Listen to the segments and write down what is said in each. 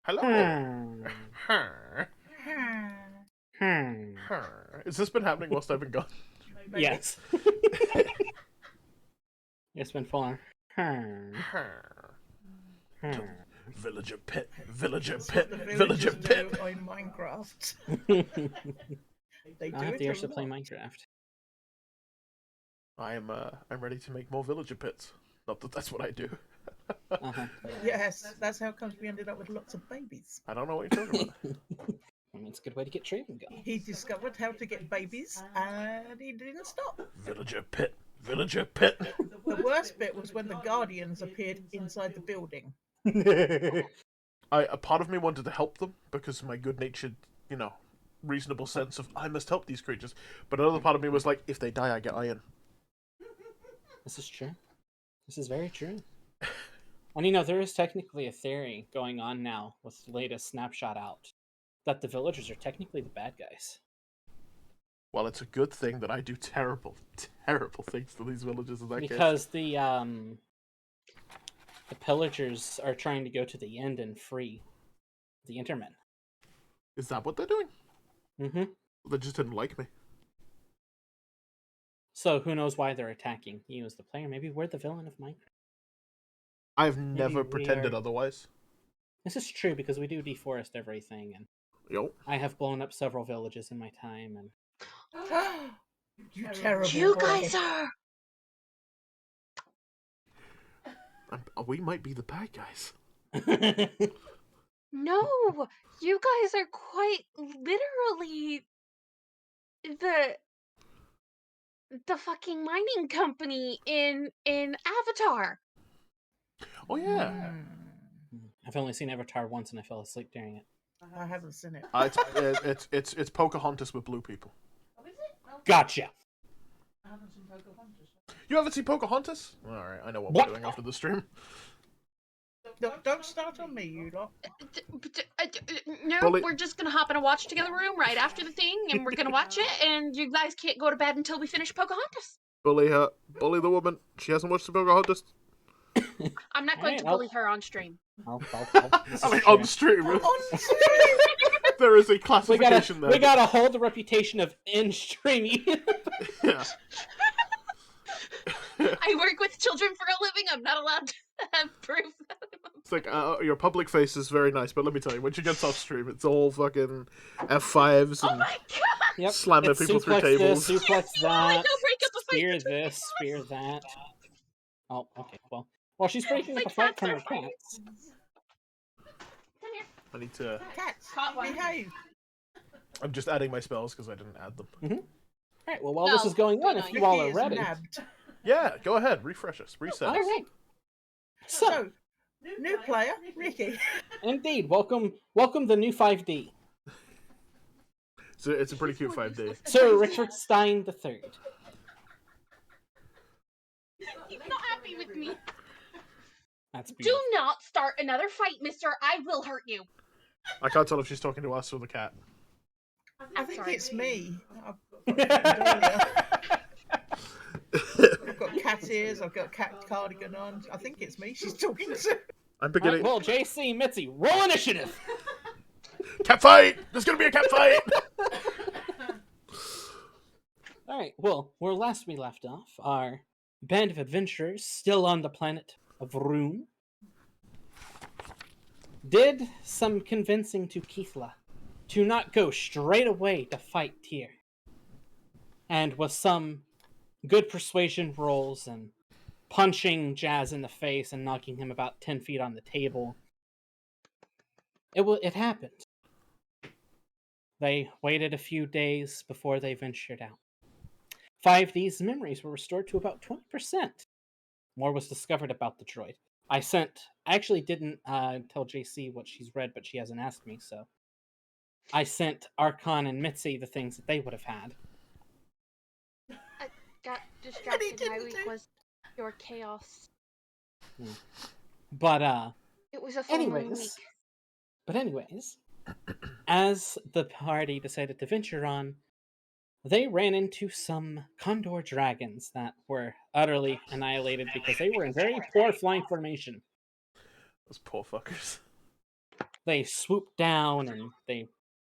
Hello. Has this been happening whilst I've been gone? Maybe. Yes. It's been full on. Villager pit, villager That's pit, what the villager villagers pit. do in Minecraft. They I'll do have it the a urge to play lot. Minecraft. I'm ready to make more villager pits. Not that that's what I do. Uh-huh. Yes, that's how comes we ended up with lots of babies. I don't know what you're talking about. I mean, it's a good way to get trading going. He discovered how to get babies, and he didn't stop. Villager pit, villager pit. The worst bit was when the Guardians appeared inside the building. A part of me wanted to help them because my good-natured, reasonable sense of I must help these creatures. But another part of me was like, if they die, I get iron. This is true. This is very true. And there is technically a theory going on now with the latest snapshot out that the villagers are technically the bad guys. Well, it's a good thing that I do terrible, terrible things to these villagers in that case. Because the pillagers are trying to go to the end and free the Intermen. Is that what they're doing? Mm-hmm. They just didn't like me. So who knows why they're attacking you as the player? Maybe we're the villain of Minecraft. I've never we pretended are- otherwise. This is true because we do deforest everything, and Yo. I have blown up several villages in my time, and You terrible You boy. guys are. We might be the bad guys. No, you guys are quite literally the fucking mining company in Avatar. Oh yeah. I've only seen Avatar once, and I fell asleep during it. I haven't seen it. It's Pocahontas with blue people. Gotcha. You haven't seen Pocahontas? All right, I know what What? we're doing after the stream. Don't start on me, you lot. No, Bully- we're just gonna hop in a watch together room right after the thing, and we're gonna watch it, and you guys can't go to bed until we finish Pocahontas. Bully her. Bully the woman. She hasn't watched the Pocahontas. I'm not going Alright, to bully her on stream. This I is mean, true. on stream. On There is a we classification there. gotta hold the reputation of in streaming. Yeah. I work with children for a living. I'm not allowed to have proof. It's like, your public face is very nice, but let me tell you, when she gets off stream, it's all fucking F5s Oh and my god! Yep. slamming It's people through suplex tables. This, suplex I that. don't break up a fight Spear between this, us. spear that. Oh, okay. Well, she's breaking up My a fight cats from are her fighting. cats. Come here. I need to... Cats, Caught one. behave. I'm just adding my spells because I didn't add them. All right. Well, while this No, is going on, no, if you all are Ricky is ready. nabbed. Yeah, go ahead. Refresh us. Reset All us. right. So, So, new player, Ricky. indeed, welcome the new 5D, So it's a pretty cute 5D. Sir Richard Stein III. He's not happy with me. That's Do beautiful. not start another fight, mister. I will hurt you. I can't tell if she's talking to us or the cat. I think sorry. it's me. I've got cat ears, I've got cat cardigan on. I think it's me she's talking to. I'm All beginning... right, well, JC, Mitzi, roll initiative. Cat fight! There's gonna be a cat fight! All right. Well, where last we left off, our band of adventurers, still on the planet of Rune, did some convincing to Keithla to not go straight away to fight Tyr. And with some good persuasion rolls and punching Jazz in the face and knocking him about 10 feet on the table, it happened. They waited a few days before they ventured out. 5D's memories were restored to about 20%. More was discovered about the droid. I actually didn't tell JC what she's read, but she hasn't asked me, so I sent Aarcon and Mitzi the things that they would have had. I got distracted. My didn't week do- was your chaos. But It was a full moon anyways, as the party decided to venture on, they ran into some condor dragons that were utterly annihilated because they were in very poor flying formation. Those poor fuckers. They swoop down, and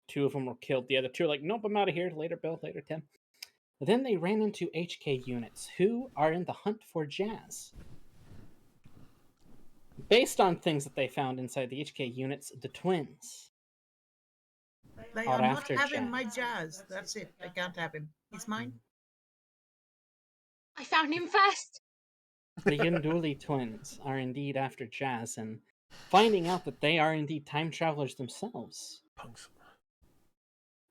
two of them were killed. The other two are like, nope, I'm out of here. Later, Bill. Later, Tim. But then they ran into HK units, who are in the hunt for Jazz. Based on things that they found inside the HK units, the twins They are are not after having Jazz. my Jazz. That's it. They can't have him. He's mine. I found him first. The Yunduli twins are indeed after Jazz, and finding out that they are indeed time travelers themselves, Punks.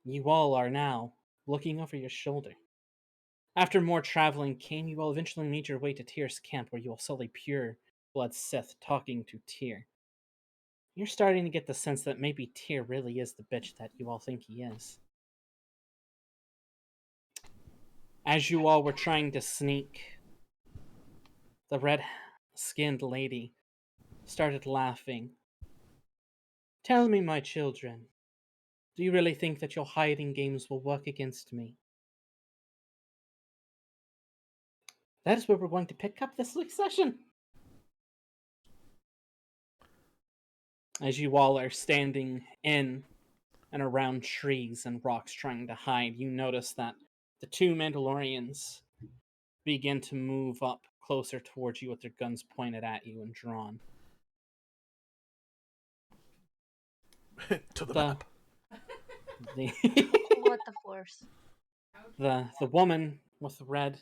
you all are now looking over your shoulder. After more traveling came, you will eventually made your way to Tyr's camp, where you will sully pure blood Sith talking to Tyr. You're starting to get the sense that maybe Tyr really is the bitch that you all think he is. As you all were trying to sneak, the red-skinned lady started laughing. Tell me, my children, do you really think that your hiding games will work against me? That is where we're going to pick up this week's session. As you all are standing in and around trees and rocks trying to hide, you notice that the two Mandalorians begin to move up closer towards you with their guns pointed at you and drawn. To the map. The, What the force? the woman with red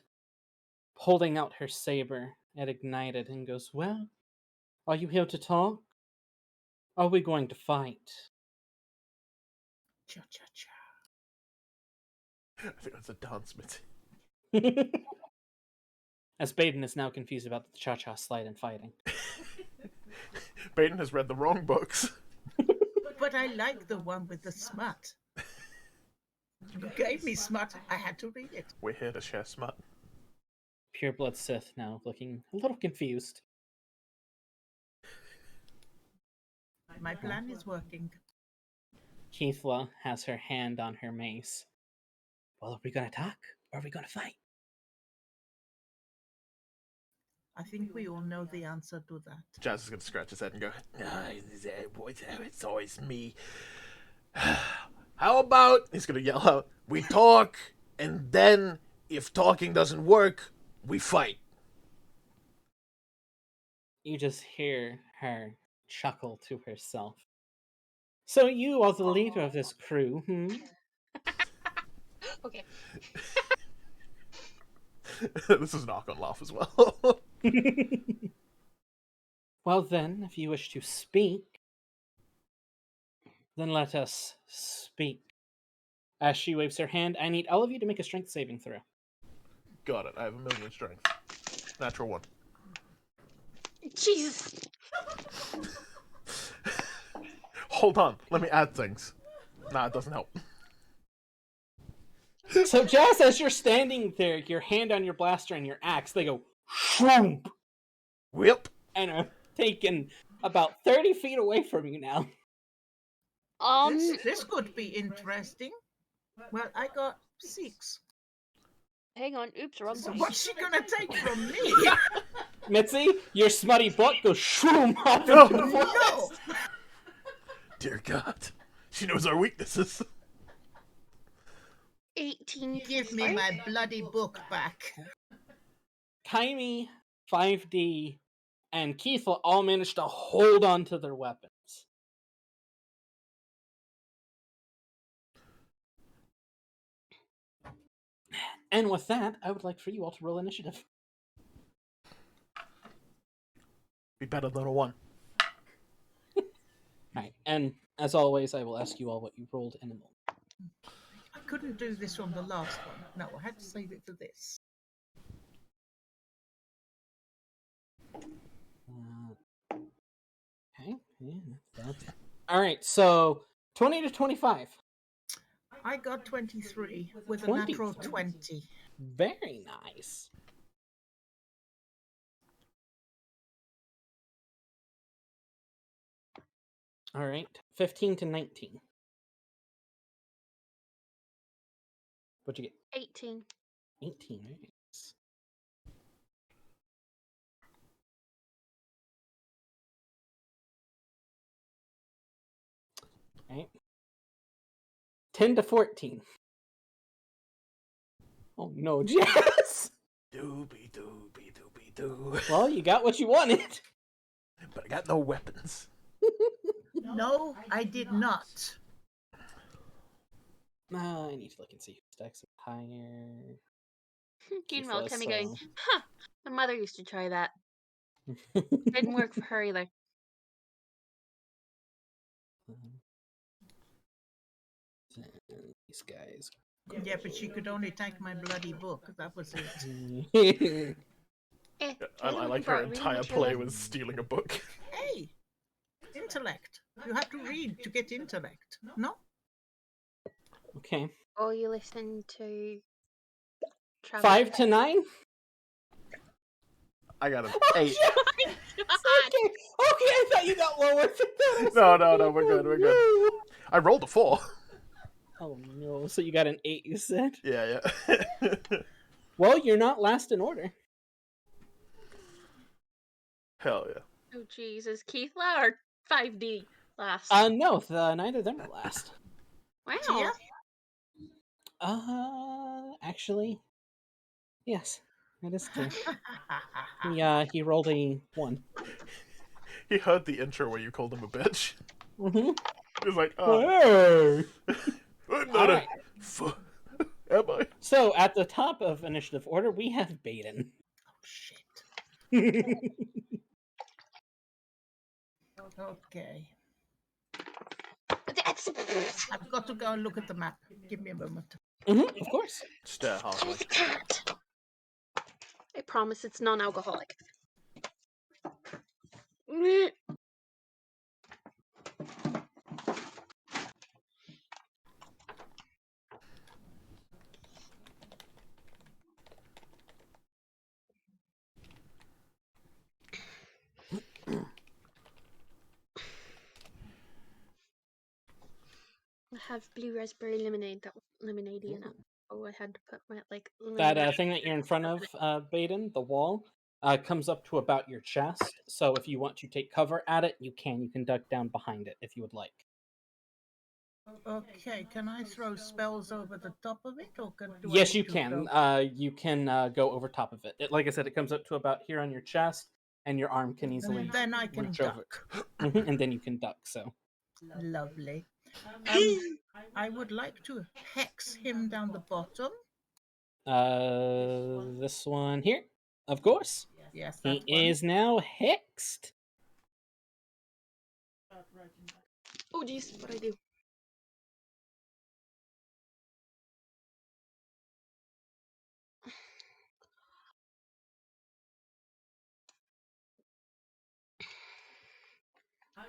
holding out her saber, it ignited and goes, well, are you here to talk? Are we going to fight? Cha cha cha. I think that's a dance, Mitzi. As Baeden is now confused about the cha-cha slide and fighting. Baeden has read the wrong books. But I like the one with the smut. You gave me smut. I had to read it. We're here to share smut. Pureblood Sith now looking a little confused. My plan is working. Keithla has her hand on her mace. Well, are we going to talk or are we going to fight? I think we all know the answer to that. Jazz is going to scratch his head and go, it's always me. How about, he's going to yell out, we talk, and then, if talking doesn't work, we fight. You just hear her chuckle to herself. So you are the leader of this crew, Okay. This is an Aarcon laugh as well. Well then, if you wish to speak, then let us speak. As she waves her hand, I need all of you to make a strength saving throw. Got it. I have 1,000,000 strength. Natural 1. Jesus. Hold on. Let me add things. Nah, it doesn't help. So Jazz, as you're standing there, your hand on your blaster and your axe, they go shroom, Whip. and are taken about 30 feet away from you now. This could be interesting. Well, I got 6. Hang on. Oops, wrong So one. what's she gonna take from me? Mitzi, your smutty butt goes shroom off No. into the forest. No! Dear God. She knows our weaknesses. 18. Give me my bloody book back. Kyme, 5D, and Keithla all managed to hold on to their weapons. And with that, I would like for you all to roll initiative. Be better than a 1. Alright, and as always, I will ask you all what you rolled in a moment. I couldn't do this on the last one. No, I had to save it for this. Okay, yeah, that's... Alright, so 20 to 25. I got 23 with a natural 20. Very nice. Alright, 15 to 19. What'd you get? 18. 18, very nice. Right. 10 to 14. Oh no, Jazz! Doobie doobie doobie doo. Well, you got what you wanted. But I got no weapons. No, I did not. I need to look and see who stacks up higher. Keen will tell me So- going, huh, my mother used to try that. Didn't work for her either. These guys. Yeah, but she could only take my bloody book. That was it. Eh, I Caitlin like her brought reading entire play material. was stealing a book. Hey, intellect. You have to read to get intellect. No? Okay. Oh, you listen to Travis. 5 to 9? I got an Oh, 8. God. Okay, I thought you got lower than that. No, we're good, we're good. No. I rolled a 4. Oh no, so you got an 8, you said? Yeah. Well, you're not last in order. Hell yeah. Oh, Jesus. Keith La or 5D last? No, neither of them are last. Wow. Tia? Actually, yes, that is true. He rolled a 1. He heard the intro where you called him a bitch. Mm-hmm. He was like, Hey! I'm not Alright. Am I? So, at the top of initiative order, we have Baeden. Oh, shit. Okay. That's... I've got to go and look at the map. Give me a moment. Of course. Stare halfway. Cat. I promise it's non-alcoholic. I have blue raspberry lemonade. That was lemonade in it. Oh, I had to put my That thing that you're in front of, Baeden, the wall, comes up to about your chest. So if you want to take cover at it, you can. You can duck down behind it if you would like. Okay, can I throw spells over the top of it, or do I Yes, need you to can. go- You can go over top of it. Like I said, it comes up to about here on your chest, and your arm can easily And then I can reach over. duck. And then you can duck. So Lovely. I would like to hex him down the bottom. this one here, of course, Yes, he that one. is now hexed. Oh, jeez, what I do?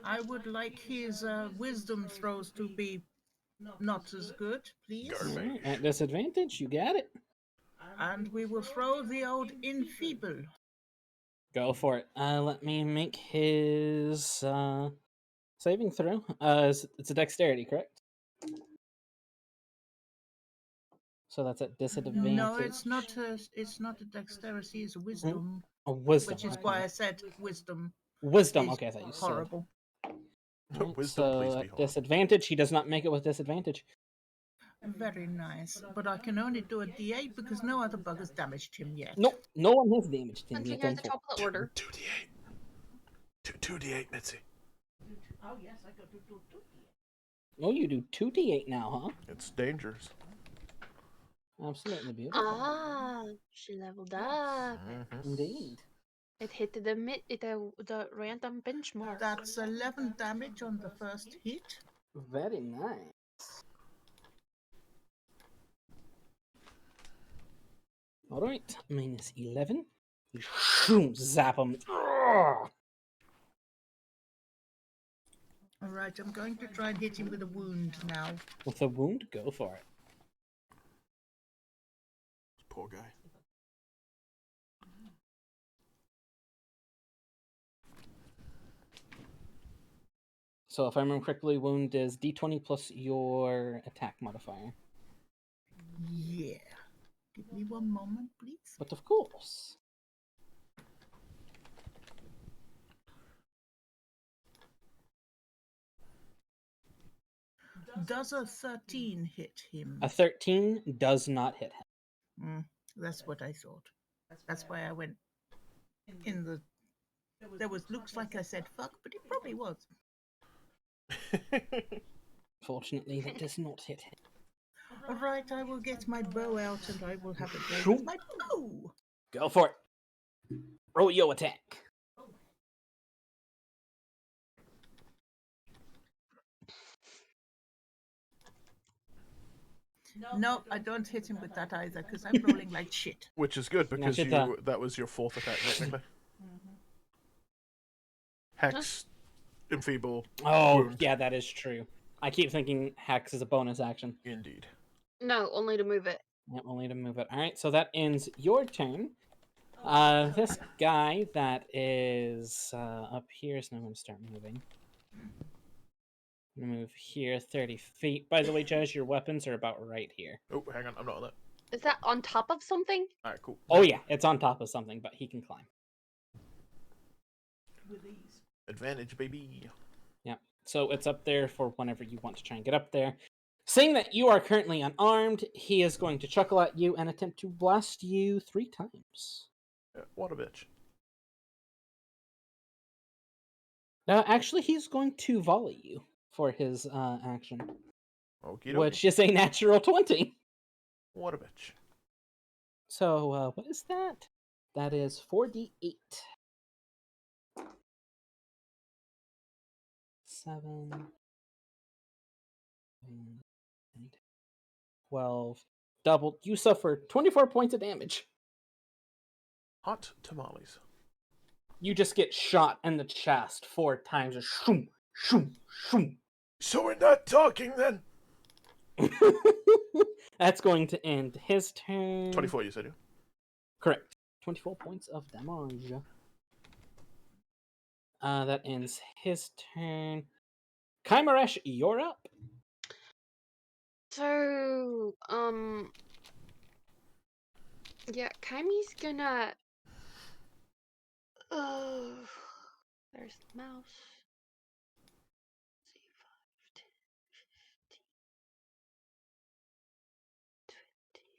I would like his wisdom throws to be not as good, please. Garbage. At disadvantage, you got it. And we will throw the old enfeeble. Go for it. Let me make his saving throw. It's a dexterity, correct? So that's at disadvantage. No, it's not a dexterity, it's a wisdom. A wisdom. Which is okay. why I said wisdom. Wisdom. is Okay, I thought you said. horrible. Right, Wisdom, so please be at horrible. disadvantage, he does not make it with disadvantage. Very nice. But I can only do a D8 because no other bug has damaged him yet. Nope, no one has damaged him Once yet. you're at the top of the order. 2d8. 2d8, Mitzi. Oh, yes, I got to do 2D8. Oh, you do 2d8 now, huh? It's dangerous. Absolutely beautiful. Ah, she leveled up. Indeed. It hit the random benchmark. That's 11 damage on the first hit. Very nice. Alright, minus 11. You shoom, zap him. All right, I'm going to try and hit him with a wound now. With a wound, go for it. Poor guy. So if I remember correctly, wound is d20 plus your attack modifier. Yeah. Give me one moment, please. But of course. Does a 13 hit him? A 13 does not hit him. That's what I thought. That's why I went in the. There was looks like I said fuck, but it probably was. Fortunately, that does not hit him. All right, I will get my bow out and I will have a go with my bow. Go for it. Roll your attack. No, I don't hit him with that either because I'm rolling like shit. Which is good because Gotcha. that was your 4th attack technically. Hex, enfeeble. Oh, wound. yeah, that is true. I keep thinking Hex is a bonus action. Indeed. No, only to move it. Yeah, only to move it. All right, so that ends your turn. This guy that is up here, so I'm going to start moving. I'm going to move here 30 feet. By the way, Judge, your weapons are about right here. Oh, hang on, I'm not on that. Is that on top of something? Alright, cool. Oh, yeah, it's on top of something, but he can climb. With ease. Advantage, baby. Yeah, so it's up there for whenever you want to try and get up there. Seeing that you are currently unarmed, he is going to chuckle at you and attempt to blast you 3 times. Yeah, what a bitch. Actually, he's going to volley you for his action, Okie dokie. which is a natural 20. What a bitch. So, what is that? That is 4d8. 7, 12. Doubled. You suffer 24 points of damage. Hot tamales. You just get shot in the chest 4 times. Shoom, shoom, shoom. So we're not talking then? That's going to end his turn. 24, you said, yeah? Correct. 24 points of damage. That ends his turn. Kymeresh, you're up. So, yeah, Kymie's gonna. There's the mouse. Let's see, 5, 10, 15, 20.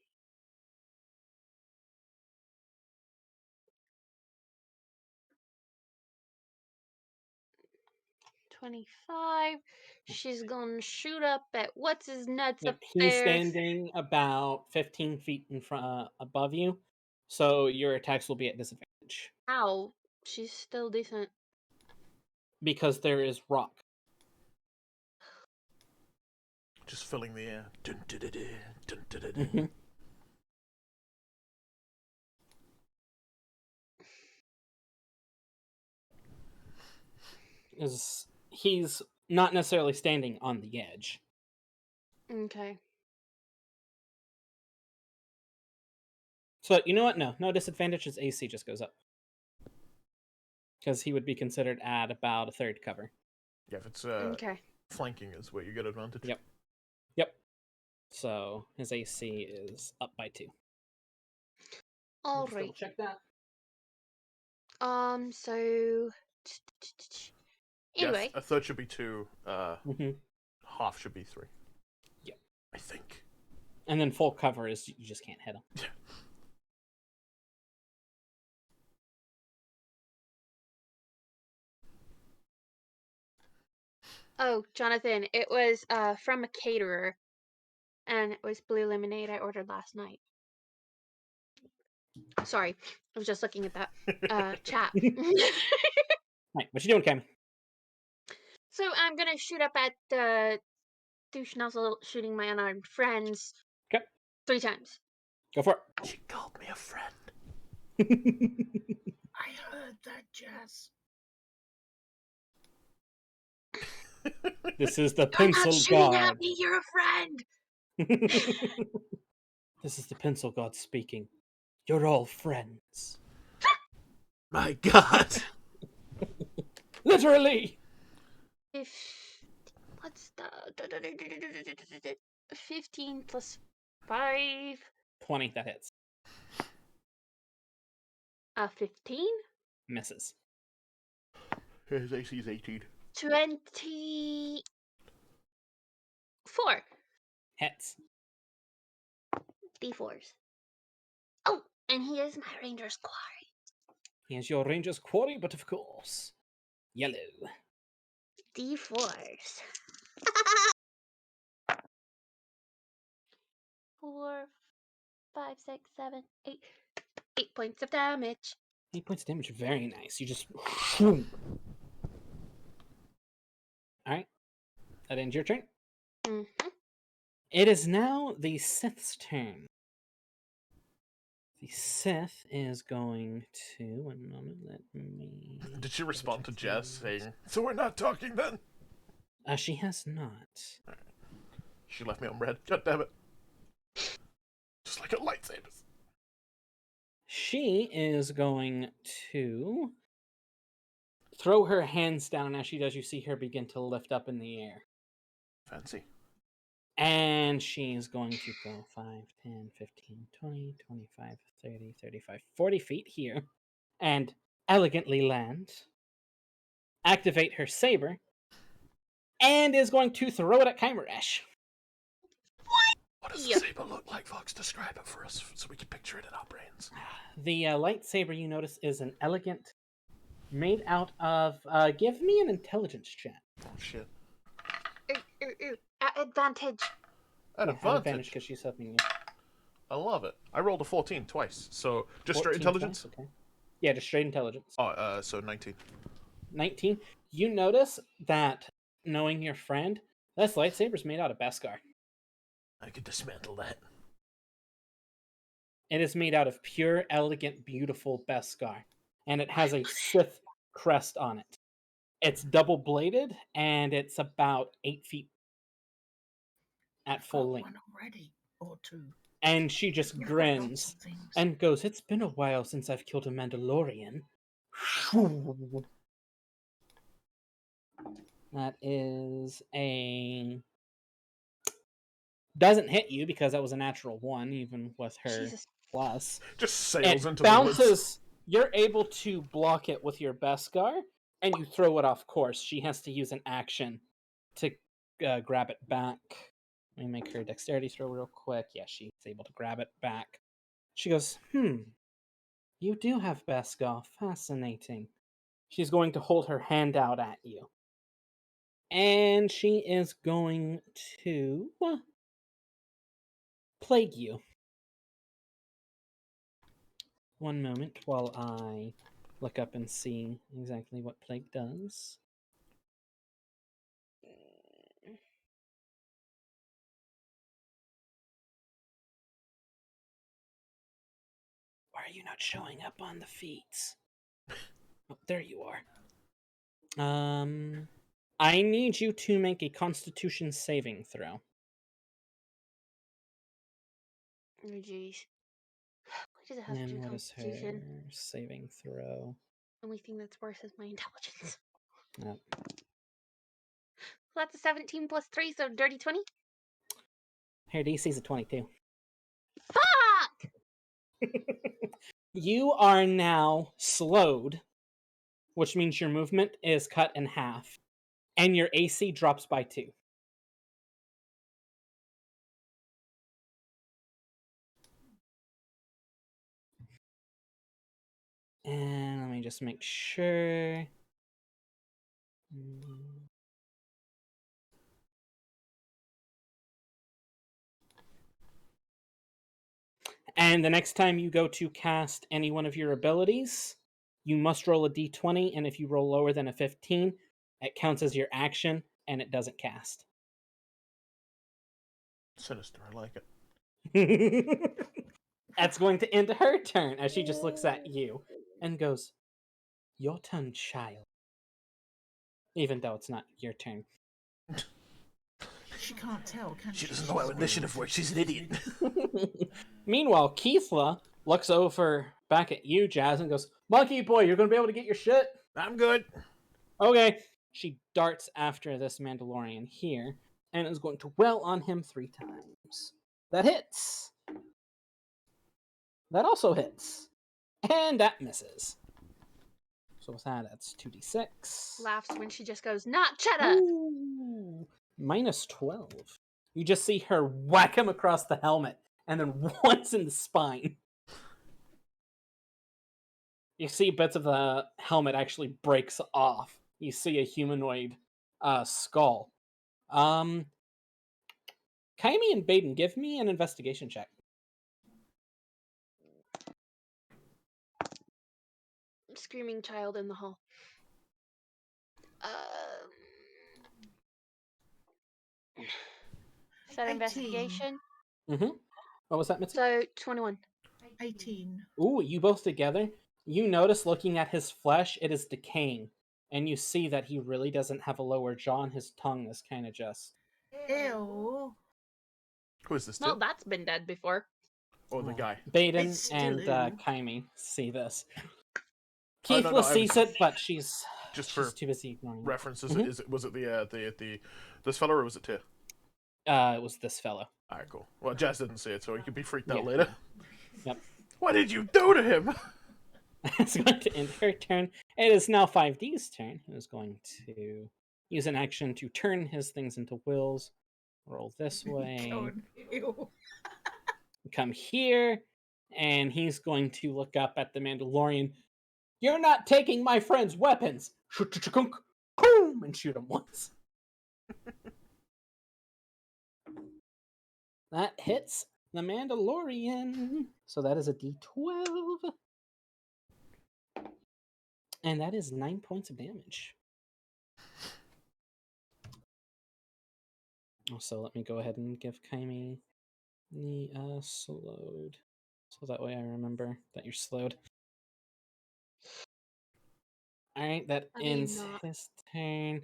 25. She's gonna shoot up at what's his nuts Yep, up he's there. standing about 15 feet in front above you, so your attacks will be at disadvantage Ow, she's still decent. because there is rock. Just filling the air. Dun, dun, dun, dun, dun, dun, dun, dun. Mhm. He's not necessarily standing on the edge. Okay. So you know what? No disadvantage. His AC just goes up because he would be considered at about a third cover. Yeah, if it's Okay. flanking is where you get advantage. Yep. Yep. So his AC is up by 2. All Just double right. check that. So. Anyway. Yeah, a third should be 2. Mm-hmm. Half should be 3. Yep. I think. And then full cover is you just can't hit him. Yeah. Oh, Jonathan, it was from a caterer, and it was blue lemonade I ordered last night. Sorry, I was just looking at that chat. Right, what you doing, Cam? So I'm gonna shoot up at the douche nozzle, shooting my unarmed friends. Okay. 3 times. Go for She called me a friend. it. I heard that, Jazz. This is the You're not pencil shooting at god. me. You're a friend. This is the pencil god speaking. You're all friends. My God. Literally. What's the 15 plus 5? 20, that hits. 15? Misses. His AC is 18. 24. D4. Hits. D4s. Oh, and he is my ranger's quarry. He is your ranger's quarry, but of course, yellow. D4s. 4, 5, 6, 7, 8. 8 points of damage. 8 points of damage. Very nice. You just. Alright. That ends your turn. Mm-hmm. It is now the Sith's turn. The Sith is going to. One moment, let me. Did she respond to Jess saying, "So we're not talking then"? She has not. She left me on red. God damn it. Just like a lightsabers. She is going to throw her hands down, and as she does, you see her begin to lift up in the air. Fancy. And she's going to go 5, 10, 15, 20, 25, 30, 35, 40 feet here, and elegantly land, activate her saber, and is going to throw it at Kymeresh. What does the saber look like, Fox? Describe it for us so we can picture it in our brains. The lightsaber, you notice, is an elegant, made out of. Give me an intelligence check. Oh, shit. At advantage. At Yeah, advantage. because she's helping you. I love it. I rolled a 14 twice, so just straight 14 intelligence? twice, okay. Yeah, just straight intelligence. Oh, so 19. 19. You notice that, knowing your friend, this lightsaber's made out of Beskar. I could dismantle that. It is made out of pure, elegant, beautiful Beskar. And it has a Sith crest on it. It's double-bladed, and it's about 8 feet at full length. One already, or two. And she just You've got grins lots of things. and goes, "It's been a while since I've killed a Mandalorian." That is a... Doesn't hit you because that was a natural 1, even with her Jesus. plus. Just sails It into bounces. the woods. You're able to block it with your Beskar, and you throw it off course. She has to use an action to grab it back. Let me make her dexterity throw real quick. Yeah, she's able to grab it back. She goes, you do have Beskar. Fascinating. She's going to hold her hand out at you. And she is going to plague you. One moment while I look up and see exactly what plague does. Why are you not showing up on the feeds? Oh, there you are. I need you to make a Constitution saving throw. Oh, jeez. Why does it have to And do what is her Constitution? saving throw? Only thing that's worse is my intelligence. Yep. So that's a 17 plus 3, so dirty 20. Her DC's a 22. Fuck! You are now slowed, which means your movement is cut in half, and your AC drops by 2. And let me just make sure. And the next time you go to cast any one of your abilities, you must roll a d20, and if you roll lower than a 15, it counts as your action, and it doesn't cast. Sinister, I like it. That's going to end her turn, as she just looks at you and goes, "Your turn, child." Even though it's not your turn. She can't tell, can she? She doesn't know how initiative works. She's an idiot. Meanwhile, Keithla looks over back at you, Jazz, and goes, "Monkey boy, you're going to be able to get your shit?" I'm good. Okay. She darts after this Mandalorian here and is going to well on him 3 times. That hits. That also hits. And that misses. So with that, that's 2d6. Laughs when she just goes, not cheddar! Ooh, minus 12. You just see her whack him across the helmet, and then once in the spine. You see bits of the helmet actually breaks off. You see a humanoid skull. Kaimi and Baeden, give me an investigation check. Screaming child in the hall. Is that 18. investigation? Mm-hmm. What was that, Mitzi? So 21. 18. Ooh, you both together. You notice looking at his flesh, it is decaying. And you see that he really doesn't have a lower jaw, and his tongue is kind of just... Ew. Who is this? Well, Tim? that's been dead before. Oh, the guy. Baeden It's still and ew. Kaimi see this. Oh, Keithla no, I sees was- it, but she's Just for too busy ignoring reference, Mhm. was it the this fella or was it Tia? it was this fellow. Alright, cool. Well, Jazz didn't see it, so he could be freaked out Yeah. later. Yep. What did you do to him? It's going to end her turn. It is now 5D's turn. He is going to use an action to turn his things into wills. Roll this way. Going, ew. Come here. And he's going to look up at the Mandalorian. You're not taking my friend's weapons! Boom! And shoot him once. That hits the Mandalorian. So that is a D12. And that is 9 points of damage. So let me go ahead and give Kaimi the slowed. So that way I remember that you're slowed. Alright, that ends his turn.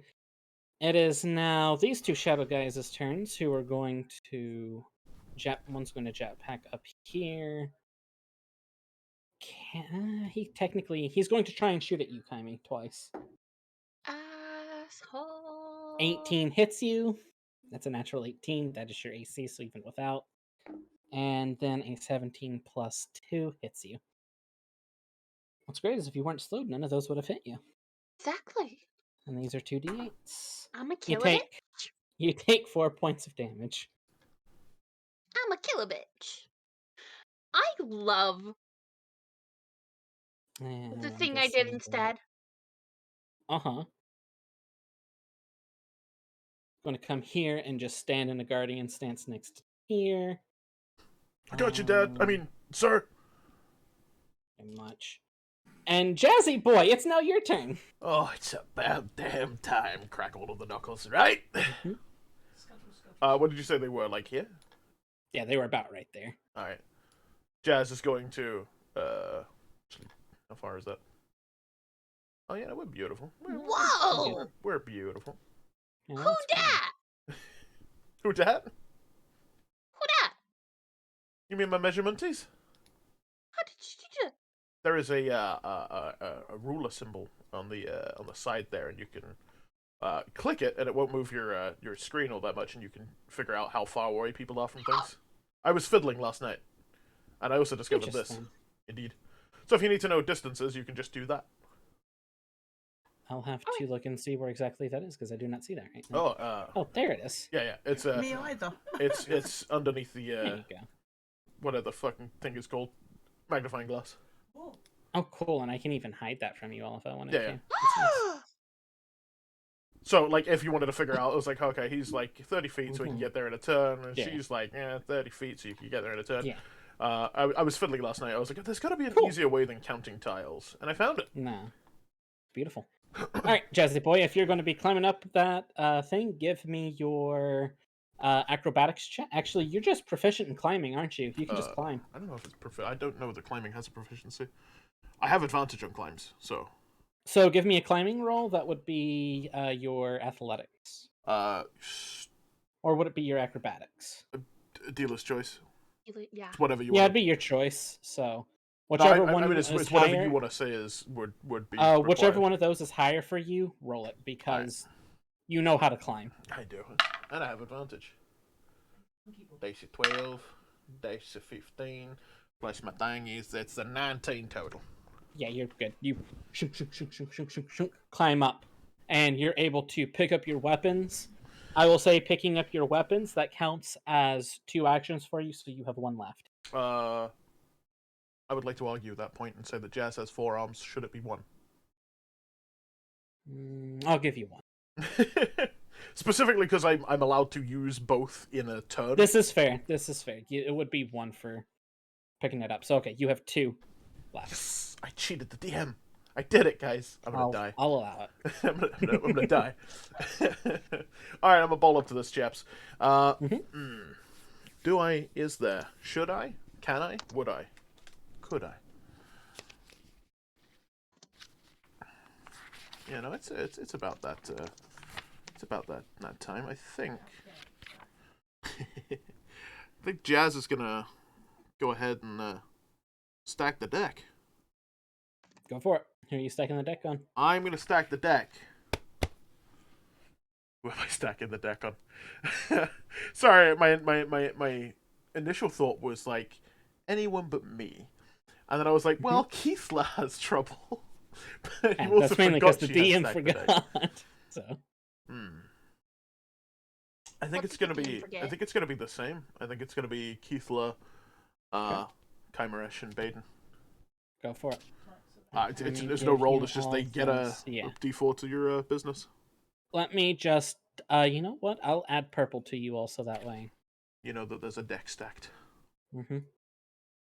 It is now these two shadow guys' turns who are going to one's going to jetpack up here. He's going to try and shoot at you, Kaimi, twice. Asshole. 18 hits you. That's a natural 18. That is your AC, so even without. And then a 17 plus 2 hits you. What's great is if you weren't slowed, none of those would have hit you. Exactly. And these are 2d8s. I'm a kill a bitch. You take 4 points of damage. I'm a kill a bitch. I love the thing I did instead. Uh-huh. Going to come here and just stand in a guardian stance next to here. I got you, Dad. I mean, sir. Very much. And Jazzy boy, it's now your turn. Oh, it's about damn time. Crack all of the knuckles, right? Mm-hmm. What did you say they were, like here? Yeah, they were about right there. Alright. Jazz is going to, actually, how far is that? Oh yeah, we're beautiful. Whoa! We're beautiful. Yeah, Who that's cool. dat? Who dat? Who dat? You mean my measurementies? How did you do that? There is a ruler symbol on the side there, and you can click it, and it won't move your screen all that much, and you can figure out how far away people are from things. I was fiddling last night, and I also discovered this. Interesting. Indeed. So if you need to know distances, you can just do that. I'll have to look and see where exactly that is because I do not see that right now. Oh, There it is. yeah. It's Me either. it's underneath the There you go. whatever the fucking thing is called, magnifying glass. Oh, cool, and I can even hide that from you all if I wanted Yeah, to. yeah. That's nice. So, like, if you wanted to figure out, it was like, okay, he's like 30 feet, so he can Mhm. get there in a turn, and Yeah. she's like, 30 feet, so you can get there in a turn. Yeah. I was fiddling last night. I was like, there's got to be an Cool. easier way than counting tiles, and I found it. No. Beautiful. Alright, Jazzy boy, if you're going to be climbing up that thing, give me your acrobatics check. Actually, you're just proficient in climbing, aren't you? You can just climb. I don't know if it's I don't know that climbing has a proficiency. I have advantage on climbs, so. So give me a climbing roll. That would be your athletics. Or would it be your acrobatics? Dealer's choice. Yeah. It's whatever you Yeah, want. it'd be your choice. So No, whichever I one mean, is it's whatever higher, you want to say is would be. whichever required. one of those is higher for you, roll it because you know how to climb. I do, and I have advantage. Dice of 12, dice of 15, plus my thing is that's a 19 total. Yeah, you're good. You shunk, climb up, and you're able to pick up your weapons. I will say picking up your weapons, that counts as 2 actions for you, so you have 1 left. I would like to argue that point and say that Jazz has 4 arms. Should it be 1? I'll give you 1. Specifically because I'm allowed to use both in a turn. This is fair. It would be 1 for picking it up. So, okay, you have 2 left. Yes, I cheated the DM. I did it, guys. I'm gonna die. I'll allow it. I'm gonna die. All right, I'm gonna bowl up to this, chaps. Do I? Is there? Should I? Can I? Would I? Could I? Yeah, no, it's about that. It's about that time. I think. I think Jazz is gonna go ahead and stack the deck. Go for it. Who are you stacking the deck on? I'm gonna stack the deck. What am I stacking the deck on? Sorry, my initial thought was like anyone but me, and then I was like, well, Keithla has trouble. But you also that's mainly because the she has DM stacked the deck. forgot. So. I think it's gonna be. I think it's gonna be the same. I think it's gonna be Keithla, Kymeresh, and Baeden. Go for it. There's no roll. It's just they get a D4 to your business. Let me just. You know what? I'll add purple to you also that way. You know that there's a deck stacked. Mm-hmm.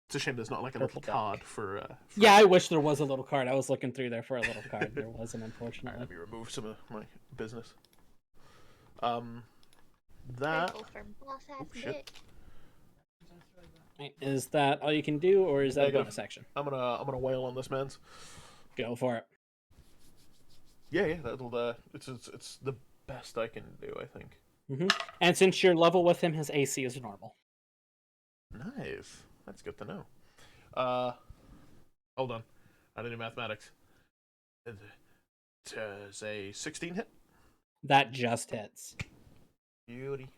It's a shame there's not like a Purple little card for. Yeah, I wish there was a little card. I was looking through there for a little card. There wasn't, unfortunately. Right, let me remove some of my business. That. Oh, shit. Is that all you can do, or is that a bonus action? I'm gonna wail on this man's. Go for it. Yeah, that'll. It's the best I can do, I think. Mm-hmm. And since you're level with him, his AC is normal. Nice. That's good to know. Hold on. I didn't do mathematics. Does a 16 hit? That just hits. Beauty.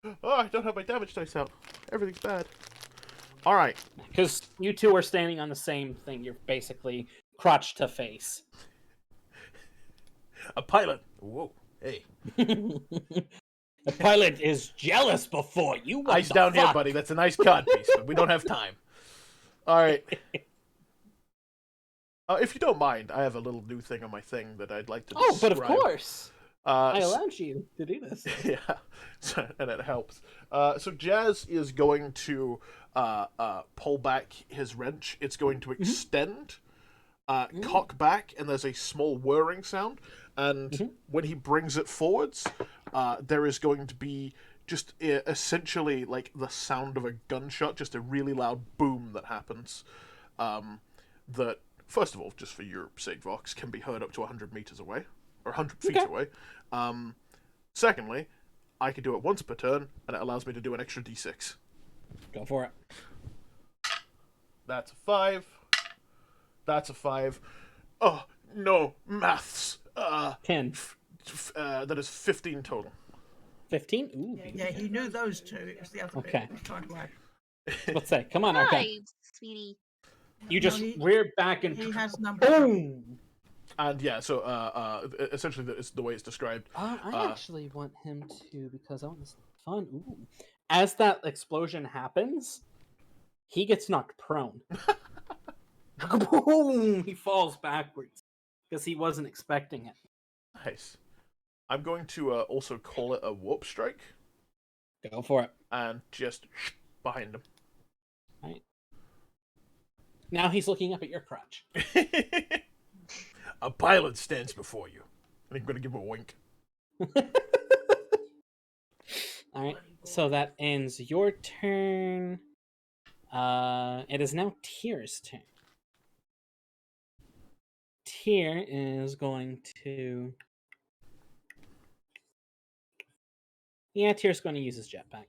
Oh, I don't have my damage dice out. Everything's bad. Alright. Because you two are standing on the same thing. You're basically crotch to face. A pilot. Whoa. Hey. The pilot is jealous before you. Ice down here, buddy. That's a nice cod piece, but we don't have time. Alright. If you don't mind, I have a little new thing on my thing that I'd like to describe. Oh, but of course. I allowed you to do this. Yeah, and it helps. So Jazz is going to pull back his wrench. It's going to extend, cock back, and there's a small whirring sound. And when he brings it forwards, there is going to be just essentially like the sound of a gunshot, just a really loud boom that happens. That, first of all, just for your sake, Vox, can be heard up to 100 meters away. Or 100 feet away. Secondly, I can do it once per turn, and it allows me to do an extra d6. Go for it. That's a 5. That's a 5. Oh, no, maths. 10. That is 15 total. 15? Ooh. Yeah, he knew those two. It was the other bit. Okay. He was trying to add. Let's say, come on, Aarcon. Nice, sweetie. You just reared back and He has numbers. boom. And yeah, so essentially it's the way it's described. I actually want him to, because I want this fun. Ooh. As that explosion happens, he gets knocked prone. Boom! He falls backwards because he wasn't expecting it. Nice. I'm going to also call it a warp strike. Go for it. And just behind him. Right. Now he's looking up at your crotch. A pilot stands before you. And I'm going to give him a wink. Alright, so that ends your turn. It is now Tyr's turn. Tyr is going to... Yeah, Tyr's going to use his jetpack.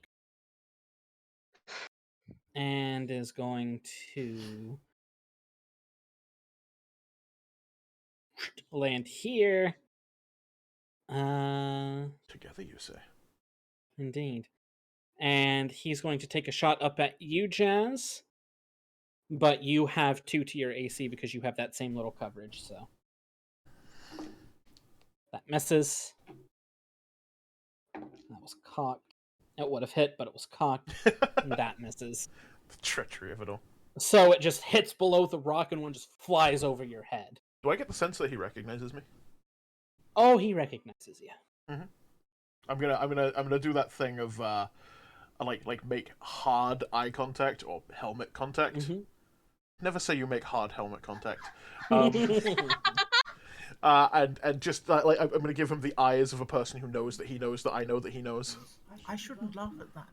And is going to... land here. Together, you say. Indeed. And he's going to take a shot up at you, Jazz. But you have 2 to your AC because you have that same little coverage, so. That misses. That was cocked. It would have hit, but it was cocked. And that misses. The treachery of it all. So it just hits below the rock and one just flies over your head. Do I get the sense that he recognizes me? Oh, he recognizes you. Mm-hmm. I'm gonna do that thing of like make hard eye contact or helmet contact. Mm-hmm. Never say you make hard helmet contact. And just like I'm gonna give him the eyes of a person who knows that he knows that I know that he knows. I shouldn't laugh at that.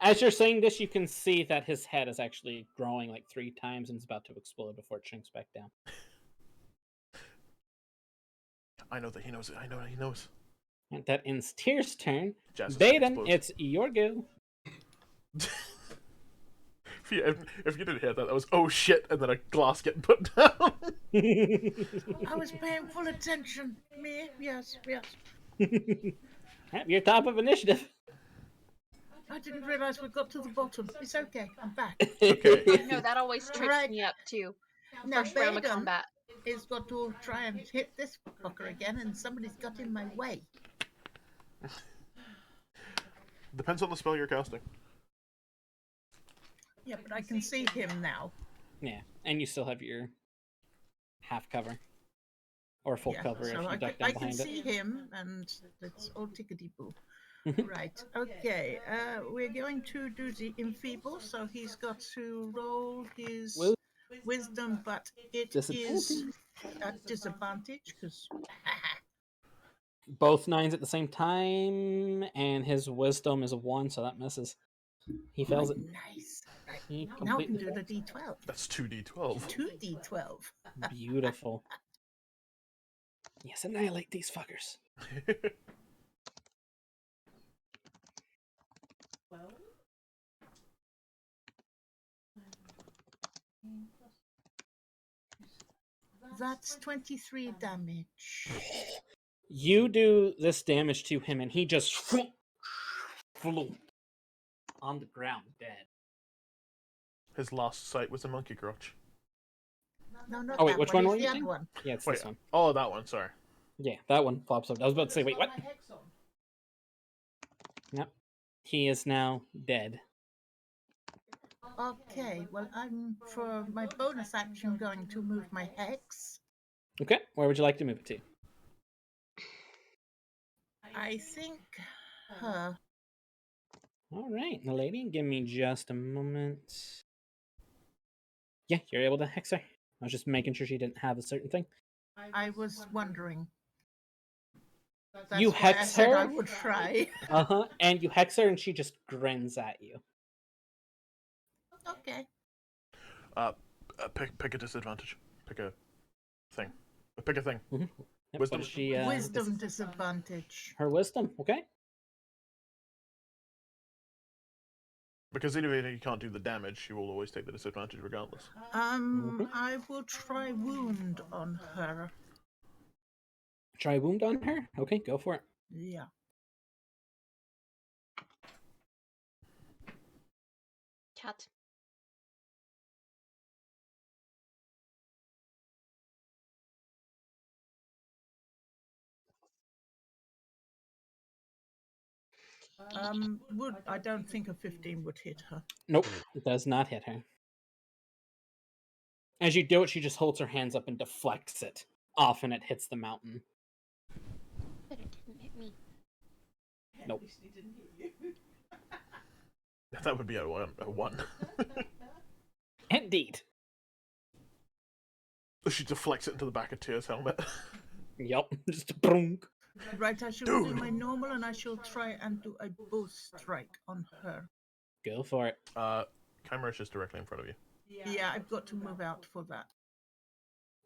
As you're saying this, you can see that his head is actually growing like 3 times and is about to explode before it shrinks back down. I know that he knows it. I know that he knows. And that ends Tyr's turn. Jazzit Baeden, explodes. it's your go. If you didn't hear that, that was oh shit, and then a glass getting put down. I was paying full attention. Me? Yes. You're top of initiative. I didn't realise we got to the bottom. It's okay. I'm back. Okay. No, that always trips Right. me up too. Now, First round of Baeden combat. is got to try and hit this fucker again, and somebody's got in my way. Depends on the spell you're casting. Yeah, but I can see him now. Yeah, and you still have your half cover. Or full Yeah, cover if so you I duck can, down I can behind see it. him, and it's all tickety-boo. Mhm. Right, okay. We're going to do the enfeeble, so he's got to roll his Wis- wisdom, but it is Disappointing. at disadvantage, because... Both 9s at the same time, and his wisdom is a 1, so that misses. He fails it. Nice. Right, He now we can completely do the D12. That's 2d12. 2D12. Beautiful. Yes, annihilate these fuckers. That's 23 damage. You do this damage to him, and he just on the ground, dead. His last sight was a monkey crotch. No, not Oh, wait, that which one. one It's were the you other doing? one. Yeah, it's Wait, this one. oh, that one. Sorry. Yeah, that one flops up. I was about to say, wait, what? Yep. He is now dead. Okay, well, I'm, for my bonus action, going to move my hex. Okay, where would you like to move it to? I think her. All right, the lady, give me just a moment. Yeah, you're able to hex her. I was just making sure she didn't have a certain thing. I was wondering. That's You why I hex said I her? would try. And you hex her, and she just grins at you. Okay. Pick a disadvantage. Pick a thing. Pick a thing. Yep, Wisdom. what is she, Wisdom disadvantage. her wisdom, okay? Because even if you can't do the damage, you will always take the disadvantage regardless. I will try wound on her. Try wound on her? Okay, go for it. Yeah. Cat. I don't think a 15 would hit her. Nope, it does not hit her. As you do it, she just holds her hands up and deflects it off, and it hits the mountain. But it didn't hit me. Nope. That would be a 1. Indeed. She deflects it into the back of Tyr's helmet. Yep, just brunk. Right, I shall do my normal, and I shall try and do a bow strike on her. Go for it. Kymeresh is directly in front of you. Yeah, I've got to move out for that.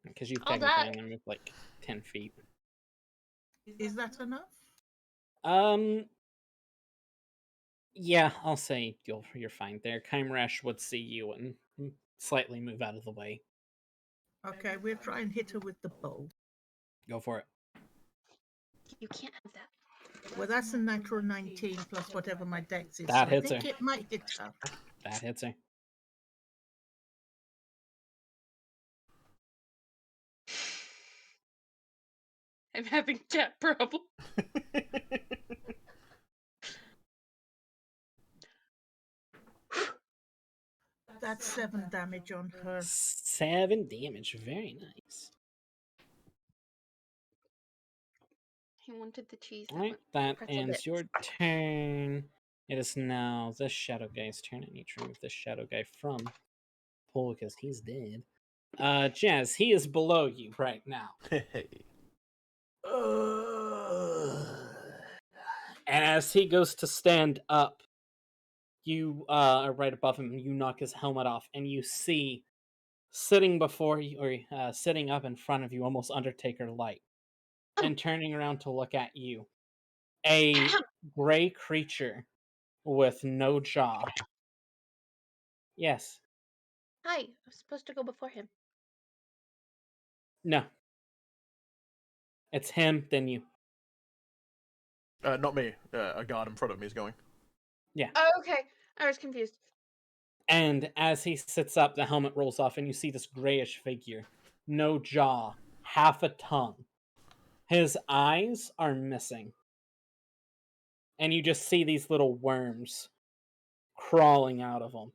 Because you've All technically that- only moved like 10 feet. Is that enough? Yeah, I'll say you're fine there. Kymeresh would see you and slightly move out of the way. Okay, we'll try and hit her with the bow. Go for it. You can't have that. Well, that's a natural 19 plus whatever my dex is. That so hits I think her. it might hit her. That hits her. I'm having cat problem. That's 7 damage on her. 7 damage. Very nice. He wanted the cheese. Alright, that pretzel ends bits. your turn. It is now this shadow guy's turn. I need to remove this shadow guy from pool because he's dead. Jazz, he is below you right now. Hey. And as he goes to stand up, you are right above him, and you knock his helmet off, and you see sitting before you, or sitting up in front of you, almost Undertaker like, and turning around to look at you, a gray creature with no jaw. Yes. Hi, I was supposed to go before him. No. It's him, then you. Not me. A guard in front of me is going. Yeah. Oh, okay. I was confused. And as he sits up, the helmet rolls off, and you see this grayish figure. No jaw, half a tongue. His eyes are missing. And you just see these little worms crawling out of him.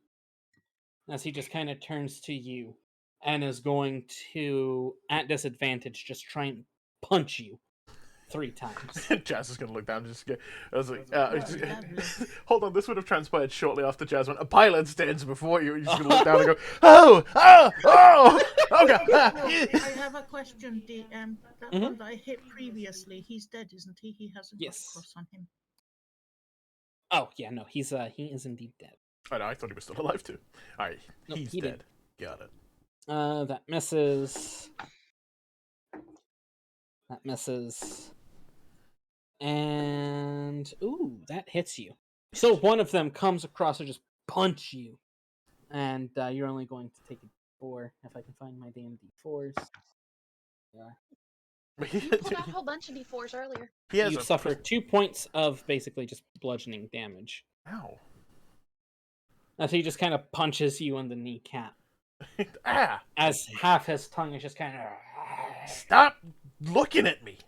As he just kind of turns to you and is going to, at disadvantage, just try and punch you 3 times. Jazz is going to look down. I was like, Lovely. hold on. This would have transpired shortly after Jazz went. A pilot stands before you. You're just going to look down and go, oh, oh, oh, okay. Well, I have a question, DM. That Mhm. one that I hit previously, he's dead, isn't he? He hasn't got Yes. a cross on him. Oh, yeah, no, he is indeed dead. I know, I thought he was still alive too. Alright, Nope, he's he dead. Got it. That misses. That misses. And ooh, that hits you. So one of them comes across and just punch you, and you're only going to take a 4 if I can find my damn d4s. Yeah. You pulled out a whole bunch of D4s earlier. He has You a suffer 2 points of basically just bludgeoning damage Ow. as he just kind of punches you in the kneecap. Ah! As half his tongue is just kind of. Stop looking at me!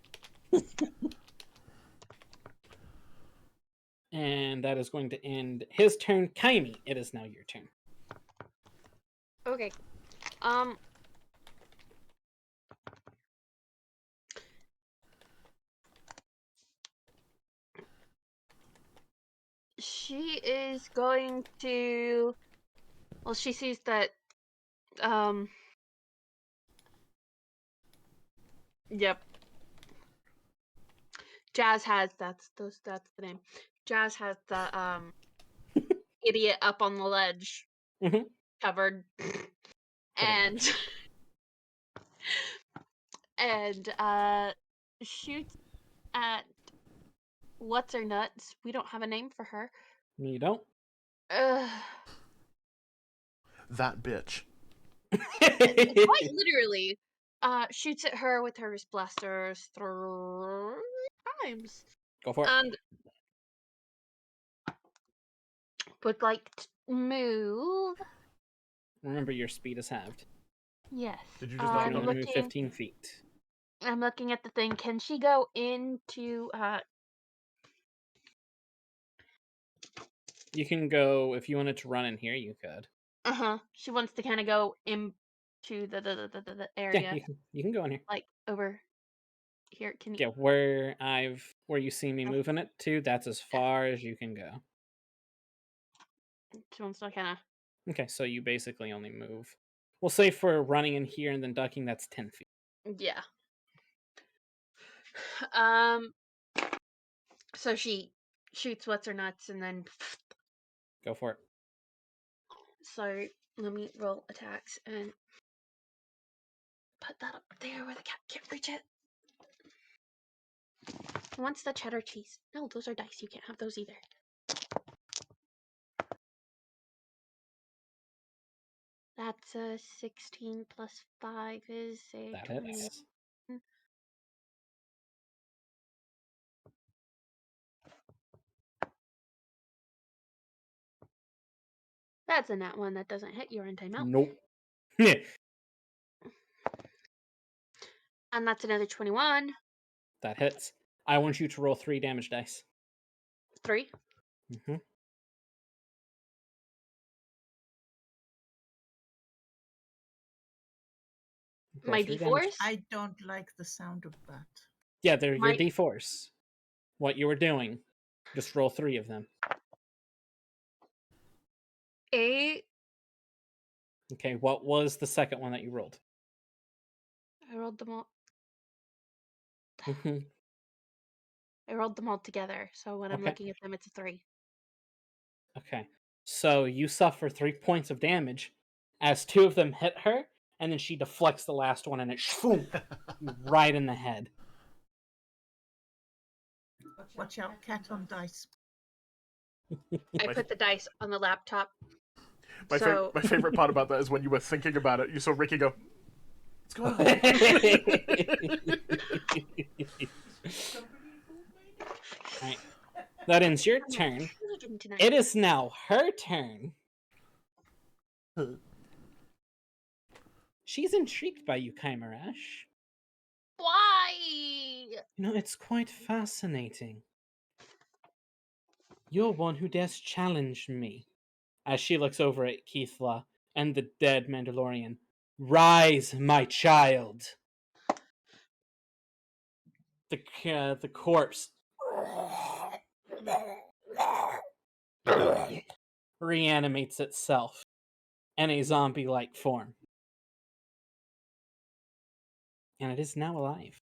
And that is going to end his turn. Kyme, it is now your turn. Okay. She is going to. Well, she sees that. Yep. Jazz has that's the name. Jazz has the idiot up on the ledge, Mhm. covered, and and shoots at what's her nuts. We don't have a name for her. You don't. That bitch. Quite literally, shoots at her with her wrist blasters 3 times, Go for it. and would like to move. Remember, your speed is halved. Yes. Did you just You knock can it only on? move 15 feet. I'm looking at the thing. Can she go into You can go if you wanted to run in here. You could. She wants to kind of go into the area. Yeah, you can go in here. Like over here. Can you? Yeah, where you see me moving it to, that's as far as you can go. She wants to kind of. Okay, so you basically only move. We'll say for running in here and then ducking, that's 10 feet. Yeah. So she shoots what's her nuts and then. Go for it. So let me roll attacks and put that up there where the cat can't reach it. Wants the cheddar cheese. No, those are dice. You can't have those either. That's a 16 plus 5 is a That 20. hits. That's a nat one that doesn't hit. You're in timeout. Nope. And that's another 21. That hits. I want you to roll 3 damage dice. 3. Mm-hmm. My 3 damage. D4s? I don't like the sound of that. Yeah, they're your My- D4s. What you were doing. Just roll 3 of them. 8. Okay, what was the second one that you rolled? I rolled them all. Mm-hmm. I rolled them all together. So when I'm Okay. looking at them, it's a 3. Okay. So you suffer 3 points of damage as 2 of them hit her, and then she deflects the last one and it shfoom, right in the head. Watch out, cat on dice. I My- put the dice on the laptop. My, So my favorite part about that is when you were thinking about it, you saw Ricky go, "What's going on?" Right. That ends your turn. Vegan tonight. It is now her turn. She's intrigued by you, Kymeresh. Why? You know, it's quite fascinating. You're one who dares challenge me. As she looks over at Keithla and the dead Mandalorian. Rise, my child. The corpse reanimates itself in a zombie-like form. And it is now alive.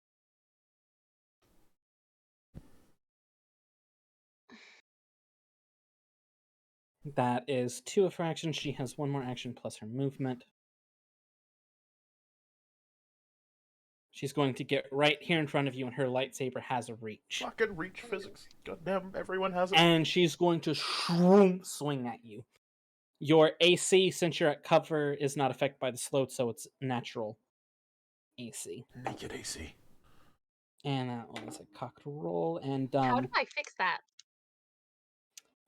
That is 2 of her actions. She has 1 more action plus her movement. She's going to get right here in front of you, and her lightsaber has a reach. Fucking reach physics. Goddamn, everyone has it. And she's going to swing at you. Your AC, since you're at cover, is not affected by the slope, so it's natural AC. Naked AC. And that was a cocked roll. And How do I fix that?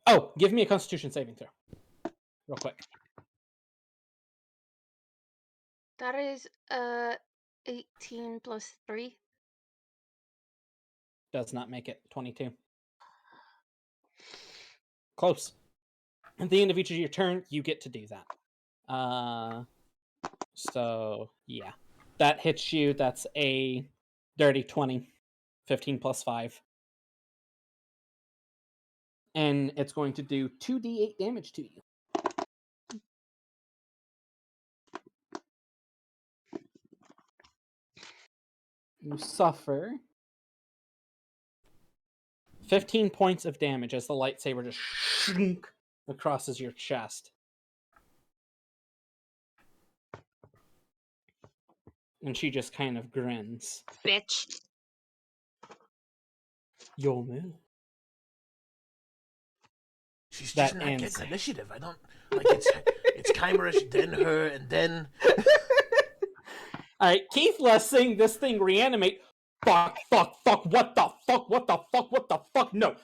oh, give me a Constitution saving throw, real quick. That is 18 plus 3. Does not make it. 22. Close. At the end of each of your turn, you get to do that. So yeah, that hits you. That's a dirty 20. 15 plus 5. And it's going to do 2d8 damage to you. You suffer 15 points of damage as the lightsaber just shunk across your chest. And she just kind of grins. Bitch. Your move. She's That just not ends. getting initiative. I don't like it's Kymeresh, then her, and then Alright, Keith let's seeing this thing reanimate. Fuck, what the fuck, no,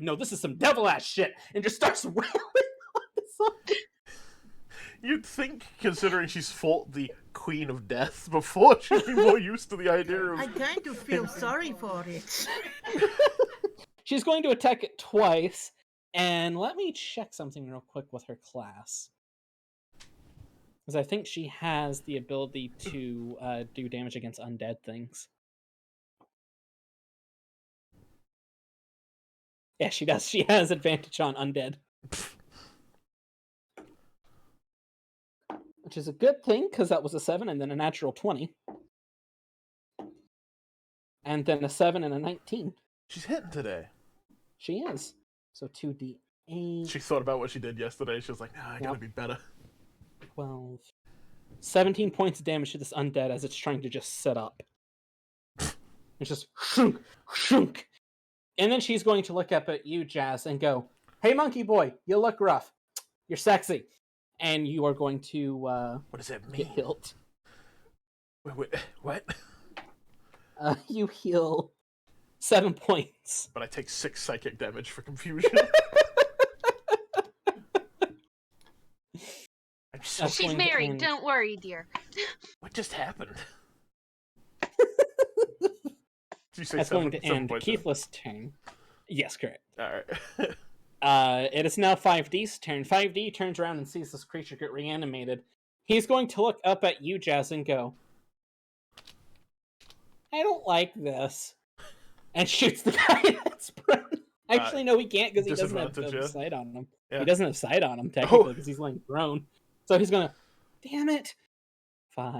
no, this is some devil ass shit, and just starts wailing on the zombie. you'd think, considering she's fought the Queen of Death before, she'd be more used to the idea of. I kind of feel sorry for it. She's going to attack it twice, and let me check something real quick with her class. Because I think she has the ability to do damage against undead things. Yeah, she does. She has advantage on undead. Which is a good thing, because that was a 7 and then a natural 20. And then a 7 and a 19. She's hitting today. She is. So 2d8. She thought about what she did yesterday. She was like, "Nah, I gotta Yep. be better." 12. 17 points of damage to this undead as it's trying to just sit up. It's just shunk, shunk. And then she's going to look up at you, Jazz, and go, "Hey, monkey boy, you look rough. You're sexy." And you are going to What does that get mean? healed. Wait, what? You heal 7 points. But I take 6 psychic damage for confusion. I'm so. That's She's going to married. end. Don't worry, dear. What just happened? Did you say That's going to 7 end points? Keithless' turn. Yes, correct. Alright. It is now 5D's turn. 5D turns around and sees this creature get reanimated. He's going to look up at you, Jazz, and go, I don't like this. And shoots the guy that's prone. Actually, no, he can't because he doesn't have disadvantage, sight on him. Yeah. He doesn't have sight on him, technically, because he's laying prone. So he's going to, damn it. 5,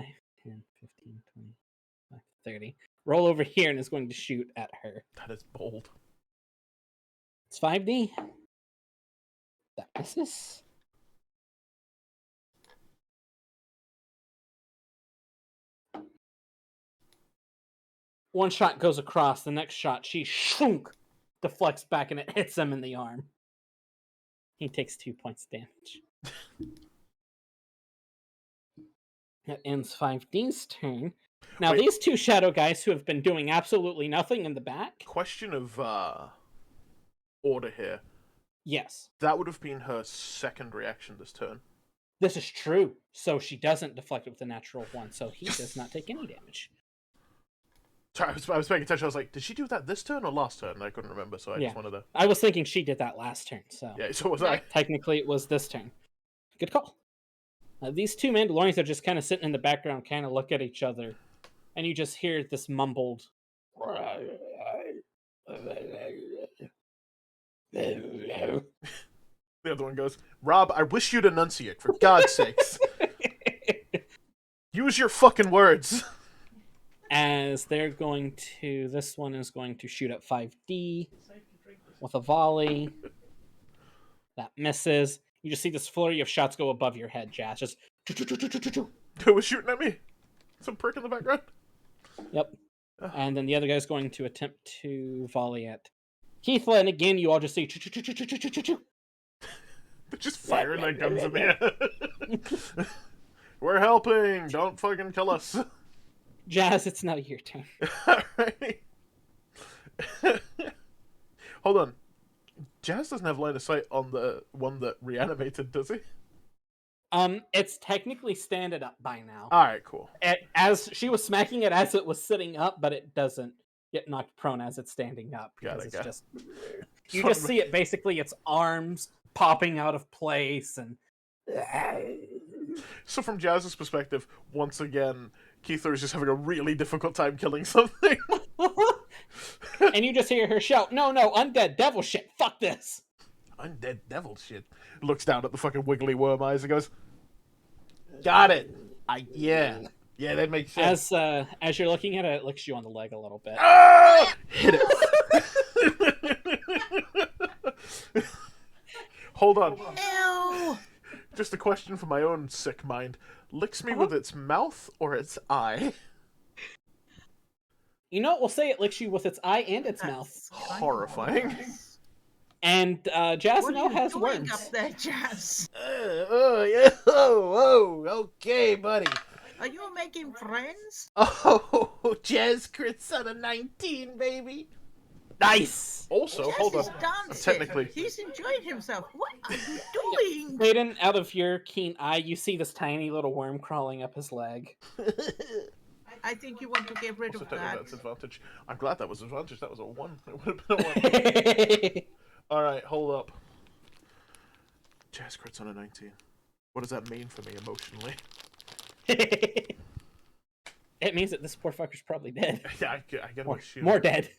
10, 15, 20, 30. Roll over here and is going to shoot at her. That is bold. It's 5D. That misses. One shot goes across. The next shot, she shunk, deflects back and it hits him in the arm. He takes 2 points damage. That ends 5D's turn. Now, Wait. these two shadow guys who have been doing absolutely nothing in the back. Question of order here. Yes, That would have been her second reaction this turn. this is true. So she doesn't deflect it with a natural 1, so he does not take any damage. Sorry, I was paying attention. I was like, did she do that this turn or last turn? I couldn't remember, so I Yeah. just wanted to... I was thinking she did that last turn, so... Yeah, so was I. Technically, it was this turn. Good call. These two Mandalorians are just kind of sitting in the background, kind of look at each other, and you just hear this mumbled. The other one goes, Rob, I wish you'd enunciate, for God's sakes. Use your fucking words. As they're going to, this one is going to shoot at 5D with a volley. That misses. You just see this flurry of shots go above your head, Jazz. Just. Who was shooting at me? Some prick in the background? Yep. And then the other guy's going to attempt to volley at Keithla, and again, you all just see. They're just firing their guns at me. We're helping. Don't fucking kill us. Jazz, it's now your turn. Alright. Hold on. Jazz doesn't have line of sight on the one that reanimated, does he? It's technically standing up by now. Alright, cool. As she was smacking it as it was sitting up, but it doesn't get knocked prone as it's standing up. Got Because it, it's just you just see it basically its arms popping out of place and So from Jazz's perspective, once again, Keithler is just having a really difficult time killing something. and you just hear her shout, no, undead devil shit, fuck this. Undead devil shit. Looks down at the fucking wiggly worm eyes and goes, got it. Yeah, that makes sense. As you're looking at it, it licks you on the leg a little bit. Ah! Hit it. Hold on. Ew! Just a question for my own sick mind. Licks me with its mouth or its eye? You know what? We'll say it licks you with its eye and its mouth. That's kind of Horrifying. gross. And Jazz What now are you has doing worms. up there, Jazz? Yeah. Okay, buddy. Are you making friends? Oh, Jazz crits on a 19, baby. Nice! Also, Jazz hold is on. dancing. Technically, He's enjoying himself. What are you doing? Baeden, out of your keen eye, you see this tiny little worm crawling up his leg. I think you want to get rid also of technically that. that's advantage. I'm glad that was advantage. That was a 1. It would have been a 1. Alright, hold up. Jazz crits on a 19. What does that mean for me emotionally? It means that this poor fucker's probably dead. Yeah, I get Or my shield. more dead.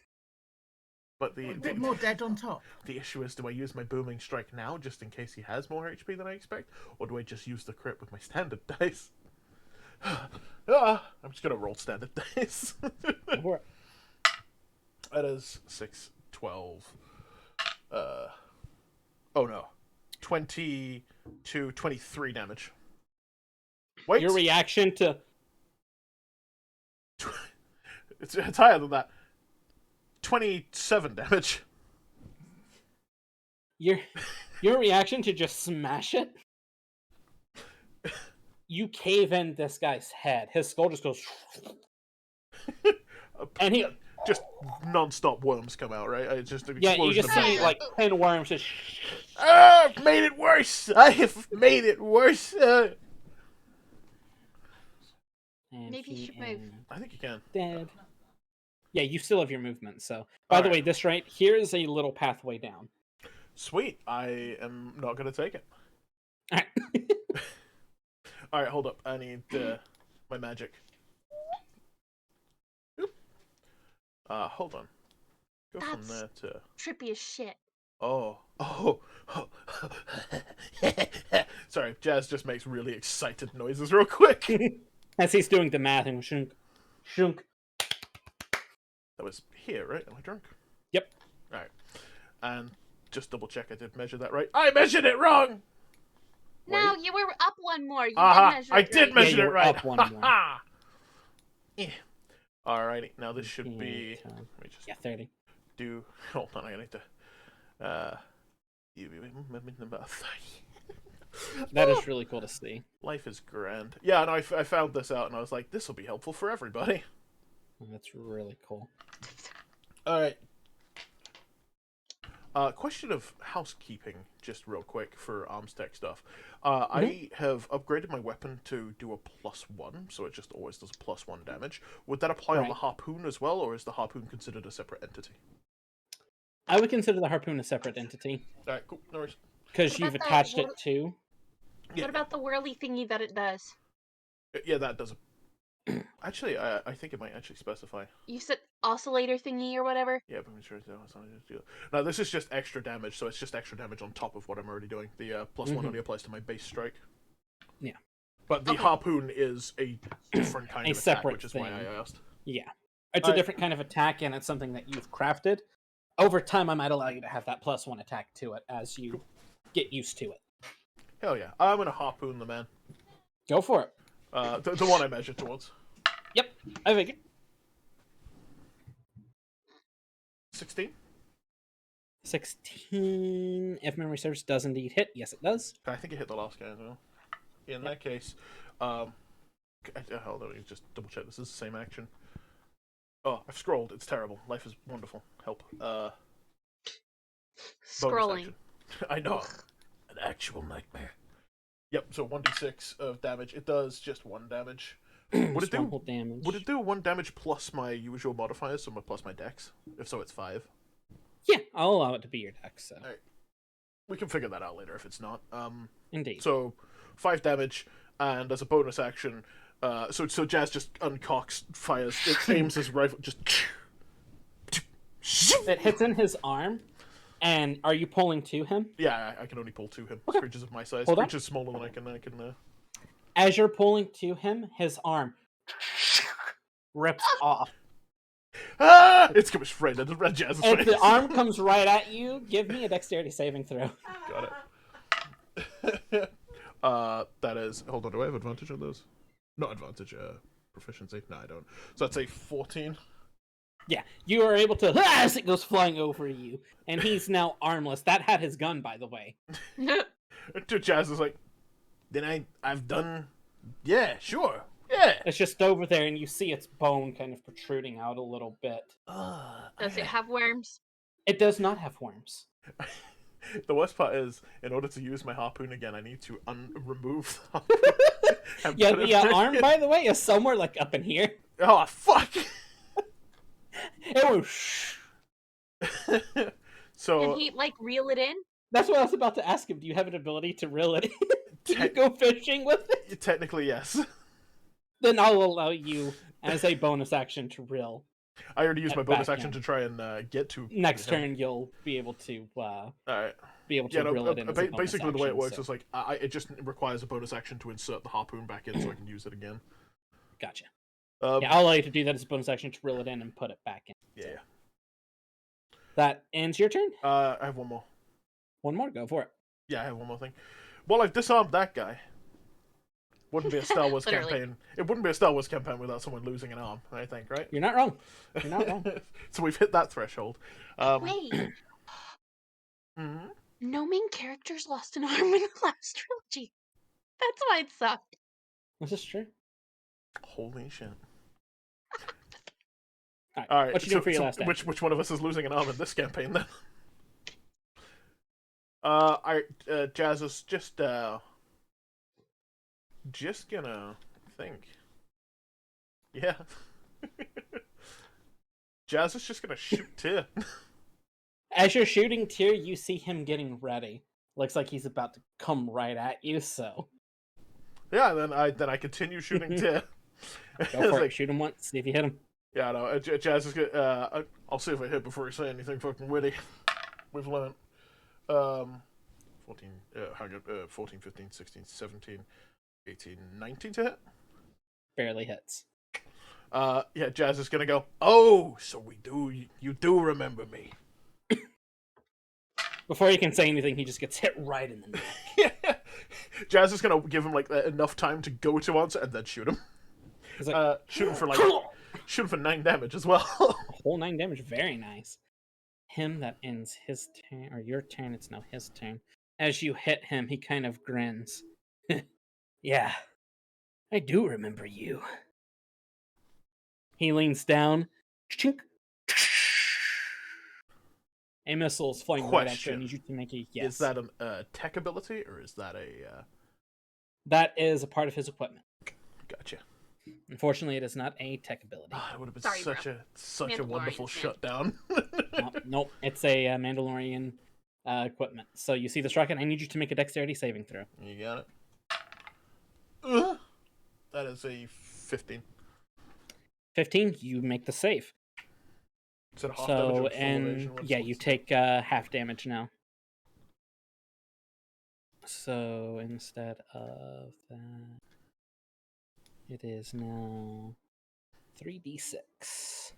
But A bit more dead on top. the issue is, do I use my booming strike now just in case he has more HP than I expect, or do I just use the crit with my standard dice? I'm just gonna roll standard dice. Or- That is 6, 12. Oh no, 22, 23 damage. Wait, Your reaction to it's higher than that. 27 damage. your reaction to just smash it. You cave in this guy's head. His skull just goes, and he Just non-stop worms come out, right? It's just an yeah, you explosion just of see metal. like 10 worms just. I've made it worse. I have made it worse. And Maybe you he should move. is I think you can. dead. Yeah, you still have your movement. So, by the way, this right here is a little pathway down. Sweet. I am not going to take it. All right. All right, hold up. I need my magic. Oop. Hold on. Go from there to... Trippy as shit. Oh. Sorry, Jazz just makes really excited noises real quick. As he's doing the math and shunk, shunk. That was here, right? Am I drunk? Yep. All right. And just double check I did measure that right. I measured it wrong! No, Wait. you were up one more. You Aha! did measure I it did right. measure you it were right. up one more. Yeah. Alrighty, now this should be... Let Let me just Yeah, 30. do... Hold on, I need to... That is really cool to see. Life is grand. Yeah, and I found this out, and I was like, this will be helpful for everybody. That's really cool. Alright. Question of housekeeping, just real quick, for arms tech stuff. I have upgraded my weapon to do a +1, so it just always does a +1 damage. Would that apply on Right. the harpoon as well, or is the harpoon considered a separate entity? I would consider the harpoon a separate entity Alright, cool, no worries. because What you've about the attached it wor- to. Yeah, What about the whirly thingy that it does? yeah, that does a... Actually, I think it might actually specify. You said oscillator thingy or whatever? Yeah, but I'm sure it's not just do it. No, this is just extra damage, so it's just extra damage on top of what I'm already doing. The +1 only applies to my base strike. Yeah. But the harpoon is a different kind A of attack, separate which is why thing. I asked. Yeah. It's a different kind of attack, and it's something that you've crafted. Over time, I might allow you to have that +1 attack to it as you get used to it. Hell yeah. I'm gonna harpoon the man. Go for it. The one I measured towards. Yep, I figured. 16? 16, if memory serves, does indeed hit. Yes, it does. I think it hit the last guy as well. In that case, hold on, let me just double check. This is the same action. Oh, I've scrolled. It's terrible. Life is wonderful. Help. Bonus Scrolling. action. I know. An actual nightmare. Yep, so 1d6 of damage. It does just 1 damage. Would it do? Stronghold damage. Would it do 1 damage plus my usual modifiers, so plus my dex? If so, it's 5. Yeah, I'll allow it to be your dex. So. Alright. We can figure that out later if it's not. Indeed. So 5 damage, and as a bonus action, so Jazz just uncocks, fires, it aims his rifle, just. It hits in his arm, and are you pulling to him? Yeah, I can only pull to him. Okay. Creatures of my size. Hold on. Creatures smaller than I can. As you're pulling to him, his arm rips off. Ah! It's coming straight into Red Jazz's If face. the arm comes right at you, give me a dexterity saving throw. Got it. That is. Hold on. Do I have advantage on those? Not advantage. Proficiency. No, I don't. So that's a 14. Yeah, you are able to as it goes flying over you, and he's now armless. That had his gun, by the way. To Jazz is like, then I've done. Yeah, sure. Yeah. It's just over there, and you see its bone kind of protruding out a little bit. Does it have worms? It does not have worms. The worst part is, in order to use my harpoon again, I need to remove the harpoon. Yeah, the arm, by the way, is somewhere like up in here. Oh, fuck! It was shh. So, Can he, like, reel it in? That's what I was about to ask him. Do you have an ability to reel it in? Can you go fishing with it? technically, yes. Then I'll allow you, as a bonus action, to reel. I already used my bonus back action in. to try and get to Next him. turn, you'll be able to Alright. reel it in. As a bonus Basically the way it action, works so. is like, it just requires a bonus action to insert the harpoon back in so I can use it again. Gotcha. Yeah, I'll allow you to do that as a bonus action to reel it in and put it back in. Yeah. That ends your turn? I have one more. One more, go for it. Yeah, I have one more thing. Well, I've disarmed that guy. Wouldn't be a Star Wars Literally. campaign. It wouldn't be a Star Wars campaign without someone losing an arm, I think, right? You're not wrong. You're not wrong. So we've hit that threshold. Wait, Mhm. no main characters lost an arm in the last trilogy. That's why it sucked. This is true. Holy shit. Alright, All right. what you doing for your last action? which one of us is losing an arm in this campaign then? Jazz is just gonna think. Yeah. Jazz is just gonna shoot Tyr. As you're shooting Tyr, you see him getting ready. Looks like he's about to come right at you, so Yeah, then I continue shooting Tyr. go for it. Shoot him once, see if you hit him. Yeah, no, Jazz is good. I'll see if I hit before I say anything fucking witty. We've learned. 14, 14, 15, 16, 17, 18, 19 to hit. Barely hits. Yeah, Jazz is gonna go, oh, so you do remember me. Before you can say anything, he just gets hit right in the neck. Yeah. Jazz is gonna give him like enough time to go to answer and then shoot him. Like, shoot him for 9 damage as well. a whole 9 damage, very nice. Him, that ends his turn, or your turn, it's now his turn. As you hit him, he kind of grins. Yeah, I do remember you. He leans down. Chink. A missile is flying right at you. I need you to make a yes. Is that a tech ability, or is that a... That is a part of his equipment. Gotcha. Unfortunately, it is not a tech ability. It would have been such a wonderful shutdown. Nope, it's a Mandalorian equipment. So you see this rocket, I need you to make a dexterity saving throw. You got it. That is a 15. 15, you make the save. Is it half damage or full and evasion? yeah, you take half damage now. So instead of that, it is now 3d6.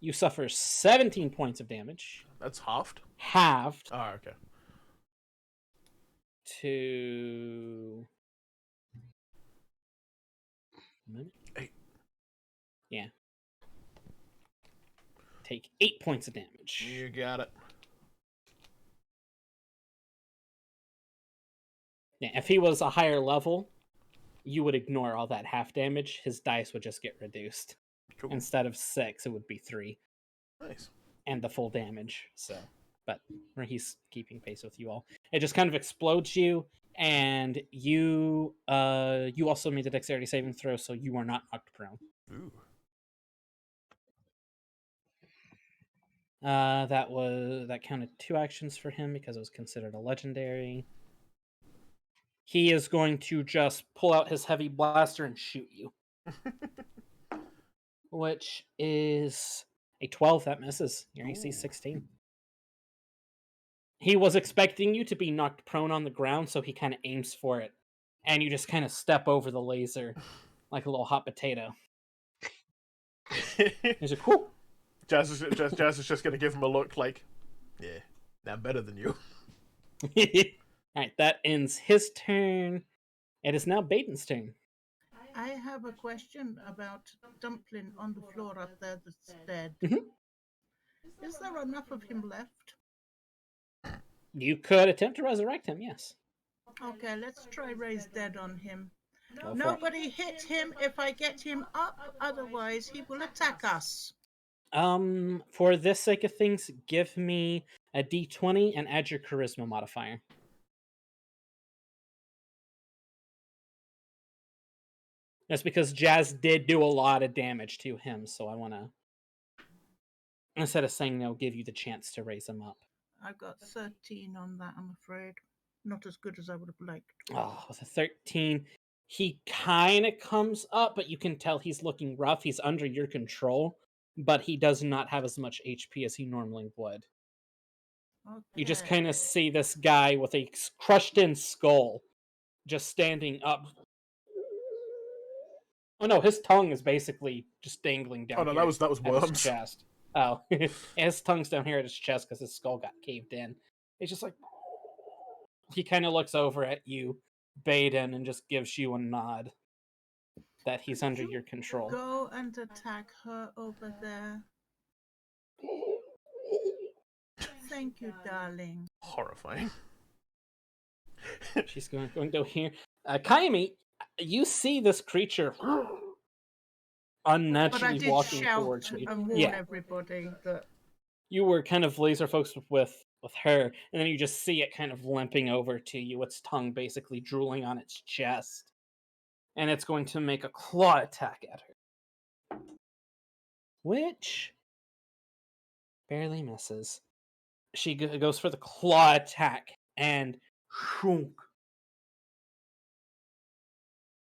You suffer 17 points of damage. That's halved? Halved. Oh, okay. To... 8. Yeah. Take 8 points of damage. You got it. Yeah, if he was a higher level, you would ignore all that half damage. His dice would just get reduced. Cool. Instead of 6, it would be 3. Nice. And the full damage. So, but where he's keeping pace with you all, it just kind of explodes you, and you also made the dexterity saving throw, so you are not knocked prone. Ooh. That counted 2 actions for him because it was considered a legendary. He is going to just pull out his heavy blaster and shoot you. Which is a 12 that misses. Your AC 16. He was expecting you to be knocked prone on the ground, so he kind of aims for it. And you just kind of step over the laser like a little hot potato. He's like, whoop. Jazz is just going to give him a look like, yeah, I'm better than you. Alright, that ends his turn. It is now Baeden's turn. I have a question about Dumpling on the floor up there that's dead. Mhm. Is there enough of him left? You could attempt to resurrect him, yes. Okay, let's try raise dead on him. Go for it. Nobody hit him if I get him up, otherwise he will attack us. For this sake of things, give me a d20 and add your charisma modifier. That's because Jazz did do a lot of damage to him, so I want to, instead of saying no, give you the chance to raise him up. I've got 13 on that, I'm afraid. Not as good as I would have liked. Oh, with a 13, he kind of comes up, but you can tell he's looking rough. He's under your control, but he does not have as much HP as he normally would. Okay. You just kind of see this guy with a crushed-in skull just standing up. Oh no, his tongue is basically just dangling down. Oh no, here that was at his worms. chest. Oh, his tongue's down here at his chest because his skull got caved in. It's just like he kind of looks over at you, Baeden, and just gives you a nod that he's under your control. Go and attack her over there. Thank you, darling. Horrifying. She's going to here. Kaimi, you see this creature unnaturally walking towards you. And warn everybody that you were kind of laser focused with her, and then you just see it kind of limping over to you, its tongue basically drooling on its chest. and it's going to make a claw attack at her, which barely misses. She goes for the claw attack, and shunk.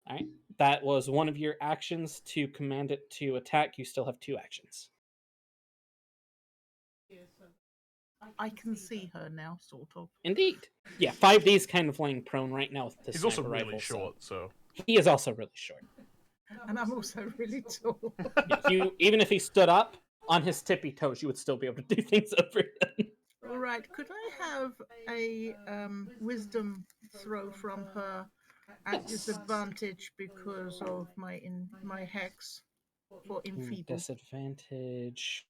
All right, that was one of your actions to command it to attack. You still have 2 actions. I can see her now, sort of. Indeed. Yeah, 5D's kind of laying prone right now with this He's also sniper really rifle, short, so. he is also really short. And I'm also really tall. Yeah, even if he stood up on his tippy toes, you would still be able to do things over him. All right, could I have a wisdom throw from her at disadvantage because of my hex for enfeebled? Disadvantage.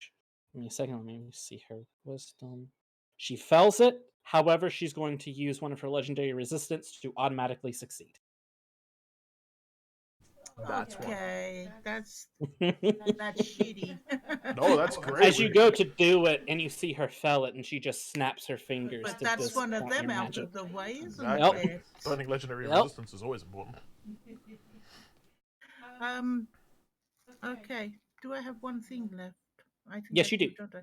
Give me a second. Let me see her wisdom. She fells it. However, she's going to use one of her legendary resistance to automatically succeed. That's okay, that's As shitty. No, that's great. you go to do it, and you see her fell it, and she just snaps her fingers. But to that's one of disappoint them your out magic. of the way, isn't Exactly. it? Burning legendary Yep. resistance is always important. Okay. Do I have one thing left? I think Yes, I you do. Don't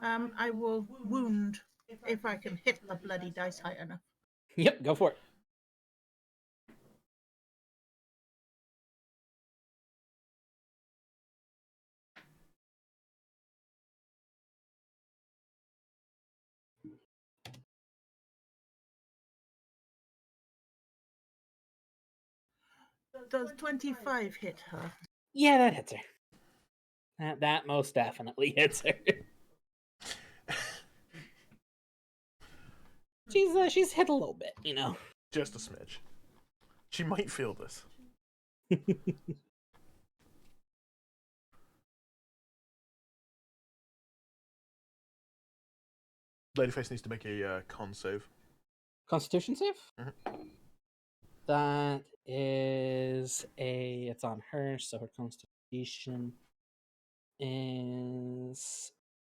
I? I will wound if I can hit the bloody dice high enough. Yep, go for it. Does 25 hit her? Yeah, that hits her. That most definitely hits her. She's hit a little bit, you know. Just a smidge. She might feel this. Ladyface needs to make a con save. Constitution save? Mhm. That is it's on her, so her constitution is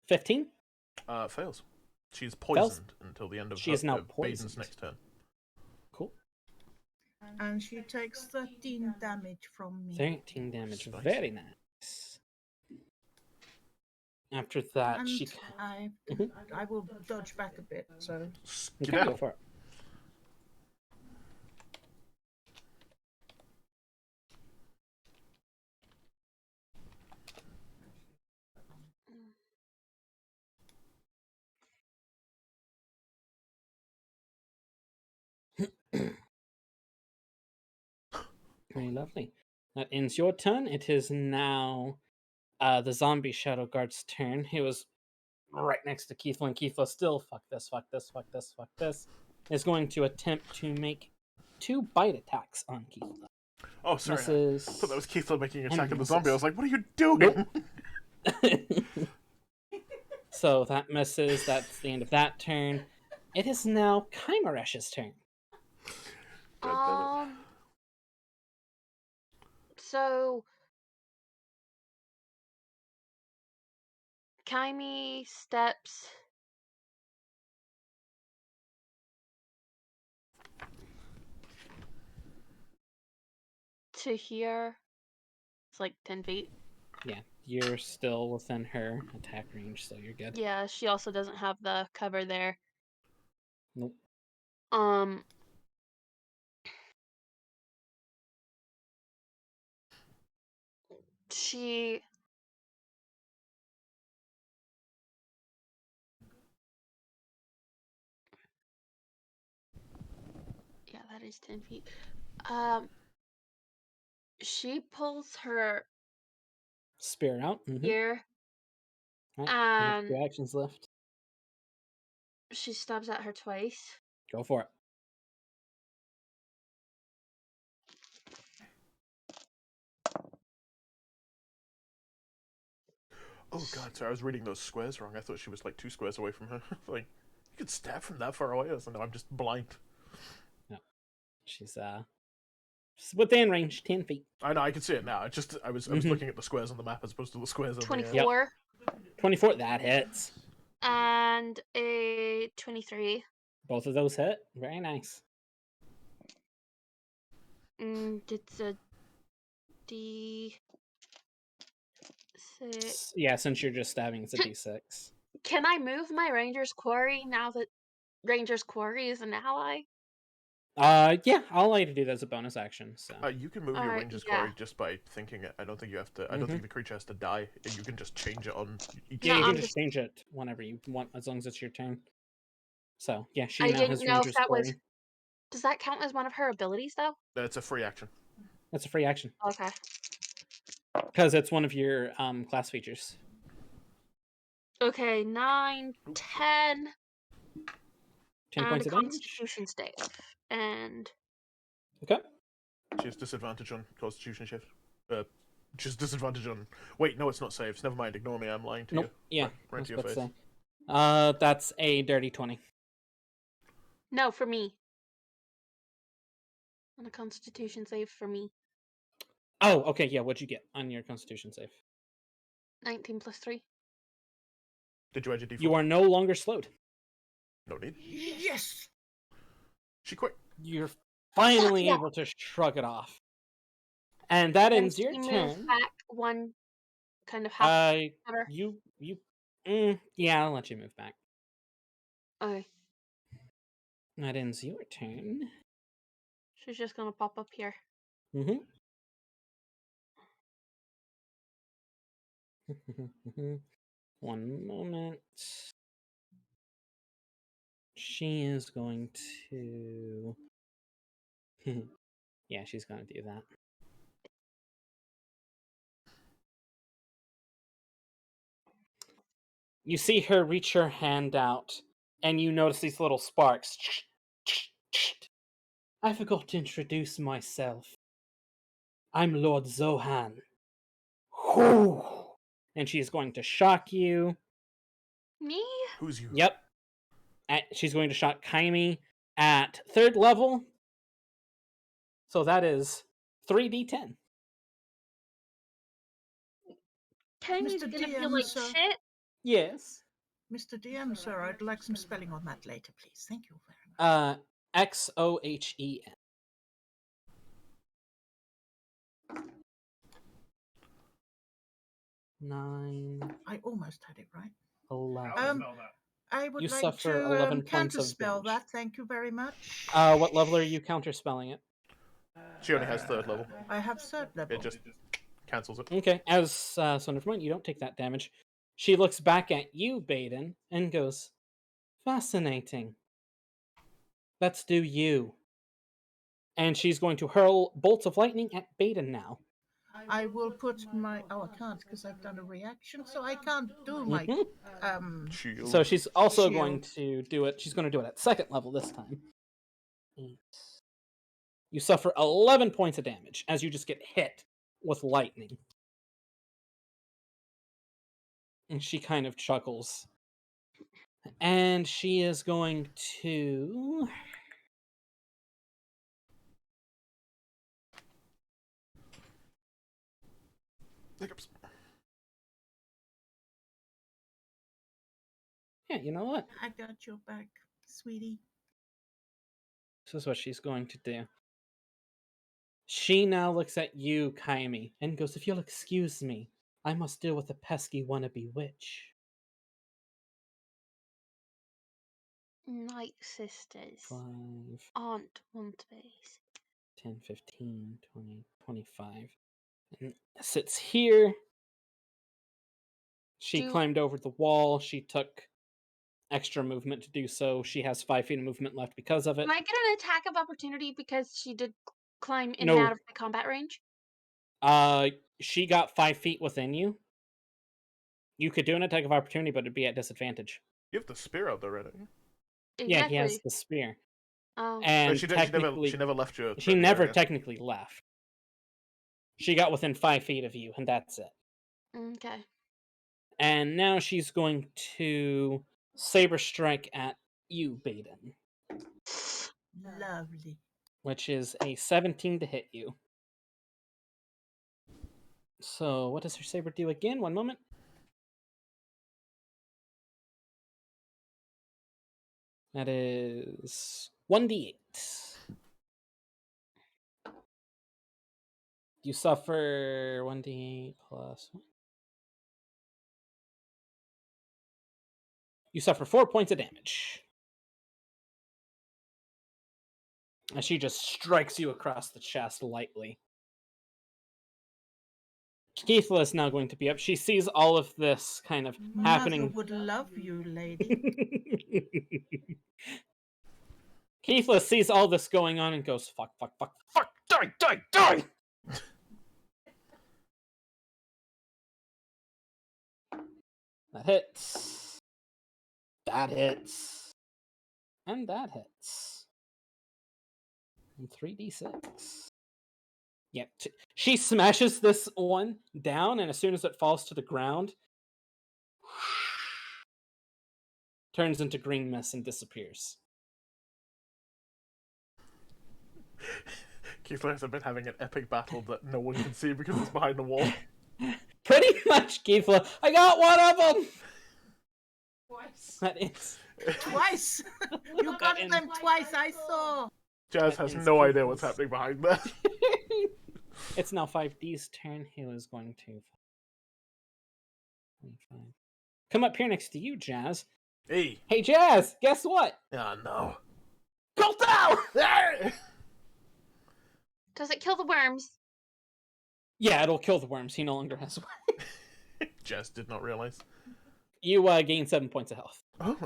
15. Fails. She's poisoned until the end of She is now Baden's poisoned. next turn. Cool. And she takes 13 damage from me. 13 damage. Spicy. Very nice. After that, And she... I will dodge back a bit, so... Okay, Skedaddle. go for it. Very lovely. That ends your turn. It is now the zombie Shadow Guard's turn. He was right next to Keithla, and Keithla still, fuck this, fuck this, fuck this, fuck this, is going to attempt to make 2 bite attacks on Keithla. Oh, sorry. Misses. I thought that was Keithla making an And attack at the misses. zombie. I was like, what are you doing? Nope. So that misses. That's the end of that turn. It is now Kymeresh's turn. So Kyme steps to here. It's like 10 feet. Yeah, you're still within her attack range, so you're good. Yeah, she also doesn't have the cover there. Nope. She yeah, that is 10 feet. She pulls her Spear out. ear Right, and you have 2 actions left. she stabs at her twice. Go for it. Oh god, sorry, I was reading those squares wrong. I thought she was like 2 squares away from her. Like, you could stab from that far away. I was like, no, I'm just blind. No. She's within range, 10 feet. I know, I can see it now. I was looking at the squares on the map as opposed to the squares on the 24 24, that hits. and a 23. Both of those hit. Very nice. It's a D6. Yeah, since you're just stabbing, it's a d6. Can I move my Ranger's Quarry now that Ranger's Quarry is an ally? Yeah, I'll allow you to do that as a bonus action. So You can move your Alright, ranger's yeah. quarry just by thinking it. I don't think you have to. I don't think the creature has to die. You can just change it on each. yeah, No, you I'm can just change it whenever you want, as long as it's your turn. So yeah, she I now didn't has know if Ranger's that was. Quarry. Does that count as one of her abilities, though? It's a free action. That's a free action Okay. because it's one of your class features. Okay, 9, 10, 10 and points a of damage. Constitution save. And Okay. She has disadvantage on Constitution shift. Just disadvantage on. Wait, no, it's not saves. Never mind. Ignore me. I'm lying to Nope. you. Yeah. Right to your about to face. say. That's a dirty 20. no, for me. On a Constitution save for me. Oh, okay. Yeah. What'd you get on your Constitution save? 19 plus 3. Did you add your D4? You are no longer slowed. No need. Yes. She quit. You're finally Yeah. able to shrug it off, and that Can ends your she move turn. back one kind of half? You. Yeah, I'll let you move back. Okay. That ends your turn. She's just gonna pop up here. Mm-hmm. One moment. She is going to. Yeah, she's going to do that. You see her reach her hand out, and you notice these little sparks. I forgot to introduce myself. I'm Lord Zohan. And she's going to shock you. Me? Who's you? Yep. She's going to shock Kyme at 3rd level. So that is 3d10. Kaine's Mr. gonna feel DM, like sir. shit. Yes. Mr. DM, sir, I'd like some spelling on that later, please. Thank you very much. Xohen. 9, I almost had it right. 11. I would You like suffer to 11 points of counterspell damage. that. Thank you very much. What level are you counterspelling it? She only has 3rd level. I have 3rd level. It just cancels it. Okay, so never mind, you don't take that damage. She looks back at you, Baeden, and goes, fascinating. Let's do you. And she's going to hurl bolts of lightning at Baeden now. I will put my. Oh, I can't because I've done a reaction, so I can't do my. Shield. So she's also Shield. going to do it. She's going to do it at 2nd level this time. 8. You suffer 11 points of damage as you just get hit with lightning. And she kind of chuckles. And she is going to. Hiccups. Yeah, you know what? I got your back, sweetie. This is what she's going to do. She now looks at you, Kyme, and goes, if you'll excuse me, I must deal with a pesky wannabe witch. Night sisters 5, aren't want-based. 10, 15, 20, 25. And sits here. She climbed over the wall. She took extra movement to do so. She has 5 feet of movement left because of it. Can I get an attack of opportunity because she did climb in No. and out of my combat range? She got 5 feet within you. You could do an attack of opportunity, but it'd be at disadvantage. You have the spear out there, right? Exactly. Yeah, he has the spear. Oh. And she technically, never left you. she never technically left. She got within 5 feet of you, and that's it. Okay. And now she's going to saber strike at you, Baeden, Lovely. which is a 17 to hit you. So what does her saber do again? One moment. That is 1d8. You suffer 1d8 plus. You suffer 4 points of damage. And she just strikes you across the chest lightly. Keithla is now going to be up. She sees all of this kind of Mother happening. would love you, lady. Keithla sees all this going on and goes, fuck, fuck, fuck, fuck, die, die, die! That hits. That hits. And that hits. And 3d6. Yep. She smashes this one down, and as soon as it falls to the ground, turns into green mist and disappears. Keithler has been having an epic battle that no one can see because it's behind the wall. Pretty much, Keithla. I got one of them! Twice. That is. Twice! You got them twice, I saw! Jazz has no idea what's happening behind there. It's now 5D's turn. He was going to... Come up here next to you, Jazz. Hey. Hey, Jazz! Guess what? Oh, no. Go down! Does it kill the worms? Yeah, it'll kill the worms. He no longer has one. Jazz did not realize. You gain 7 points of health. Oh,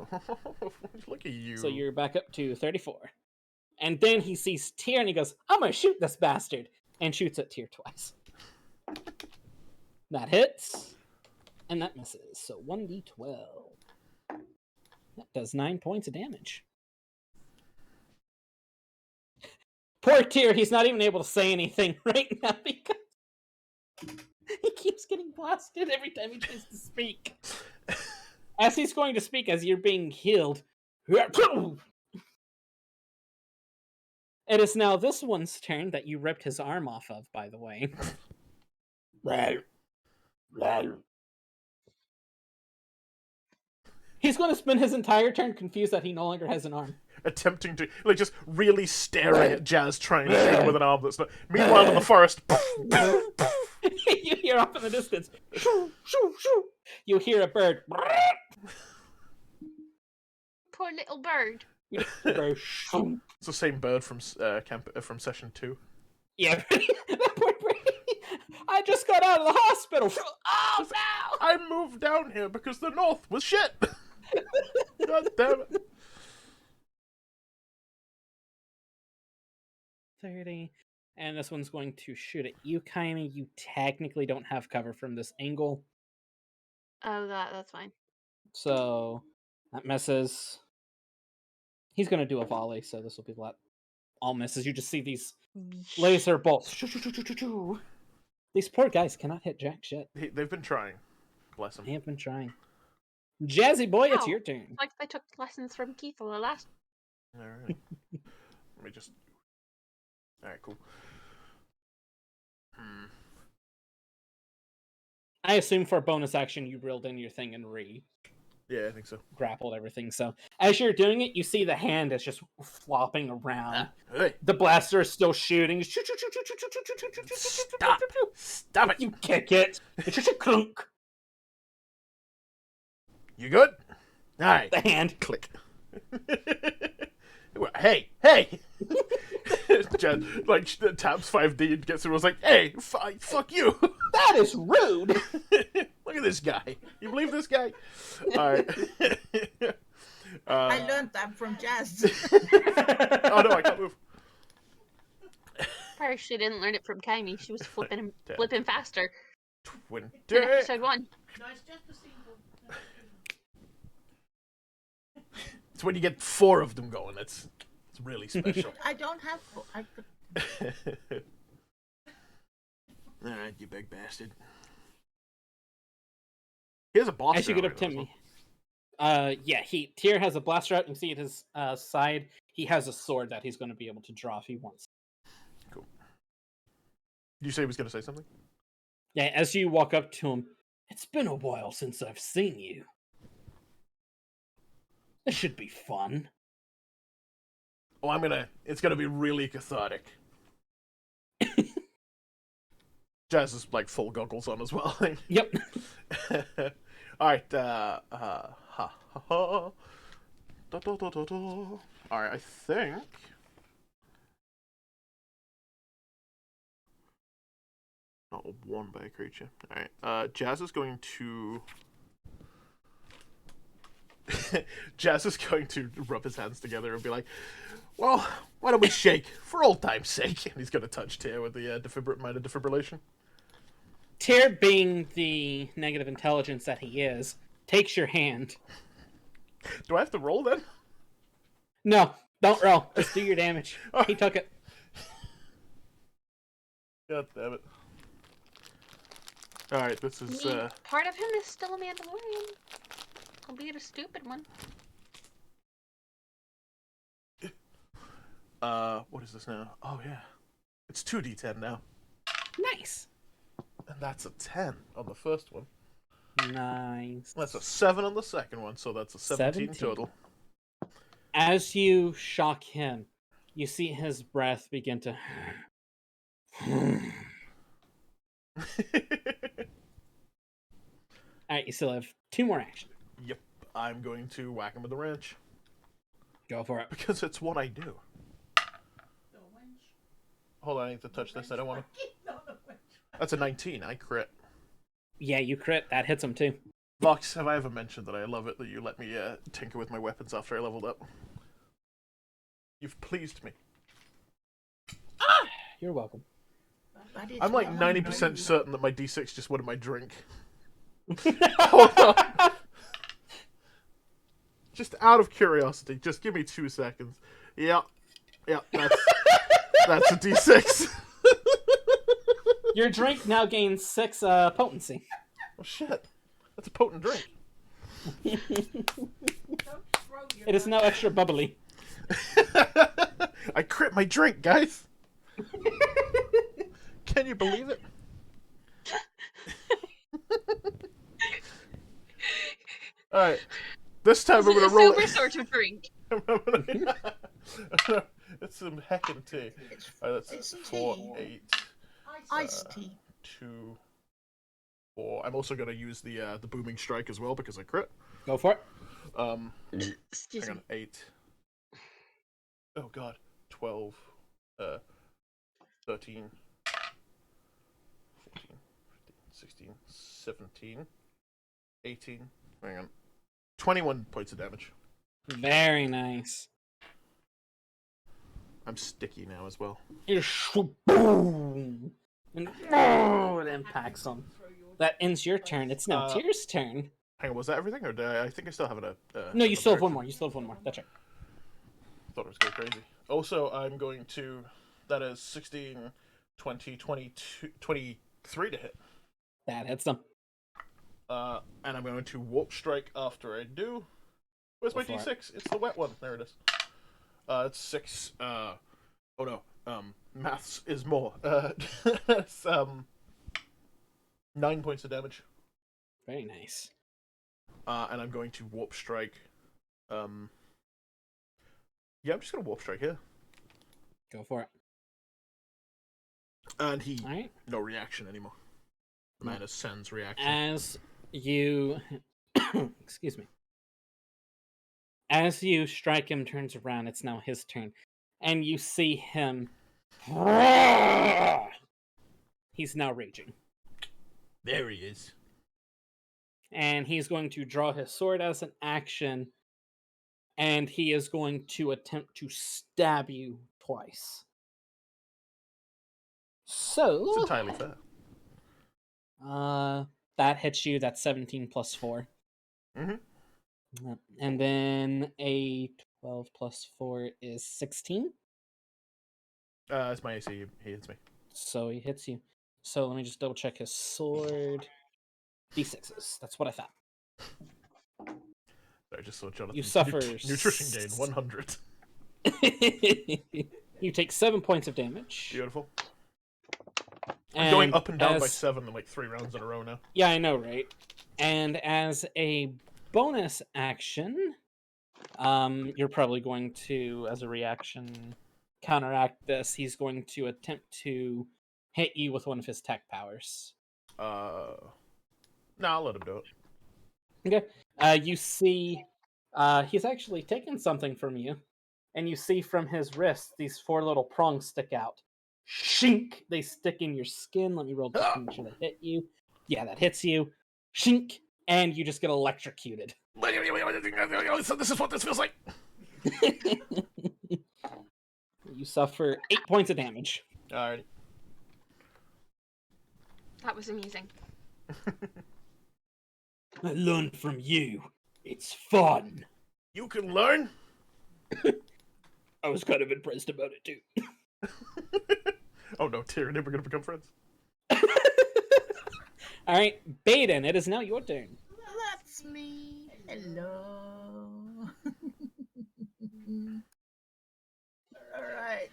look at you. So you're back up to 34. And then he sees Tyr and he goes, I'm gonna shoot this bastard! And shoots at Tyr twice. That hits. And that misses. So 1d12. That does 9 points of damage. Poor Tyr, he's not even able to say anything right now because he keeps getting blasted every time he tries to speak. As he's going to speak, as you're being healed, it is now this one's turn that you ripped his arm off of, by the way. He's going to spend his entire turn confused that he no longer has an arm. Attempting to, like, just really staring at Jazz, trying to shoot him with an arm that's not. Meanwhile, in the forest. You hear off in the distance. Shoo, shoo, shoo. You hear a bird. Poor little bird. It's the same bird from from session 2. Yeah, that poor bird. I just got out of the hospital. Oh no! I moved down here because the north was shit. God damn it. 30. And this one's going to shoot at you, Kyme. You technically don't have cover from this angle. Oh, that's fine. So that misses. He's going to do a volley, so this will be all misses. You just see these laser bolts. These poor guys cannot hit jack shit. They've been trying. Bless them. They have been trying. Jazzy boy, it's Wow. your turn. Like I took lessons from Keith the last. Alright. Let me just... Alright, cool. I assume for a bonus action you reeled in your thing and Yeah, I think so. grappled everything. So as you're doing it, you see the hand is just flopping around. Hey, The blaster is still shooting. stop! Stop it! You kick it. It's just a clunk. You good? Alright. The hand. Click. Hey! Hey! Jazz, like, taps 5D and gets through. Was like, hey, fuck you! That is rude. Look at this guy. You believe this guy? Alright. I learned that from Jazz. Oh no, I can't move. Probably she didn't learn it from Kyme. She was flipping faster 20. in episode 1. No, it's just a single. It's when you get 4 of them going. It's really special. I don't have. Alright, you big bastard. He has a boss. As you get up to me. Yeah, Tyr has a blaster out. You can see at his side, he has a sword that he's going to be able to draw if he wants. Cool. Did you say he was going to say something? Yeah, as you walk up to him, it's been a while since I've seen you. This should be fun. Oh, it's gonna be really cathartic. Jazz is like full goggles on as well. Yep. Alright, ha ha ha. Da, da, da, da, da. Alright, I think. Not worn by a creature. Alright, Jazz is going to. Jazz is going to rub his hands together and be like, well, why don't we shake for old time's sake? And he's going to touch Tyr with the minor defibrillation. Tyr, being the negative intelligence that he is, takes your hand. Do I have to roll then? No, don't roll. Just do your damage. He took it. God damn it. Alright, this is, Part of him is still a Mandalorian. Albeit a stupid one. what is this now? Oh, yeah. It's 2d10 now. Nice. And that's a 10 on the first one. Nice. That's a 7 on the second one, so that's a 17 total. As you shock him, you see his breath begin to... Alright, you still have 2 more actions. Yep, I'm going to whack him with the wrench. Go for it. Because it's what I do. Hold on, I need to touch this. I don't want to... That's a 19. I crit. Yeah, you crit. That hits him too. Vox, have I ever mentioned that I love it that you let me tinker with my weapons after I leveled up? You've pleased me. You're welcome. I'm like 90% certain that my D6 just wanted my drink. Hold on. Just out of curiosity, just give me 2 seconds. Yeah, that's a D6. Your drink now gains 6 potency. Oh shit, that's a potent drink. It is now extra bubbly. I crit my drink, guys. Can you believe it? Alright. This time we're gonna roll Silver it. sort of drink. It's some heckin' tea. Alright, that's 4, tea. 8. Iced tea. 2, 4. I'm also gonna use the booming strike as well because I crit. Go for it. Excuse Hang me. on, 8. Oh god. 12. 13. 14. 15, 16. 17. 18. Hang on. 21 points of damage. Very nice. I'm sticky now as well. You swoop, boom, and it impacts him. That ends your turn. It's now Tyr's turn. Hang on, was that everything? Or did I think I still have No, you still have one more. You still have one more. That's right. Thought it was going crazy. Also, I'm going to... That is 16, 20, 22, 23 to hit. That hits them. And I'm going to warp strike after I do. Where's my D6? It's the wet one. There it is. It's 6. Oh no. Maths is more. It's 9 points of damage. Very nice. And I'm going to warp strike. Yeah, I'm just gonna warp strike here. Go for it. And he Alright. no reaction anymore. Minus Sen's reaction. As you excuse me. As you strike him, turns around, it's now his turn. And you see him. He's now raging. There he is. And he's going to draw his sword as an action. And he is going to attempt to stab you twice. So It's entirely fair. that hits you. That's 17 plus 4. Mm-hmm. And then a 12 plus 4 is 16. It's my AC. He hits me. So he hits you. So let me just double check his sword. D6s. That's what I thought. I just saw Jonathan. You suffer Nutrition gain 100. You take 7 points of damage. Beautiful. And I'm going up and down by as- 7 in like 3 rounds in a row now. Yeah, I know, right? And as a bonus action, you're probably going to, as a reaction, counteract this. He's going to attempt to hit you with one of his tech powers. No, I'll let him do it. Okay. You see, he's actually taken something from you, and you see from his wrist these 4 little prongs stick out. Shink! They stick in your skin. Let me roll just to make sure they hit you. Yeah, that hits you. Shink! And you just get electrocuted. So this is what this feels like. You suffer 8 points of damage. Alrighty. That was amusing. I learned from you. It's fun. You can learn. I was kind of impressed about it too. Oh no, Tyrion, we're gonna become friends. All right, Baeden, it is now your turn. That's me. Hello. All right.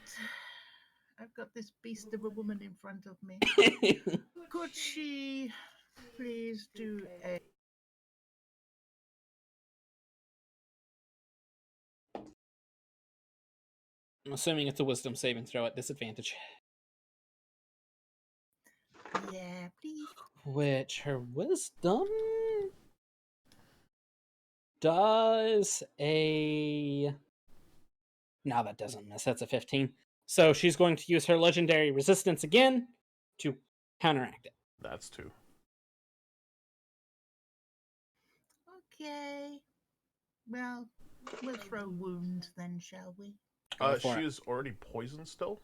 I've got this beast of a woman in front of me. Could she please do a... I'm assuming it's a wisdom saving throw at disadvantage. Yeah, please. Which her wisdom does a... No, that doesn't miss. That's a 15. So she's going to use her legendary resistance again to counteract it. That's 2. Okay. Well, we'll throw wound then, shall we? Go for She it. is already poisoned still.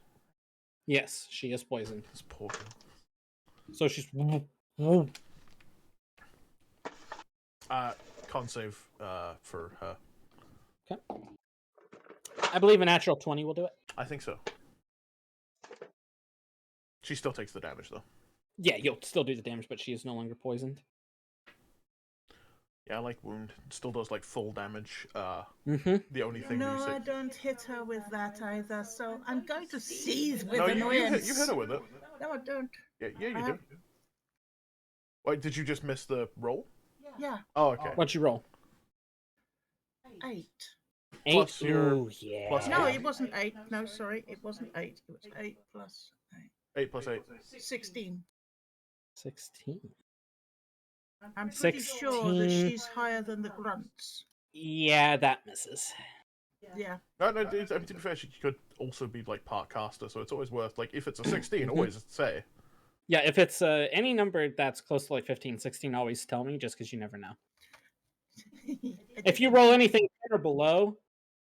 Yes, she is poisoned. This poor girl. So she's... Con save for her. Okay. I believe a natural 20 will do it. I think so. She still takes the damage though. Yeah, you'll still do the damage, but she is no longer poisoned. Yeah, I like wound. It still does like full damage. Mm-hmm. The only thing No, you say. I don't hit her with that either, so I'm going to seize with No, annoyance. you hit her with it. No, I don't. Yeah, you I do. have- Wait, did you just miss the roll? Yeah, Oh, okay. What'd you roll? 8. 8? Plus your- Ooh, yeah. plus No, eight. it wasn't 8. No, sorry, it wasn't 8. It was 8 plus 8 plus 8. 8. 16. 16. I'm pretty sure that 16. she's higher than the grunts. Yeah, that misses. Yeah. No, I mean, to be fair, she could also be like part caster, so it's always worth like if it's a 16, always say. Yeah, if it's any number that's close to like 15, 16, always tell me, just because you never know. If you roll anything 10 or below,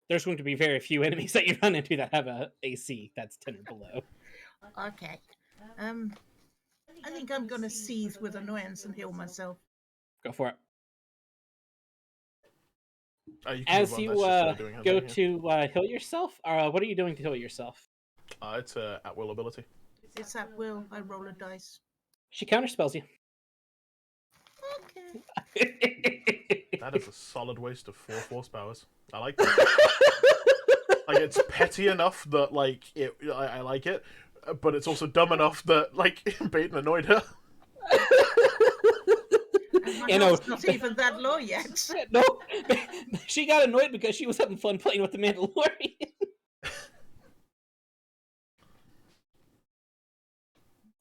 there's going to be very few enemies that you run into that have a AC that's 10 or below. Okay. I think I'm going to seize with annoyance and heal myself. Go for it. You can As move on, you that's just her doing her go thing, to heal yourself, what are you doing to heal yourself? yeah. It's a at will ability. It's at will. I roll a dice. She counterspells you. Okay. That is a solid waste of 4 force powers. I like that. Like it's petty enough that like I like it, but it's also dumb enough that like Baeden annoyed her. And my You know, health's not even that low yet. No, she got annoyed because she was having fun playing with the Mandalorian.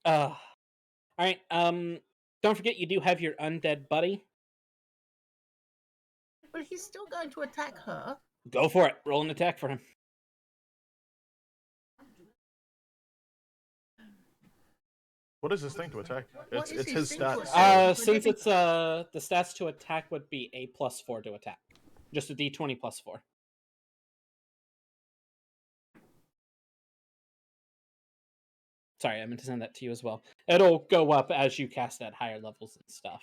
All right. Don't forget you do have your undead buddy. But he's still going to attack her. Go for it. Roll an attack for him. What is this thing to attack? What is It's his his thing to stats. attack? Since it's the stats to attack would be a +4 to attack, just a d20 +4. Sorry, I meant to send that to you as well. It'll go up as you cast at higher levels and stuff.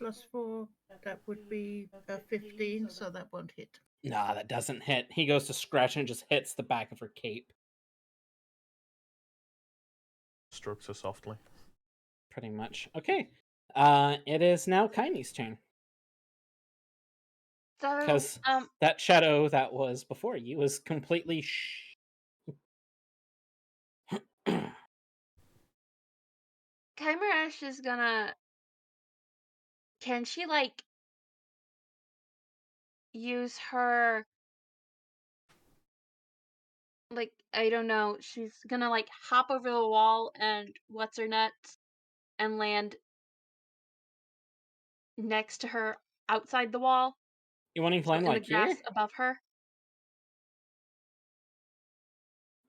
+4, that would be a 15, so that won't hit. Nah, that doesn't hit. He goes to scratch and it just hits the back of her cape. Strokes her softly. Pretty much. Okay. It is now Kaine's turn. So, Because that shadow that was before you was completely Kymeresh is gonna. Can she, like, use her. Like, I don't know. She's gonna like hop over the wall and what's her nuts and land next to her outside the wall. You wanting to So land in the like grass here? above her.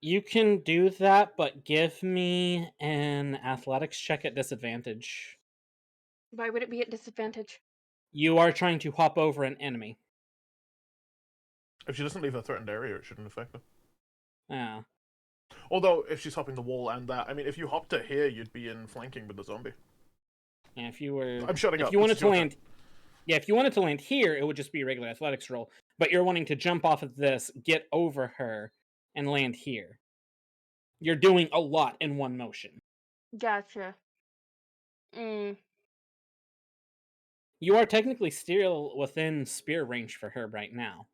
You can do that, but give me an athletics check at disadvantage. Why would it be at disadvantage? You are trying to hop over an enemy. If she doesn't leave a threatened area, it shouldn't affect her. Yeah. Although, if she's hopping the wall and that, I mean, if you hopped to here, you'd be in flanking with the zombie. Yeah, if you were... I'm shutting if up. you wanted It's to your land... turn. Yeah, if you wanted to land here, it would just be a regular athletics roll. But you're wanting to jump off of this, get over her, and land here. You're doing a lot in one motion. Gotcha. Mm. You are technically still within spear range for her right now.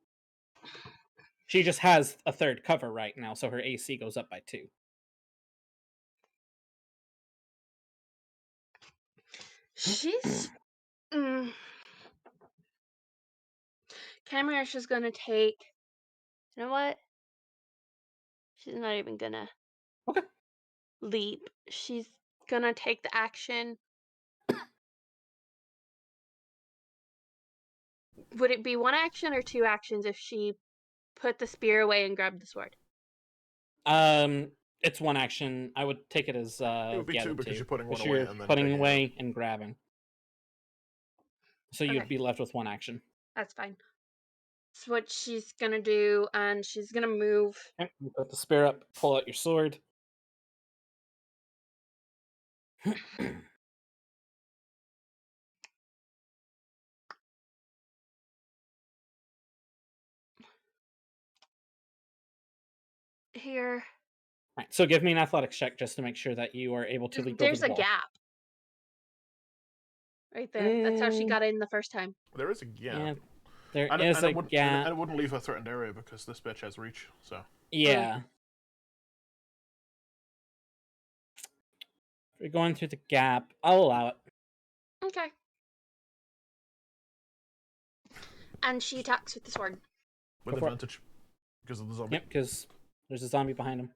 She just has a third cover right now, so her AC goes up by 2. She's Kymeresh is gonna take. You know what? She's not even gonna Okay. leap. She's gonna take the action. Would it be one action or 2 actions if she put the spear away and grabbed the sword? It's one action. I would take it as It would be yeah, 2 the because 2. you're putting one Because away you're and then putting taking it away and grabbing. So you'd Okay. be left with one action. That's fine. That's what she's gonna do, and she's gonna move. Okay, you put the spear up, pull out your sword. Here. Right, so give me an athletics check just to make sure that you are able to leap over There's the a wall. gap. Right there. That's how she Mm, got in the first time. There is a gap. yeah, there And, is and, a it wouldn't, gap. and it wouldn't leave a threatened area because this bitch has reach, so. Yeah. If you're going through the gap, I'll allow it. Okay. And she attacks with the sword. With Go for it. advantage. Because of the zombie. Yep, because there's a zombie behind him.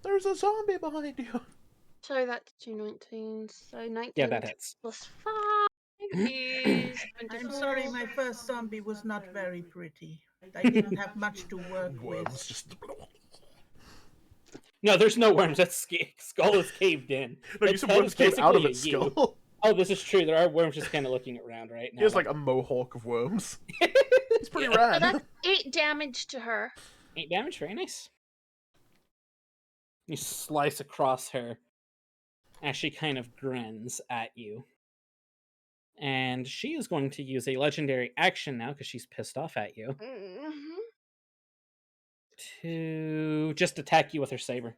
There's a zombie behind you! So that's 219. So 19 Yeah, that hits. plus 5 is I'm 24. sorry, my first zombie was not very pretty. I didn't have much to work Worms with. just. No, there's no worms. That skull is caved in. No, you Its said head worms is came out of basically its a U. skull. Oh, this is true. There are worms just kind of looking around right now. He has like a mohawk of worms. It's pretty Yeah. So rad. that's 8 damage to her. 8 damage, very nice. You slice across her as she kind of grins at you. And she is going to use a legendary action now because she's pissed off at you Mm-hmm. to just attack you with her saber.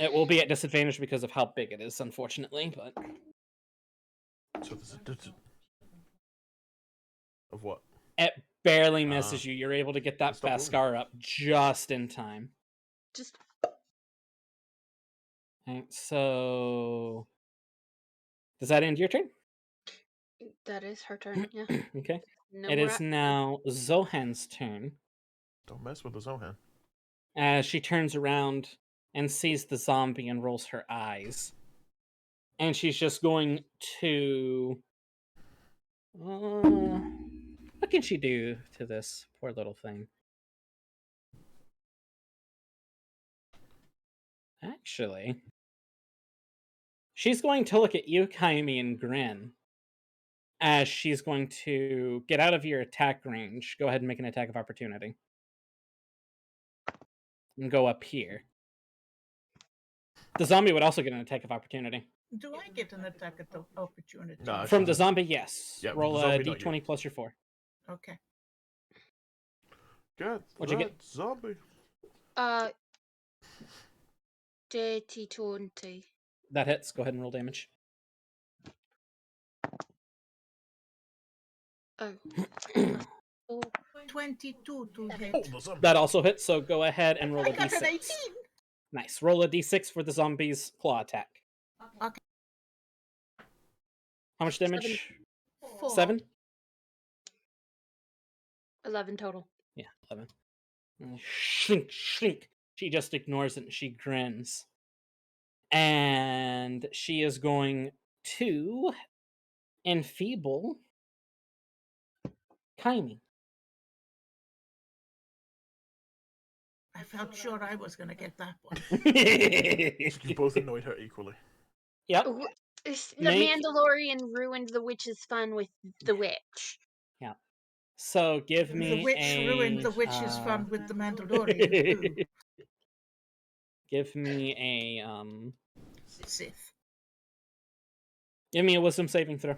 It will be at disadvantage because of how big it is, unfortunately, but So there's a. Of what? it barely misses you. You're able to get that Stop moving. Bhaskar up just in time. Just Okay, so does that end your turn? that is her turn. Yeah. Okay. No It more is now Zohan's turn Don't mess with the Zohan. as she turns around and sees the zombie and rolls her eyes. And she's just going to. What can she do to this poor little thing? Actually, she's going to look at you, Kaimi, and grin. As she's going to get out of your attack range. Go ahead and make an attack of opportunity. And go up here. The zombie would also get an attack of opportunity. Do I get an attack at the opportunity? Nah, From she the doesn't. zombie, yes. Yeah, Roll the a zombie, not d20 you. plus your 4. Okay. Get What'd you that get? zombie. Dirty 20. That hits. Go ahead and roll damage. Oh. Oh. 22 to hit. Oh, the zombie. That also hits, so go ahead and roll I a got an d6. 18. Nice. Roll a d6 for the zombie's claw attack. Okay. How much damage? 4. 7? 11 total. Yeah. 11. Shrink, shrink. She just ignores it and she grins. And she is going to enfeeble Kyme. I felt sure I was going to get that one. You both annoyed her equally. Yep. The Make- Mandalorian ruined the witch's fun with the witch. Yeah. So give me The witch ruined the witch's fun with the Mandalorian. Ooh. Give me a Sith. Give me a wisdom saving throw.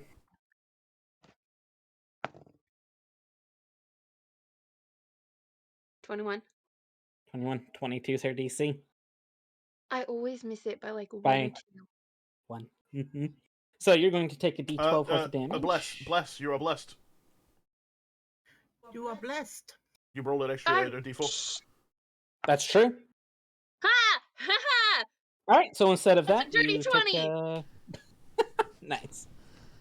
21. 21, 22 is her DC. I always miss it by like 1 By- or 2. 1. So you're going to take a D12 worth of damage. Bless. You are blessed. You are blessed. You roll an extra D4. That's true. Ha! Ha ha! All right. So instead of That's that, a dirty you 20. take a... Nice.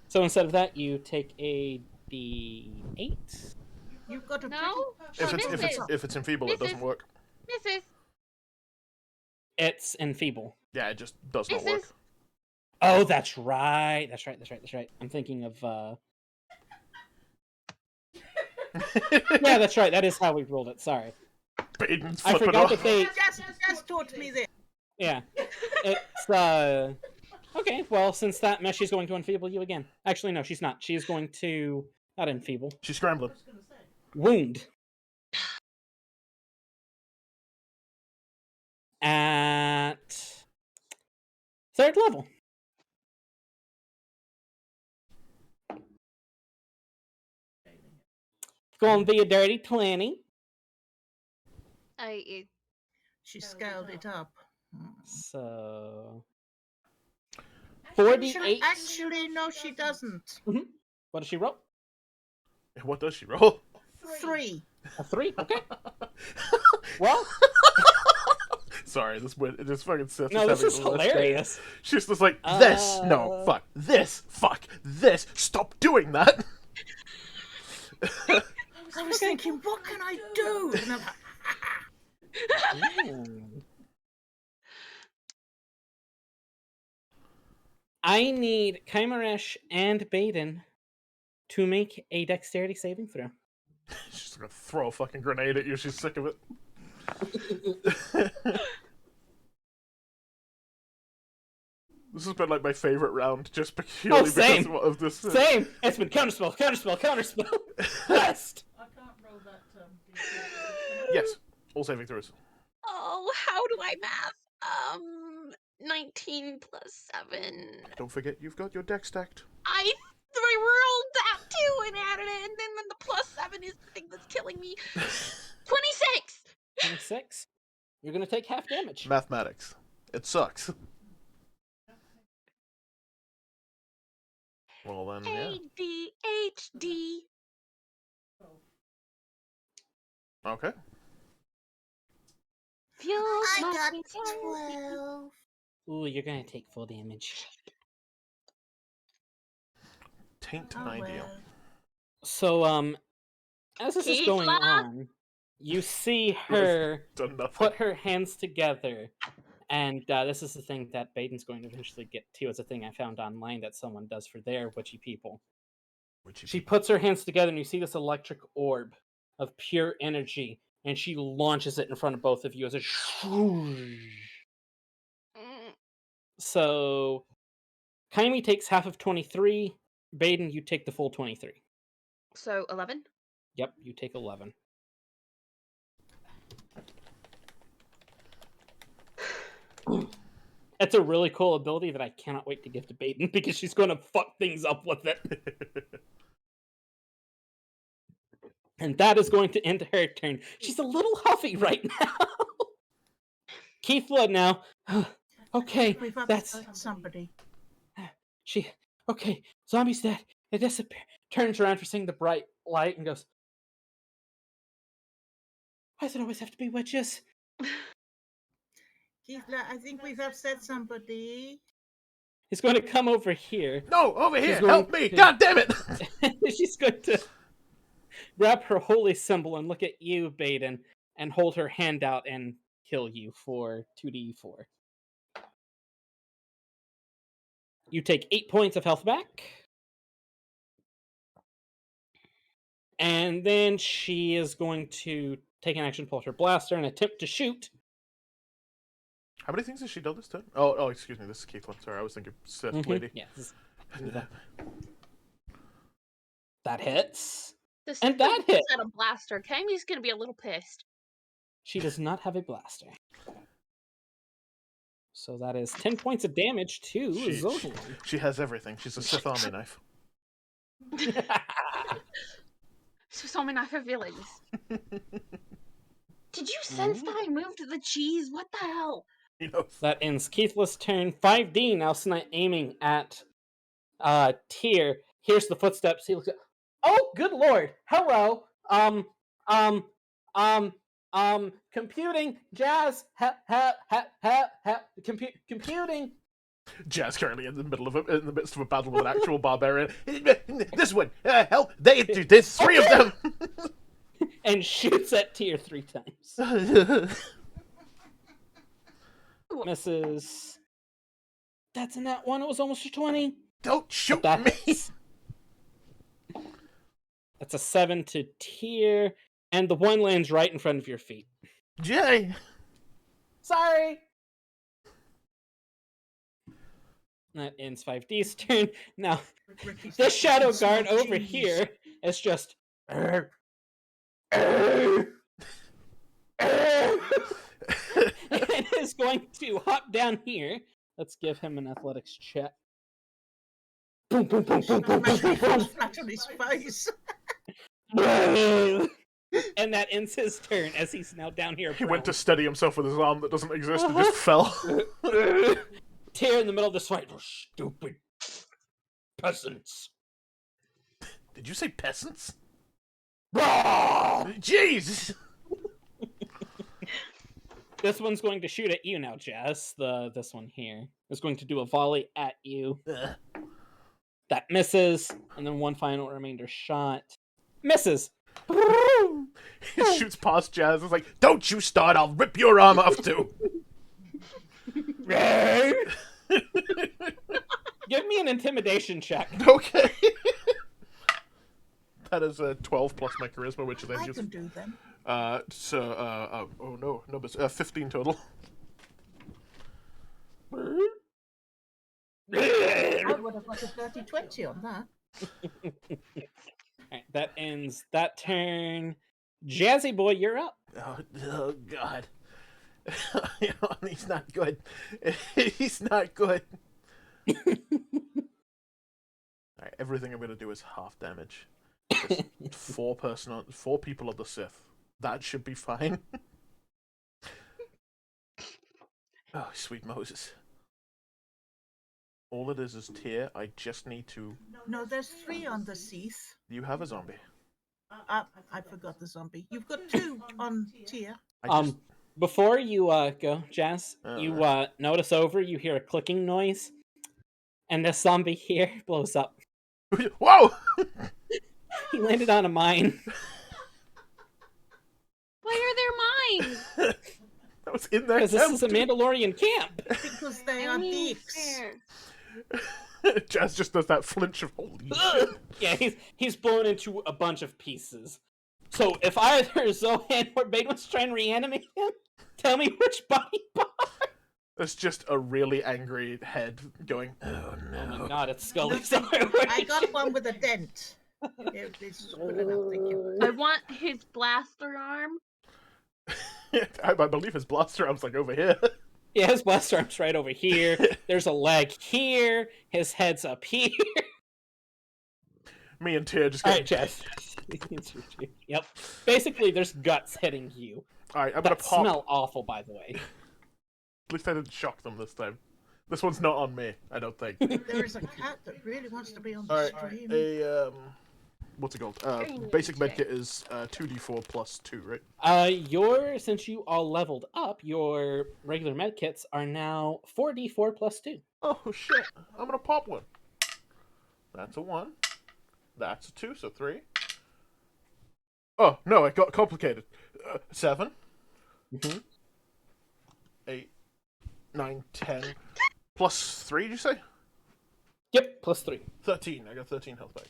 So instead of that, you take a D8. You've got a No? If it's enfeeble, it doesn't work. Misses. It's enfeeble. Yeah, it just does not Misses. work. Oh, that's right. That's right. I'm thinking of. Yeah, that's right. That is how we rolled it. Sorry. Baeden's I flipping forgot off. that they. Just taught me this. Yeah. It's Okay. Well, since that mesh is going to enfeeble you again. Actually, no, she's not. She is going to not enfeeble. She's scrambling. Wound. At 3rd level. Going to be a dirty 20. She scaled it up. So Actually, 48. actually, no, she doesn't. What does she roll? What does she roll? 3. A 3. Okay. Well, Sorry, this fucking Sith. no, this is having the worst day. hilarious. She's just like, this, no, fuck, this, stop doing that. I was thinking, what can I do? And I'm like, Ooh. I need Kymeresh and Baeden to make a dexterity saving throw. She's gonna throw a fucking grenade at you. She's sick of it. This has been like my favorite round, just purely same. because of this. Same. It's been counterspell. Best. I can't roll that. Yes, all saving throws. Oh, how do I math? 19 plus 7. Don't forget, you've got your deck stacked. I rolled that too and added it, and then the plus 7 is the thing that's killing me. 26! 26. You're going to take half damage. Mathematics. It sucks. Well then, yeah. ADHD. Okay. Fuels I my got vitality. 12. Ooh, you're going to take full damage. Taint Oh, ideal. well. So, as this is going Keithla? on, you see her Done nothing. put her hands together. And this is the thing that Baden's going to eventually get to. It's a thing I found online that someone does for their witchy people. She puts her hands together and you see this electric orb of pure energy. And she launches it in front of both of you as a swoosh. So, Kyme takes half of 23. Baeden, you take the full 23. So 11? Yep, you take 11. It's a really cool ability that I cannot wait to give to Baeden because she's going to fuck things up with it. And that is going to end her turn. She's a little huffy right now. Keithla now. Okay, We've that's... upset somebody. Okay, zombie's dead. It disappears. Turns around for seeing the bright light and goes, why does it always have to be witches? Keithla, I think we've upset somebody. He's going to come over here. No, over here! going Help me! to- God damn it! She's going to grab her holy symbol and look at you, Baeden, and hold her hand out and kill you for 2d4. You take 8 points of health back. And then she is going to take an action, pull her blaster, and attempt to shoot. How many things has she done this turn? Oh, excuse me. This is Caitlin. Sorry, I was thinking Sith lady. Yes. That hits. The And that hit hit. at a blaster. Kami's gonna be a little pissed. She does not have a blaster. So that is 10 points of damage to Zohan. She has everything. She's a Sith army knife. So many knife abilities. Did you sense that I moved the cheese? What the hell? You know, That ends Keithless' turn. 5D now aiming at Tyr. Here's the footsteps. He looks at. Oh, good lord! Hello. Computing. Jazz. Computing. Jazz currently in the midst of a battle with an actual barbarian. This one, help! There's 3 of them. And shoots at Tyr 3 times. Misses. That's a nat 1. It was almost a 20. Don't shoot That me! hits. That's a 7 to Tyr, and the one lands right in front of your feet. Jay! Sorry! That ends 5D's turn. Now, this Shadow Guard over here is just... and is going to hop down here. Let's give him an athletics check. Boom, boom, boom, boom, boom, boom, boom, boom. Flat on his face. And that ends his turn as he's now down here. He went to steady himself with his arm that doesn't exist and just fell. Tear in the middle of this fight. Oh, stupid peasants. Did you say peasants? Blah! Jeez! This one's going to shoot at you now, Jess. This one here is going to do a volley at you. That misses, and then one final remainder shot. Misses. He shoots past Jazz. It's like, don't you start, I'll rip your arm off too. Give me an intimidation check. Okay. That is a 12 plus my charisma, which then I gives... can do them. oh no, but 15 total. I would have got a 30-20 on that. Alright, that ends that turn. Jazzy boy, you're up. Oh God. He's not good. He's not good. Alright, everything I'm gonna do is half damage. Just 4 people of the Sith. That should be fine. Oh, sweet Moses. All it is Tyr. I just need to... No, there's 3 on the Seath. You have a zombie. I forgot the zombie. You've got 2 on Tyr. Before you go, Jazz, you notice over, you hear a clicking noise, and this zombie here blows up. Whoa! He landed on a mine. Why are there mines? That was in there. Because this is a Mandalorian camp. Because they are dicks. Jazz just does that flinch of holy shit. Yeah, he's blown into a bunch of pieces. So if either Zohan or Baeden was trying to reanimate him, tell me which body part. There's just a really angry head going, oh no. Oh my god, it's Scully. I got one with a dent. It's good enough, thank you. I want his blaster arm. I believe his blaster arm's like over here. Yeah, his blaster arm's right over here. There's a leg here. His head's up here. Me and Tyr just Alright, get... Jeff. Yep. Basically, there's guts hitting you. Alright, I'm gonna That pop... smell awful, by the way. At least I didn't shock them this time. This one's not on me, I don't think. There is a cat that really wants to be on the stream. What's it called? Basic medkit is 2d4 plus 2, right? Since you all leveled up, your regular medkits are now 4d4 plus 2. Oh shit, I'm gonna pop one. That's a 1. That's a 2, so 3. Oh no, it got complicated. 7, Mm-hmm. 8, 9, 10, plus 3. Did you say Yep, plus 3. 13? I got 13 health back.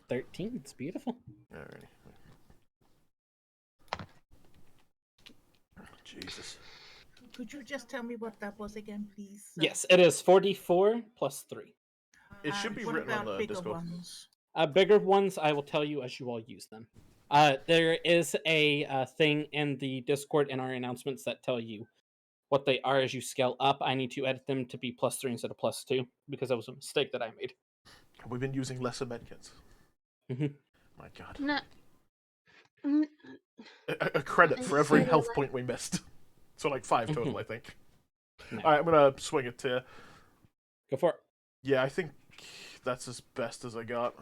13. It's beautiful. Alrighty. Jesus. Could you just tell me what that was again, please? Yes, it is 44 plus 3. It should be what written on about the bigger Discord. ones? Bigger ones, I will tell you as you all use them. There is a thing in the Discord in our announcements that tell you what they are as you scale up. I need to edit them to be plus 3 instead of plus 2 because that was a mistake that I made. We've been using lesser medkits. Mhm. My God. No. Mm, A credit for every Sorry, health like- point we missed. So like 5 total, Mhm. I think. No. Alright, I'm gonna swing it to you. Go for it. Yeah, I think that's as best as I got.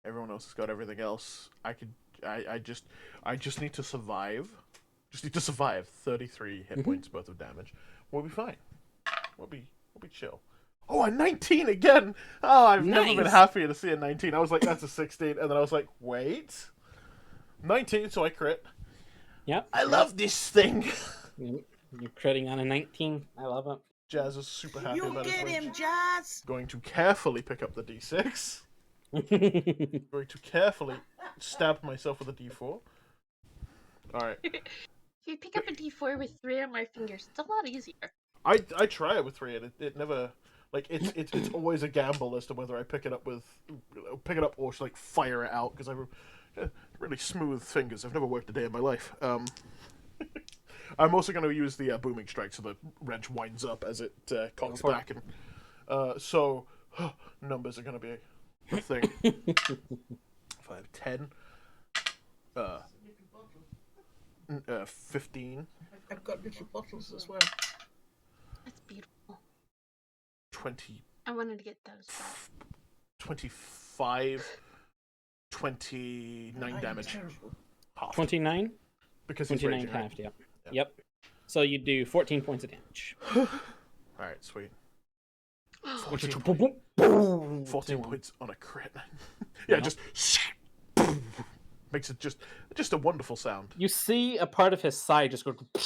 Everyone else has got everything else. I just need to survive. Just need to survive 33 hit Mhm. points worth of damage. We'll be fine. We'll be chill. Oh, a 19 again! Oh, I've never been Nice. happier to see a 19. I was like, that's a 16, and then I was like, wait. 19, so I crit. Yep. I love this thing! You're critting on a 19. I love it. Jazz is super happy You about his get wage. him, Jazz! Going to carefully pick up the d6. Going to carefully stab myself with a d4. Alright. If you pick up a D4 with 3 on my fingers, it's a lot easier. I try it with 3 and it never like it's always a gamble as to whether I pick it up or like fire it out because I have really smooth fingers. I've never worked a day in my life. I'm also going to use the booming strike so the wrench winds up as it cocks for it. back and so numbers are going to be a thing. 5, 10, 15, I've got little bottles as well. That's beautiful. 20. I wanted to get those. But 25, 29 I'm damage. terrible. Half. 29? Because he's 29 raging, right? halved, yep. Yeah. Yep. So you do 14 points of damage. Alright, sweet. Which is 14, boom, 14 to points on a crit. Yeah, Yep. just makes it just a wonderful sound. You see a part of his side just go Oh,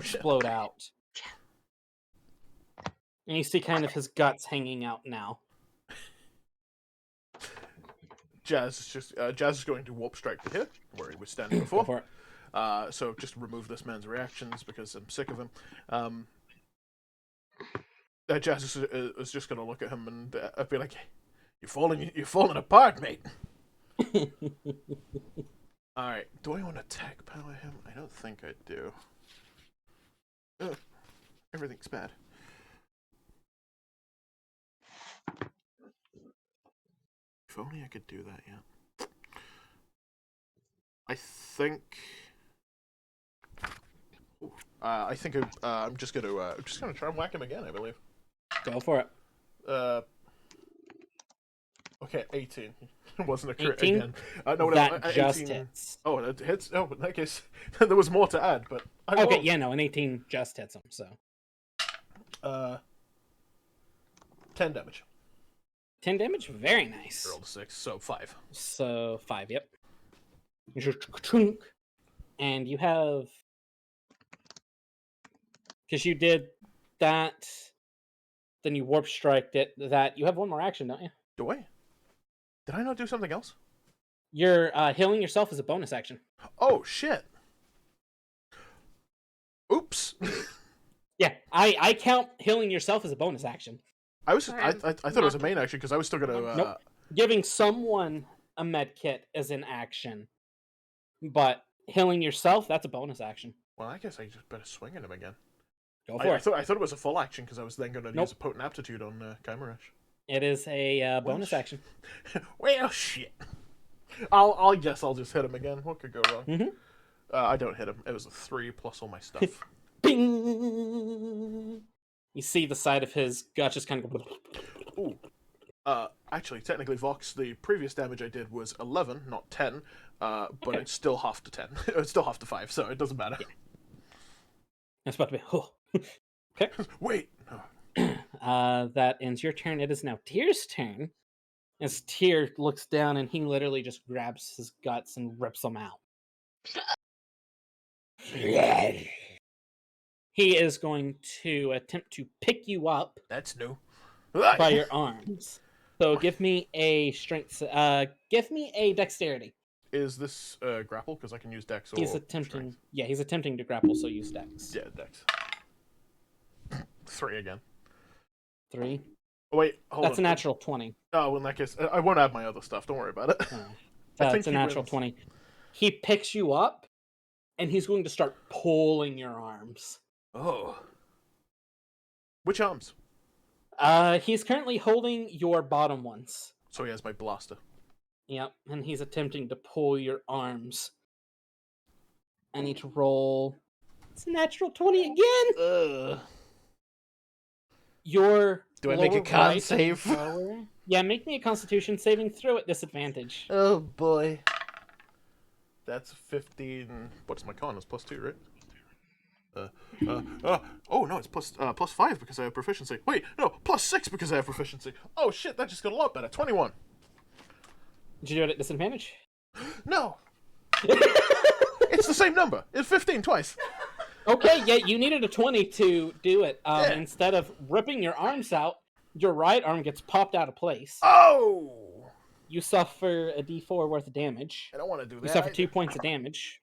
shit. explode out. And you see kind of his guts hanging out now. Jazz is going to warp strike to here, where he was standing Go before. for it. So just remove this man's reactions because I'm sick of him. Jazz is just going to look at him and be like, "You're falling apart, mate." All right. Do I want to tech power him? I don't think I do. Ugh. Everything's bad. If only I could do that, yeah. I think. I think I'm just gonna try and whack him again. I believe. Go for it. Okay, 18. It wasn't a crit 18? again. No, That 18. just hits. Oh, it hits. Oh, in that case, there was more to add, but I Okay, won't. yeah, no, an 18 just hits him, so. 10 damage. 10 damage? Very nice. Rolled a 6, so 5. So 5, yep. Chunk. And you have. Because you did that, then you warp striked it. That you have one more action, don't you? Do I? Did I not do something else? You're healing yourself as a bonus action. Oh shit! Oops. Yeah, I count healing yourself as a bonus action. I Sorry, thought it was a main action because I was still gonna. Nope. Giving someone a med kit is an action, but healing yourself, that's a bonus action. Well, I guess I just better swing at him again. Go for it. I thought it was a full action because I was then gonna Nope. use a potent aptitude on Kymeresh. It is a bonus sh- action. Well, shit. I guess I'll just hit him again. What could go wrong? Mhm. I don't hit him. It was a 3 plus all my stuff. Bing! You see the side of his gut just kind of go. Ooh. Actually, technically, Vox, the previous damage I did was 11, not 10. But Okay. it's still half to 10. It's still half to 5, so it doesn't matter. Yeah. It's about to be. Oh. Okay. Wait. No. That ends your turn. It is now Tyr's turn. As Tyr looks down and he literally just grabs his guts and rips them out. He is going to attempt to pick you up That's new. by your arms. So give me a strength. Give me a dexterity. Is this grapple? Because I can use dex or He's attempting. strength. Yeah, he's attempting to grapple. So use dex. Yeah, dex. 3 again. 3. Oh, wait, hold on. That's a natural 20. Oh, well, in that case, I won't add my other stuff. Don't worry about it. Oh, I think that's a he natural wins. 20. He picks you up, and he's going to start pulling your arms. Oh. Which arms? He's currently holding your bottom ones. So he has my blaster. Yep, and he's attempting to pull your arms. I need to roll. It's a natural 20 again. Ugh. Your Do I make a lower con right save? and lower- Yeah, make me a Constitution saving throw at disadvantage. Oh boy. That's 15. What's my con? It's +2, right? Oh no, it's +5 because I have proficiency. Wait, no, +6 because I have proficiency. Oh shit, that just got a lot better. 21. Did you do it at disadvantage? No. It's the same number. It's 15 twice. Okay, yeah, you needed a 20 to do it. Yeah. Instead of ripping your arms out, your right arm gets popped out of place. Oh! You suffer a d4 worth of damage. I don't want to do that. You suffer 2 points of damage.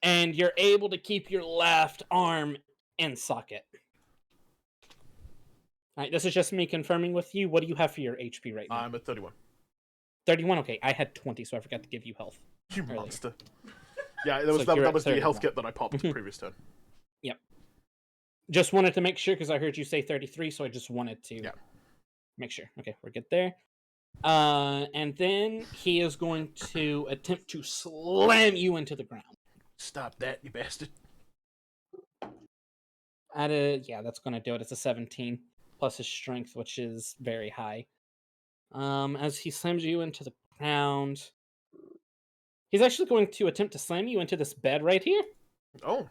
And you're able to keep your left arm in socket. Alright, this is just me confirming with you. What do you have for your HP right now? I'm at 31. 31? Okay, I had 20, so I forgot to give you health. You Earlier. monster. Yeah, that So was, that you're at was the 31. health kit that I popped the previous turn. Yep. Just wanted to make sure, because I heard you say 33, so I just wanted to make sure. Okay, we're good there. And then he is going to attempt to slam you into the ground. Stop that, you bastard. Yeah, that's going to do it. It's a 17 plus his strength, which is very high. As he slams you into the ground, he's actually going to attempt to slam you into this bed right here. Oh.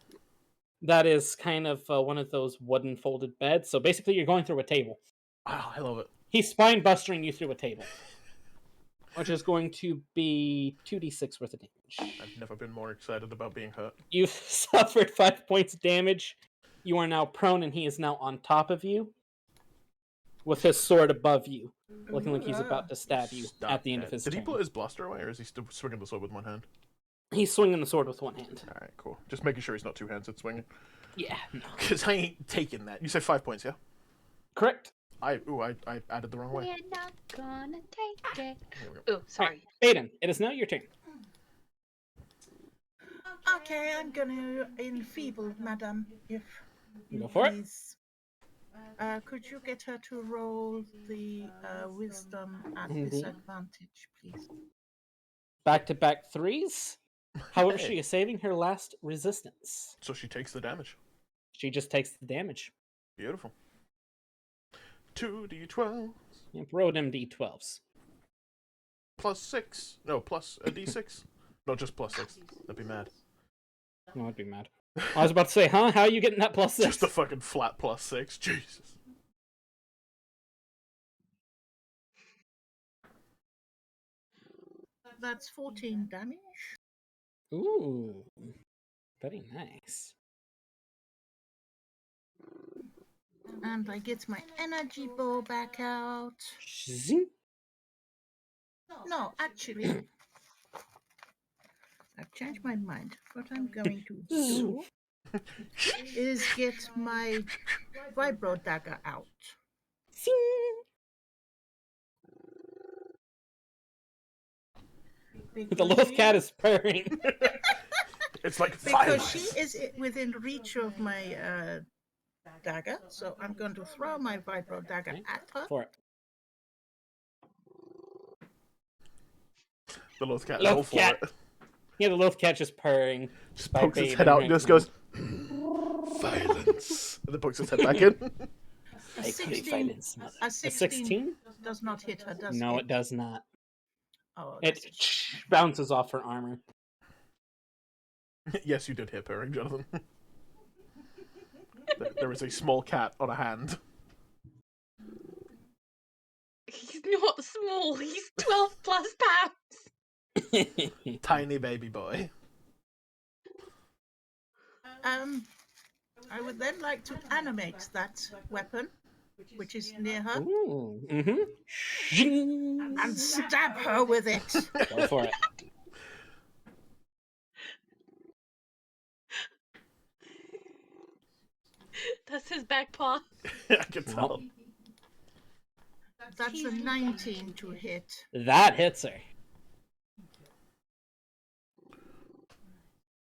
That is kind of one of those wooden folded beds. So basically, you're going through a table. Wow, I love it. He's spine bustering you through a table, which is going to be 2d6 worth of damage. I've never been more excited about being hurt. You've suffered 5 points of damage. You are now prone, and he is now on top of you with his sword above you, looking like he's about to stab you Stop at the end that. of his Did he turn. put his blaster away, or is he still swinging the sword with one hand? He's swinging the sword with one hand. Alright, cool. Just making sure he's not two-handed swinging. Yeah, no. Because I ain't taking that. You said 5 points, yeah? Correct. I added the wrong way. We're not gonna take it. Here we go. Oh, sorry. Baeden, it is now your turn. Okay, I'm gonna enfeeble, madam, if you Go for it. please. Could you get her to roll the wisdom at Indeed. disadvantage, please? Back-to-back 3s. However, Hey. she is saving her last resistance. So she takes the damage. She just takes the damage. Beautiful. 2d12 Yep, roll them d12s. +6. No, plus a d6. No, just +6. That'd be mad. No, I'd be mad. I was about to say, huh? How are you getting that +6? Just a fucking flat +6. Jesus. That's 14 damage. Ooh, very nice. And I get my energy bow back out. Zing. No, actually, I've changed my mind. What I'm going to do is get my vibro dagger out. Zing. The little cat is purring. It's like Because violence. she is within reach of my dagger, so I'm going to throw my vibro dagger Okay. at her. For it. The little cat Little roll for cat. it. Yeah, the little cat just purring. Just by pokes its Baeden head out right and just now. goes, violence. And then pokes its head back in. A I crave 16, violence, mother. a A 16 16? does not hit her, does No, it? it does not. Oh, It that's a shame. bounces off her armor. Yes, you did hear purring, Jonathan. There is a small cat on a hand. He's not small. He's 12 plus pounds. Tiny baby boy. I would then like to animate that weapon, which is near her, Ooh. and stab her with it. Go for it. That's his back paw. I can tell. That's a 19 to hit. That hits her.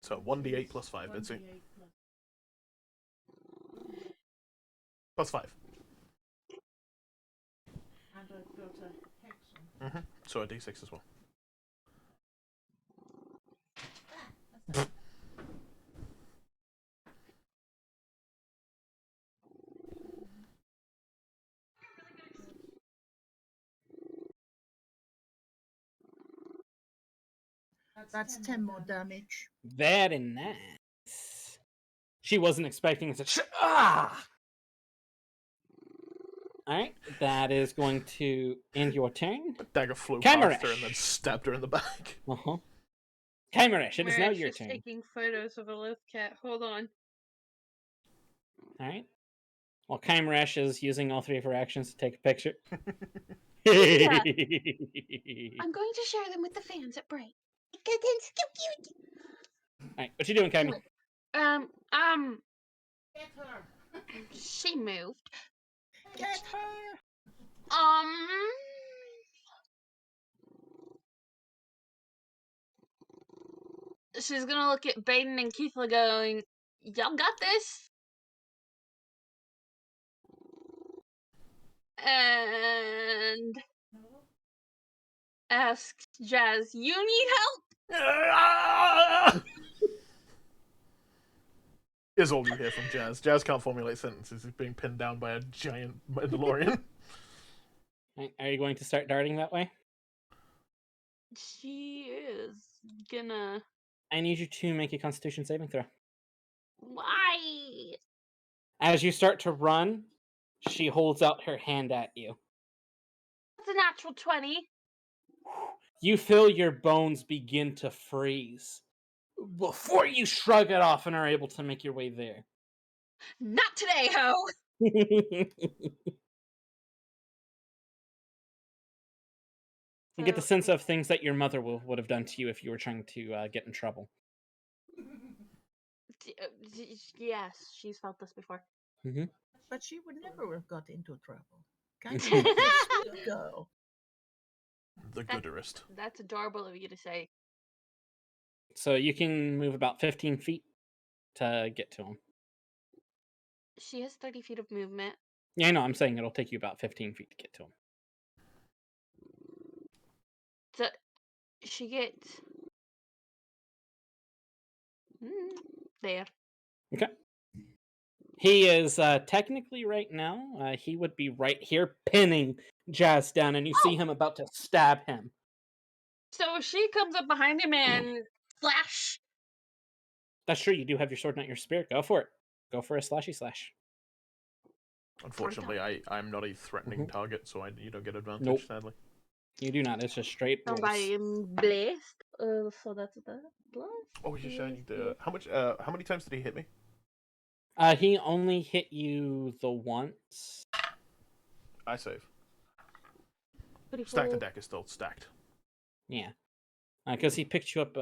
So 1d8 plus 5, Mitzi. Plus 5. So a d6 as well. That's 10 more damage. Very nice. She wasn't expecting it to. Ah! Alright, that is going to end your turn. A dagger flew Kymeresh. past her and then stabbed her in the back. Uh-huh. Kymeresh, it is now Kymeresh your is turn. taking photos of a live cat. Hold on. Alright. Well, Kymeresh is using all 3 of her actions to take a picture. Yeah. I'm going to share them with the fans at break. Alright, what you doing, Kyme? Get her! She moved. Get her! She's gonna look at Baeden and Keithla going, y'all got this? And asks Jazz, you need help? Is all you hear from Jazz. Jazz can't formulate sentences. He's being pinned down by a giant Mandalorian. Alright, are you going to start darting that way? She is gonna... I need you to make a Constitution saving throw. Why? As you start to run, she holds out her hand at you. That's a natural 20. You feel your bones begin to freeze before you shrug it off and are able to make your way there. Not today, ho! You get the sense of things that your mother would have done to you if you were trying to get in trouble. Yes, she's felt this before. But she would never have got into trouble. Kind of a sweet girl. The gooderist. That's adorable of you to say. So you can move about 15 feet to get to him. She has 30 feet of movement. Yeah, I know. I'm saying it'll take you about 15 feet to get to him. So she gets there. Okay. He is technically right now, he would be right here pinning Jazz down, and you see him about to stab him. So she comes up behind him and slash. That's true. You do have your sword, not your spear. Go for it. Go for a slashy slash. Unfortunately, I'm not a threatening target, so you don't get advantage, Nope. sadly. You do not. It's just straight rolls. I am blessed. So that's that. Blessed. Oh, you said how many times did he hit me? He only hit you the once. I save. Pretty Stack the full. deck is still stacked. Yeah. Because he picked you up,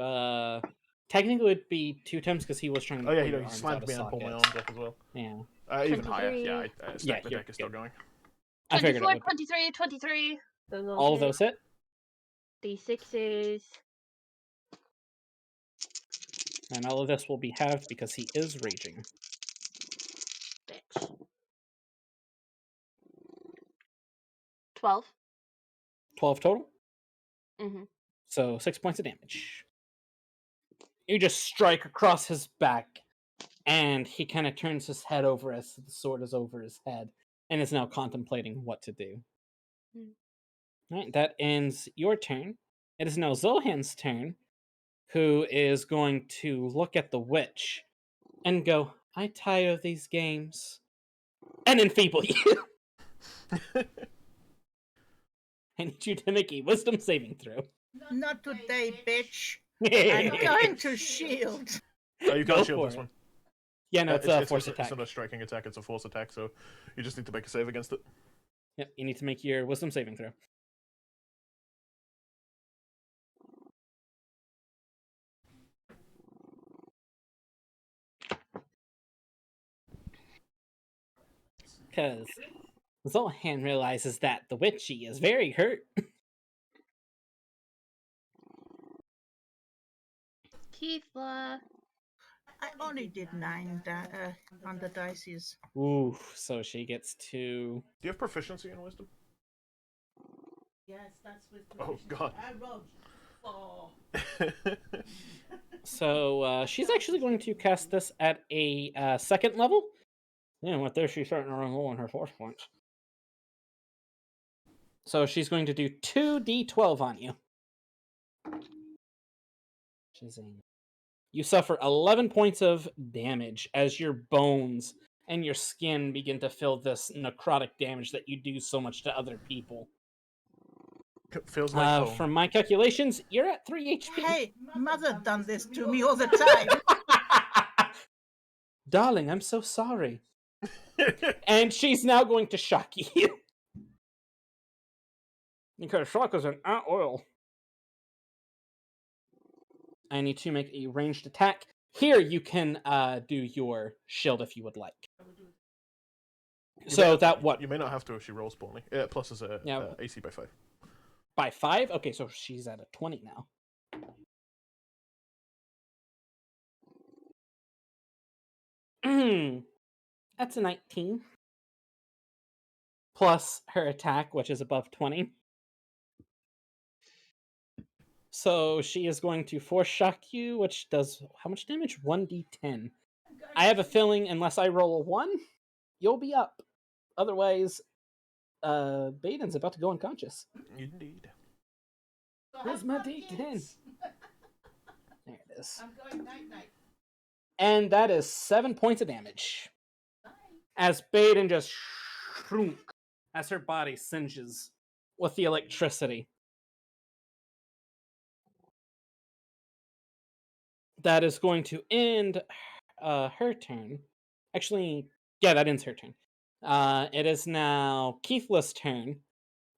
technically it would be 2 times because he was trying to Oh yeah, pull your he arms slammed out me of and pulled my sockets. arms up as well. Yeah. Even higher, 23. yeah. Stack the you're deck is still good. going. I figured it 24, would. 23, 23. All of those hit? D6s. And all of this will be halved because he is raging. Bitch. 12. 12 total? Mm-hmm. So 6 points of damage. You just strike across his back, and he kind of turns his head over as the sword is over his head, and is now contemplating what to do. Alright, that ends your turn. It is now Zohan's turn, who is going to look at the witch and go, I tire of these games. And enfeeble you. I need you to make a wisdom saving throw. Not today, bitch. I'm going to shield. Oh, you Go can't shield for this it. one. Yeah, no, it's a force It's attack. not a striking attack, it's a force attack, so you just need to make a save against it. Yep, you need to make your wisdom saving throw. Because Zolhan realizes that the witchy is very hurt. Keithla. I only did 9 on the dices. Ooh, so she gets to... Do you have proficiency in wisdom? Yes, that's with Oh, God. I rolled 4. So she's actually going to cast this at a second level. And with this, she's starting to roll on her force points. So she's going to do 2d12 on you. You suffer 11 points of damage as your bones and your skin begin to feel this necrotic damage that you do so much to other people. Feels like home. From my calculations, you're at 3 HP. Hey, mother done this to me all the time. Darling, I'm so sorry. And she's now going to shock you. Because shock is an oil. I need to make a ranged attack. Here you can do your shield if you would like. You may not have to if she rolls poorly. Plus is a AC by 5. By 5? Okay, so she's at a 20 now. That's a 19. Plus her attack, which is above 20. So she is going to force shock you, which does how much damage? 1d10. I have a feeling unless I roll a 1, you'll be up. Otherwise, Baeden's about to go unconscious. Indeed. Where's my d10? There it is. I'm going night-night. And that is 7 points of damage. As Baeden just shrunk as her body singes with the electricity. That is going to end her turn. Actually, yeah, that ends her turn. It is now Keithla's turn,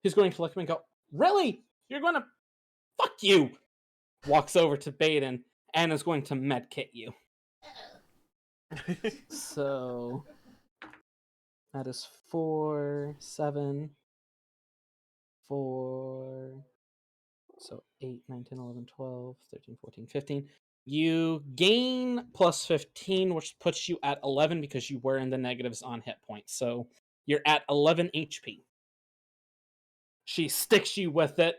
who's going to look at me and go, "Really? You're going to... Fuck you!" Walks over to Baeden and is going to medkit you. So... that is 4, 7, 4... So 8, 9, 10, 11, 12, 13, 14, 15. You gain plus 15, which puts you at 11 because you were in the negatives on hit points. So you're at 11 HP. She sticks you with it.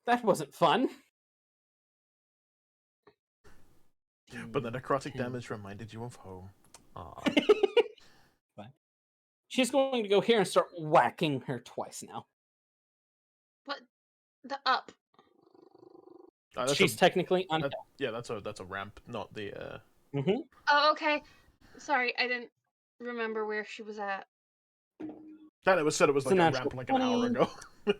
That wasn't fun. But the necrotic damage reminded you of home. She's going to go here and start whacking her twice now. What? The up. She's technically on. Yeah, that's a ramp, not the. Oh, okay. Sorry, I didn't remember where she was at. And it was said it was It's like a a natural ramp like an hour 20. ago.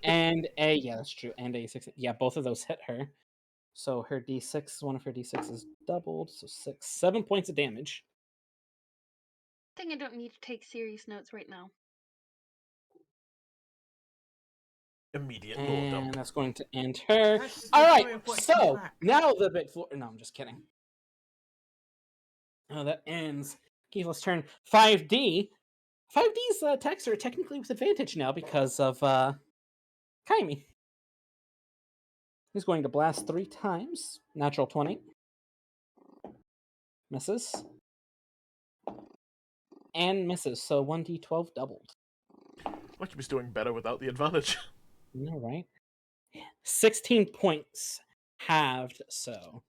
And a, yeah, that's true. And a 6. Yeah, both of those hit her. So her d6, one of her d6 is doubled. So 7 points of damage. I think I don't need to take serious notes right now. Immediate lore And dump. that's going to end her. That's the All story right, of what so came back. now the big floor. No, I'm just kidding. Oh, that ends Keithla's turn. 5D. 5D's attacks are technically with advantage now because of Kyme. He's going to blast 3 times. Natural 20. Misses. And misses, so 1d12 doubled. Like he was doing better without the advantage. You know, right? 16 points halved, so.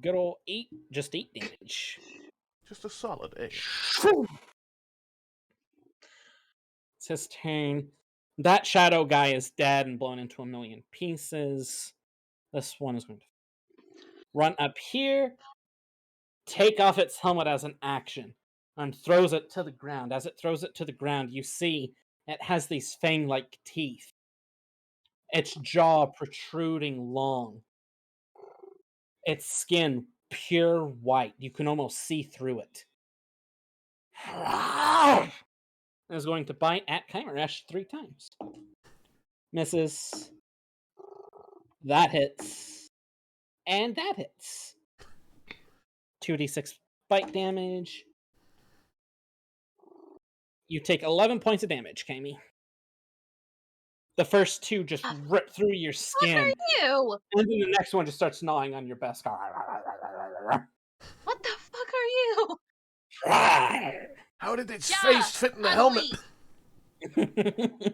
Good old 8, just 8 damage. Just a solid 8. It's his turn. That shadow guy is dead and blown into a million pieces. This one is going to run up here, take off its helmet as an action. and throws it to the ground. As it throws it to the ground, you see it has these fang-like teeth. Its jaw protruding long. Its skin pure white. You can almost see through it. Is going to bite at Kymeresh 3 times. Misses. That hits. And that hits. 2d6 bite damage. You take 11 points of damage, Kami. The first 2 just rip through your What skin. are you? And then the next one just starts gnawing on your best. What the fuck are you? How did its Yeah, face fit in the helmet? ugly.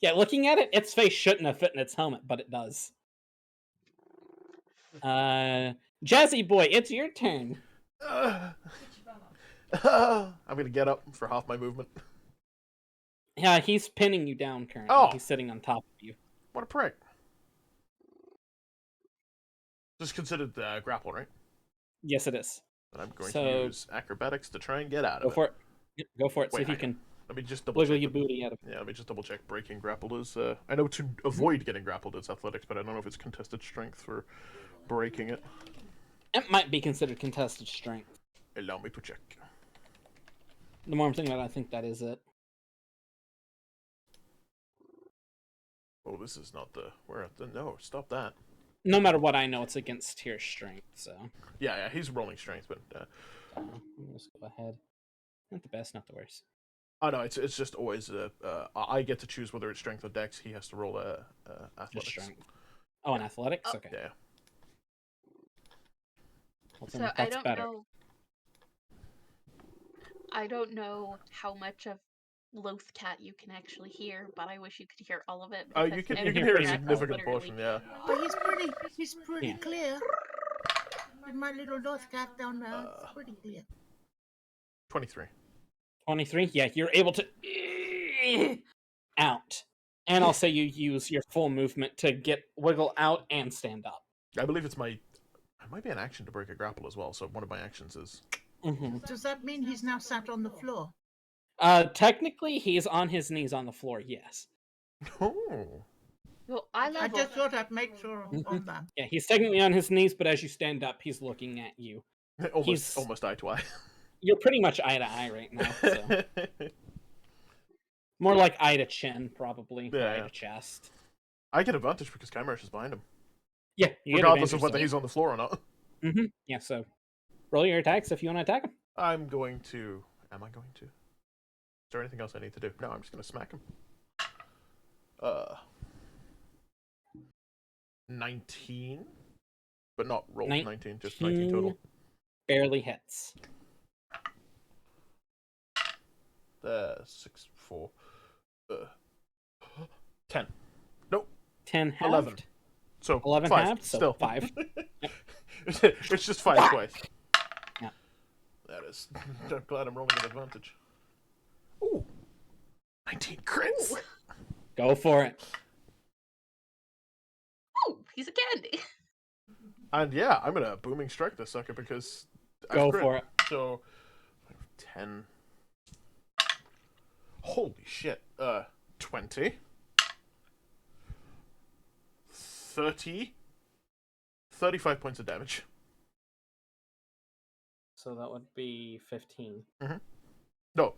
Yeah, looking at it, its face shouldn't have fit in its helmet, but it does. Jazzy boy, it's your turn. I'm gonna get up for half my movement. Yeah, he's pinning you down currently. Oh. He's sitting on top of you. What a prick. This is considered grapple, right? Yes, it is. And I'm going So- to use acrobatics to try and get out Go of it. for it. Yep, go for it. See Wait, if you hang can Let me just double wiggle check. your booty out of Yeah, let me just double check. Breaking grappled is. I know to avoid getting grappled it's athletics, but I don't know if it's contested strength for breaking it. it. Might be considered contested strength. Allow me to check. The more I'm thinking about it, I think that is it. Oh, this is not the where the no. Stop that. No matter what, I know it's against tier strength, so Yeah, he's rolling strength, but let's go ahead. Not the best, not the worst. oh no, it's just always I get to choose whether it's strength or dex. He has to roll Just athletics. strength. Oh, and athletics? Okay. Yeah. Well, So then I that's don't better. know. I don't know how much of Loath Cat you can actually hear, but I wish you could hear all of it. Oh, because you can every hear a breath is significant literally- portion. Yeah. But he's pretty Yeah. clear. With my little North cat down there, Uh, it's pretty clear. 23. 23? Yeah, you're able to out. And I'll say you use your full movement to get wiggle out and stand up. I believe it's my. It might be an action to break a grapple as well. So one of my actions is. Mm-hmm. Does that mean he's now sat on the floor? Technically, he's on his knees on the floor, yes. Oh. Well, I I level. just thought I'd make sure on that. Yeah, he's technically on his knees, but as you stand up, he's looking at you. Almost, He's- almost eye to eye. You're pretty much eye to eye right now, so. More like eye to chin, probably, or Yeah, eye yeah. to chest. I get advantage because Kymeresh is behind him, Yeah, you get regardless of advantage, whether so- he's on the floor or not. Mm-hmm. Yeah, so roll your attacks if you want to attack him. I'm going to. Am I going to? Is there anything else I need to do? No, I'm just going to smack him. 19, but not roll 19, just 19 total. Barely hits. 6, 4, 10. Nope, 10 halved. 11. So 11 5, halved, so still 5. It's just 5 twice. Yeah. That is. I'm glad I'm rolling with advantage. Ooh, 19 crits. Go for it. Oh, he's a candy. And yeah, I'm gonna booming strike this sucker because I've Go crit. for it. So 10. Holy shit. 20. 30. 35 points of damage. So that would be 15. No.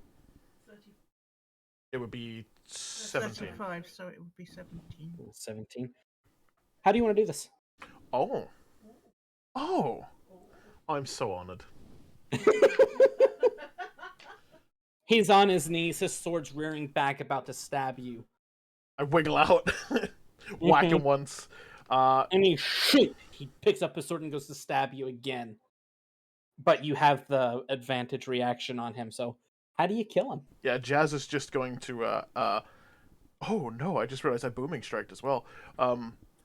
It would be 17. 35, so it would be 17. 17. How do you want to do this? Oh. Oh. I'm so honored. He's on his knees, his sword's rearing back, about to stab you. I wiggle out. Whack him once. And he shoot! He picks up his sword and goes to stab you again. But you have the advantage reaction on him, so how do you kill him? Yeah, Jazz is just going to oh no, I just realized I booming striked as well.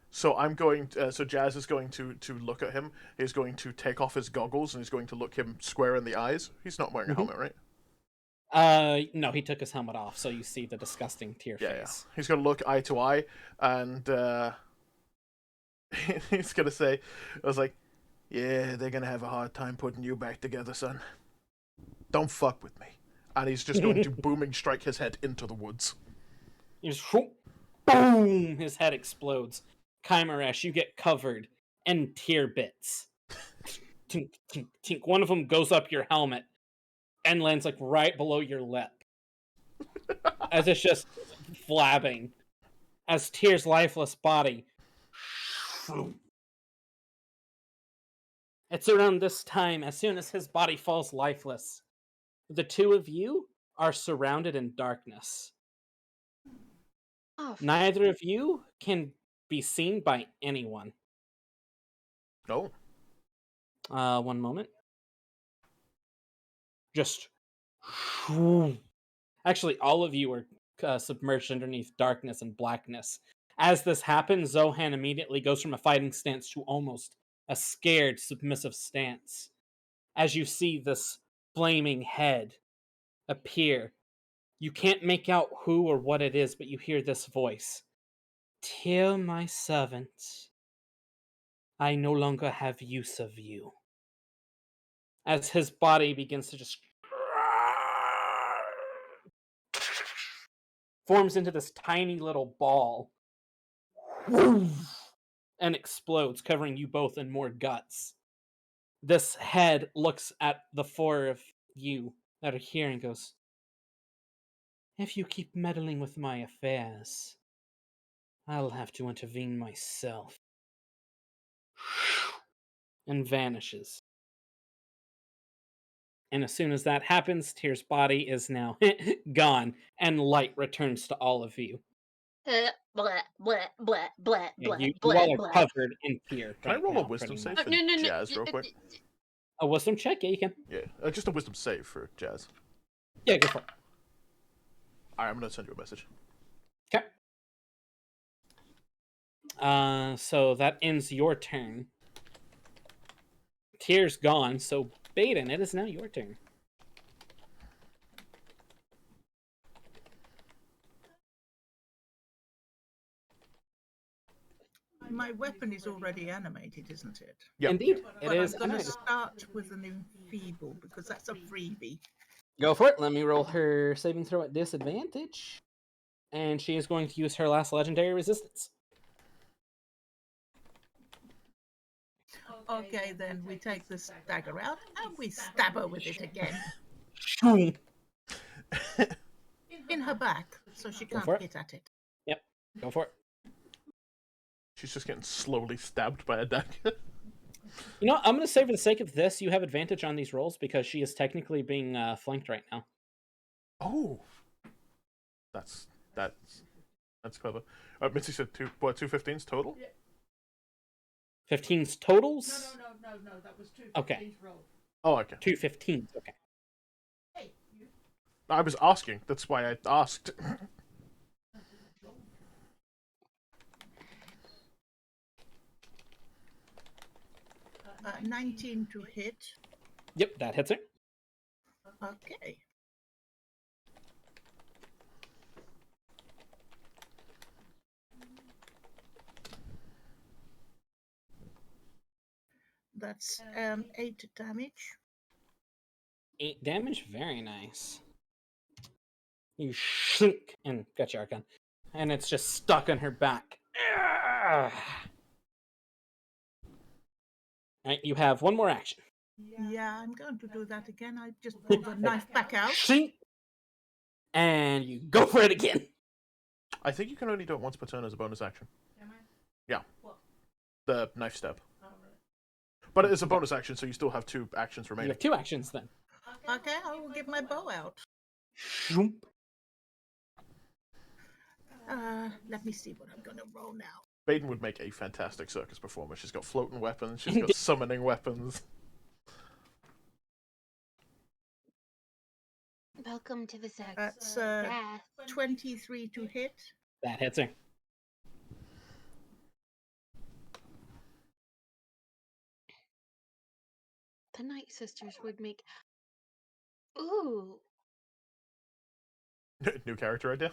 So I'm going to, so Jazz is going to look at him. He's going to take off his goggles and he's going to look him square in the eyes. He's not wearing a helmet, right? No, he took his helmet off, so you see the disgusting tear Yeah, yeah. face. He's going to look eye to eye and he's going to say, I was like, yeah, they're going to have a hard time putting you back together, son. Don't fuck with me. And he's just going to booming strike his head into the woods. You just boom! His head explodes. Kymeresh, you get covered in tear bits. Tink, tink, tink. One of them goes up your helmet and lands like right below your lip, as it's just flabbing. As Tyr's lifeless body. It's around this time, as soon as his body falls lifeless, the two of you are surrounded in darkness. Oh, Neither of you can be seen by anyone. No. One moment. Just. Actually, all of you are submerged underneath darkness and blackness. As this happens, Zohan immediately goes from a fighting stance to almost a scared, submissive stance. As you see this flaming head appear, you can't make out who or what it is, but you hear this voice. Tell my servant, I no longer have use of you. As his body begins to just forms into this tiny little ball and explodes, covering you both in more guts. This head looks at the four of you that are here and goes, if you keep meddling with my affairs, I'll have to intervene myself. And vanishes. And as soon as that happens, Tyr's body is now gone, and light returns to all of you. blah, blah, blah, blah, Yeah, blah, you blah, all are blah. covered in Tyr. Can I right roll now, a wisdom pretty save much. for No, no, no. Jazz real quick? A wisdom check? Yeah, you can. Yeah, just a wisdom save for Jazz. Yeah, go for it. Alright, I'm gonna send you a message. Okay. So that ends your turn. Tyr's gone, so Baeden, it is now your turn. My weapon is already animated, isn't it? Yep. Indeed, it But is. I'm going to animated. start with an enfeeble because that's a freebie. Go for it. Let me roll her saving throw at disadvantage. And she is going to use her last legendary resistance. Okay, then we take the dagger out and we stab her with it again in her back so she Go can't for it. get at it. Yep, go for it. She's just getting slowly stabbed by a dagger. You know what? I'm going to say for the sake of this, you have advantage on these rolls because she is technically being flanked right now. Oh. That's clever. Mitzi said 215s total? 15's totals? No, that was 2 Okay. roll. Oh, okay. 2 15s, okay. Hey, I was asking. That's why I asked. 19 to hit. Yep, that hits her. Okay. That's 8 damage. 8 damage, very nice. You shink and got your Aarcon. And it's just stuck on her back. Alright, you have one more action. Yeah, I'm going to do that again. I just pulled the knife back out. Shink! And you go for it again. I think you can only do it once per turn as a bonus action. Yeah. The knife stab. But it is a bonus action, so you still have 2 actions You remaining. have 2 actions then. Okay, I will get my bow out. Shoomp. Let me see what I'm going to roll now. Baeden would make a fantastic circus performer. She's got floating weapons, she's got summoning weapons. Welcome to the sex. That's Death. 23 to hit. That hits her. The Night Sisters would make. Ooh. New character idea?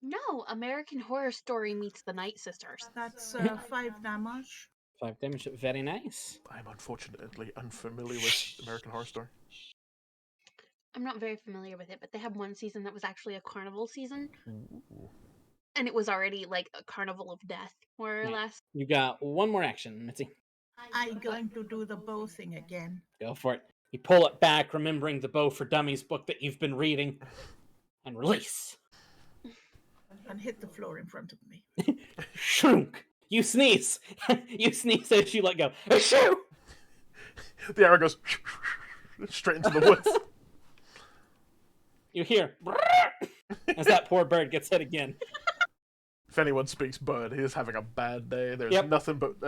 No, American Horror Story meets the Night Sisters. That's 5 damage. 5 damage, very nice. I'm unfortunately unfamiliar with American Horror Story. I'm not very familiar with it, but they have one season that was actually a carnival season, Ooh. and it was already like a carnival of death, more or Right. less. You got one more action, Mitzi. I'm going to do the bow thing again. Go for it. You pull it back, remembering the Bow for Dummies book that you've been reading, and release. And hit the floor in front of me. Shrunk. You sneeze. You sneeze as you let go. Shoo! The arrow goes straight into the woods. You hear as that poor bird gets hit again. If anyone speaks bird, he is having a bad day. There's Yep. nothing but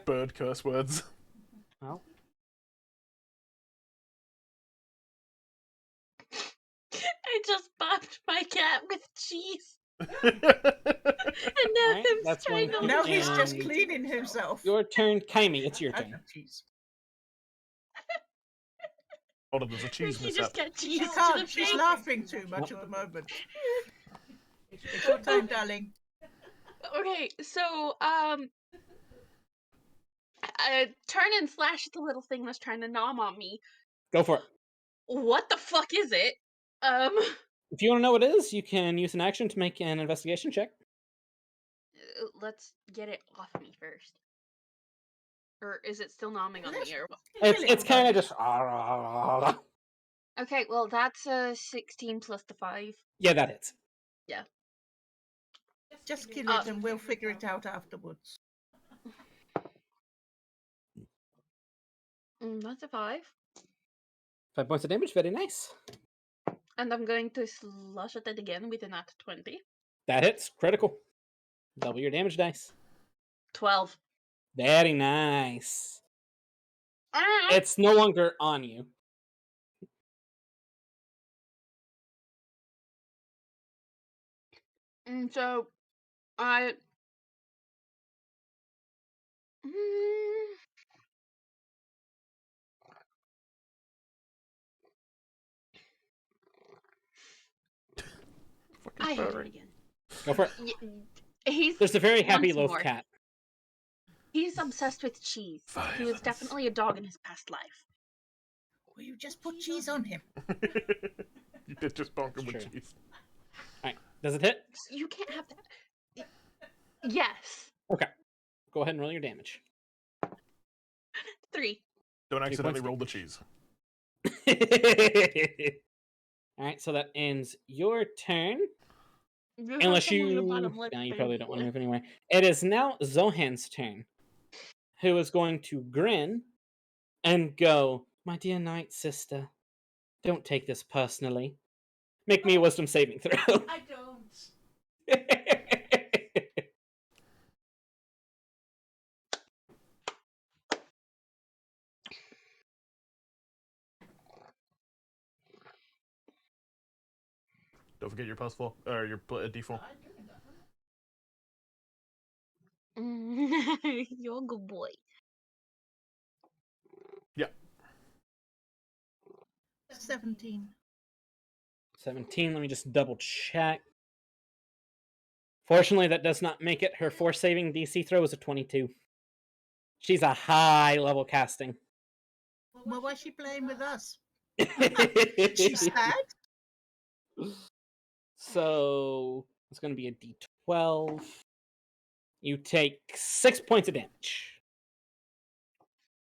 bird curse words. Well, I just bopped my cat with cheese, Alright, and now Alright, I'm that's one strangling. Now he's just And- cleaning himself. your turn, Kyme. It's your I turn. got cheese. hold on, there's a cheese She mishap. just got cheese She to the can't. She's face. laughing too much at the moment. It's your time, darling. Okay, so turn and slash the little thing that's trying to nom on me. Go for it. What the fuck is it? If you want to know what it is, you can use an action to make an investigation check. Let's get it off me first. Or is it still nomming on Let's- me? Or what? It's kind of just Okay, well that's a 16 plus the 5. yeah, that hits. Just kill it and we'll figure it out afterwards. That's a 5. 5 points of damage. Very nice. And I'm going to slash at it again with a nat 20. That hits. Critical. Double your damage dice. 12. Very nice. Ah! It's no longer on you. And so I I hit it again. Go for it. He's There's a very happy once loaf more. cat. He's obsessed with cheese. He was definitely a dog in his past life. Well, you just put cheese on him. You did just bonk him Sure. with cheese. Alright. Does it hit? You can't have that. Yes. Okay. Go ahead and roll your damage. 3. Don't accidentally points. roll the cheese. Alright, so that ends your turn. You Unless you... No, you probably don't want to move anywhere. It is now Zohan's turn. Who is going to grin and go, "My dear night sister, don't take this personally. Make me a wisdom saving throw." I don't. Don't forget your +4 or your D4. You're a good boy. Yeah. 17. 17, let me just double check. Fortunately, that does not make it. Her force saving DC throw is a 22. She's a high level casting. Well, why is she playing with us? She's She's sad? So it's going to be a D12. You take 6 points of damage.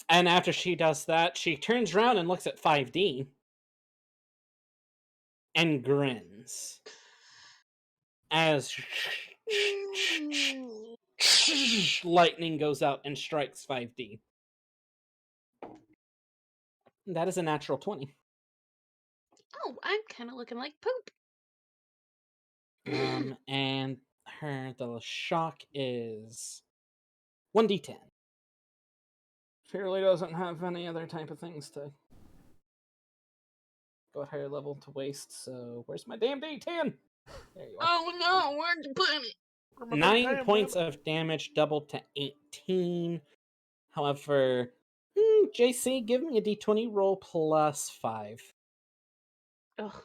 And after she does that, she turns around and looks at 5D and grins. As lightning goes out and strikes 5D. That is a natural 20. Oh, I'm kind of looking like poop. And the shock is 1d10. She really doesn't have any other type of things to go at higher level to waste, so where's my damn D10? There you are. Oh no, where'd you put it? 9 points of damage, doubled to 18. However, JC, give me a D20 roll plus 5. Ugh.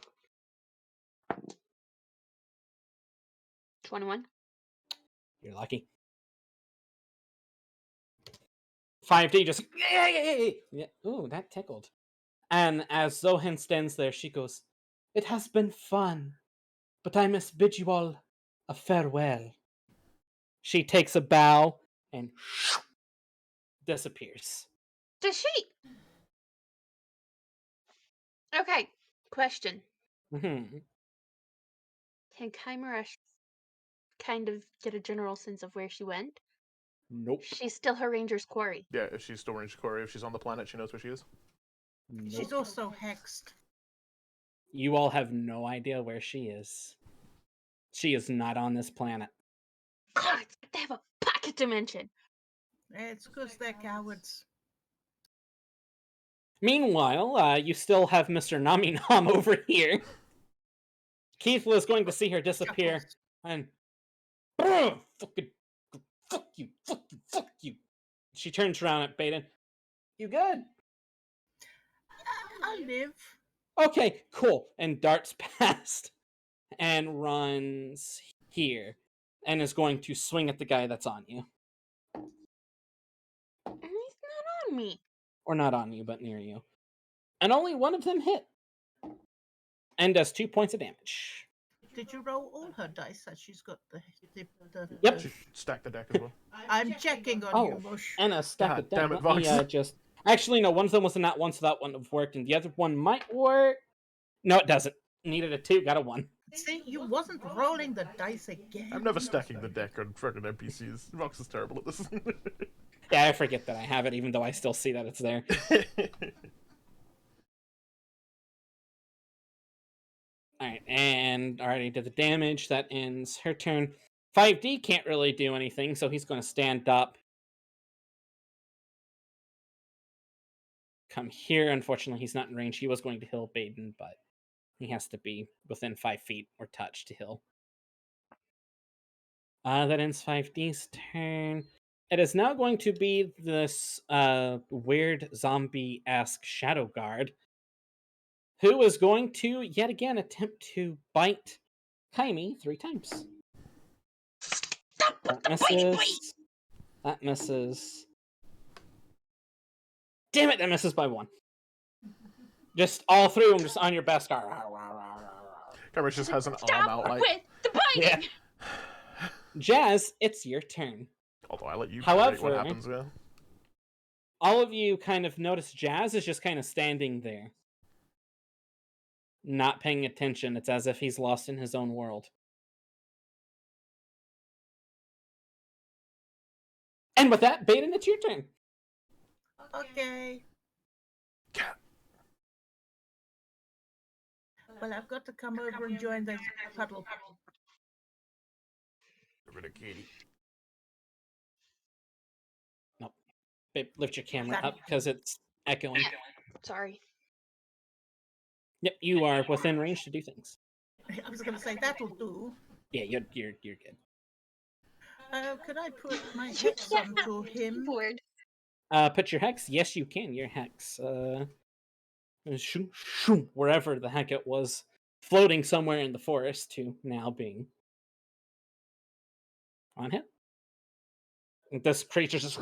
21. You're lucky. 5D just... Yeah. Ooh, that tickled. And as Zohan stands there, she goes, "It has been fun, but I must bid you all a farewell." She takes a bow and disappears. Does she? Okay. Question. Mhm. Can Kymeresh kind of get a general sense of where she went? Nope. She's still her ranger's quarry. Yeah, if she's still Range Corey, if she's on the planet, she knows where she is. She's Nope. also hexed. You all have no idea where she is. She is not on this planet. God, they have a pocket dimension. It's because they're cowards. Meanwhile, you still have Mr. Naminam over here. Keith was going to see her disappear, Chuckles. and fucking fuck you, fuck you, fuck you. She turns around at Baeden. You good? I live. Okay, cool. And darts past and runs here and is going to swing at the guy that's on you. And he's not on me. Or not on you, but near you. And only one of them hit. And does 2 points of damage. Did you roll all her dice that she's got the Yep. She stacked the deck as well. I'm checking on Oh, you, Mush. and a stack God of damn dead. it, Let me, Vox. just... Actually, no, one of them was a nat 1, so that wouldn't have worked. And the other one might work. No, it doesn't. Needed a 2, got a 1. See, you wasn't rolling the dice again. I'm never stacking the deck on freaking NPCs. Vox is terrible at this. Yeah, I forget that I have it, even though I still see that it's there. Alright, and already did the damage. That ends her turn. 5D can't really do anything, so he's going to stand up. Come here. Unfortunately, he's not in range. He was going to heal Baeden, but he has to be within 5 feet or touch to heal. That ends 5D's turn. It is now going to be this weird zombie-esque shadow guard, who is going to yet again attempt to bite Kyme 3 times. Stop with That the bitey misses. That misses. Damn it, that misses by 1. Just all 3 of them just on your best guard. Kymeresh just has an arm Stop out like. with the biting! Yeah. Jazz, it's your turn. Although I let you However, predict what happens, yeah. All of you kind of notice Jazz is just kind of standing there. Not paying attention. It's as if he's lost in his own world. And with that, Baeden, it's your turn. Okay. Cat. Well, I've got to come over and join the puddle. Rid of Katie. Nope. Babe, lift your camera That- up because it's echoing. Sorry. Yep, you are within range to do things. I was going to say that'll do. Yeah, you're good. Could I put my hex onto him? Board. Put your hex. Yes, you can. Your hex. Wherever the heck it was, floating somewhere in the forest to now being on him. This creature just.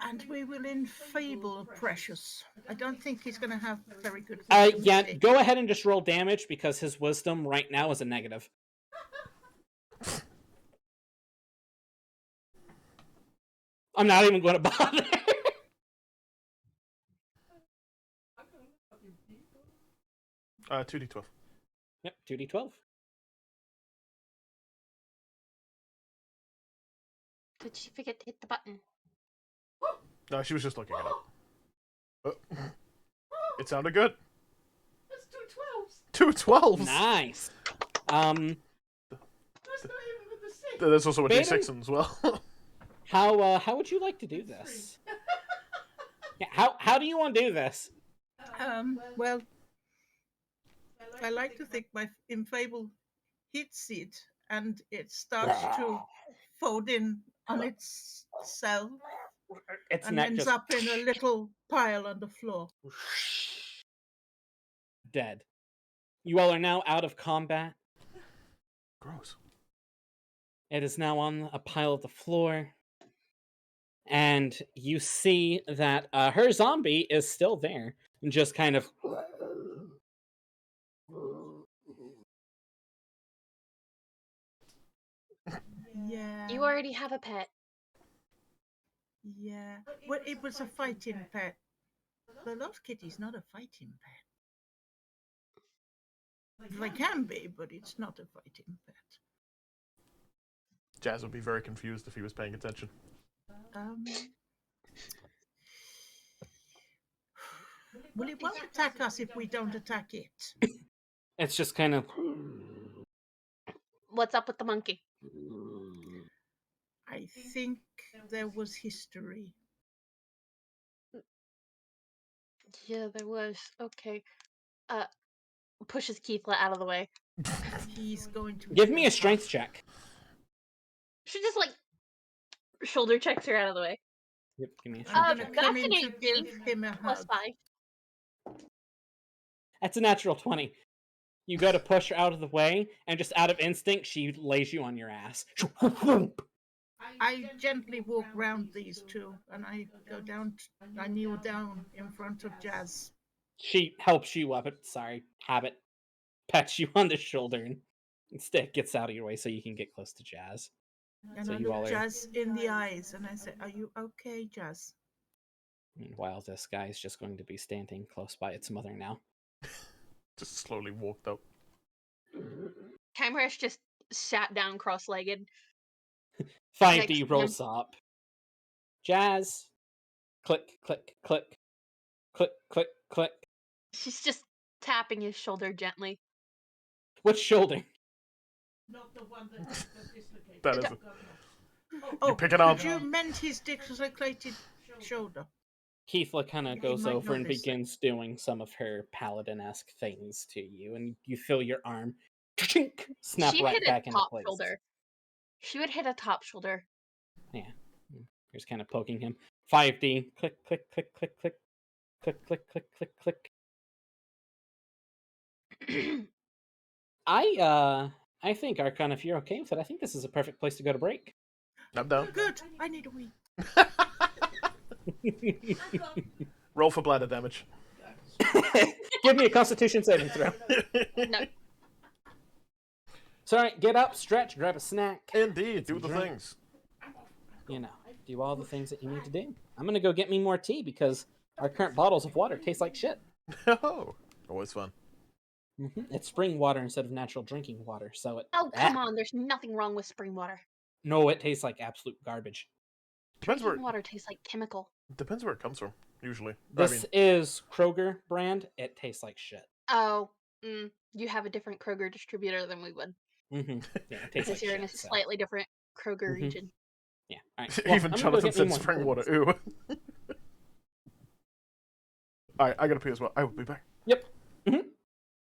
And we will enfable Precious. I don't think he's going to have very good. Yeah, wisdom. go ahead and just roll damage because his wisdom right now is a negative. I'm not even going to bother. 2d12. Yep, 2d12. Did she forget to hit the button? No, she was just looking it up. It sounded good. That's 2 12s. 2 12s! Nice. That's not even with the 6. There's also a Baeden? d6 as well. How would you like to do this? Yeah, how do you want to do this? Well, I like to think my infable hits it and it starts to fold in on itself Its and neck ends just up in a little pile on the floor. dead. You all are now out of combat. Gross. It is now on a pile of the floor. and you see that her zombie is still there, and just kind of. Yeah. You already have a pet. Yeah. Well, it was a fighting pet. The lost kitty's not a fighting pet. They can be, but it's not a fighting pet. Jazz would be very confused if he was paying attention. Well, it won't attack us if we don't attack it. It's just kind of. What's up with the monkey? I think there was history. Yeah, there was. Okay. Pushes Keithla out of the way. He's going to Give me a strength check. She just like shoulder checks her out of the way. Yep, give me a I'm strength going check. to come that's in an to 18 give him a plus hug. 5. That's a natural 20. You go to push her out of the way, and just out of instinct, she lays you on your ass. I gently walk round these two, and I go down. I kneel down in front of Jazz. She helps you up. Habit. Pats you on the shoulder and instead gets out of your way so you can get close to Jazz. And So I you all look are. Jazz in the eyes, and I say, "Are you okay, Jazz?" Meanwhile, this guy is just going to be standing close by its mother now. Just slowly walked up. Kymeresh just sat down cross-legged. 5D Next rolls up. Jazz. Click, click, click. Click, click, click. She's just tapping his shoulder gently. Which shoulder? Not the one that dislocated. That is it. Oh, pick it up. could you mend his dislocated shoulder? Keithla kind of He goes might over and notice. begins doing some of her paladin-esque things to you, and you feel your arm snap She right hit back a into top place. shoulder. She would hit a top shoulder. Yeah. Here's kind of poking him. 5D. Click, click, click, click, click. Click, click, click, click, click. I think, Aarcon, if you're okay with it, I think this is a perfect place to go to break. I'm down. Good. I need a wee. Roll for bladder damage. Give me a Constitution saving throw. No. So, alright, get up, stretch, grab a snack. Indeed, do the drink. things. You know, do all the things that you need to do. I'm gonna go get me more tea because our current bottles of water taste like shit. Oh, always fun. It's spring water instead of natural drinking water, so it. Oh, come on. There's nothing wrong with spring water. No, it tastes like absolute garbage. Depends Drinking where water tastes like chemical. it comes from. Usually, This is Kroger brand. It tastes like shit. Oh, you have a different Kroger distributor than we would. Yeah, it tastes Because like you're shit. in a so. slightly different Kroger region. Yeah, all right. Well, even I'm gonna go Jonathan get me said more spring things. water. Ooh. All right, I gotta pee as well. I will be back. Yep.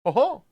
Oh.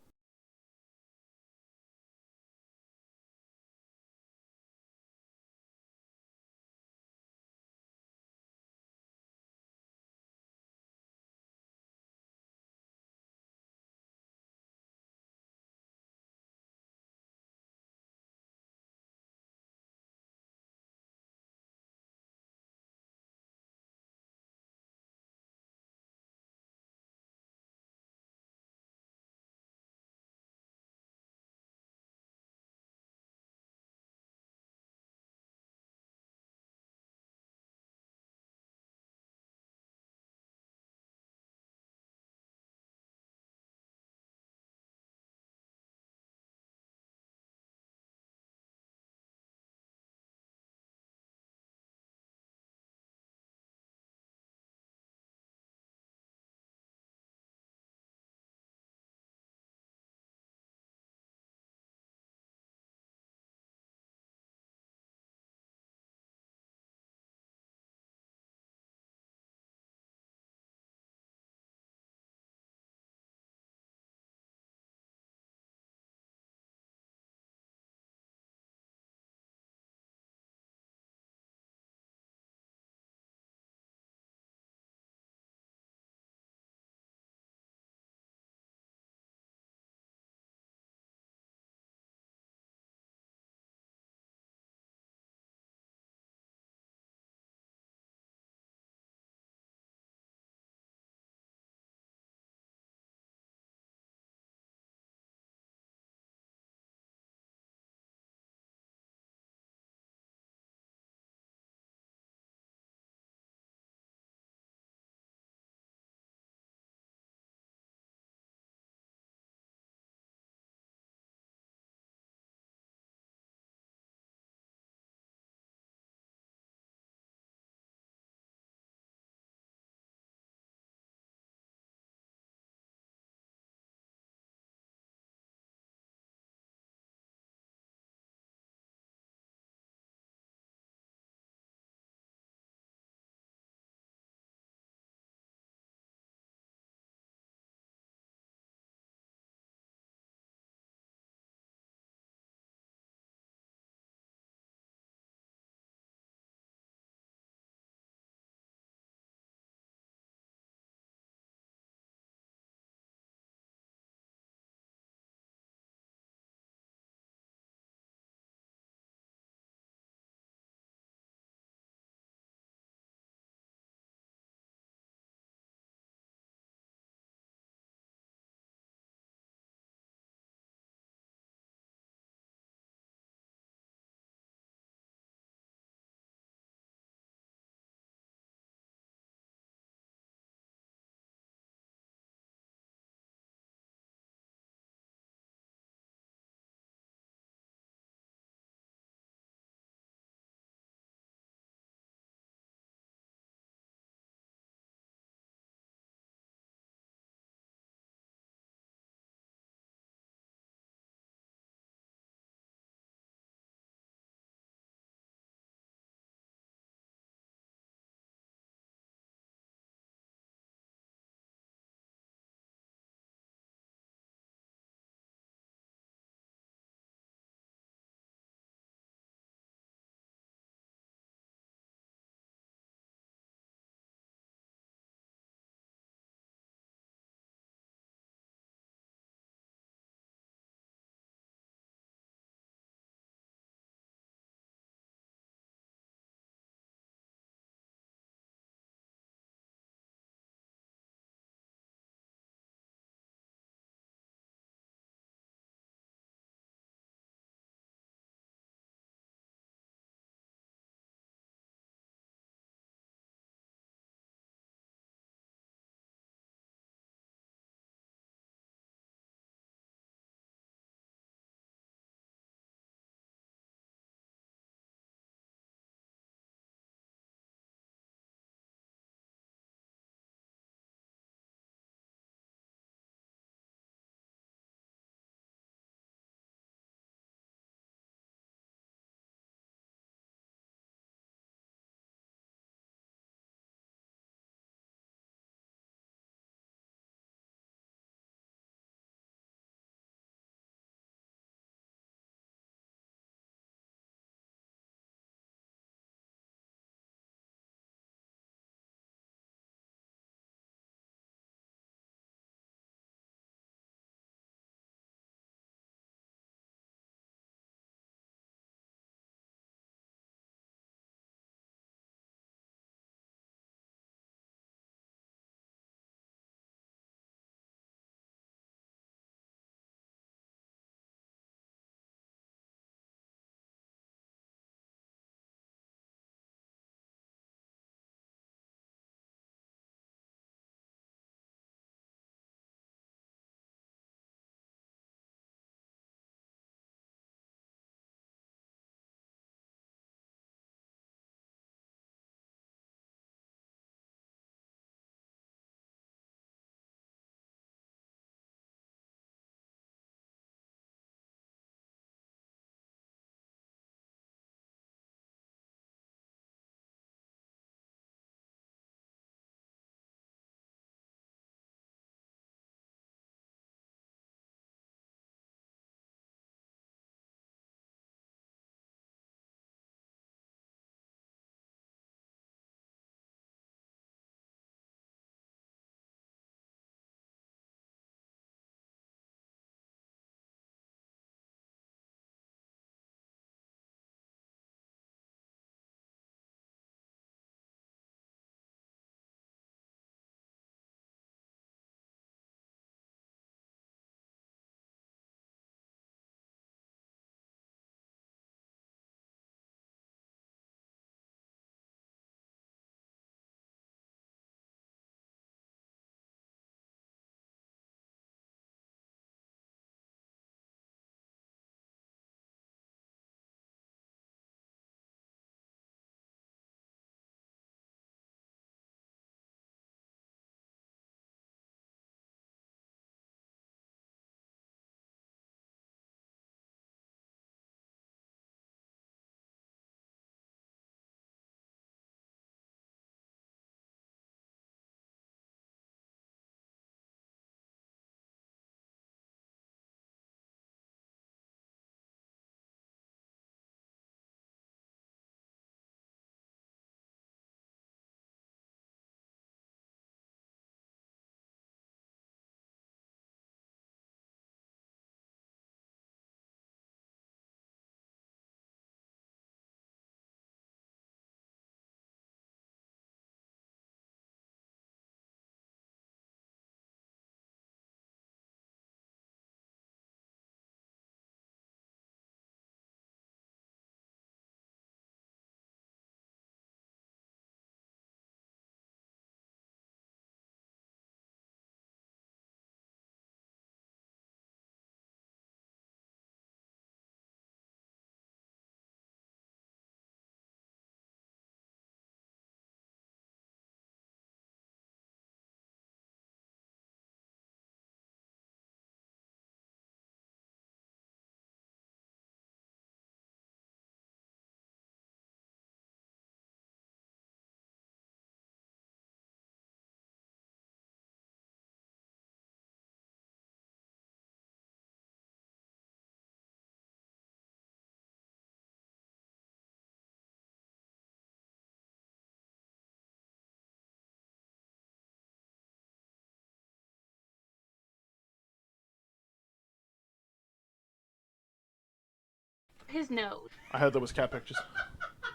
his nose. I heard there was cat pictures.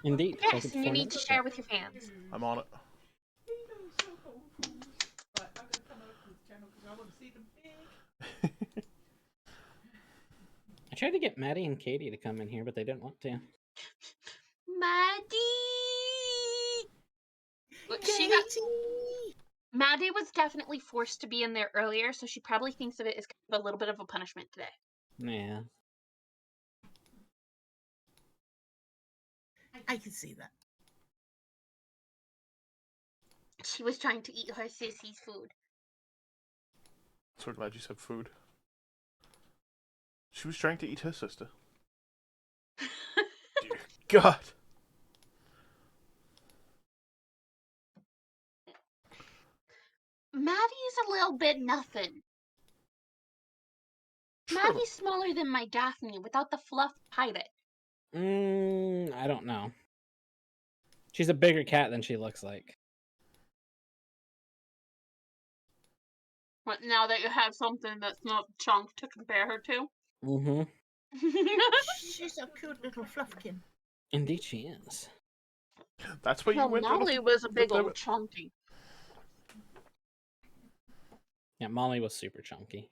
Indeed. Yes, welcome and you Four need to Minutes. share with your fans. I'm on it. Right, I'm gonna come over to this channel because I want to see them big. I tried to get Maddie and Katie to come in here, but they didn't want to. Maddie! Look, Maddie was definitely forced to be in there earlier, so she probably thinks of it as kind of a little bit of a punishment today. Yeah. I can see that. She was trying to eat her sissy's food. So glad you said food. She was trying to eat her sister. Dear God. Maddie's a little bit nothing. True. Maddie's smaller than my Daphne without the fluff pilot. I don't know. She's a bigger cat than she looks like. But now that you have something that's not chunk to compare her to. Mm-hmm. She's a cute little fluffkin. Indeed she is. That's where you Well, went. Molly Jonathan? was a big Damn old it. chunky. Yeah, Molly was super chunky.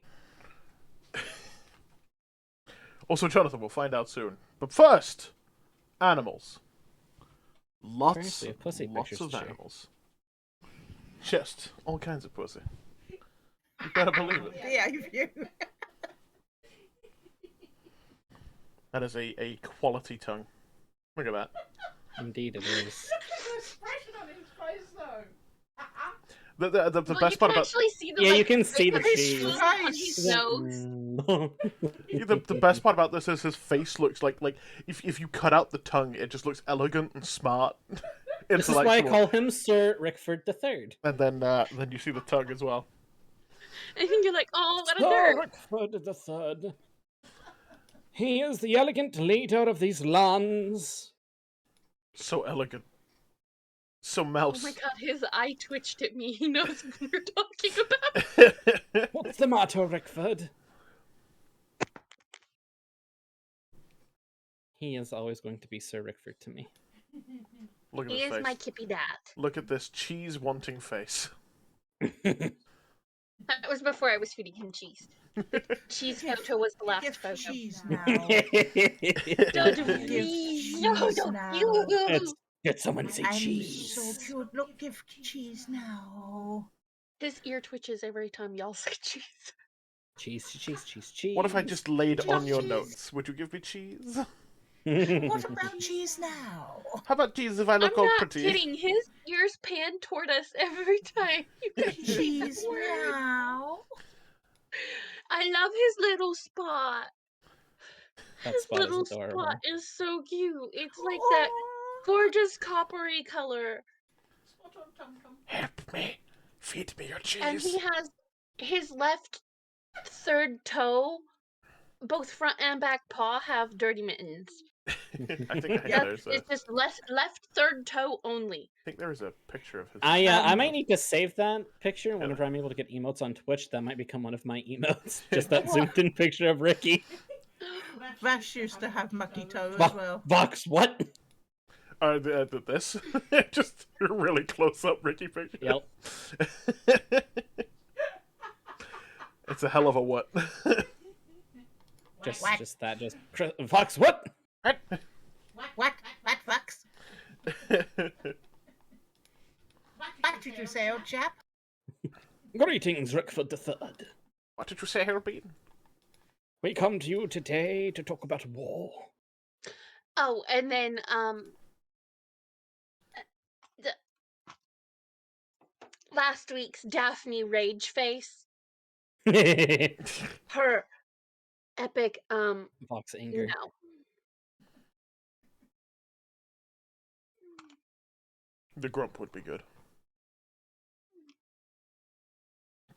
Also, Jonathan, we'll find out soon. But first, animals. Lots Seriously, if pussy lots pictures of to share. animals. Just all kinds of pussy. You better believe it. Behave you. That is a quality tongue. Look at that. Indeed it is. The expression on his face, though. The Well, best you part can about actually see the Yeah, like, you can see the of his cheese. food on his nose. the best part about this is his face looks like if you cut out the tongue, it just looks elegant and smart. This is why I Intellectual. call him Sir Rickford III. And then you see the tongue as well. I think you're like, oh, what a Sir nerd. Rickford III. He is the elegant leader of these lands. So elegant. So Oh mouse. my god, his eye twitched at me. He knows what we're talking about. What's the matter, Rickford? He is always going to be Sir Rickford to me. Look at He his is face. my kippy dad. Look at this cheese-wanting face. That was before I was feeding him cheese. The cheese photo was the last Give photo. cheese now. Don't Give please, cheese no, don't now. you. Did someone say I'm cheese? so cute. Look, give cheese now. His ear twitches every time y'all say cheese. Cheese, cheese, cheese, cheese. What if I just laid on your Cheese. notes? Would you give me cheese? What about cheese now? How about cheese if I I'm look all not pretty? kidding. His ears pan toward us every time. You guys say Cheese the word. now. I love his little spot. That His spot is little adorable. spot is so cute. It's like that gorgeous coppery color. Spot on tum tum. Help me. Feed me your cheese. And he has his left third toe, both front and back paw have dirty mittens. I think It's just left third toe only. there is a picture of his. I might need to save that picture whenever I'm able to get emotes on Twitch. That might become one of my emotes. Just that zoomed in picture of Ricky. Vash used to have mucky toe as well. Vox, what? This just a really close up Ricky picture. Yep. It's a hell of a what? Just Vox, what? What Fox? What did you say, old chap? Greetings, Rickford III. What did you say, Harold Baeden? We come to you today to talk about war. Oh, and then last week's Daphne rage face. Her epic Vox anger. no. The grump would be good.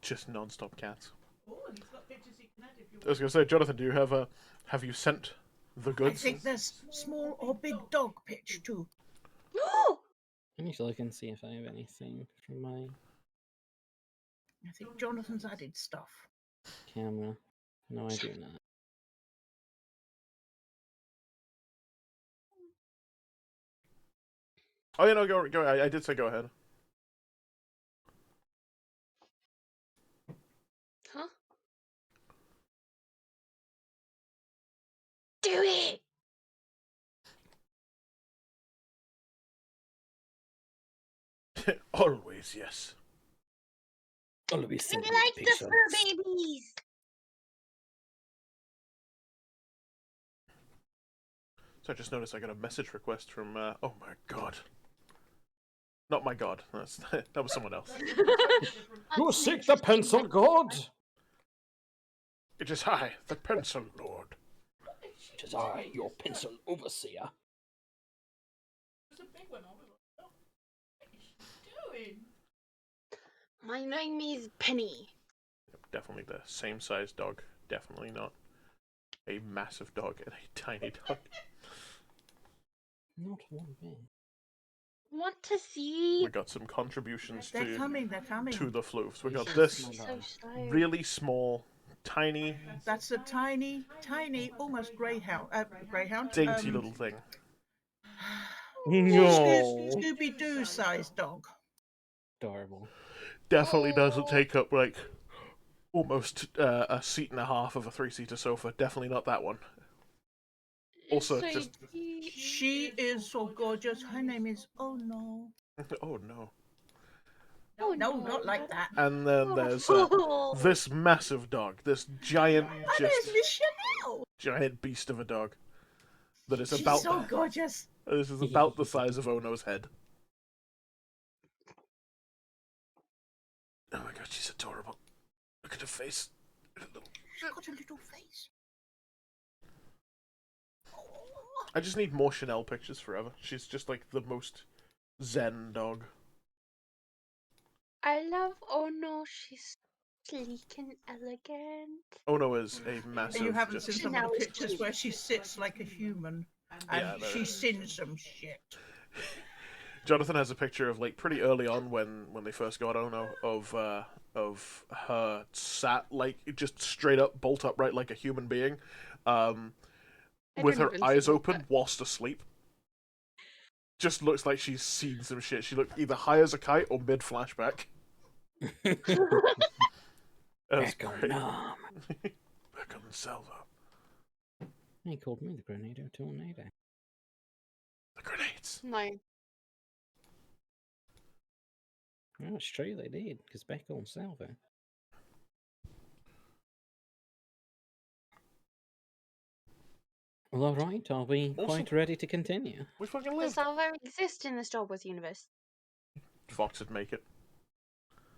Just non-stop cats. Oh, he's got pictures he can add if you I was gonna say, Jonathan, do you have you sent the I goods? think there's small or big dog pitch too. I need to look and see if I have anything from my I think Jonathan's added stuff. camera. No, I do not. Oh, yeah, no, go. I did say go ahead. Huh? Do it! Always, yes. Always I send me like the the pixels. fur babies! So I just noticed I got a message request from. Oh my god. Not my god. That was someone else. You seek the pencil god? It is I, the Pencil Lord. It is I, your pencil overseer. There's a big one over there. What is she doing? My name is Penny. Definitely the same size dog. Definitely not a massive dog and a tiny dog. Not one bit. Want to see? We got some contributions They're coming. They're coming. to the floofs. We got Yes, this my She's so lord. slow. really small, tiny, That's a tiny, almost greyhound. Greyhound. dainty little thing. No. Scooby-Doo sized dog. Adorable. Definitely doesn't take up like almost a seat and a half of a 3-seater sofa. Definitely not that one. Also, So just cute. She is so gorgeous. Her name is Oh No. oh no. Oh, No, not like that. And then there's Oh. this massive dog, this giant, And just there's Miss Chanel. giant beast of a dog. That is She's about so gorgeous. this is about the size of Ono's head. Oh my god, she's adorable. Look at her face. She's got a little face. I just need more Chanel pictures forever. She's just like the most zen dog. I love Ono. She's sleek and elegant. Ono is a massive. You haven't just, seen some of Chanel the is pictures cute. where she sits like a human and Yeah, she sings some shit. Jonathan has a picture of like pretty early on when they first got Ono of her sat like just straight up bolt upright like a human being, with don't her even eyes see open that. whilst asleep. Just looks like she's seen some shit. She looked either high as a kite or mid flashback. That's Back on great. numb. Back on the salvo. He called me the Grenado Tornado. The grenades. No. Oh, it's true they did, because back on Salvo. Well, alright, are we Also- quite ready to continue? We fucking Does lived. Salvo exist in the Star Wars universe? Fox would make it.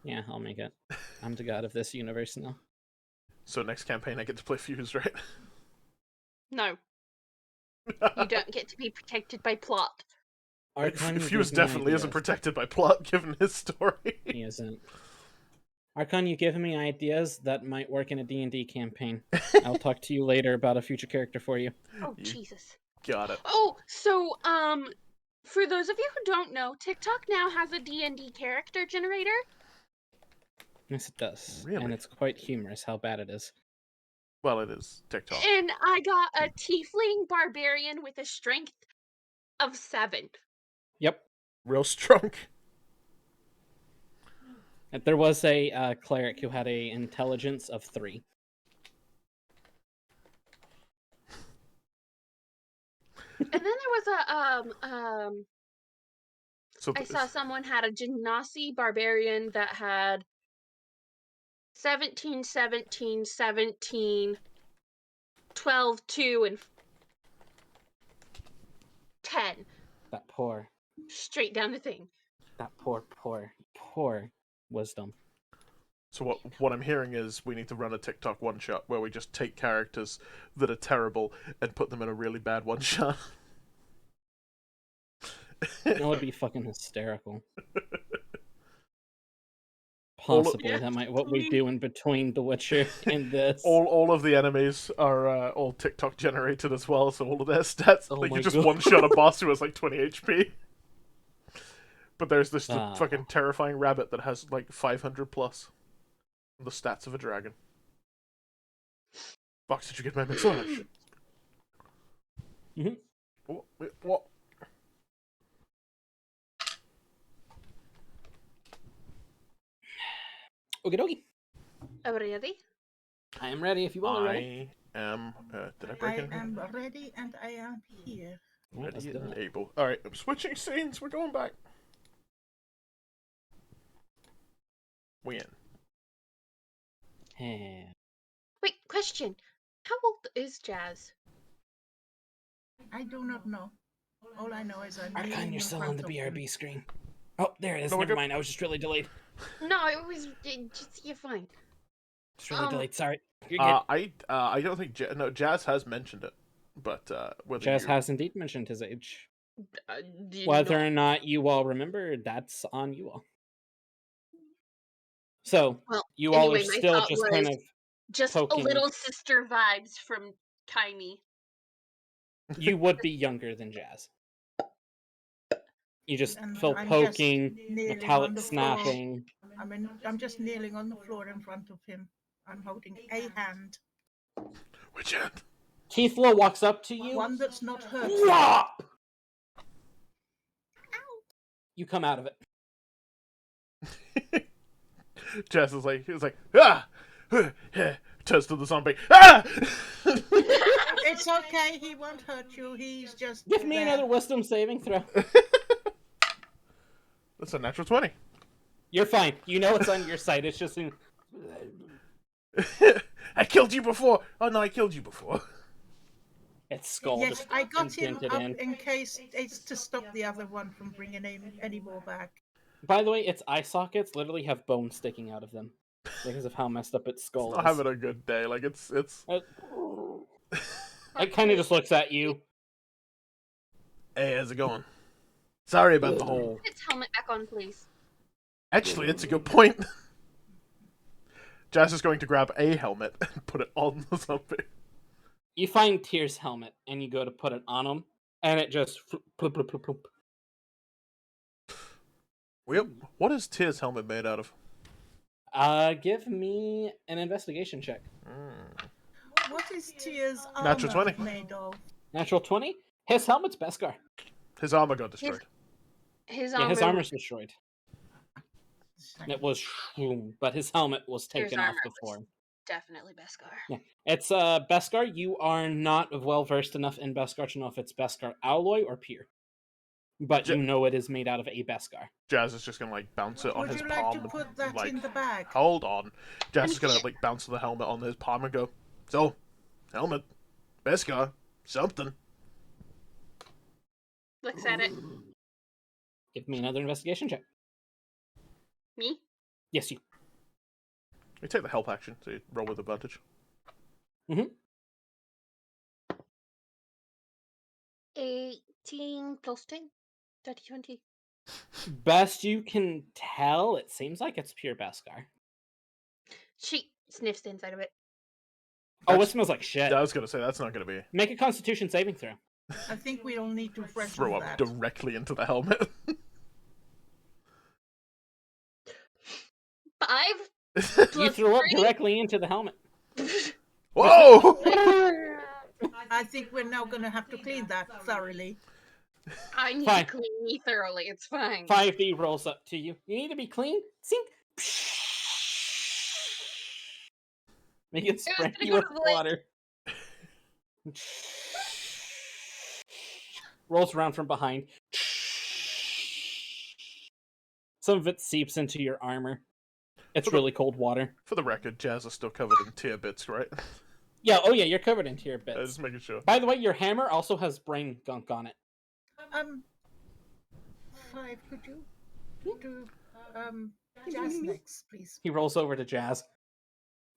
Yeah, I'll make it. I'm the god of this universe now. So next campaign I get to play Fuse, right? No. You don't get to be protected by plot. Aarcon, you Fuse give me definitely isn't ideas. protected by plot given his story. He isn't. Aarcon, you give me ideas that might work in a D&D campaign. I'll talk to you later about a future character for you. Oh, You- Jesus. Got it. Oh, so, for those of you who don't know, TikTok now has a D&D character generator. Yes, it does. Really? And it's quite humorous how bad it is. Well, it is TikTok. And I got a tiefling barbarian with a strength of 7. Yep. Real strong. And there was a cleric who had a intelligence of 3. And then there was a, So I saw someone had a Genasi barbarian that had 17, 17, 17, 12, 2, and 10. That poor Straight down the thing. That poor wisdom. So what I'm hearing is we need to run a TikTok one shot where we just take characters that are terrible and put them in a really bad one shot. That would be fucking hysterical. All of- Possibly that might what we do in between The Witcher and this. all of the enemies are all TikTok generated as well, so all of their stats Oh like my you just God. one shot a boss who has like 20 HP. But there's this Ah. fucking terrifying rabbit that has like 500 plus the stats of a dragon. Fox, did you get my massage? Mhm. What? Okie dokie. Ready? I am ready if you all are ready. I am. Did I break I in here? am ready and I am here. Alright, let's Ready do and it. able. All right, I'm switching scenes. We're going back. We in. Eh. Wait, question. How old is Jazz? I do not know. All I know is I'm Aarcon, kneeling you're in still on front the of him. BRB screen. Oh, there it is. No, we're Never good. mind. I was just really delayed. No, it was just you're fine. Just really Um, delayed. Sorry. You're good. I don't think no Jazz has mentioned it, but whether Jazz you has indeed mentioned his age. do you Whether not- or not you all remember, that's on you all. So, Well, you all are anyway, my still thought just kind was of just poking. a little sister vibes from Kyme. You would be younger than Jazz. You just And feel I'm poking, just kneeling on metallic the floor. snapping. I'm just kneeling on the floor in front of him. I'm holding a hand, which end? Keithla walks up to you. one that's not hurt. Whop! You come out of it. Jazz is like he was like turns to the zombie. Ah! It's okay. He won't hurt you. He's just Give me there. another wisdom saving throw. That's a natural 20. You're fine. You know it's on your side. It's just in... I killed you before. Oh no, I killed you before. Its skull Yes, just I got him indented up in. in case it's to stop the other one from bringing any more back. By the way, its eye sockets literally have bones sticking out of them because of how messed up its skull Not is. having a good day. Like it's. It kind of just looks at you. Hey, how's it going? Sorry about the whole. Put its helmet back on, please. Actually, it's a good point. Jazz is going to grab a helmet and put it on the zombie. You find Tyr's helmet and you go to put it on him, and it just plop, plop, plop, plop. Well, what is Tyr's helmet made out of? Give me an investigation check. What is Tyr's Natural armor 20. made of? Natural 20. His helmet's Beskar. His armor got destroyed. His Yeah, armor. his armor's destroyed. And it was, but his helmet was Tyr's taken off armor was before. definitely Beskar. Yeah, it's Beskar. You are not well versed enough in Beskar to know if it's Beskar alloy or pure, but you know it is made out of a Beskar. Jazz is just gonna like bounce it on Would his you like palm. to put that like, in the bag? hold on. Jazz is gonna like bounce the helmet on his palm and go, so, helmet, Beskar, something. Looks at it. Give me another investigation check. Me? Yes, you. You take the help action, so you roll with advantage. 18 plus 10. 30, 20. Best you can tell, it seems like it's pure Beskar. She sniffs the inside of it. Oh, it That's- smells like shit. I was gonna say that's not gonna be Make a Constitution saving throw. I think we all need to freshen throw up that. directly into the helmet. 5 You plus threw up 3. directly into the helmet. Whoa! I think we're now going to have to clean that thoroughly. I need Fine. to clean me thoroughly. It's fine. 5D rolls up to you. You need to be clean. Sink. Make it spray gonna you go with to the lake. water. Rolls around from behind. Some of it seeps into your armor. It's really cold water. For the record, Jazz is still covered in tear bits, right? Yeah, oh yeah, you're covered in tear bits. Just making sure. By the way, your hammer also has brain gunk on it. 5, could you do Jazz next, please? He rolls over to Jazz.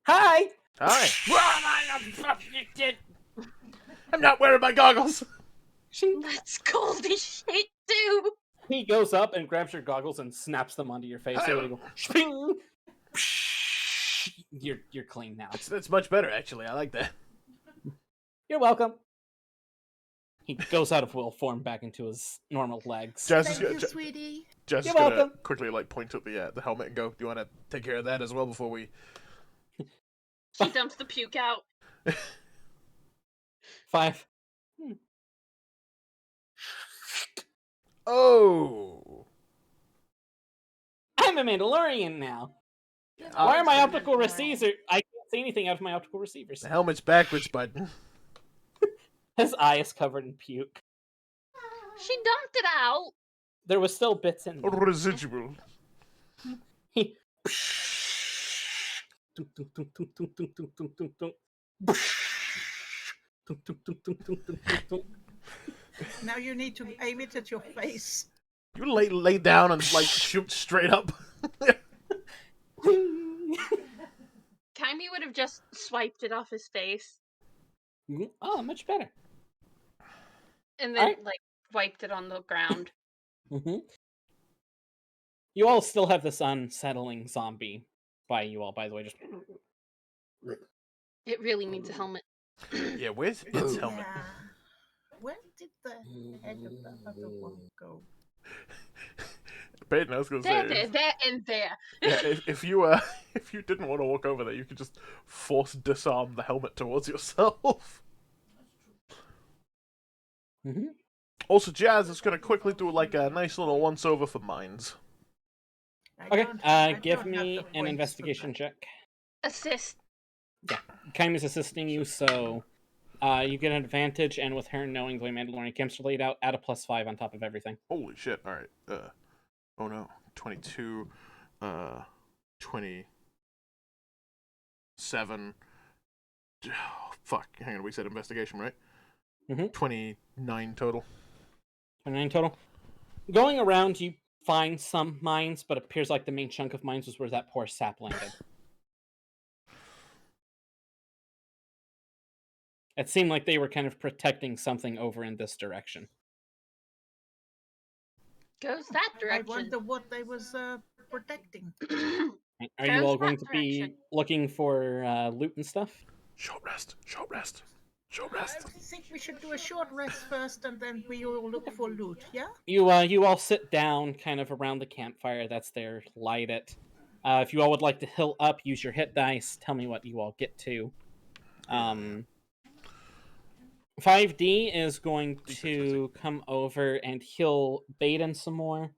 Hi! Hi. I'm not wearing my goggles. That's cold as shit, too. He goes up and grabs your goggles and snaps them onto your face. So they go, "Shping!" You're clean now. That's much better, actually. I like that. You're welcome. He goes out of will form back into his normal legs. Jazz Thank is you, gonna, sweetie. Jazz You're is gonna welcome. quickly like point at the helmet and go, "Do you want to take care of that as well before we?" She dumps the puke out. 5. Oh. I'm a Mandalorian now. Why are my Awesome. optical receivers? I can't see anything out of my optical receivers. The helmet's backwards, bud. His eye is covered in puke. She dumped it out. There was still bits in them. Residual. He. Now you need to aim it at your face. You lay down and like shoot straight up. Kyme would have just swiped it off his face Oh, much better. and then Alright. like wiped it on the ground. Mm-hmm. You all still have this unsettling zombie by you all, by the way. Just It really needs a helmet. Yeah, where's its helmet? Yeah. Where did the head of the other one go? Baeden, I was gonna There, say, there, there, and there. yeah, if you if you didn't want to walk over there, you could just force disarm the helmet towards yourself. mm-hmm. Also, Jazz is gonna quickly do like a nice little once over for mines. Okay, I give don't have me the an points for investigation that. check. Assist. Kyme is assisting you, so you get an advantage, and with her knowing the way Mandalorian camps are laid out, add a +5 on top of everything. Holy shit! All right. Oh no, 22, 27. Oh, fuck. Hang on, we said investigation, right? Mhm. 29 total. 29 total. Going around, you find some mines, but it appears like the main chunk of mines was where that poor sap landed. It seemed like they were kind of protecting something over in this direction. Goes that I direction. wonder what they was protecting. Are you Goes all going that to be direction. looking for loot and stuff? Short rest. Short rest. Short I rest. think we should do a short rest first, and then we will look for loot. Yeah. You all sit down kind of around the campfire that's there, light it. If you all would like to heal up, use your hit dice. Tell me what you all get to. 5D is going to come over and heal Baeden some more.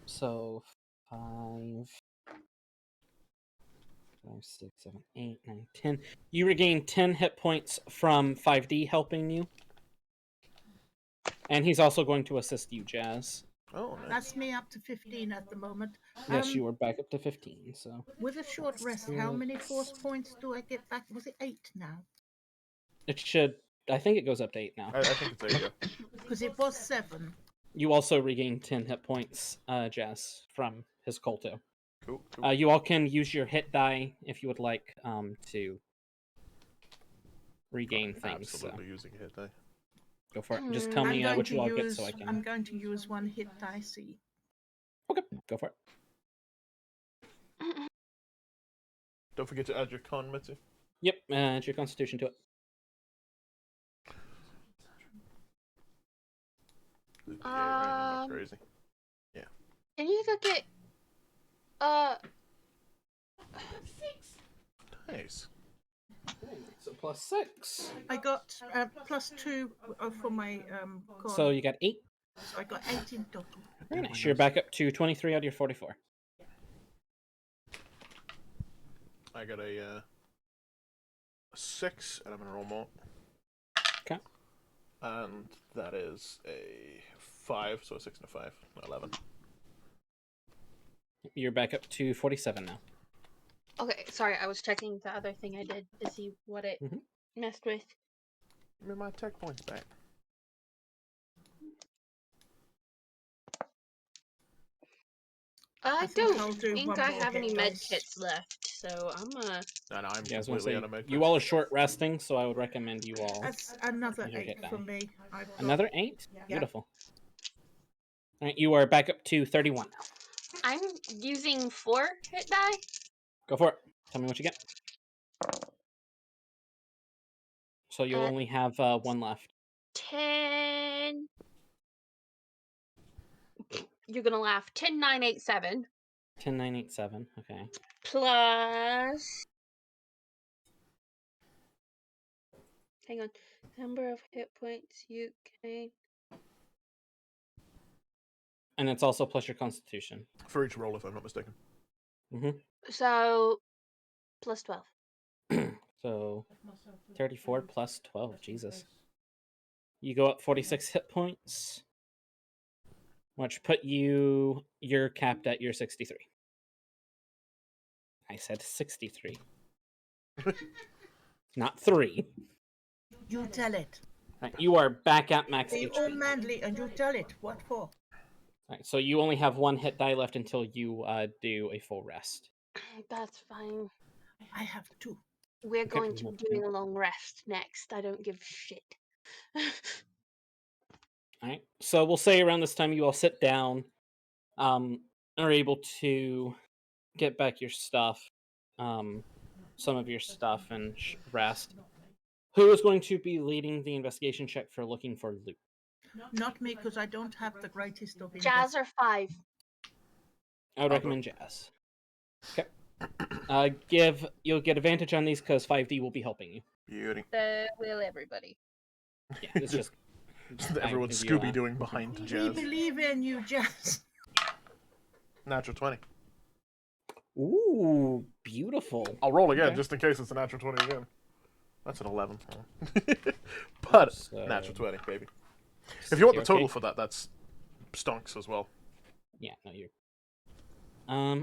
So 5, 6, 7, 8, 9, 10. You regain 10 hit points from 5D helping you. And he's also going to assist you, Jazz. Oh, nice. That's me up to 15 at the moment. Yes, you are back up to 15, so... With a short rest, how many force points do I get back? Was it 8 now? It should... I think it goes up to 8 now. I think it's 8, yeah. Because it was 7. You also regain 10 hit points, Jazz, from his Colto. Cool. Cool. You all can use your hit die if you would like to regain things. Absolutely using a hit die. Go for it. Just tell me what you all get so I I'm can... going to use one hit die C. Okay, go for it. Don't forget to add your con, Mitzi. Yep, add your constitution to it. Yeah, right, I'm not crazy. And you could get Nice. So +6. I got +2 for my con. So you got 8. So I got 8 in total. Very nice. You're back up to 23 out of your 44. I got a 6, and I'm gonna roll more. Okay. And that is a 5, so a 6 and a 5, 11. You're back up to 47 now. Okay, sorry, I was checking the other thing I did to see what it messed with. Give me my tech points back. I think I'll don't do think one I more have hit any med dice. kits left, so I'm gonna... No, I'm Yeah, I was gonna completely say, unamazed. you all are short resting, so I would recommend you all. That's another Use your 8 hit for die. me. I've got- Another 8? Yeah. Beautiful. Alright, you are back up to 31 now. I'm using 4 hit die. Go for it. Tell me what you get. So you'll only have 1 left. 10... You're gonna laugh. 10,987 10987. Okay. plus... Hang on. Number of hit points you gain. And it's also plus your constitution. For each roll, if I'm not mistaken. Mm-hmm. So, plus 12. So 34 plus 12. Jesus. You go up 46 hit points, which put you. You're capped at your 63. I said 63. Not 3. You tell it. Right, you are back at max Be HP. all manly and you tell it. What for? Right, so you only have 1 hit die left until you do a full rest. That's fine. I have 2. We're Okay, going to be doing a long rest next. I don't give a shit. Alright, so we'll say around this time you all sit down, are able to get back your stuff, some of your stuff, and rest. Who is going to be leading the investigation check for looking for loot? Not me, because I don't have the greatest of Jazz or 5? I would I'll recommend Jazz. Okay. You'll get advantage on these because 5D will be helping you. Beauty. So will everybody. Yeah, it's just Everyone's give you, Scooby doing behind We Jazz. believe in you, Jazz. Natural 20. Ooh, beautiful. I'll roll again Okay. just in case it's a natural 20 again. That's an 11. But So- natural 20, baby. If you want the Okay. total for that, that's stonks as well. Yeah, no, you're.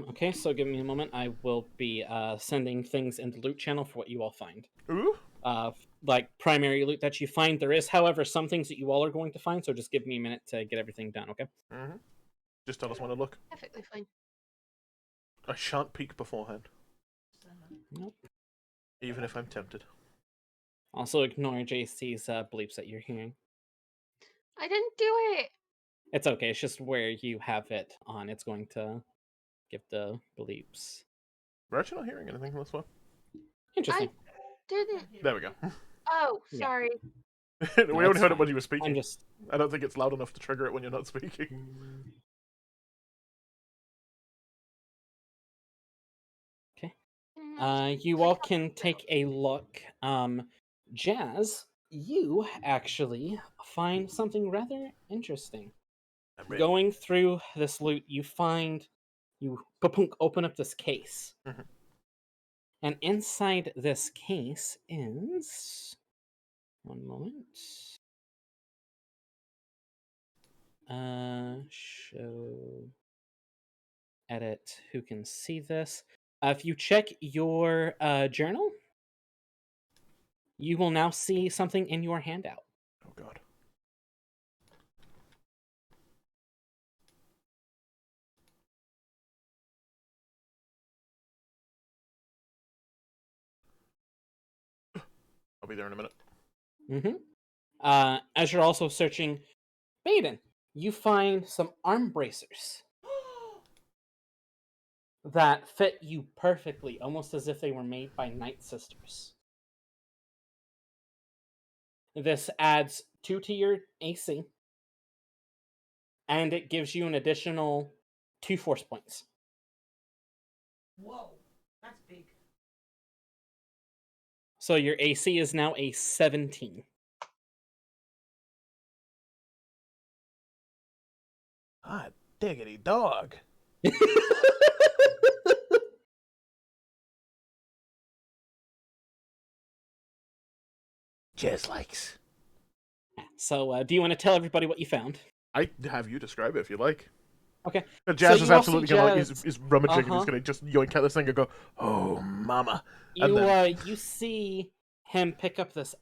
Okay, so give me a moment. I will be sending things in the loot channel for what you all find. Ooh. Like primary loot that you find. There is, however, some things that you all are going to find. So just give me a minute to get everything done. Okay. Mm-hmm. Just tell us when to look. Perfectly fine. I shan't peek beforehand, Nope. even if I'm tempted. Also ignore JC's bleeps that you're hearing. I didn't do it. It's okay. It's just where you have it on. It's going to give the bleeps. We're actually not hearing anything from this one. Interesting. Didn't. There we go. Oh, Yeah. sorry. We No, only it's heard it fine. when you were speaking. I'm just. I don't think it's loud enough to trigger it when you're not speaking. Okay. Mm, You all can take a look. Jazz, you actually find something rather interesting. I'm ready. Going through this loot, you find you open up this case, Mhm. and inside this case is 1 moment. Show edit. Who can see this? If you check your journal, you will now see something in your handout. Oh god. I'll be there in a minute. As you're also searching Baeden, you find some arm bracers that fit you perfectly, almost as if they were made by Night Sisters. This adds 2 to your AC, and it gives you an additional 2 force points. Whoa, that's big. So your AC is now a 17. Ah, diggity dog. Jazz likes. So, do you want to tell everybody what you found? I have you describe it if you like. Okay. Jazz So is you all absolutely see gonna Jazz- he's rummaging and he's Uh-huh. gonna just yoink at this thing and go, oh mama. And then- You see him pick up this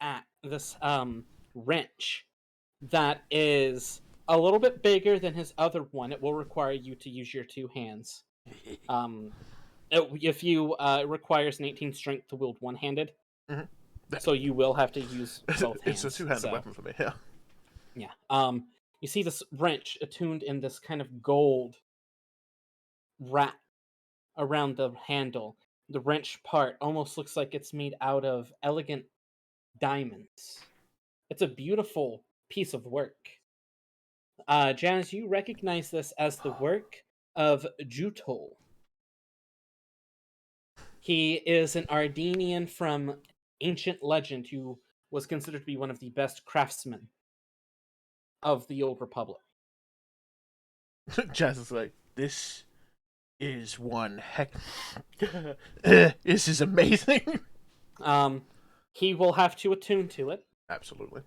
wrench that is a little bit bigger than his other one. It will require you to use your 2 hands. If you it requires an 18 strength to wield one-handed, Mhm. so you will have to use both hands. It's a two-handed weapon for me, yeah. Yeah. You see this wrench attuned in this kind of gold wrap around the handle. The wrench part almost looks like it's made out of elegant diamonds. It's a beautiful piece of work. Janice, you recognize this as the work of Jutol. He is an Ardenian from ancient legend who was considered to be one of the best craftsmen of the Old Republic. Jazz is like, this is one heck. This is amazing. He will have to attune to it. Absolutely.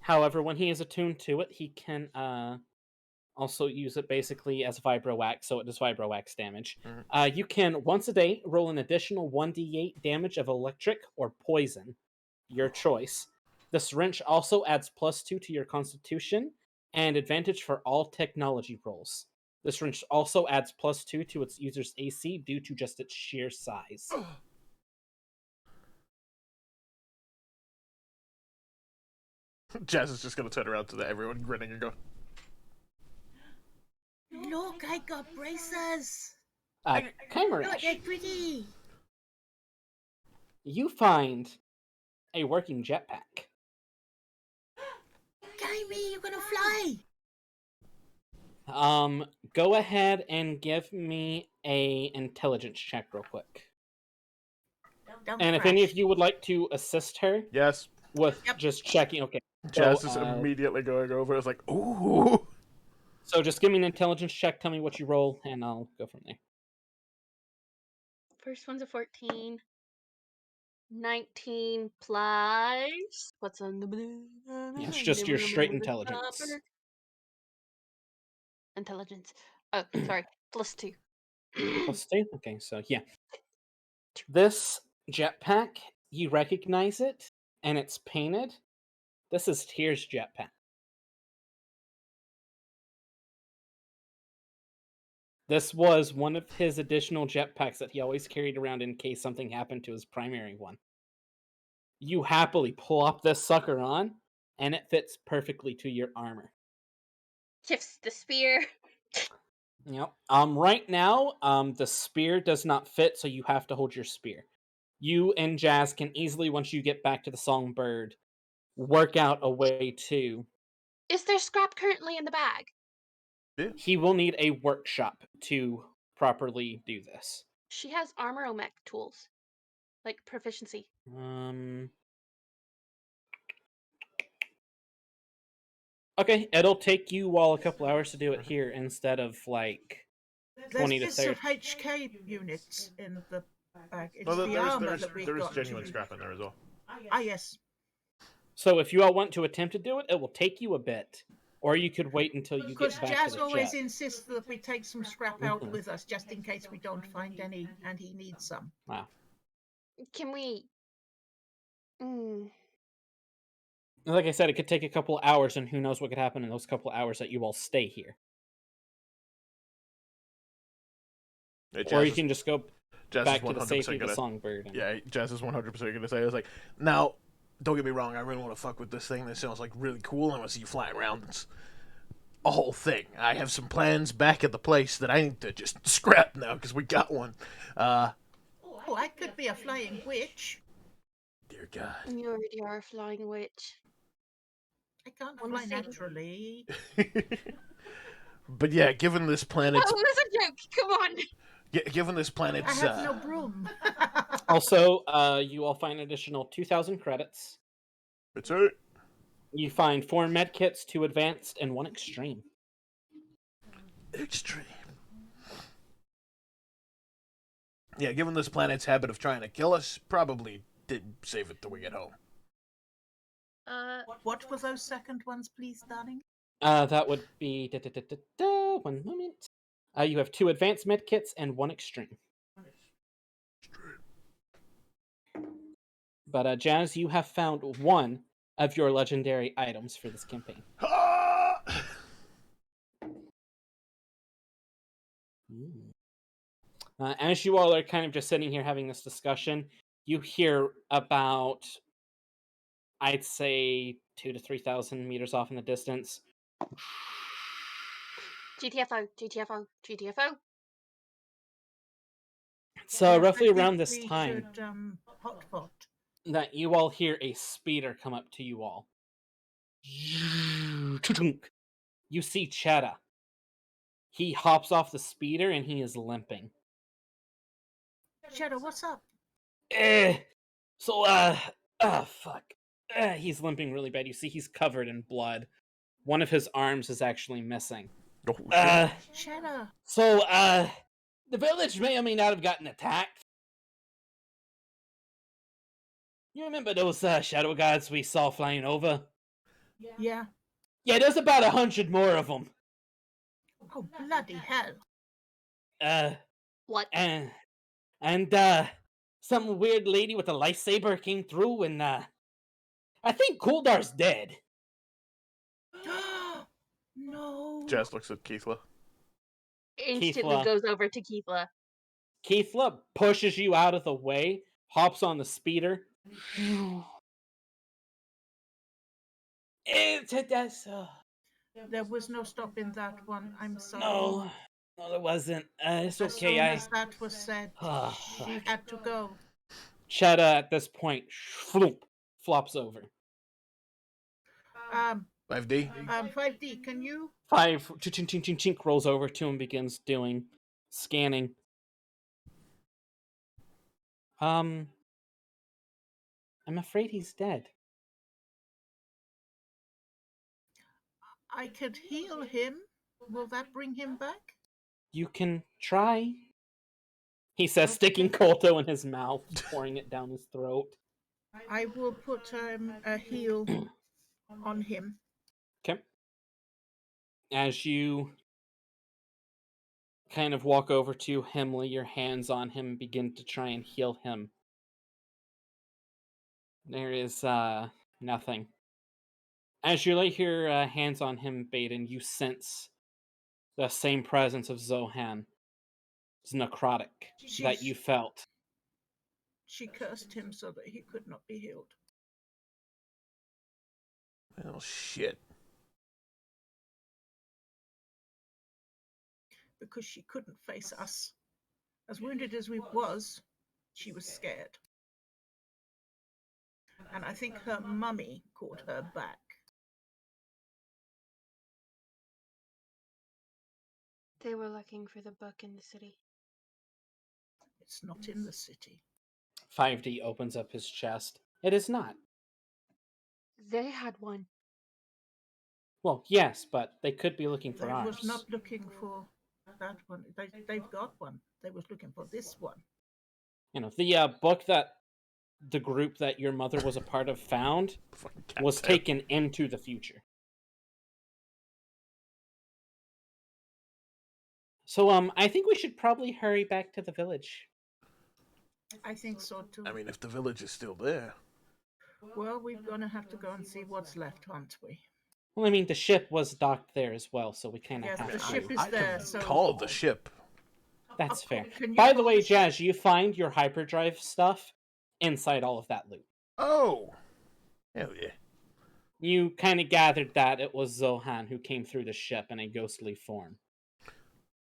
However, when he is attuned to it, he can also use it basically as vibrowax, so it does vibrowax damage. Mhm. You can, once a day, roll an additional 1d8 damage of electric or poison, your choice. This wrench also adds +2 to your constitution, and advantage for all technology rolls. This wrench also adds +2 to its user's AC due to just its sheer size. Jazz is just gonna turn around to everyone grinning and go, Look, I got braces. Uh, Look, Kymeresh, they're pretty. you find a working jetpack. Kyme, you're gonna fly. Go ahead and give me a intelligence check real quick. Don't And if crash. any of you would like to assist her yes. with Yep. just checking, okay. Jazz So, is immediately going over. It's like, ooh. so just give me an intelligence check. Tell me what you roll, and I'll go from there. First one's a 14. 19 plus. What's on the blue? Yeah, it's just your straight intelligence. Intelligence. Oh, sorry. +2. +2? Okay, so yeah. This jetpack, you recognize it, and it's painted. This is Tyr's jetpack. This was one of his additional jetpacks that he always carried around in case something happened to his primary one. You happily pull up this sucker on, and it fits perfectly to your armor. Shifts the spear. Yep. Right now, the spear does not fit, so you have to hold your spear. You and Jazz can easily, once you get back to the Songbird, work out a way to. Is there scrap currently in the bag? He will need a workshop to properly do this. She has armor mech tools. Like proficiency. Okay, it'll take you all a couple hours to do it here instead of like 20 to There's 30. of HK units in the bag. It's Well, the armor that we've there is got genuine to. scrap in there as well. Ah, yes. So if you all want to attempt to do it, it will take you a bit. Or you could wait until you Because get back Jazz to the always jet. insists that we take some scrap out with us just in case we don't find any, and he needs some. Wow. Can we... Like I said, it could take a couple hours, and who knows what could happen in those couple hours that you all stay here. Yeah, Or you can just go Jazz back is to the 100% safety of the gonna. Songbird. And... Yeah, Jazz is 100% gonna say, it's like, now, don't get me wrong, I really want to fuck with this thing. This sounds like really cool. I want to see you fly around. It's a whole thing. I have some plans back at the place that I need to just scrap now because we got one. Oh, I could be a flying witch. Dear God. You already are a flying witch. I can't Wanna fly see? naturally. But yeah, given this planet's Oh, it was a joke. Come on. given this I planet's have no broom. Also, you all find additional 2,000 credits. it's alright. You find 4 medkits, 2 advanced, and 1 extreme. Extreme. Yeah, given this planet's habit of trying to kill us, probably did save it till we get home. What were those second ones, please, darling? That would be 1 moment. You have 2 advanced medkits and 1 extreme. But Jazz, you have found 1 of your legendary items for this campaign. As you all are kind of just sitting here having this discussion, you hear about, I'd say, 2,000 to 3,000 meters off in the distance. GTFO, GTFO, GTFO. So Yes, roughly I think around this we time should, hotspot. that you all hear a speeder come up to you all. You see Cheddar. He hops off the speeder and he is limping. Shadow, what's up? Fuck. He's limping really bad. You see he's covered in blood. One of his arms is actually missing. Oh, shit. Shadow. So, The village may or may not have gotten attacked. You remember those shadow gods we saw flying over? Yeah. Yeah, there's about 100 more of them. Oh, bloody hell. What? And some weird lady with a lightsaber came through, and I think Kuldar's dead. No. Jazz looks at Keithla. Instantly Keithla. goes over to Keithla. Keithla pushes you out of the way, hops on the speeder. It's a desert. There was no stopping that one. I'm sorry. No, there wasn't. It's As okay. soon as that was said, Oh, she fuck. had to go. Cheddar at this point flops over. 5D? 5D, can you? 5 chink chink chink chink rolls over to him, begins doing scanning. I'm afraid he's dead. I could heal him. Will that bring him back? You can try. He says, sticking Kolto in his mouth, pouring it down his throat. I will put a heal on him. Okay. As you kind of walk over to him, lay your hands on him, begin to try and heal him. There is nothing. As you lay your hands on him, Baeden, you sense the same presence of Zohan. It's necrotic that you felt. She cursed him so that he could not be healed. Well, shit. Because she couldn't face us. As wounded as we was, she was scared. And I think her mummy called her back. They were looking for the book in the city. It's not in the city. 5D opens up his chest. It is not. They had one. Well, yes, but they could be looking for They ours. was not looking for that one. They've got one. They was looking for this one. You know, the book that the group that your mother was a part of found was taken into the future. So, I think we should probably hurry back to the village. I think so too. I mean, if the village is still there. Well, we're gonna have to go and see what's left, aren't we? Well, I mean, the ship was docked there as well, so we kind of Yes, have the to. ship is I there, can so call the ship. That's fair. Can you By the call way, the ship? Jazz, you find your hyperdrive stuff inside all of that loot. Oh! Hell yeah. You kind of gathered that it was Zohan who came through the ship in a ghostly form.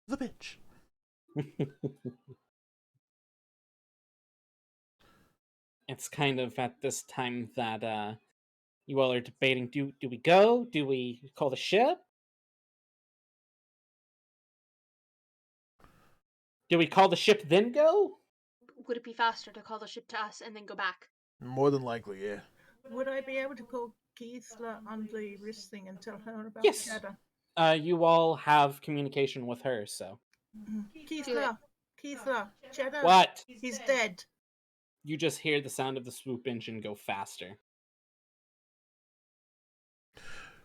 The bitch. It's kind of at this time that you all are debating, do we go? Do we call the ship? Do we call the ship then go? Would it be faster to call the ship to us and then go back? More than likely, yeah. Would I be able to call Keithla on the wrist thing and tell her about Yes. Cheddar? You all have communication with her, so. Keithla, Cheddar. What? He's dead. You just hear the sound of the swoop engine go faster.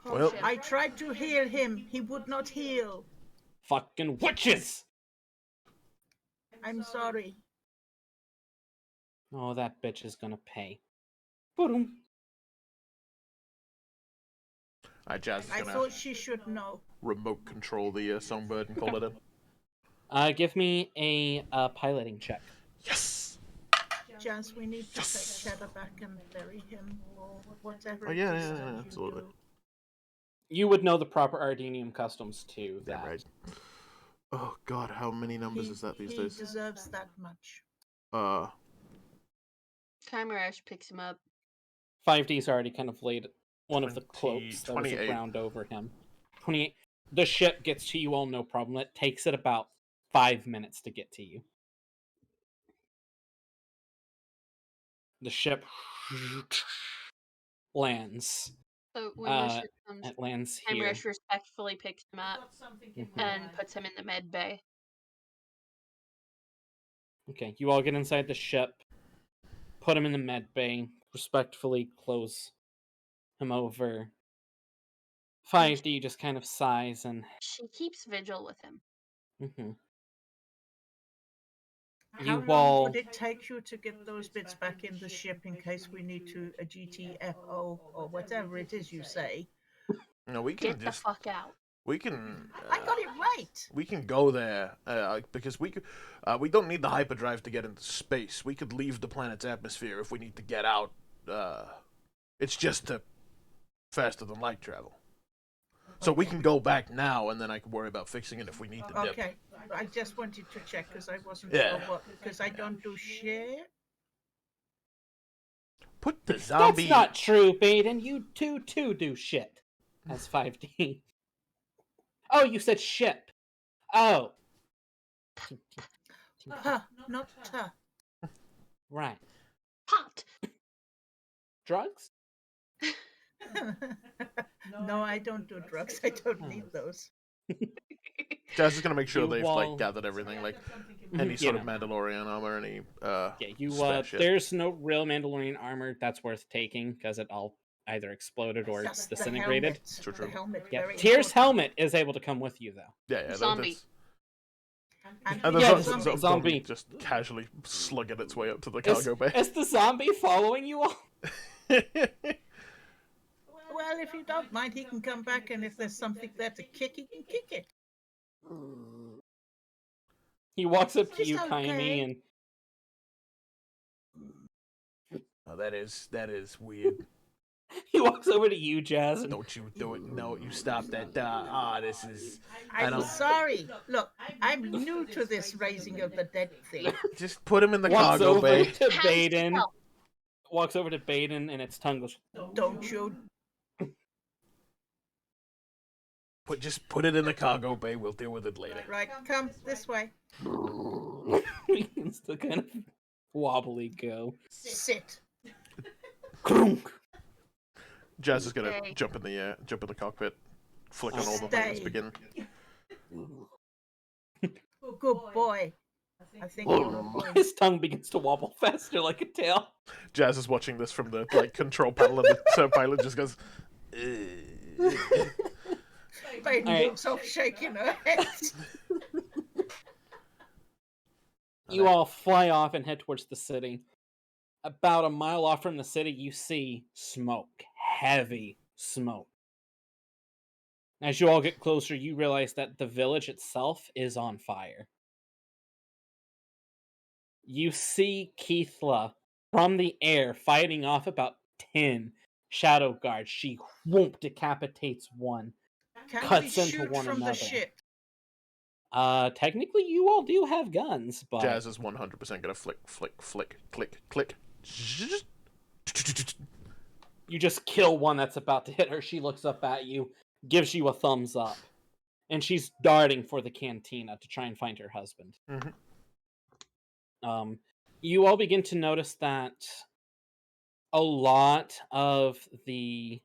Well, I tried to heal him. He would not heal. Fucking witches! I'm sorry. Oh, that bitch is gonna pay. Boom. Jazz is I gonna thought she should know. remote control the songbird and call it in. Give me a piloting check. Yes! Jazz, we need to take Cheddar back and bury him or whatever. Oh, it yeah, is yeah, that yeah, you absolutely. do. You would know the proper Ardenium customs too. Yeah, right. Oh god, how many numbers is that these days? He deserves that much. Kymeresh picks him up. 5D's already kind of laid one of the 20, cloaks that was 28. around over him. 28. The ship gets to you all no problem. It takes it about 5 minutes to get to you. The ship lands. So when the ship comes, It lands here. Kymeresh respectfully picks him up and puts him in the med bay. Okay, you all get inside the ship, put him in the med bay, respectfully close him over. 5D just kind of sighs and She keeps vigil with him. How you long all would it take you to get those bits back in the ship in case we need to a GTFO or whatever it is you say? No, we can Get the just fuck out. we can I got it right. we can go there because we don't need the hyperdrive to get into space. We could leave the planet's atmosphere if we need to get out. It's just faster than light travel. So we can go back now, and then I can worry about fixing it if we need to dip. Okay, I just wanted to check because I wasn't Yeah. sure what, because I don't do shit. Put the zombie. That's not true, Baeden. You too do shit. As 5D. Oh, you said ship. Oh. Huh, not tuh. Right. Popped. Drugs? No, I don't do drugs. I don't need those. Jazz is gonna make sure You they've all- gathered everything, like any sort of Mandalorian armor, any Yeah, you spare shit. there's no real Mandalorian armor that's worth taking because it all either exploded or it's Just the disintegrated. helmet. True, true. The helmet. Yeah, Very Tyr's important. helmet is able to come with you though. Yeah, Zombie. And And the Yeah, the zombie. zombie just casually slugging its way up to the Is, cargo bay. is the zombie following you all? Well, if you don't mind, he can come back, and if there's something there to kick, he can kick it. He walks up to It's you, okay. Kyme, and Oh, that is weird. he walks over to you, Jazz, and Don't you do it? No, you stop that. This is. I I'm don't. sorry. Look, I'm new to this raising of the dead thing. Just put him in the walks cargo over bay. to How does it Baeden. help? Walks over to Baeden, and its tongue goes. Don't you? Just put it in the cargo bay. We'll deal with it later. Right, come this way. It's the kind of wobbly go. Sit. Crunk. Jazz is gonna Okay. jump in the cockpit, flick on all the Stay. things, begin. Good boy. I think you're a boy. His tongue begins to wobble faster like a tail. Jazz is watching this from the control panel, and the pilot just goes. Baden Alright. looks off shaking her head. You all fly off and head towards the city. About a mile off from the city, you see smoke. Heavy smoke. As you all get closer, you realize that the village itself is on fire. You see Keithla from the air fighting off about 10 shadow guards. She whoomp decapitates one. Can Cuts we into shoot one from another. the ship? Technically, you all do have guns, but Jazz is 100% gonna flick, click, click. you just kill one that's about to hit her. She looks up at you, gives you a thumbs up, and she's darting for the cantina to try and find her husband. Mhm. You all begin to notice that a lot of the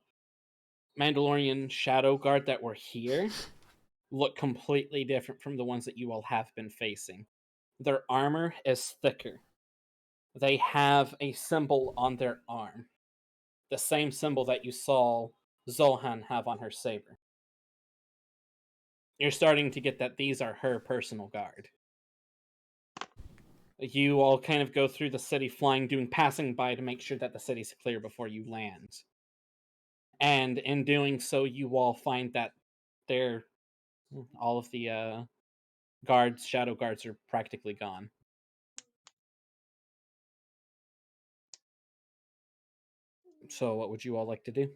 Mandalorian Shadow Guard that were here look completely different from the ones that you all have been facing. Their armor is thicker. They have a symbol on their arm. The same symbol that you saw Zohan have on her saber. You're starting to get that these are her personal guard. You all kind of go through the city flying, passing by to make sure that the city's clear before you land. And in doing so, you all find that all of the shadow guards are practically gone. So what would you all like to do?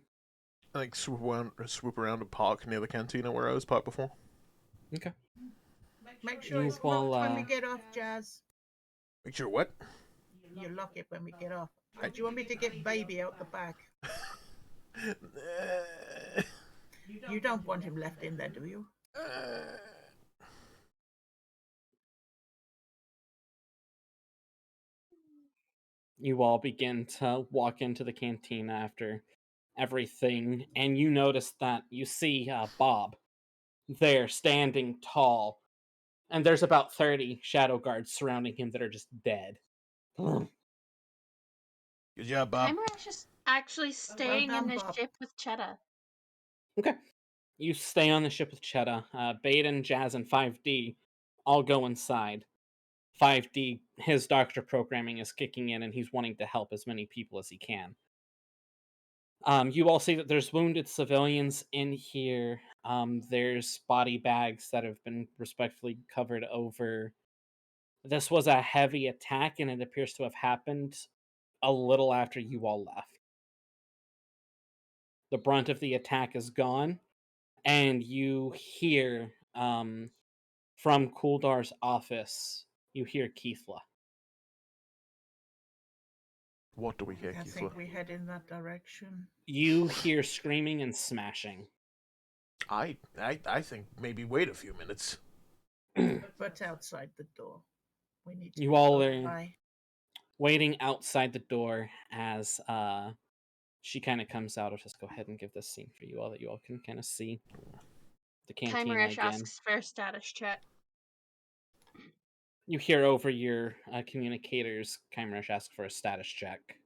I think swoop around and park near the cantina where I was parked before. Okay. Make sure You it's will, locked when we get off, Jazz. Make sure what? You lock it when we get off. Do you want me to get baby out the back? You don't want him left in there, do you? You all begin to walk into the cantina after everything, and you notice that you see Bob there standing tall, And there's about 30 shadow guards surrounding him that are just dead. Good job, Bob. Kymeresh is actually staying done, in the Bob. ship with Cheddar. Okay. You stay on the ship with Cheddar. Baeden, Jazz, and 5D all go inside. 5D, his doctor programming is kicking in, and he's wanting to help as many people as he can. You all see that there's wounded civilians in here. There's body bags that have been respectfully covered over. This was a heavy attack, and it appears to have happened a little after you all left. The brunt of the attack is gone, and you hear from Kuldar's office, you hear Keithla. What do we hear, I Keithla? think we head in that direction. You hear screaming and smashing. I think maybe wait a few minutes. But outside the door. We need to You all go are by. waiting outside the door as she kind of comes out. I'll just go ahead and give this scene for you all that you all can kind of see the cantina Kymeresh again. asks for a status check. You hear over your communicators, Kymeresh ask for a status check.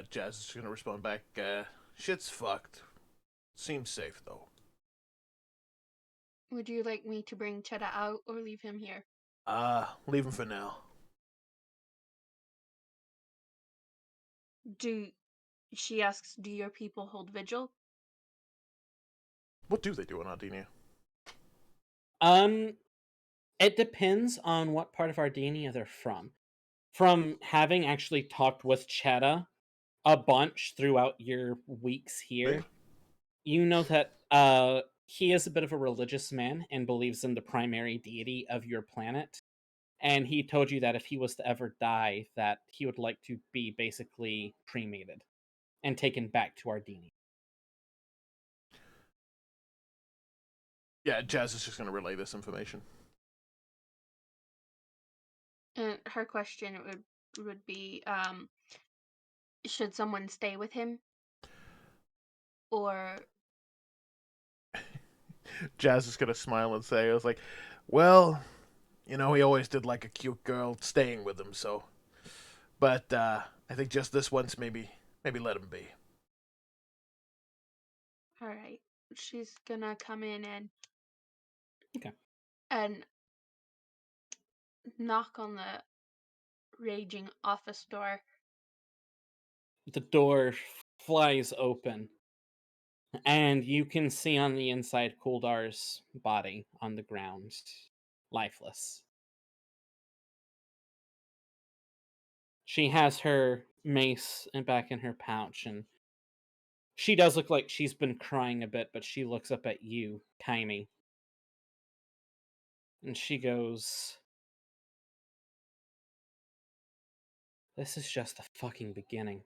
Jazz is gonna respond back. Shit's fucked. Seems safe though. Would you like me to bring Cheddar out or leave him here? Leave him for now. She asks, do your people hold vigil? What do they do in Ardinia? It depends on what part of Ardinia they're from. From having actually talked with Chetta a bunch throughout your weeks here, you know that he is a bit of a religious man and believes in the primary deity of your planet. And he told you that if he was to ever die, that he would like to be basically cremated and taken back to Ardinia. Yeah, Jazz is just gonna relay this information. And her question would be, should someone stay with him? Or Jazz is gonna smile and say, "I was like, well, he always did like a cute girl staying with him, so. But I think just this once, maybe let him be." alright. She's gonna come in Okay. and knock on the raging office door. The door flies open, and you can see on the inside Kuldar's body on the ground, lifeless. She has her mace back in her pouch, and she does look like she's been crying a bit, but she looks up at you, Kyme, and she goes, "This is just the fucking beginning.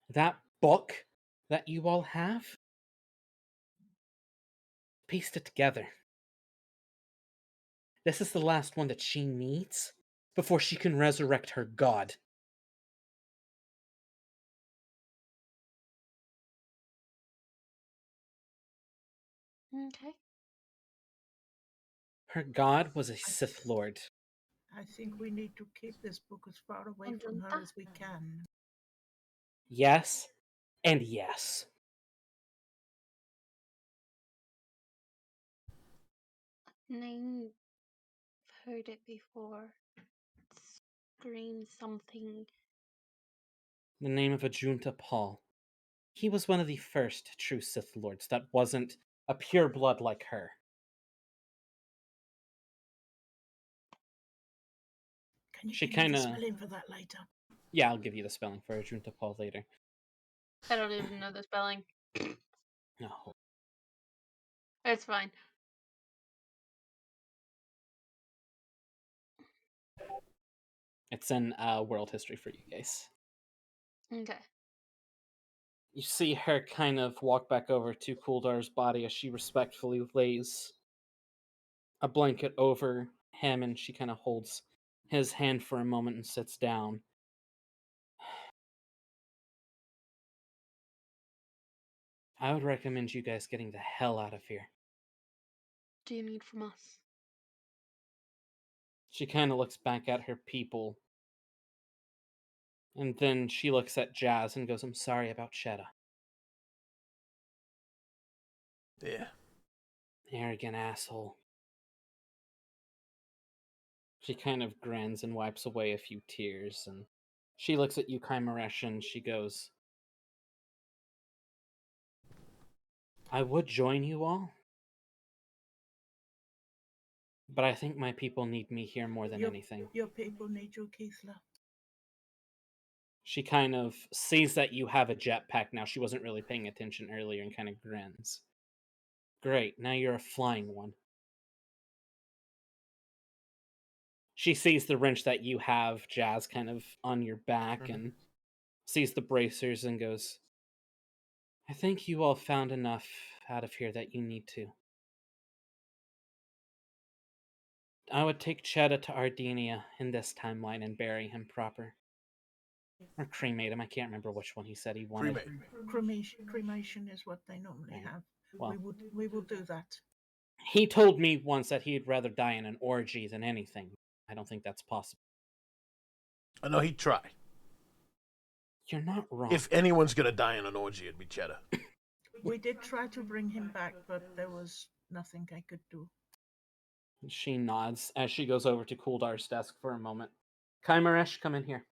That book that you all have, pieced it together. This is the last one that she needs before she can resurrect her god." Okay. Her god was a Sith Lord. I think we need to keep this book as far away from her as we can. Yes, and yes. Name, heard it before. Scream something. The name of Ajunta Paul. He was one of the first true Sith Lords that wasn't a pure blood like her. Can you She give me the kinda- spelling for that later? Yeah, I'll give you the spelling for Ajunta Paul later. I don't even know the spelling. No. It's fine. It's in world history for you guys. Okay. You see her kind of walk back over to Kuldar's body as she respectfully lays a blanket over him, and she kind of holds his hand for a moment and sits down. I would recommend you guys getting the hell out of here. Do you need from us? She kind of looks back at her people. And then she looks at Jazz and goes, I'm sorry about Shetta. Yeah. Arrogant asshole. She kind of grins and wipes away a few tears, and she looks at you, Kymeresh, and she goes, I would join you all, but I think my people need me here more than anything. Your people need you, Keithla. She kind of sees that you have a jetpack now. She wasn't really paying attention earlier and kind of grins. Great, now you're a flying one. She sees the wrench that you have, Jazz, kind of on your back, and sees the bracers and goes, I think you all found enough out of here that you need to. I would take Chetta to Ardinia in this timeline and bury him proper. Or cremate him, I can't remember which one he said he wanted. Cremation is what they normally have. Well, we will do that. He told me once that he'd rather die in an orgy than anything. I don't think that's possible. I know he'd try. You're not wrong. If anyone's gonna die in an orgy, it'd be Cheddar. We did try to bring him back, but there was nothing I could do. She nods as she goes over to Kuldar's desk for a moment. Kymeresh, come in here.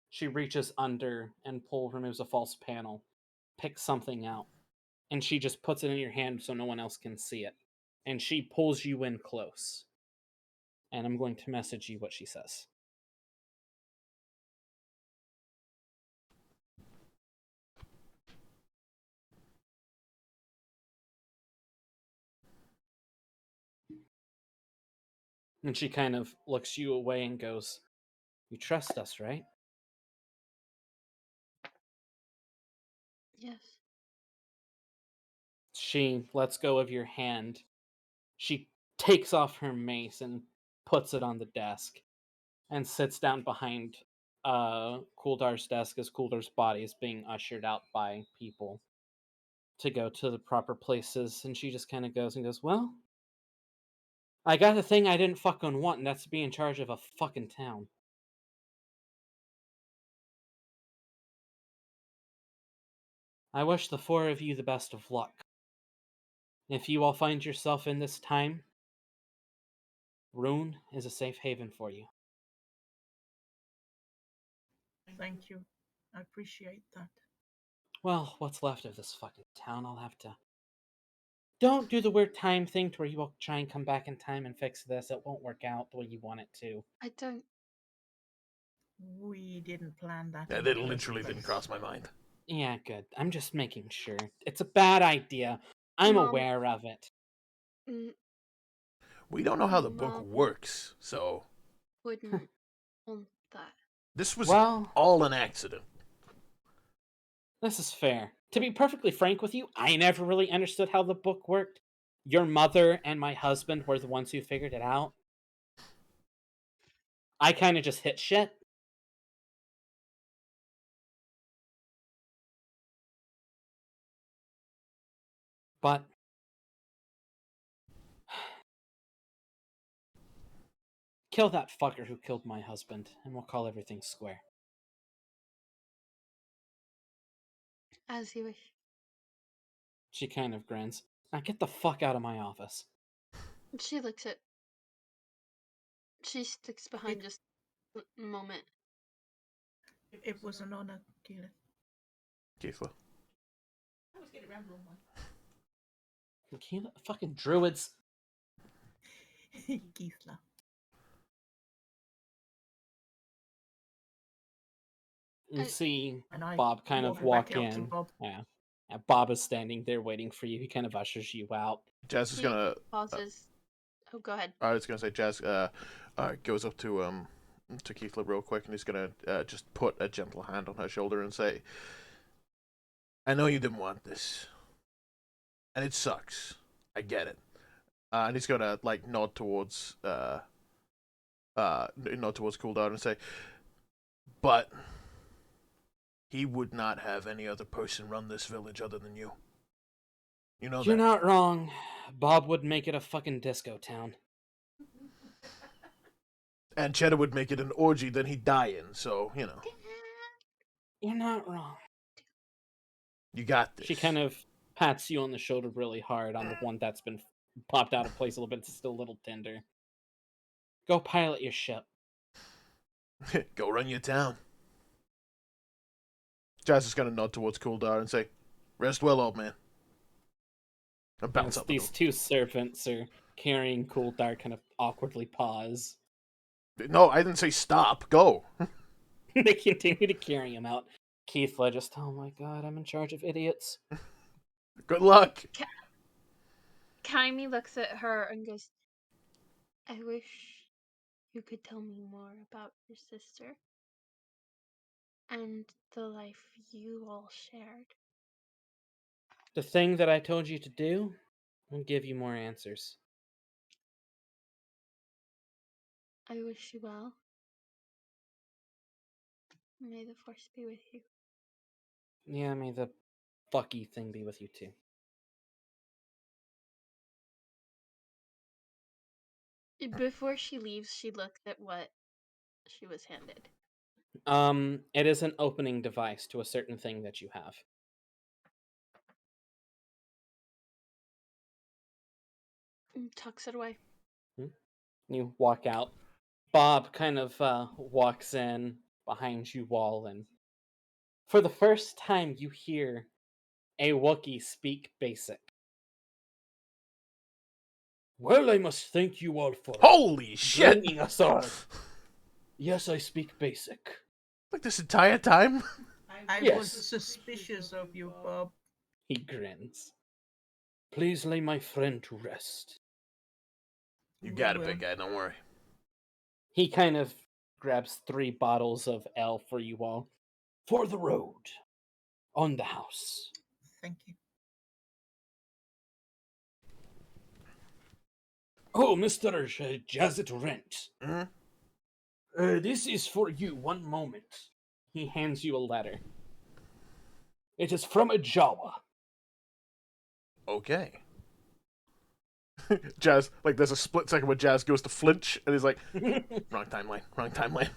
She reaches under and removes a false panel, picks something out, and she just puts it in your hand so no one else can see it. And she pulls you in close. And I'm going to message you what she says. And she kind of looks you away and goes, you trust us, right? Yes. She lets go of your hand. She takes off her mace and puts it on the desk and sits down behind Kuldar's desk as Kuldar's body is being ushered out by people to go to the proper places. And she just kind of goes, well, I got the thing I didn't fucking want, and that's to be in charge of a fucking town. I wish the four of you the best of luck. If you all find yourself in this time, Rune is a safe haven for you. Thank you. I appreciate that. Well, what's left of this fucking town, I'll have to... Don't do the weird time thing to where you will try and come back in time and fix this. It won't work out the way you want it to. I don't. We didn't plan that. Yeah, that literally didn't cross my mind. Yeah, good. I'm just making sure. It's a bad idea. I'm aware of it. We don't know how the book works, so... Wouldn't want that. This was all an accident. This is fair. To be perfectly frank with you, I never really understood how the book worked. Your mother and my husband were the ones who figured it out. I kind of just hit shit. But kill that fucker who killed my husband, and we'll call everything square. As you wish. She kind of grins. Now get the fuck out of my office. She looks at... She sticks behind just a moment. It was an honor, Keela. Keithla. Keela? Fucking druids. Keithla. You see Bob kind of walk in. Yeah. Bob is standing there waiting for you. He kind of ushers you out. Jazz is gonna... pauses. Oh, go ahead. I was gonna say, Jazz goes up to Keithla real quick, and he's gonna just put a gentle hand on her shoulder and say, I know you didn't want this. And it sucks. I get it. And he's gonna, like, nod towards Kuldar and say, but He would not have any other person run this village other than you. You know You're that. not wrong. Bob would make it a fucking disco town. And Cheddar would make it an orgy that he'd die in, so, you know. You're not wrong. You got this. She kind of pats you on the shoulder really hard on the one that's been popped out of place a little bit. It's still a little tender. Go pilot your ship. Go run your town. Jazz is going to nod towards Kuldar and say, rest well, old man. And bounce up. These two servants are carrying Kuldar, kind of awkwardly pause. No, I didn't say stop. Go. They continue to carry him out. Keithla just, oh my god, I'm in charge of idiots. Good luck. Kyme looks at her and goes, I wish you could tell me more about your sister and the life you all shared. The thing that I told you to do will give you more answers. I wish you well. May the force be with you. Yeah, may the fucky thing be with you too. Before she leaves, she looks at what she was handed. It is an opening device to a certain thing that you have. Tucks it away. You walk out. Bob kind of walks in behind you all, and for the first time you hear a Wookiee speak basic. Well, I must thank you all for Holy shit! bringing us all. Yes, I speak basic. Like this entire time? I Yes. was suspicious of you, Bob. He grins. Please lay my friend to rest. You got it, Well, big guy. Don't worry. He kind of grabs 3 bottles of ale for you all. For the road. On the house. Thank you. Oh, Mr. Jazzit Rent. Mm-hmm. This is for you. One moment. He hands you a letter. It is from a Jawa. Okay. Jazz, like, there's a split second where Jazz goes to flinch, and he's like, wrong timeline, wrong timeline.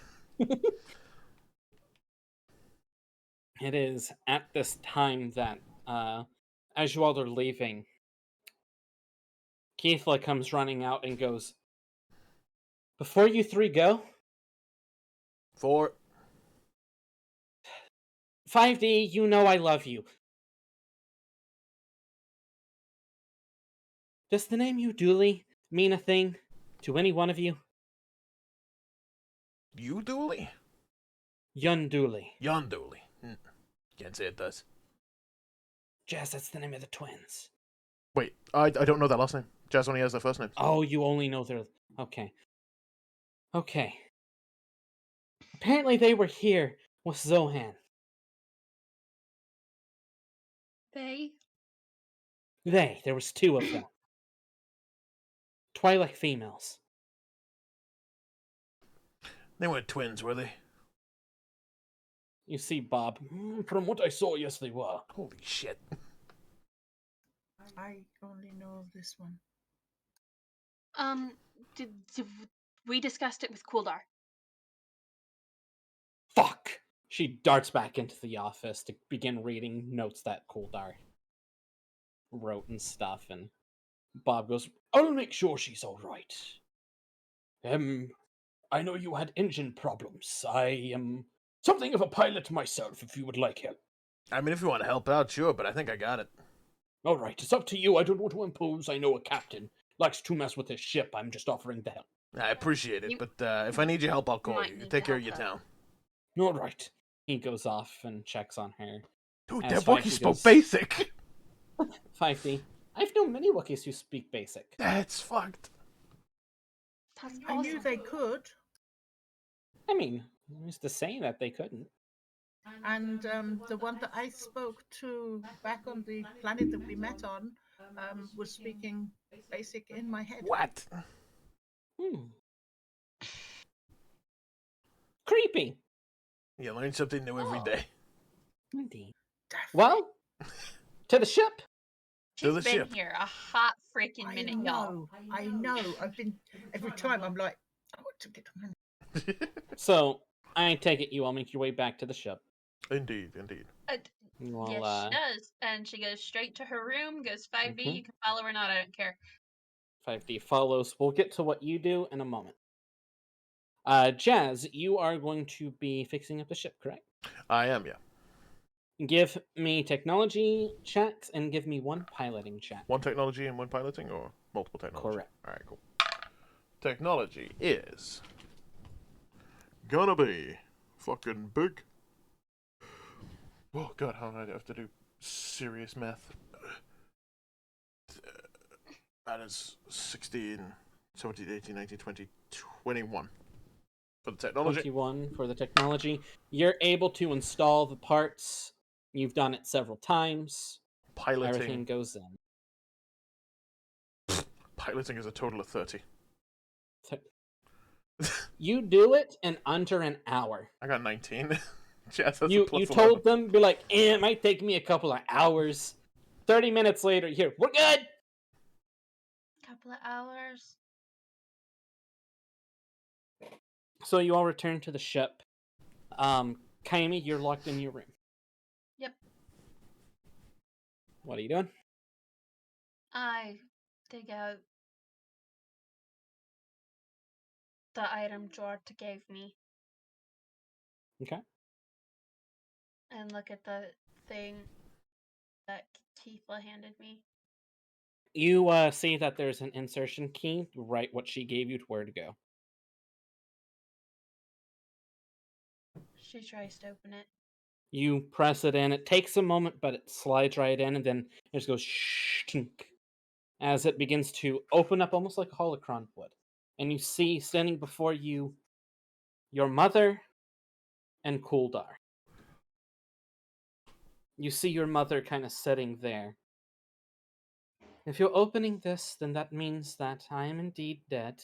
It is at this time that, as you all are leaving, Keithla comes running out and goes, before you 3 go, 4. 5D, you know I love you. Does the name Uduli mean a thing to any one of you? You Dooley? Yunduli. Yon Dooley. Can't say it does. Jazz, that's the name of the twins. Wait, I don't know that last name. Jazz only has their first name. Oh, you only know their... Okay. Okay. Apparently they were here with Zohan. They? There was 2 of them. Twi'lek females. They weren't twins, were they? You see Bob. From what I saw, yes they were. Holy shit. I only know of this one. Did we discussed it with Kuldar? Fuck! She darts back into the office to begin reading notes that Kuldar wrote and stuff, and Bob goes, I'll make sure she's alright. I know you had engine problems. I am something of a pilot myself, if you would like help. I mean, if you want to help out, sure, but I think I got it. Alright, it's up to you. I don't want to impose. I know a captain likes to mess with his ship. I'm just offering to help. I appreciate it, but if I need your help, I'll call might you. need Take to care of help your her. town. Alright. He goes off and checks on her. Dude, As that 5D Wookiee spoke goes- basic. 5D. I've known many Wookiees who speak basic. That's fucked. That's I knew awesome. they could. I mean, who's to say that they couldn't? And the one that I spoke to back on the planet that we met on was speaking basic in my head. What? Creepy. You learn something new every Oh. day. Indeed. Daphne, Well, to the ship. To She's the been ship. here a hot freaking I minute, y'all. know, I know. I've been every time. I'm like, I want to get on. So, I take it you all make your way back to the ship. Indeed, indeed. You all, Yes, she does. And she goes straight to her room, goes 5D. Mhm. You can follow her or not, I don't care. 5D follows. We'll get to what you do in a moment. Jazz, you are going to be fixing up the ship, correct? I am, yeah. Give me technology checks and give me one piloting check. One technology and one piloting, or multiple technology? Correct. Alright, cool. Technology is gonna be fucking big. Oh god, how do I have to do serious math? That is 16, 17, 18, 19, 20, 21. For the technology. 21 for the technology. You're able to install the parts. You've done it several times. Everything Piloting. goes in. Piloting is a total of 30. You do it in under an hour. I got 19. Yes, that's You a plus you 11. told them, be like, it might take me a couple of hours. 30 minutes later, here, we're good. Couple of hours. So you all return to the ship. Kyme, you're locked in your room. Yep. What are you doing? I dig out the item George gave me Okay. and look at the thing that Tifa handed me. You see that there's an insertion key. Write what she gave you to where to go. She tries to open it. You press it in. It takes a moment, but it slides right in, and then it just goes shink as it begins to open up almost like a holocron would. And you see standing before you your mother and Kuldar. You see your mother kind of sitting there. If you're opening this, then that means that I am indeed dead,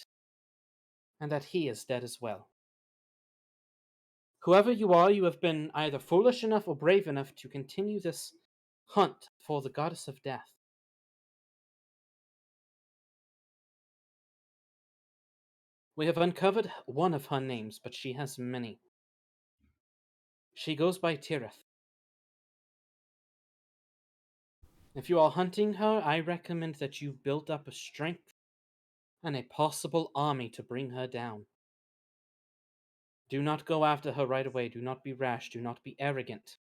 and that he is dead as well. Whoever you are, you have been either foolish enough or brave enough to continue this hunt for the goddess of death. We have uncovered one of her names, but she has many. She goes by Tirith. If you are hunting her, I recommend that you build up a strength and a possible army to bring her down. Do not go after her right away. Do not be rash. Do not be arrogant.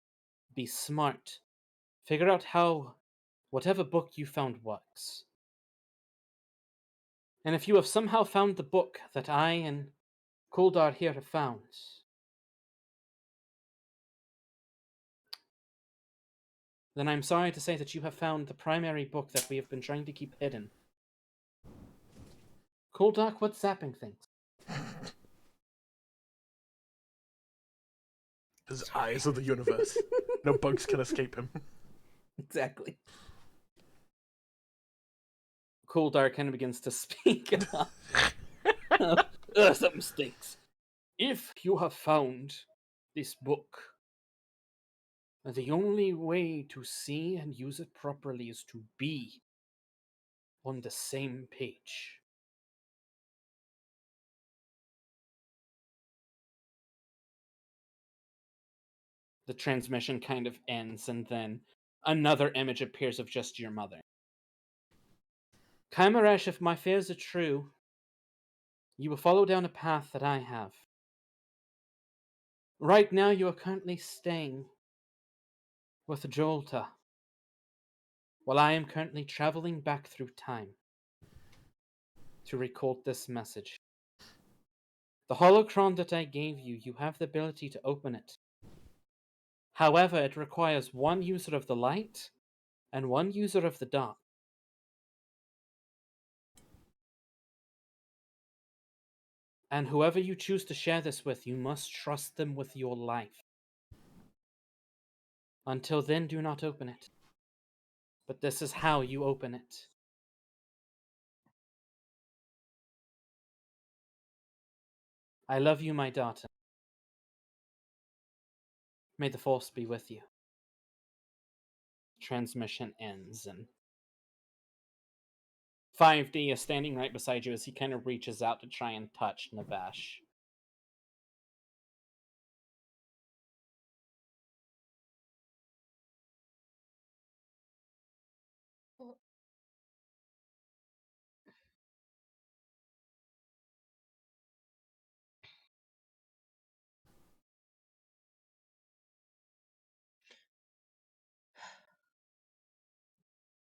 Be smart. Figure out how whatever book you found works. And if you have somehow found the book that I and Kuldar here have found, then I'm sorry to say that you have found the primary book that we have been trying to keep hidden. Kuldar, what's zapping things? His eyes of the universe. No bugs can escape him. Exactly. Kuldar kind of begins to speak up. Something stinks. If you have found this book, the only way to see and use it properly is to be on the same page. The transmission kind of ends, and then another image appears of just your mother. Kymeresh, if my fears are true, you will follow down a path that I have. Right now, you are currently staying with Jolta, while I am currently traveling back through time to record this message. The holocron that I gave you, you have the ability to open it. However, it requires one user of the light and one user of the dark. And whoever you choose to share this with, you must trust them with your life. Until then, do not open it. But this is how you open it. I love you, my daughter. May the Force be with you. transmission ends, and 5D is standing right beside you as he kind of reaches out to try and touch Navash.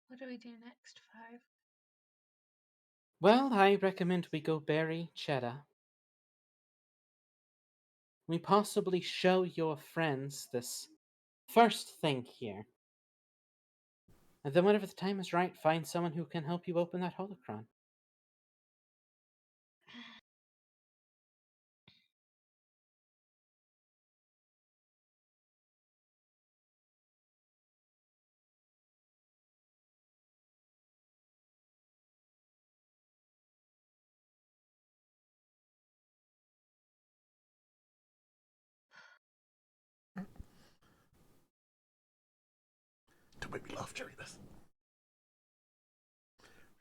What do we do next, 5? Well, I recommend we go bury Cheddar. We possibly show your friends this first thing here. And then whenever the time is right, find someone who can help you open that holocron. Don't make me laugh during this.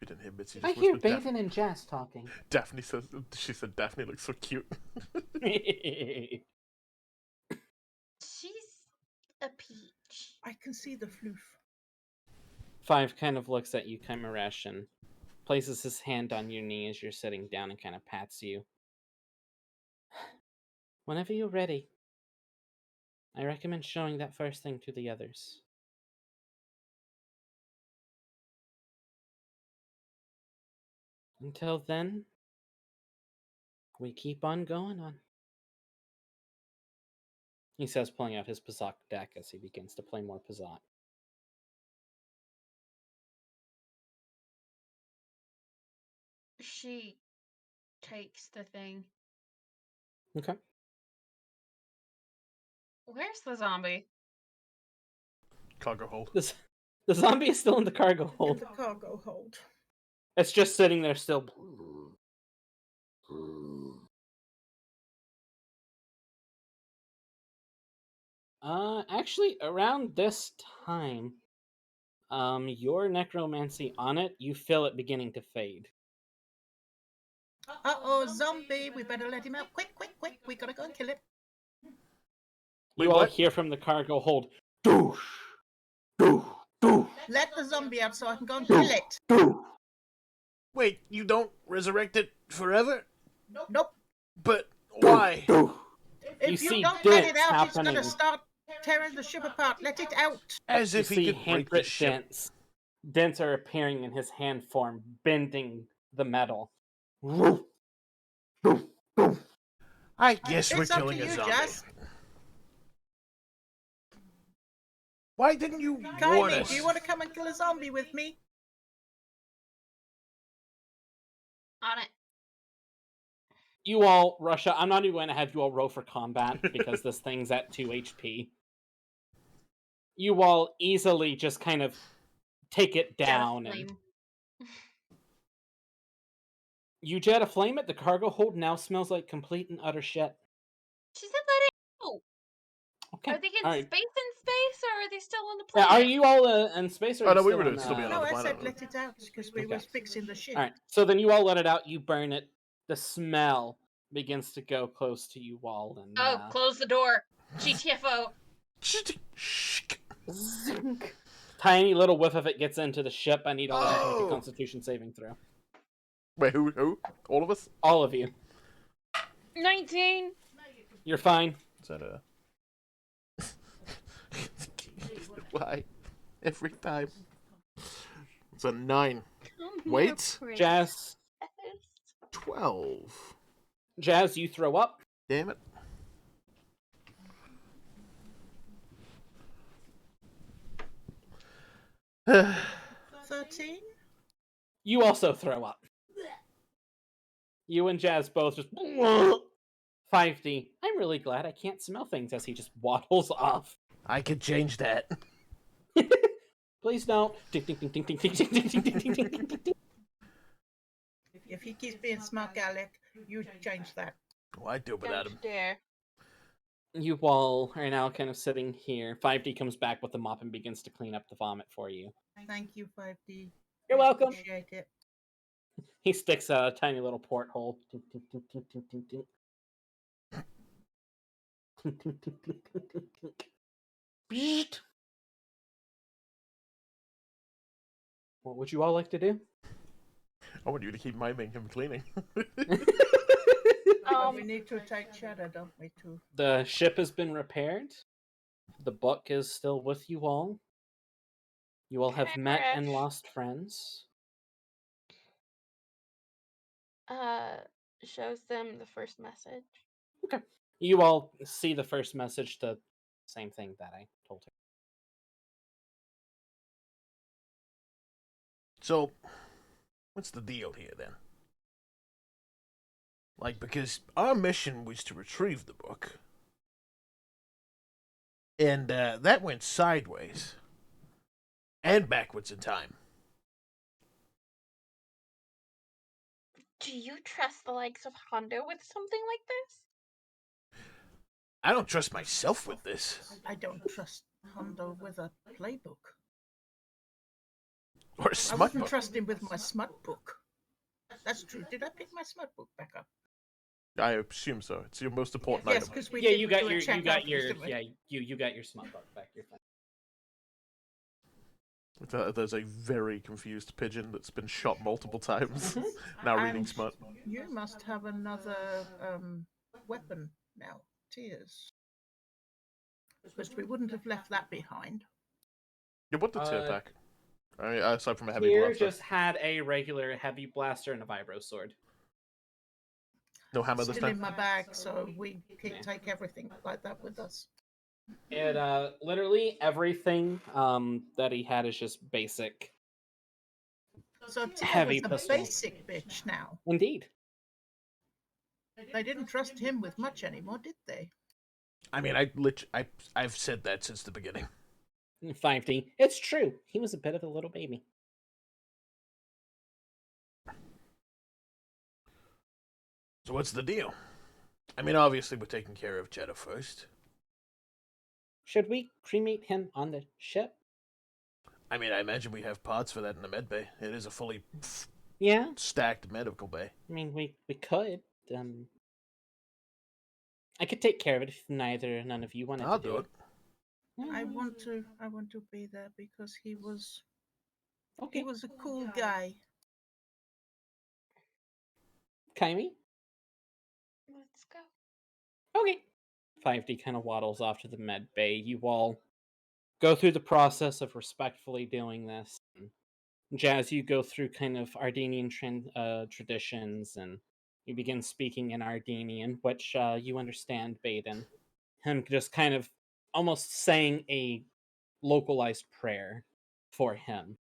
We didn't hear Mitzi I just hear whisper Baeden and Jazz talking. Daphne says, she said Daphne looks so cute. She's a peach. I can see the floof. 5 kind of looks at you, Kymeresh, and places his hand on your knee as you're sitting down and kind of pats you. Whenever you're ready, I recommend showing that first thing to the others. Until then, we keep on going on. He says, pulling out his Pazak deck as he begins to play more Pazak. She takes the thing. Okay. Where's the zombie? Cargo hold. The zombie is still in the cargo In hold. the cargo hold. It's just sitting there still. Actually, around this time, your necromancy on it, you feel it beginning to fade. Uh-oh, zombie. We better let him out. Quick, quick, quick. We gotta go and kill it. Wait, You all what? hear from the cargo hold, doosh, doosh, doosh, Let the zombie out so I can go and kill it. doosh. Wait, you don't resurrect it forever? Nope. But why? If You you see don't let it dents out, it's happening. gonna start tearing the ship apart. Let it out. As You if see he could break the handprint ship. dents. Dents are appearing in his hand form, bending the metal. Woof, woof, woof. I guess we're It's up to killing a you, zombie. Jazz. Why didn't you warn Kylie, us? do you want to come and kill a zombie with me? On it. You all rush out. I'm not even going to have you all roll for combat because this thing's at 2 HP. You all easily just kind of take it down. And Flame. you jet a flame at the cargo hold, now smells like complete and utter shit. She said let it go. Okay. Are they in all right. space, or are they still on the Yeah, planet? are you all in space or Oh, are no, you we still were on, still being on No, the I planet. said let it out because we Okay. were fixing the ship. All right. So then you all let it out. You burn it. The smell begins to go close to you all. And, Oh, close the door. GTFO. zink. Tiny little whiff of it gets into the ship. I need all of you to make Oh. a Constitution saving throw. Wait, who? All of us? All of you. 19. You're fine. Is that a... Why? Every time. It's a 9. Wait. Jazz. 12. Jazz, you throw up. Damn it. Uh, 13? You also throw up. You and Jazz both just 5D. I'm really glad I can't smell things as he just waddles off. I could change that. Please don't. Ding, ding, ding, ding, ding, ding, ding, ding, ding, ding, ding, ding, ding. If he keeps being smart, Alec, you change that. Oh, I'd do it without him. Dare. You all are now kind of sitting here. 5D comes back with the mop and begins to clean up the vomit for you. Thank you, 5D. You're welcome. Appreciate it. He sticks out a tiny little porthole. Tink, tink, tink, tink, tink, tink, tink. Tink, tink, tink, tink, tink, tink, tink. Beet. What would you all like to do? I want you to keep miming him cleaning. We need to take Cheddar, don't we, too? The ship has been repaired. The book is still with you all. You all have met and Kymeresh. lost friends. Shows them the first message. Okay. You all see the first message, the same thing that I told her. So, what's the deal here then? Like, because our mission was to retrieve the book. And that went sideways. And backwards in time. Do you trust the likes of Hondo with something like this? I don't trust myself with this. I don't trust Hondo with a playbook. Or a I smut wouldn't book. trust him with my smut book. That's true. Did I pick my smut book back up? I assume so. It's your most important Yes, item. because we Yeah, did you do got a your check you got afterwards, your didn't we? yeah you got your smut book back. You're fine. There's a very confused pigeon that's been shot multiple times. Now reading And smut. You must have another weapon now, tears. Because we wouldn't have left that behind. Yeah, what did Tear pack? I mean, aside from a heavy Here blaster. just had a regular heavy blaster and a vibro sword. No hammer this Still in time? my bag, so we can take everything like that with us. It literally everything that he had is just basic. So Tia Heavy was a pistol. basic bitch now. Indeed. They didn't trust him with much anymore, did they? I mean, I've said that since the beginning. 5D. It's true. He was a bit of a little baby. So what's the deal? I mean, obviously we're taking care of Cheddar first. Should we cremate him on the ship? I mean, I imagine we have pods for that in the med bay. It is a fully Yeah. stacked medical bay. I mean, we could. I could take care of it if none of you wanted I'll to do it. I want to be there because he was Okay. a cool guy. Kyme? Let's go. Okay. 5D kind of waddles off to the med bay. You all go through the process of respectfully doing this. Jazz, you go through kind of Ardenian traditions, and you begin speaking in Ardenian, which you understand Baeden. Him just kind of almost saying a localized prayer for him.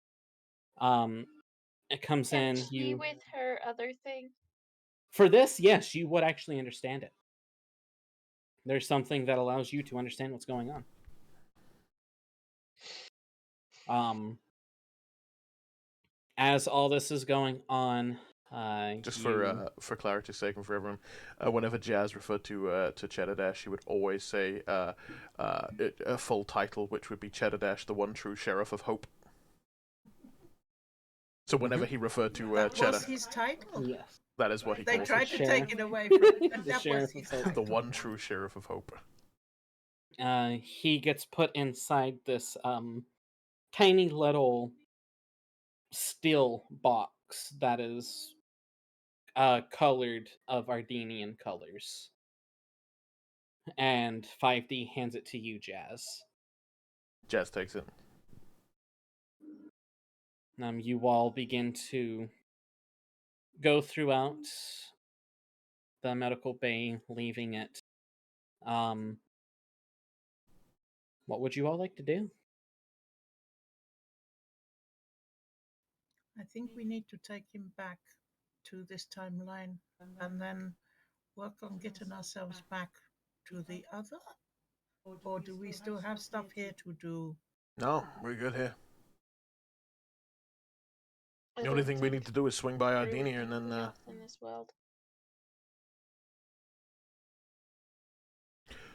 It comes Can in. she with her other thing? For this, yes, you would actually understand it. There's something that allows you to understand what's going on. As all this is going on, Just for clarity's sake and for everyone, whenever Jazz referred to Cheddar Dash, she would always say a full title, which would be Cheddar Dash, the one true sheriff of hope. So whenever he referred to That Cheddar, was his title. yes, that is what he They calls tried it. to Sheriff. take it away from him, but The that was Sheriff his of Hope. title. The one true sheriff of hope. He gets put inside this tiny little steel box that is colored of Ardenian colors. And 5D hands it to you, Jazz. Jazz takes it. You all begin to go throughout the medical bay, leaving it. What would you all like to do? I think we need to take him back to this timeline and then work on getting ourselves back to the other? Or do we still have stuff here to do? No, we're good here. I The only don't thing we need think to do is swing by there is Ardenia and then anything else in this world.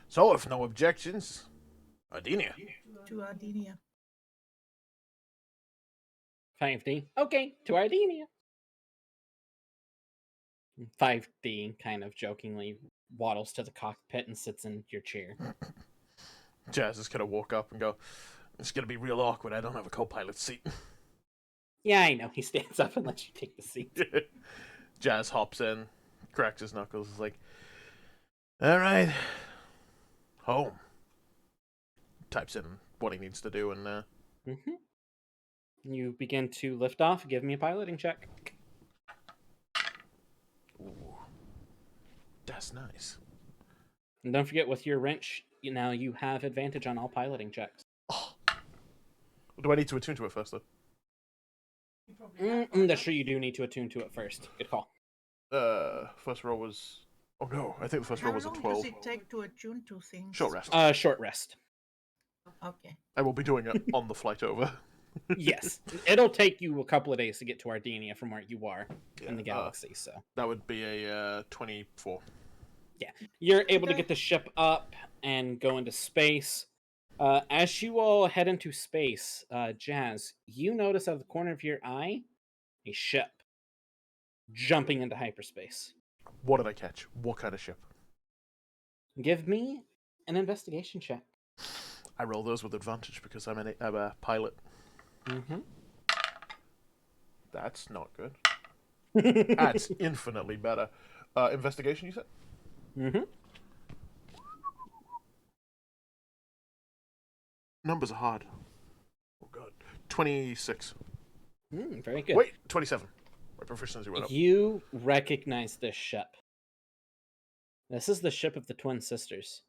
So, if no objections, Ardinia. To Ardinia. 5D. Okay, to Ardinia. 5D kind of jokingly waddles to the cockpit and sits in your chair. Jazz is gonna walk up and go, "It's gonna be real awkward. I don't have a co-pilot seat." Yeah, I know. He stands up and lets you take the seat. Jazz hops in, cracks his knuckles, is like, "All right, home." Types in what he needs to do, and Mm-hmm. You begin to lift off. Give me a piloting check. ooh, that's nice. And don't forget, with your wrench, now you have advantage on all piloting checks. Oh. Do I need to attune to it first, though? That's true. You do need to attune to it first. Good call. First roll was. Oh no, I think the first roll was a How long 12. does it take to attune to things? Short rest. Short rest. Okay. I will be doing it on the flight over. Yes, it'll take you a couple of days to get to Ardinia from where you are in the Yeah, galaxy. So that would be a 24. you're able to get the ship up and go into space. As you all head into space, Jazz, you notice out of the corner of your eye a ship jumping into hyperspace. What did I catch? What kind of ship? Give me an investigation check. I roll those with advantage because I'm a pilot. Mm-hmm. That's not good. That's infinitely better. Investigation, you said? Mm-hmm. Numbers are hard. Oh god. 26. Very good. Wait, 27. My proficiency went up. You recognize this ship. This is the ship of the twin sisters.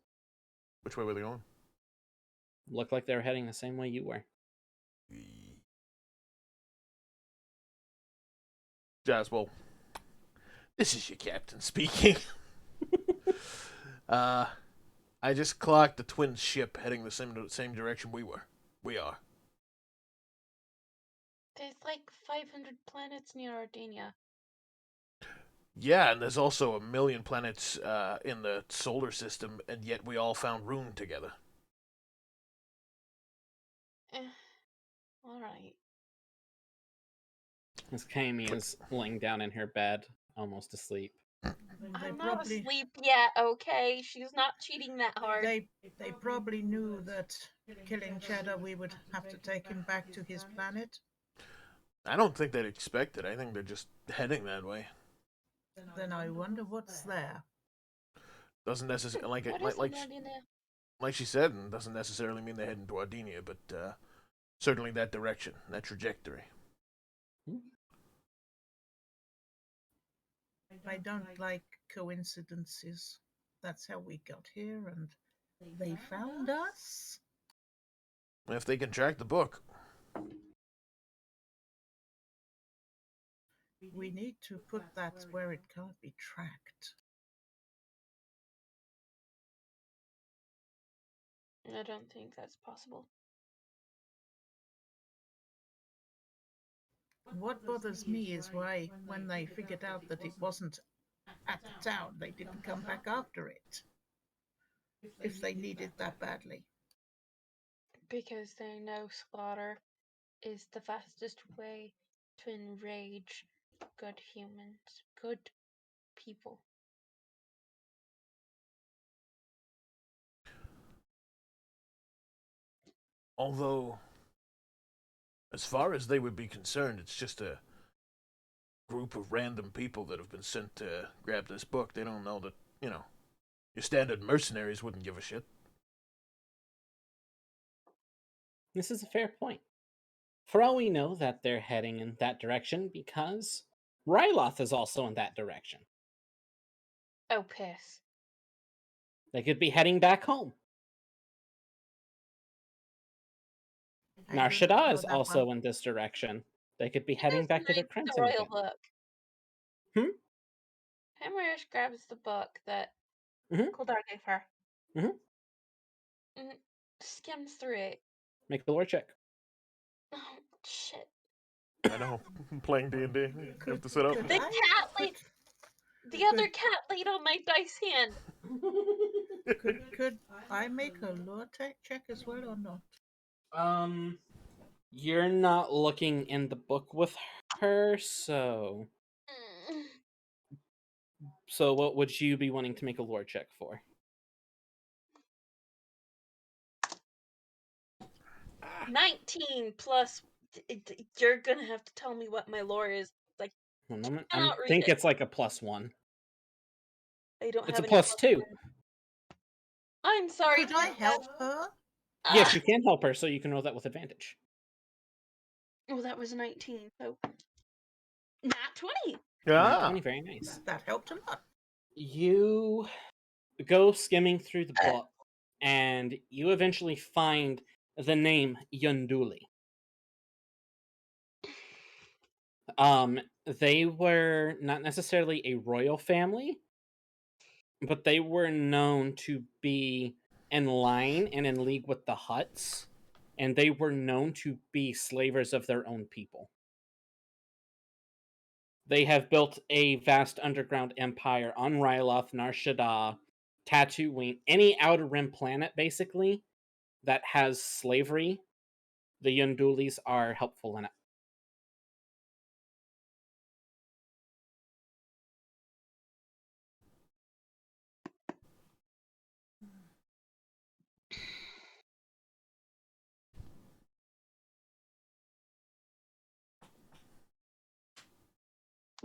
Which way were they going? Look like they were heading the same way you were. Jazz, well, this is your captain speaking. I just clocked the twin ship heading the same direction we are. There's like 500 planets near Ardinia. Yeah, and there's also a million planets in the solar system, and yet we all found room together. Alright. As Kaimi is laying down in her bed, almost asleep. They I'm not probably asleep yet, okay? She's not cheating that hard. they probably knew that killing Cheddar we would have to take him back to his planet. I don't think they'd expect it. I think they're just heading that way. Then I wonder what's there. Doesn't necessarily What is in Ardinia? like she said, and doesn't necessarily mean they're heading to Ardinia, but certainly that direction, that trajectory. I don't like coincidences. That's how we got here, and they found us. If they can track the book, We need to put that where it can't be tracked. I don't think that's possible. What bothers me is why, when they figured out that it wasn't at the town, they didn't come back after it. If they needed that badly. Because they know slaughter is the fastest way to enrage good humans, good people. although, as far as they would be concerned, it's just a group of random people that have been sent to grab this book. They don't know that, your standard mercenaries wouldn't give a shit. This is a fair point. For all we know, that they're heading in that direction because Ryloth is also in that direction. Oh, piss. They could be heading back home. I didn't Narshada know is that also one. in this direction. They could be He heading has back to their the Crimson royal again. book. Hmm? Kymeresh grabs the book that Mhm. Kuldar gave her. Mhm. And skims through it. Make the lore check. Oh, shit. I know. Playing D&D, you have to sit up. Could The I- cat could- The other cat laid on my dice hand. Could I make a lore check as well or not? You're not looking in the book with her, so what would you be wanting to make a lore check for? Ah. 19 plus. You're gonna have to tell me what my lore is. Like, One moment. I cannot read think it. it's like a +1. I don't It's have a any +2. I'm sorry. Could I help her? Yes, you can help her, so you can roll that with advantage. Oh, that was 19. So, nat 20. Nat Yeah. 20, very nice. That helped a lot. You go skimming through the book, and you eventually find the name Yunduli. They were not necessarily a royal family, but they were known to be in line and in league with the Hutts, and they were known to be slavers of their own people. They have built a vast underground empire on Ryloth, Nar Shaddaa, Tatooine, any Outer Rim planet, basically, that has slavery. The Yundulis are helpful in it.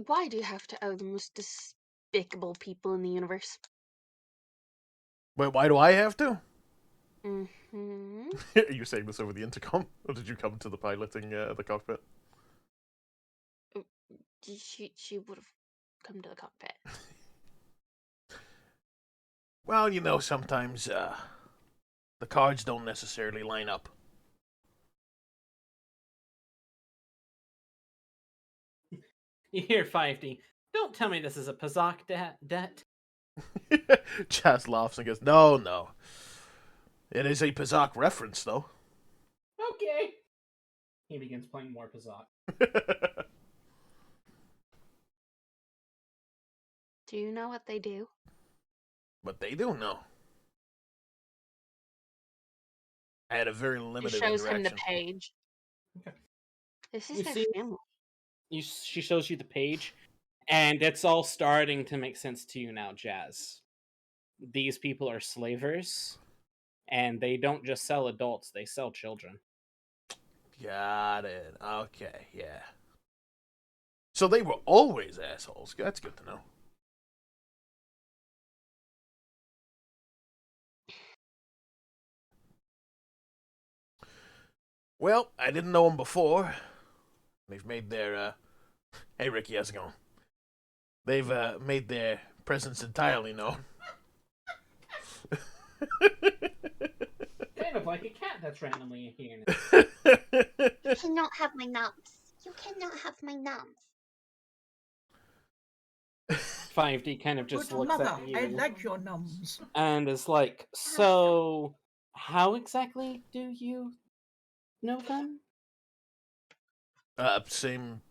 Why do you have to owe the most despicable people in the universe? Wait, why do I have to? Mm-hmm. Are you saying this over the intercom, or did you come to the piloting the cockpit? She would have come to the cockpit. Well, you know, sometimes the cards don't necessarily line up. You hear 5D. Don't tell me this is a Pazak debt. Chaz laughs and goes, "No, no. It is a Pazak reference, though." Okay. He begins playing more Pazak. Do you know what they do? But they do know. I had a very She limited shows him the interaction. page. Okay. This is You their see- family. She shows you the page, and it's all starting to make sense to you now, Jazz. These people are slavers, and they don't just sell adults, they sell children. Got it. Okay, yeah. So they were always assholes. That's good to know. Well, I didn't know them before. They've made their, Hey, Ricky, how's it going? They've, made their presence entirely known. Kind of like a cat that's randomly here. You cannot have my nuts. You cannot have my nuts. 5D kind of just Good looks mother, at you I like your nums. and is like, so how exactly do you know them? Same,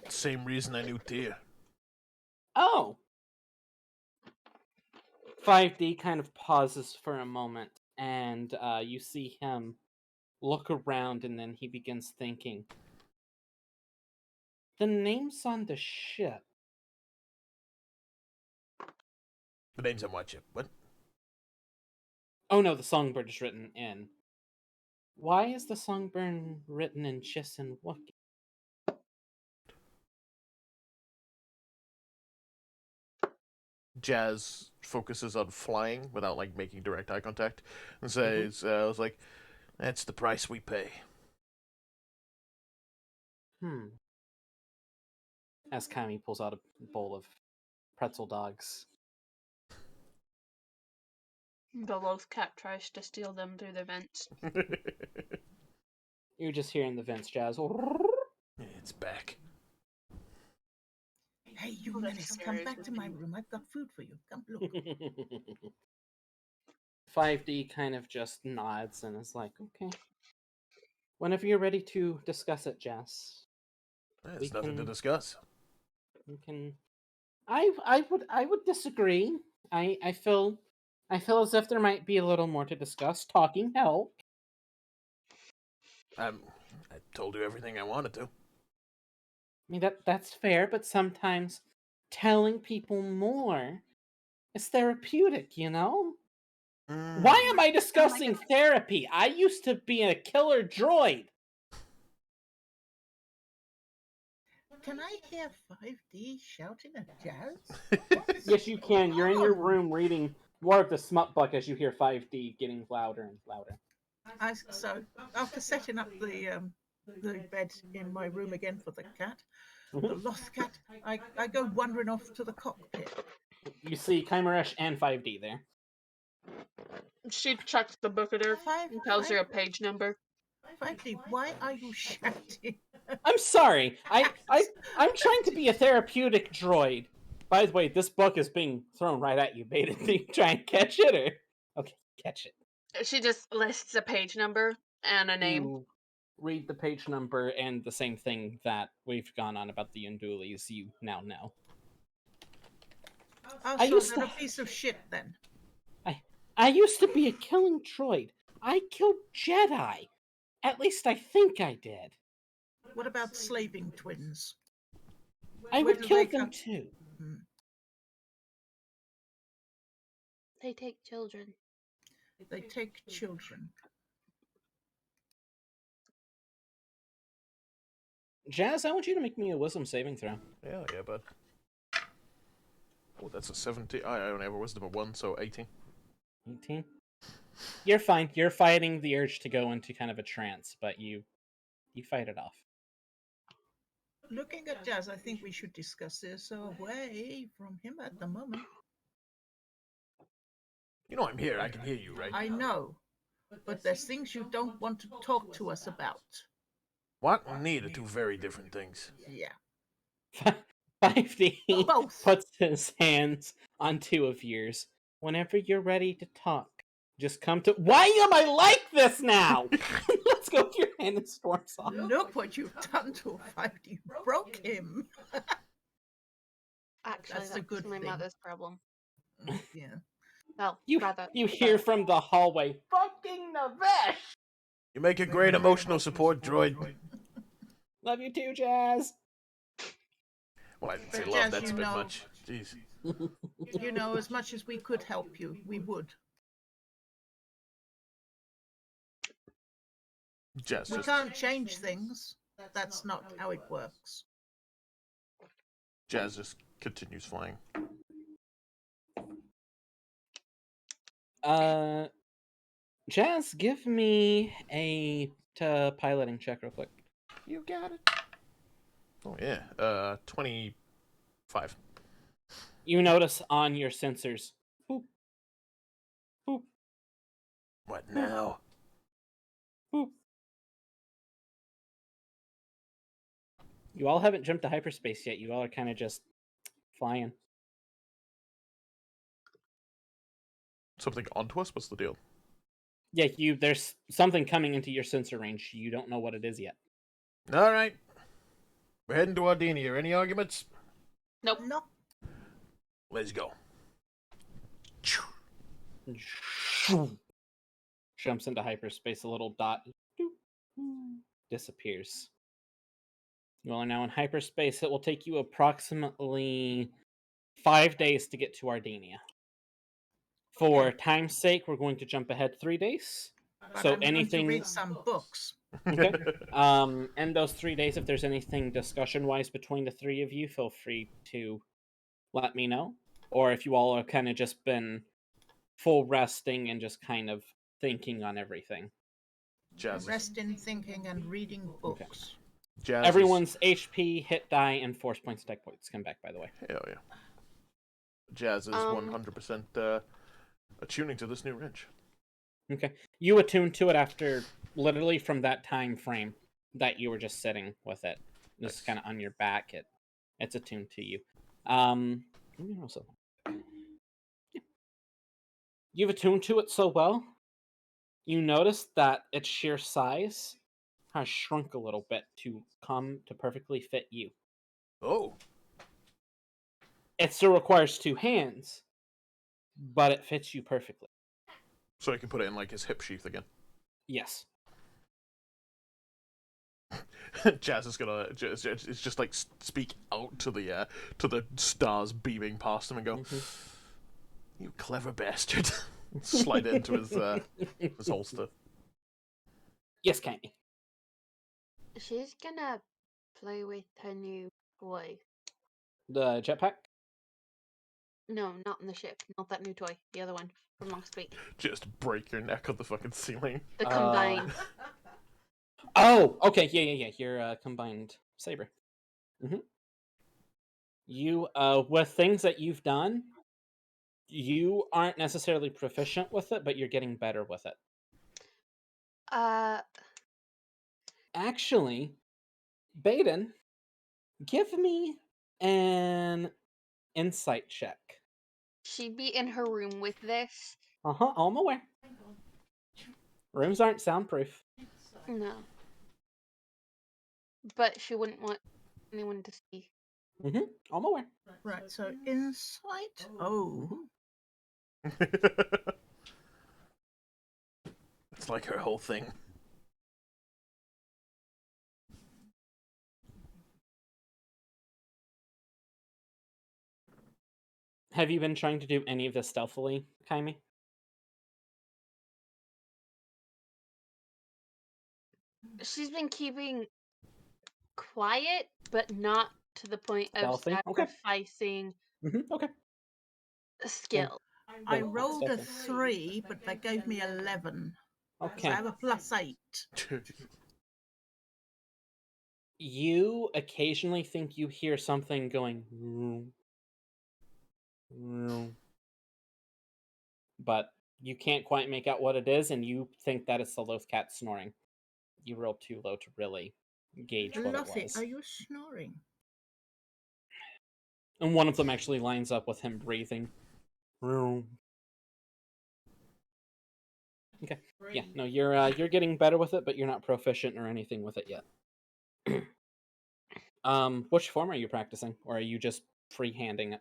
same reason I knew Tyr. Oh. 5D kind of pauses for a moment, and you see him look around, and then he begins thinking. The names on the ship. The name's on what ship? What? Oh no, the songbird is written in. Why is the songbird written in Chiss and Wookiee? Jazz focuses on flying without, like, making direct eye contact and says, I was like, that's the price we pay. As Kami pulls out a bowl of pretzel dogs. The loth cat tries to steal them through the vents. You're just hearing the vents, Jazz. It's back. Hey, you Oh, that's Melis, scary, come isn't back it? to my room. I've got food for you. Come look. 5D kind of just nods and is like, okay. Whenever you're ready to discuss it, Jess. There's nothing to discuss. We can I would disagree. I feel I feel as if there might be a little more to discuss. Talking help. I told you everything I wanted to. I mean, that's fair, but sometimes telling people more is therapeutic, you know? Why am I discussing therapy? I used to be a killer droid. Can I hear 5D shouting at Jazz? Yes, you can. You're in your room reading War of the Smut Buck as you hear 5D getting louder and louder. So after setting up the bed in my room again for the cat, the lost cat, I go wandering off to the cockpit. You see Kymeresh and 5D there. She chucks the book at her and tells her a page number. 5D, why are you shouting? I'm sorry. I'm trying to be a therapeutic droid. By the way, this book is being thrown right at you, Baeden. Do you try and catch it, or okay, catch it? She just lists a page number and a name. You read the page number and the same thing that we've gone on about the Undulies. You now know. Oh, so they're a piece of shit then. I used to be a killing droid. I killed Jedi. At least I think I did. What about slaving twins? I would kill them too. They take children. They take children. Jazz, I want you to make me a wisdom saving throw. Yeah, bud. Oh, that's a 17. I only have a wisdom of 1, so 18. 18? You're fine. You're fighting the urge to go into kind of a trance, but you fight it off. Looking at Jazz, I think we should discuss this away from him at the moment. You know I'm here. I can hear you, right? I know, but there's things you don't want to talk to us about. What? And need are two very different things. Yeah. 5D Both. puts his hands on two of yours. Whenever you're ready to talk, just come to. Why am I like this now? Let's go with your hand and storms off. Look what you've done to 5D. You broke him. Actually, That's a good my thing. mother's problem. Yeah. Well, You hear from the hallway, fucking Navesh! You make a great emotional support droid. Love you too, Jazz. Well, I didn't say But love, Jazz, that's a you bit know- much. Jeez. You know, as much as we could help you, we would. Jazz, We just, can't change things. That's not how it works. Jazz just continues flying. Jazz, give me a piloting check real quick. You got it. Oh, yeah. 25. You notice on your sensors, boop, boop, What now? boop. You all haven't jumped to hyperspace yet. You all are kind of just flying. Something onto us? What's the deal? Yeah, there's something coming into your sensor range. You don't know what it is yet. All right. We're heading to Ardinia. Any arguments? Nope. No. Let's go. Jumps into hyperspace. A little dot disappears. You all are now in hyperspace. It will take you approximately 5 days to get to Ardinia. For time's sake, we're going to jump ahead 3 days. But So I'm going to anything. read some books. Okay. And those 3 days, if there's anything discussion-wise between the three of you, feel free to let me know. Or if you all have kind of just been full resting and just kind of thinking on everything. Jazz. Resting, thinking, and reading books. Jazz Everyone's HP, hit die, and force points, tech points come back, by the way. Hell yeah. Jazz is 100% attuning to this new wrench. Okay. You attune to it after literally from that time frame that you were just sitting with it. This is kind of on your back. It's attuned to you. You've attuned to it so well, you notice that its sheer size has shrunk a little bit to come to perfectly fit you. Oh. It still requires 2 hands, but it fits you perfectly. So he can put it in like his hip sheath again. Yes. Jazz is gonna it's just like speak out to the stars beaming past him and go, "You clever bastard!" Slide it into his holster. Yes, Kyme. She's gonna play with her new toy. The jetpack? No, not in the ship. Not that new toy. The other one from last week. Just break your neck on the fucking ceiling. The combined. Oh, okay, yeah. Your combined saber. You, with things that you've done, you aren't necessarily proficient with it, but you're getting better with it. Actually, Baeden, give me an insight check. She'd be in her room with this. I'm aware. Rooms aren't soundproof. No. But she wouldn't want anyone to see. I'm aware. Right, so insight. Oh. It's like her whole thing. Have you been trying to do any of this stealthily, Kyme? She's been keeping quiet, but not to the point of Stealthy? Okay. sacrificing Okay. skill. I Then rolled a stealthy. 3, but they gave me 11. So Okay. I have a +8. You occasionally think you hear something going, "Vroom, vroom," but you can't quite make out what it is, and you think that it's the loaf cat snoring. You rolled too low to really gauge what it Lottie, was. are you snoring? And one of them actually lines up with him breathing. Vroom. Okay. Yeah, no, you're getting better with it, but you're not proficient or anything with it yet. Which form are you practicing, or are you just freehanding it?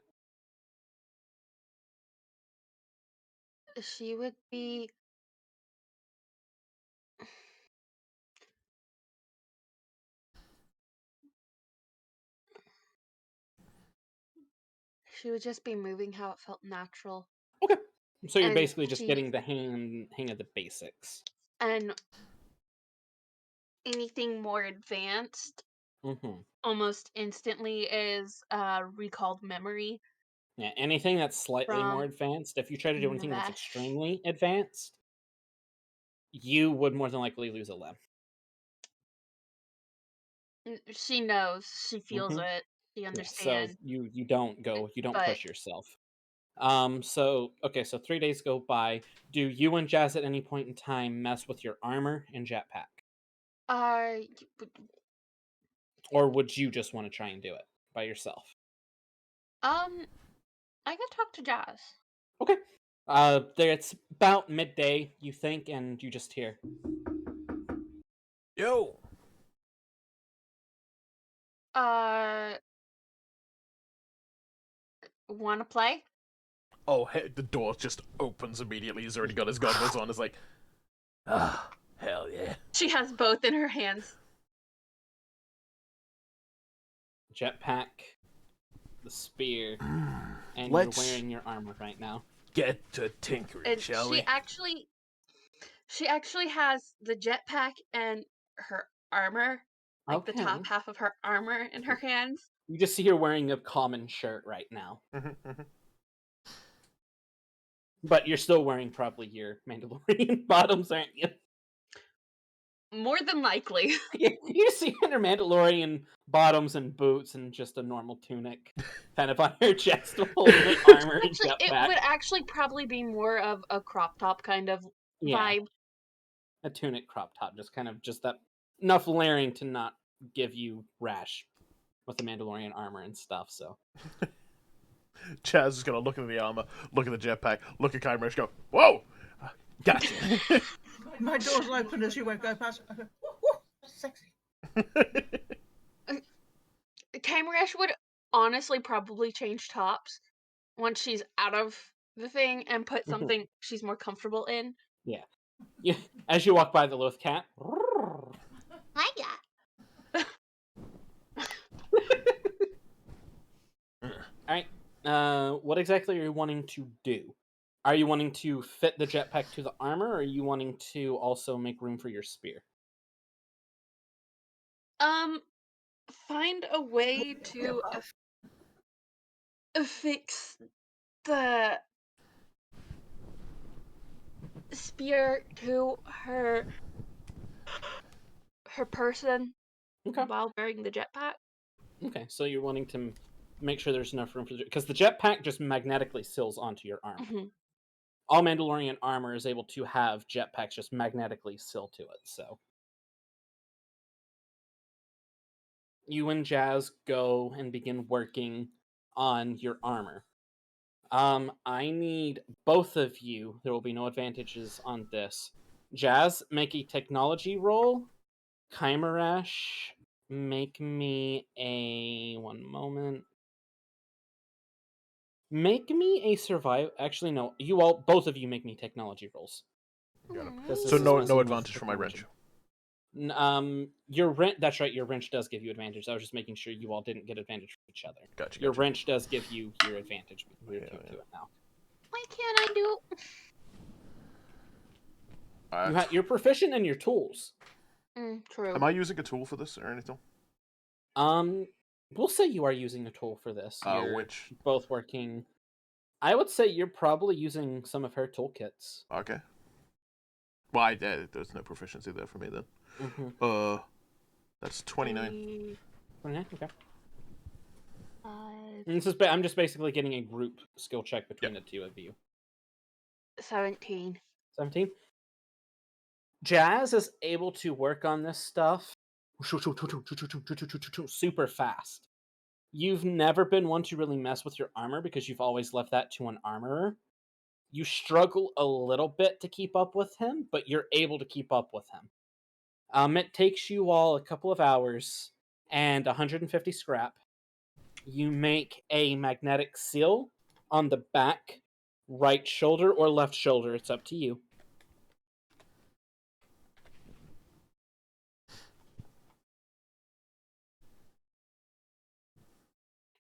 She would be. She would just be moving how it felt natural. Okay. So you're And basically just getting the hang of the basics. And anything more advanced almost instantly is recalled memory. Yeah, anything that's slightly more From advanced, if you try to do anything that's Navesh. extremely advanced, you would more than likely lose a limb. She knows. She feels it. She Yeah, understands. so you don't But push yourself. So 3 days go by. Do you and Jazz at any point in time mess with your armor and jetpack? Or would you just want to try and do it by yourself? I could talk to Jazz. Okay. It's about midday, you think, and you just hear, Yo! Wanna play? Oh, hey, the door just opens immediately. He's already got his goggles on. It's like, ah, hell yeah. She has both in her hands. jetpack, the spear, and Let's you're wearing your armor right now. get to tinkering, And shall we? she actually has the jetpack and her armor, like the top Okay. half of her armor in her hands. You just see her wearing a common shirt right now. But you're still wearing probably your Mandalorian bottoms, aren't you? More than likely. You see her Mandalorian bottoms and boots and just a normal tunic kind of on her chest holding the armor and Actually, it jetpack. would actually probably be more of a crop top kind of vibe. A tunic crop top, just that enough layering to not give you rash with the Mandalorian armor and stuff, so. Chaz is gonna look at the armor, look at the jetpack, look at Kymeresh, go, whoa! Gotcha! My doors open as you won't go past. I go, woo, sexy. Kymeresh would honestly probably change tops once she's out of the thing and put something she's more comfortable in. Yeah. As you walk by the loath cat. Hi, yeah. Alright. What exactly are you wanting to do? Are you wanting to fit the jetpack to the armor, or are you wanting to also make room for your spear? Find a way to affix the spear to her person Okay. while wearing the jetpack. Okay, so you're wanting to make sure there's enough room for the... Because the jetpack just magnetically seals onto your armor. Mhm. All Mandalorian armor is able to have jetpacks just magnetically seal to it, so... You and Jazz go and begin working on your armor. I need both of you. There will be no advantages on this. Jazz, make a technology roll. Kymeresh, make me a... One moment. Make me a survive... Actually, no. You all... Both of you make me technology rolls. Got it. Because So this is no messing with advantage for my technology. wrench. Your wrench... That's right, your wrench does give you advantage. I was just making sure you all didn't get advantage from each other. Gotcha. Your wrench does give you your advantage. We can get to it now. Why can't I do? You're proficient in your tools. True. Am I using a tool for this or anything? We'll say you are using a tool for this. You're Which? both working. I would say you're probably using some of her toolkits. Okay. Well, there's no proficiency there for me then. Mm-hmm. That's 29. 29, okay. 5. And this is I'm just basically getting a group skill check between the two of you. 17. 17. Jazz is able to work on this stuff super fast. You've never been one to really mess with your armor because you've always left that to an armorer. You struggle a little bit to keep up with him, but you're able to keep up with him. It takes you all a couple of hours and 150 scrap. You make a magnetic seal on the back, right shoulder or left shoulder. It's up to you.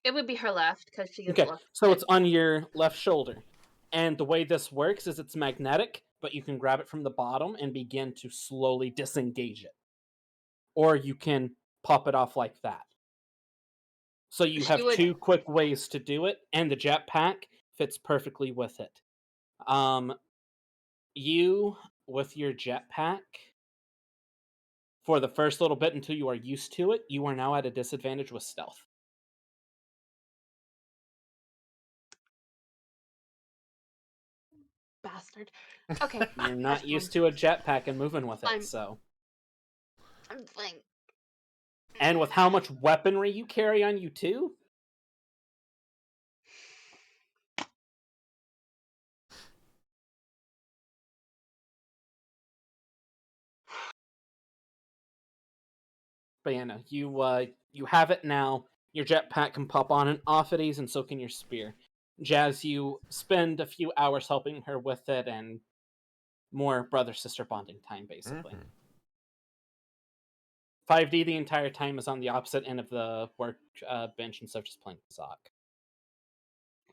It would be her left because she is Okay, left. so it's on your left shoulder. And the way this works is it's magnetic, but you can grab it from the bottom and begin to slowly disengage it. Or you can pop it off like that. So you have two quick ways to do it, and the jetpack fits perfectly with it. You, with your jetpack, for the first little bit until you are used to it, you are now at a disadvantage with stealth. Bastard. Okay. You're not used to a jetpack and moving with it, so... I'm fine. And with how much weaponry you carry on you, too? But yeah, no, you have it now. Your jetpack can pop on and off at ease, and so can your spear. Jazz, you spend a few hours helping her with it, and more brother-sister bonding time, basically. 5D the entire time is on the opposite end of the work bench and stuff, just playing Zoc.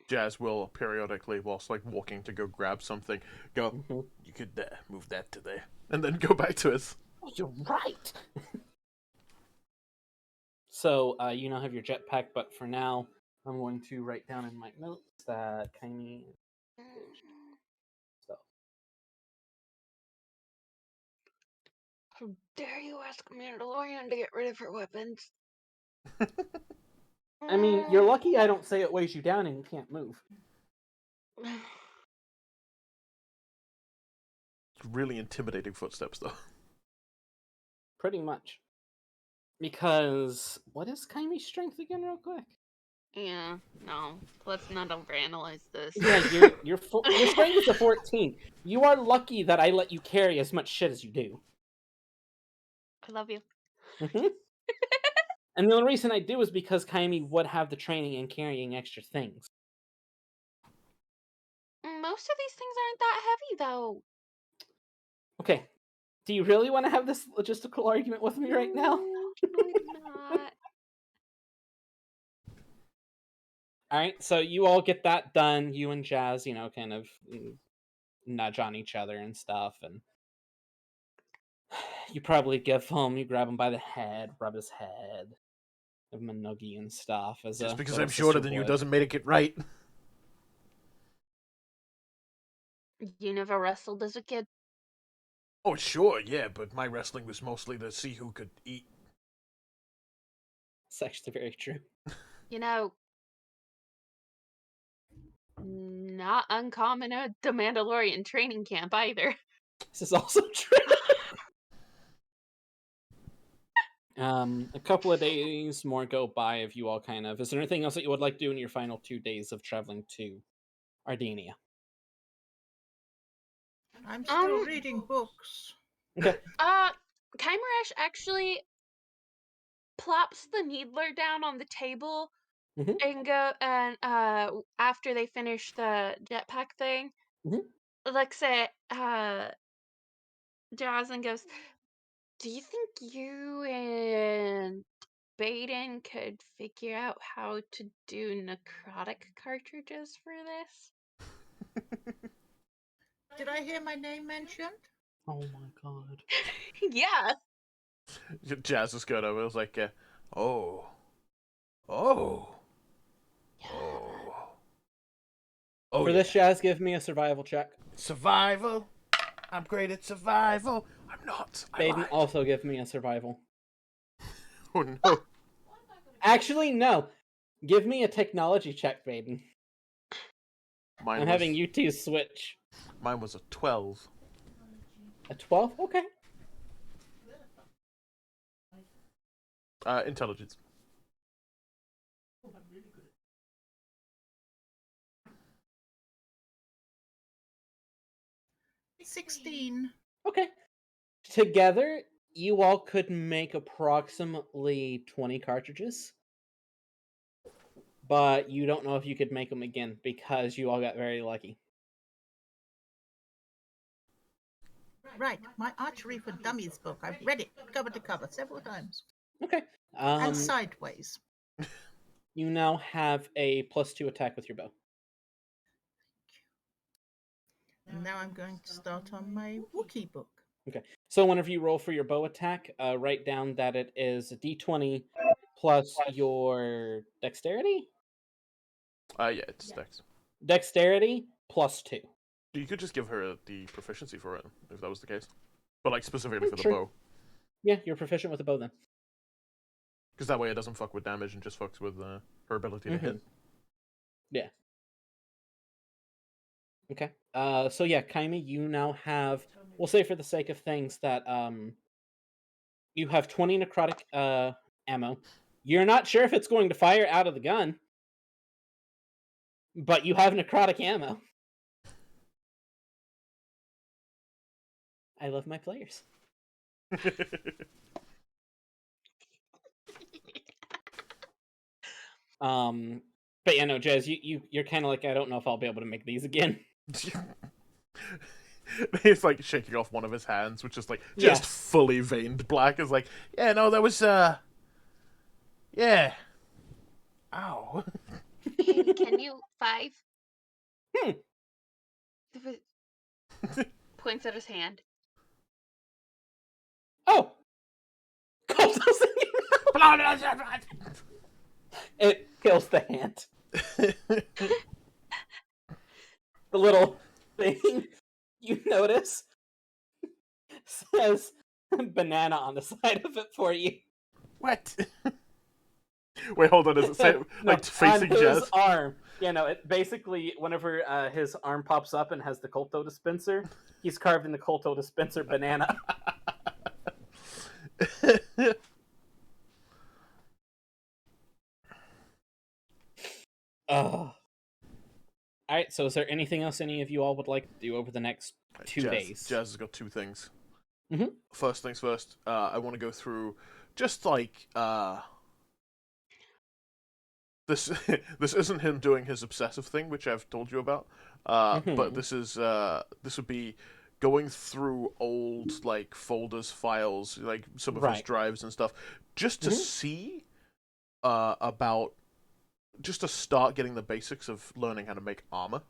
Jazz will periodically, whilst like walking to go grab something, go, you could move that to there, and then go back to us. Oh, you're right! So, you now have your jetpack, but for now, I'm going to write down in my notes that Kyme... So. How dare you ask Mandalorian to get rid of her weapons? I mean, you're lucky I don't say it weighs you down and you can't move. Really intimidating footsteps, though. Pretty much. Because, what is Kyme's strength again, real quick? Yeah, no. Let's not overanalyze this. Yeah, your strength is a 14. You are lucky that I let you carry as much shit as you do. I love you. And the only reason I do is because Kyme would have the training in carrying extra things. most of these things aren't that heavy, though. Okay. Do you really want to have this logistical argument with me right now? No, I do not. All right, so you all get that done. You and Jazz, kind of nudge on each other and stuff, and you probably give him. You grab him by the head, rub his head, give him a noogie and stuff. As Just a because little I'm shorter sister than you would. doesn't make it right. You never wrestled as a kid? Oh, sure, yeah, but my wrestling was mostly to see who could eat. It's actually very true. You know, not uncommon at the Mandalorian training camp either. This is also true. A couple of days more go by of you all kind of. Is there anything else that you would like to do in your final 2 days of traveling to Ardenia? I'm still reading books. Okay. Kymeresh actually plops the needler down on the table Mhm. and after they finish the jetpack thing, Mhm. looks at Jazz and goes, "Do you think you and Baeden could figure out how to do necrotic cartridges for this?" Did I hear my name mentioned? Oh my god. Yeah. Jazz is good. I was like, oh. Oh. Oh. Oh, For yeah. this, Jazz, give me a survival check. Survival. I'm great at survival. I'm not. I Baeden, lied. also give me a survival. Oh, no. Actually, no. Give me a technology check, Baeden. I'm having you two switch. Mine was a 12. A 12? Okay. Intelligence. It's 16. Okay. Together, you all could make approximately 20 cartridges. But you don't know if you could make them again because you all got very lucky. Right, my Archery for Dummies book. I've read it cover to cover several times. Okay. And sideways. You now have a +2 attack with your bow. And now I'm going to start on my Wookiee book. Okay. So whenever you roll for your bow attack, write down that it is a d20 plus your dexterity? Yeah, it's Dex. Dexterity +2. You could just give her the proficiency for it, if that was the case. But, like, specifically for the Sure. bow. Yeah, you're proficient with the bow then. Because that way it doesn't fuck with damage and just fucks with her ability to hit. Yeah. Okay. So yeah, Kaimi, you now have, we'll say for the sake of things that you have 20 necrotic ammo. You're not sure if it's going to fire out of the gun, but you have necrotic ammo. I love my players. But yeah, no, Jazz, you're kind of like, I don't know if I'll be able to make these again. He's like shaking off one of his hands, which is like just fully veined black. Is like, yeah, no, that was yeah. Ow. Hey, can you 5? Points at his hand. Oh! It kills the hand. The little thing you notice says banana on the side of it for you. What? Wait, hold on. Does it say like facing on his Jazz? arm? Yeah, no. It basically, whenever his arm pops up and has the Colto dispenser, he's carved in the Colto dispenser banana. All right. So, is there anything else any of you all would like to do over the next 2 days? Jazz has got 2 things. Mm-hmm. First things first. I want to go through just like this this isn't him doing his obsessive thing, which I've told you about. But this would be going through old like folders, files, like some of his Right. drives and stuff, just to Mhm. see about just to start getting the basics of learning how to make armor.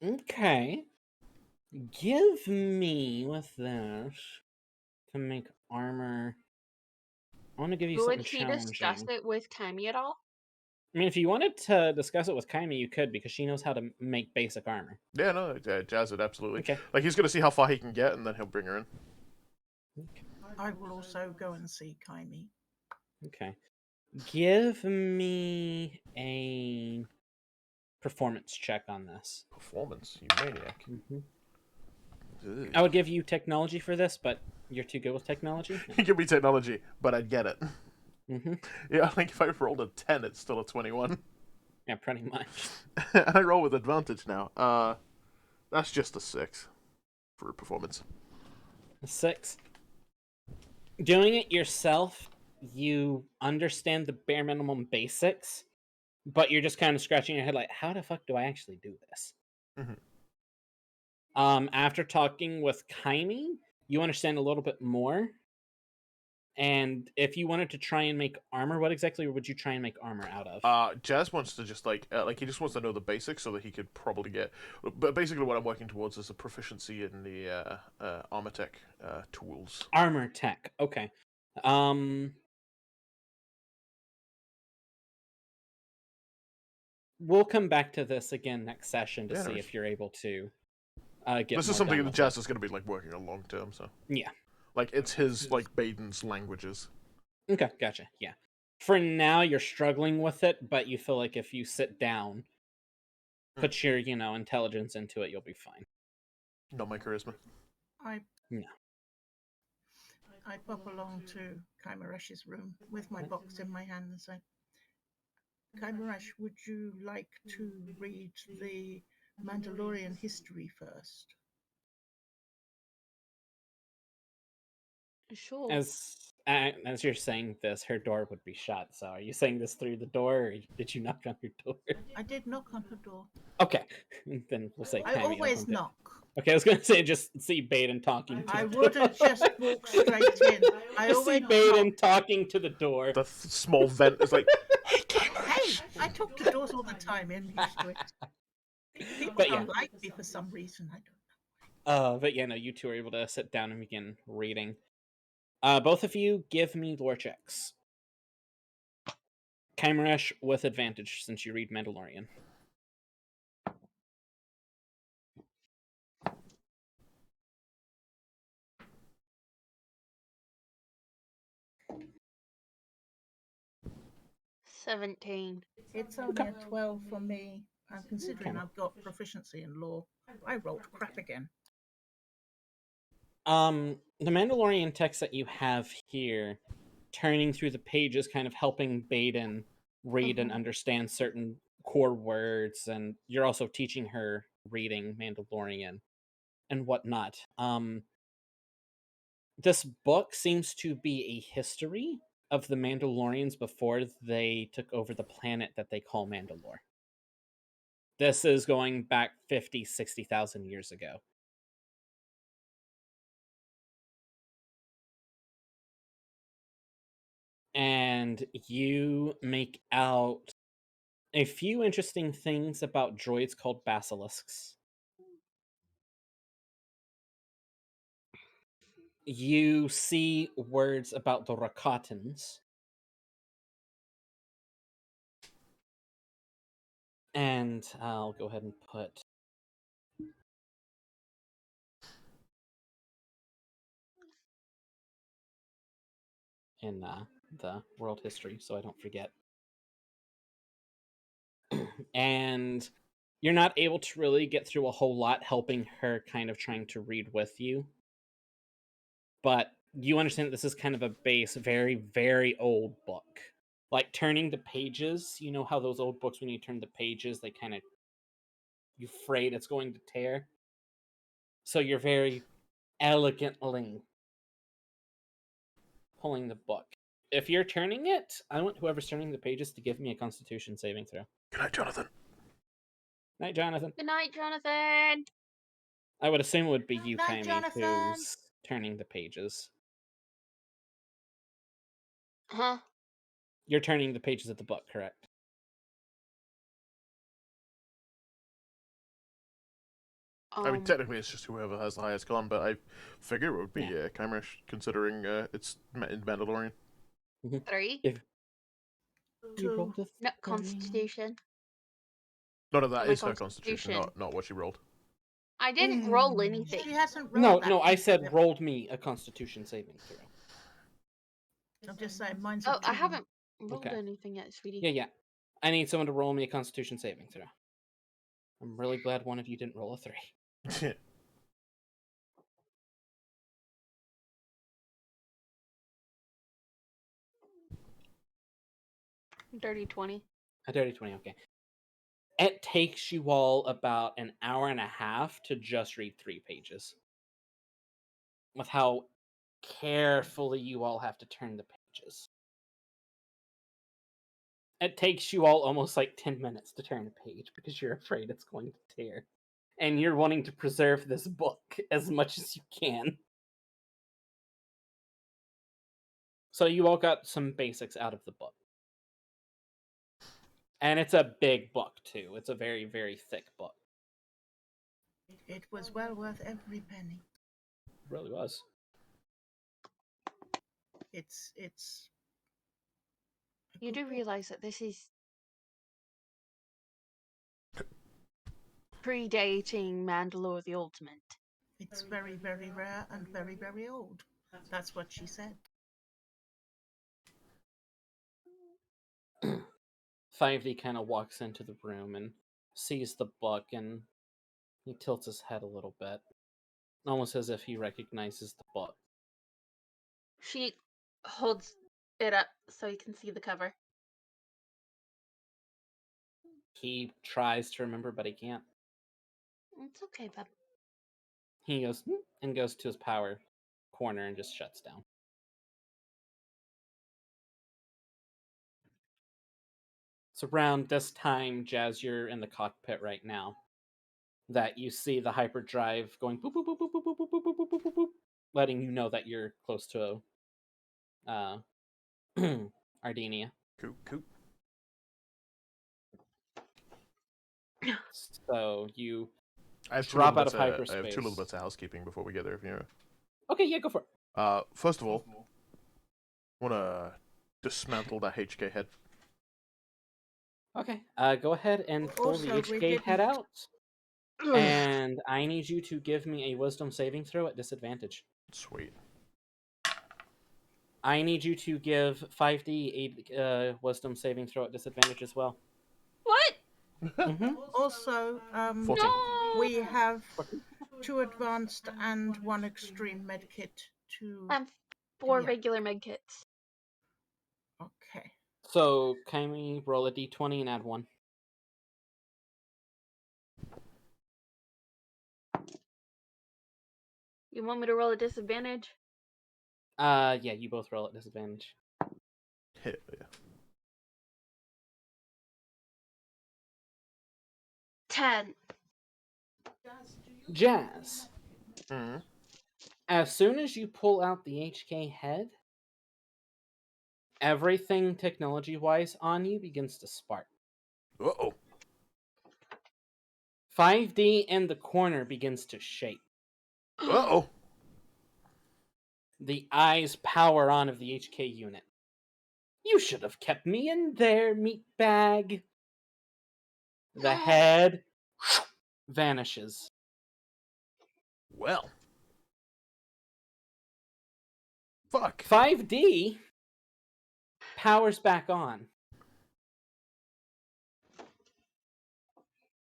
Okay. Give me with this to make armor. I want to give you Would something he discuss challenging. it with Kyme at all? I mean, if you wanted to discuss it with Kyme, you could because she knows how to make basic armor. Yeah, no, Jazzit, absolutely. Okay. Like he's gonna see how far he can get, and then he'll bring her in. I will also go and see Kyme. Okay. Give me a performance check on this. Performance, you maniac. Ugh. I would give you technology for this, but you're too good with technology. He give me technology, but I'd get it. Mm-hmm. Yeah, I think if I rolled a 10, it's still a 21. Yeah, pretty much. And I roll with advantage now. That's just a 6 for performance. 6. Doing it yourself, you understand the bare minimum basics, but you're just kind of scratching your head like, how the fuck do I actually do this? Mhm. After talking with Kyme, you understand a little bit more. And if you wanted to try and make armor, what exactly would you try and make armor out of? Jazz wants to just like he just wants to know the basics so that he could probably get. But basically, what I'm working towards is a proficiency in the armor tech tools. Armor tech. Okay. We'll come back to this again next session to Yeah, no see worries. if you're able to get This more is something done that with Jazz it. is going to be like working on long term. So Yeah. like it's his like Baeden's languages. Okay, gotcha. Yeah. For now, you're struggling with it, but you feel like if you sit down, put your, intelligence into it, you'll be fine. Not my charisma. I No. I pop along to Kymeresh's room with my box in my hand and say, Kymeresh, would you like to read the Mandalorian history first? Sure. As you're saying this, her door would be shut. So, are you saying this through the door, or did you knock on her door? I did knock on her door. Okay, then we'll say I Kyme always opened it. knock. Okay, I was gonna say just see Baeden talking to I the wouldn't just walk straight in. I Just see always Baeden knock. talking to the door. The small vent is like, hey, Hey, Kymeresh. I talk to doors all the time. I'm used to it. People But yeah. don't like me for some reason. I don't know. But yeah, no, you two are able to sit down and begin reading. Both of you give me lore checks. Kymeresh with advantage since you read Mandalorian. $17. It's only a 12 for me. I'm considering Okay. I've got proficiency in law. I rolled crap again. The Mandalorian text that you have here, turning through the pages, kind of helping Baeden read and understand certain core words, and you're also teaching her reading Mandalorian and whatnot. This book seems to be a history of the Mandalorians before they took over the planet that they call Mandalore. This is going back 50, 60,000 years ago. And you make out a few interesting things about droids called basilisks. You see words about the Rakatans. And I'll go ahead and put in the world history so I don't forget. And you're not able to really get through a whole lot helping her kind of trying to read with you. But you understand that this is kind of a base, very, very old book. Like turning the pages, you know how those old books, when you turn the pages, they kind of, you're afraid it's going to tear. So you're very elegantly pulling the book. if you're turning it, I want whoever's turning the pages to give me a Constitution saving throw. Good night, Jonathan. Night, Jonathan. Good night, Jonathan. I would assume it would be you, Night, Kyme, Jonathan. who's turning the pages. Huh? You're turning the pages of the book, correct? I mean, technically, it's just whoever has the highest con, but I figure it would be Kymeresh, considering it's in Mandalorian. 3. If you Two. rolled a No, 3. Constitution. None of that my is her constitution, not what she rolled. I didn't roll anything. She hasn't No, rolled that. I said yet. rolled me a Constitution saving throw. I'm just saying, mine's Oh, a I 2. haven't rolled Okay. anything yet, sweetie. Yeah. I need someone to roll me a Constitution saving throw. I'm really glad one of you didn't roll a 3. Dirty 20. A dirty 20, okay. It takes you all about an hour and a half to just read 3 pages. With how carefully you all have to turn the pages. It takes you all almost like 10 minutes to turn a page because you're afraid it's going to tear. And you're wanting to preserve this book as much as you can. So you all got some basics out of the book. And it's a big book, too. It's a very, very thick book. It was well worth every penny. It really was. It's You do realize that this is predating Mandalore the Ultimate. It's very, very rare and very, very old. That's what she said. 5D kind of walks into the room and sees the book, and he tilts his head a little bit, almost as if he recognizes the book. She holds it up so you can see the cover. He tries to remember, but he can't. It's okay, bub. He goes and goes to his power corner and just shuts down. It's around this time, Jazz, you're in the cockpit right now, that you see the hyperdrive going boop boop boop boop boop boop boop boop boop boop boop boop, letting you know that you're close to Ardenia. Coop. So you I have drop out of I have hyperspace. 2 little bits of housekeeping before we get there. If you Okay, yeah, go for it. first of all, I want to dismantle that HK head. Okay, go ahead and pull the Also, we HK head didn't- out. And I need you to give me a wisdom saving throw at disadvantage. Sweet. I need you to give 5D a wisdom saving throw at disadvantage as well. What? Mm-hmm. Also, 14. No! we have 2 advanced and 1 extreme med kit to. 4 Yeah. regular med kits. Okay. So, kindly roll a d20 and add 1. You want me to roll a disadvantage? Yeah, you both roll at disadvantage. Hell yeah. 10. Jazz, Mm-hmm. as soon as you pull out the HK head, everything technology-wise on you begins to spark. Uh-oh. 5D in the corner begins to shake. Uh-oh. The eyes power on of the HK unit. You should have kept me in there, meatbag. The head vanishes. Well. Fuck. 5D powers back on.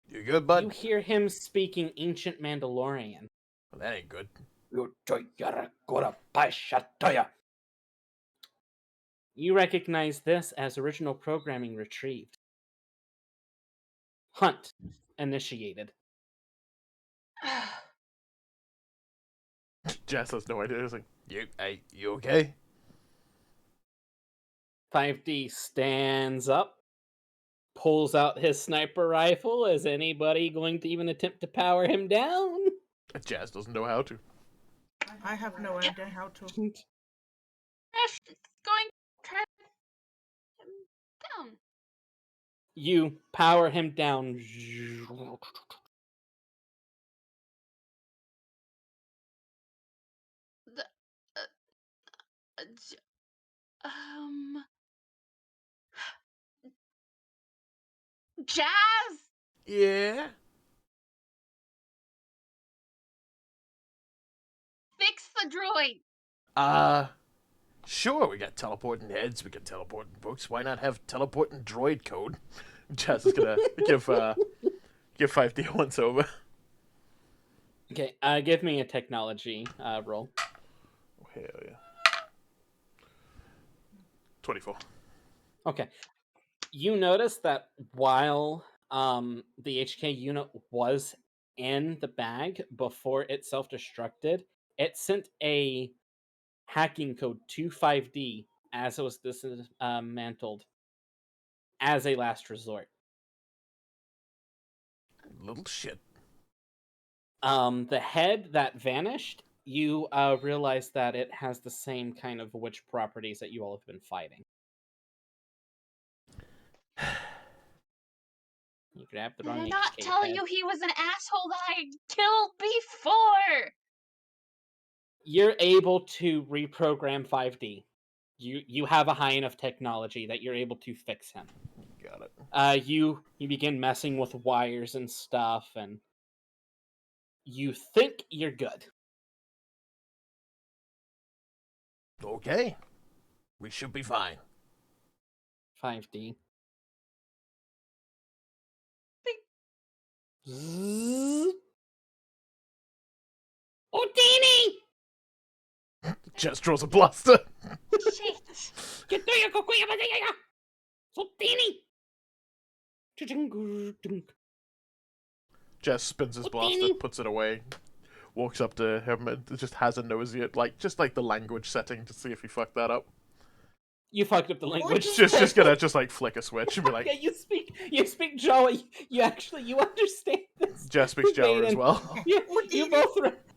You good, bud? You hear him speaking ancient Mandalorian. Well, that ain't good. You recognize this as original programming retrieved. Hunt initiated. Jess has no idea. He's like, you okay? 5D stands up, pulls out his sniper rifle. Is anybody going to even attempt to power him down? Jazz doesn't know how to. I have no idea how to. Ash is going to try him down. You power him down. The, j- um, Jazz, Yeah. fix the droid. Sure, we got teleporting heads, we got teleporting books. Why not have teleporting droid code? Jazz is gonna give 5D once over. Okay, give me a technology roll. Oh, hell yeah. 24. Okay. You notice that while the HK unit was in the bag before it self-destructed, it sent a hacking code to 5D as it was dismantled as a last resort. Little shit. The head that vanished, you realize that it has the same kind of witch properties that you all have been fighting. You grabbed the Did wrong I not HK tell head. you he was an asshole that I killed before? You're able to reprogram 5D. You have a high enough technology that you're able to fix him. Got it. You begin messing with wires and stuff, and you think you're good. Okay. We should be fine. 5D. Beep. Houdini! Jazz draws a blaster. Shit. Jazz spins his blaster, Houdini. puts it away, walks up to him, and just has a nosy at just the language setting to see if he fucked that up. You fucked up the language. Just gonna flick a switch and be like, Yeah, you speak Jawa. You understand this. Jazz speaks Java as Baeden. well.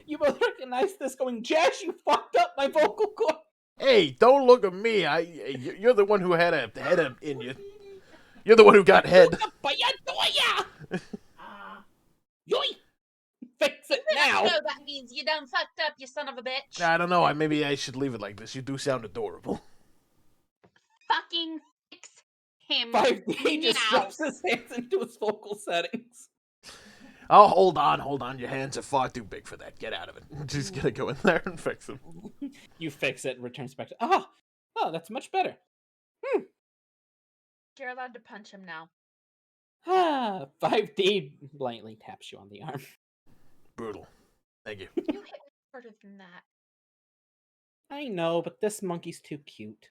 You both recognize this. Going, Jazz, you fucked up my vocal cord. Hey, don't look at me. You're the one who had a head in you. You're the one who got head. Yoy! Fix it now. No, that means you done fucked up, you son of a bitch. I don't know. Maybe I should leave it like this. You do sound adorable. Fucking fix him 5D just now. drops his hands into his vocal settings. Oh, hold on. Your hands are far too big for that. Get out of it. Just gonna go in there and fix him. You fix it and returns back to, oh, that's much better. You're allowed to punch him now. 5D blatantly taps you on the arm. Brutal. Thank you. You hit me harder than that. I know, but this monkey's too cute.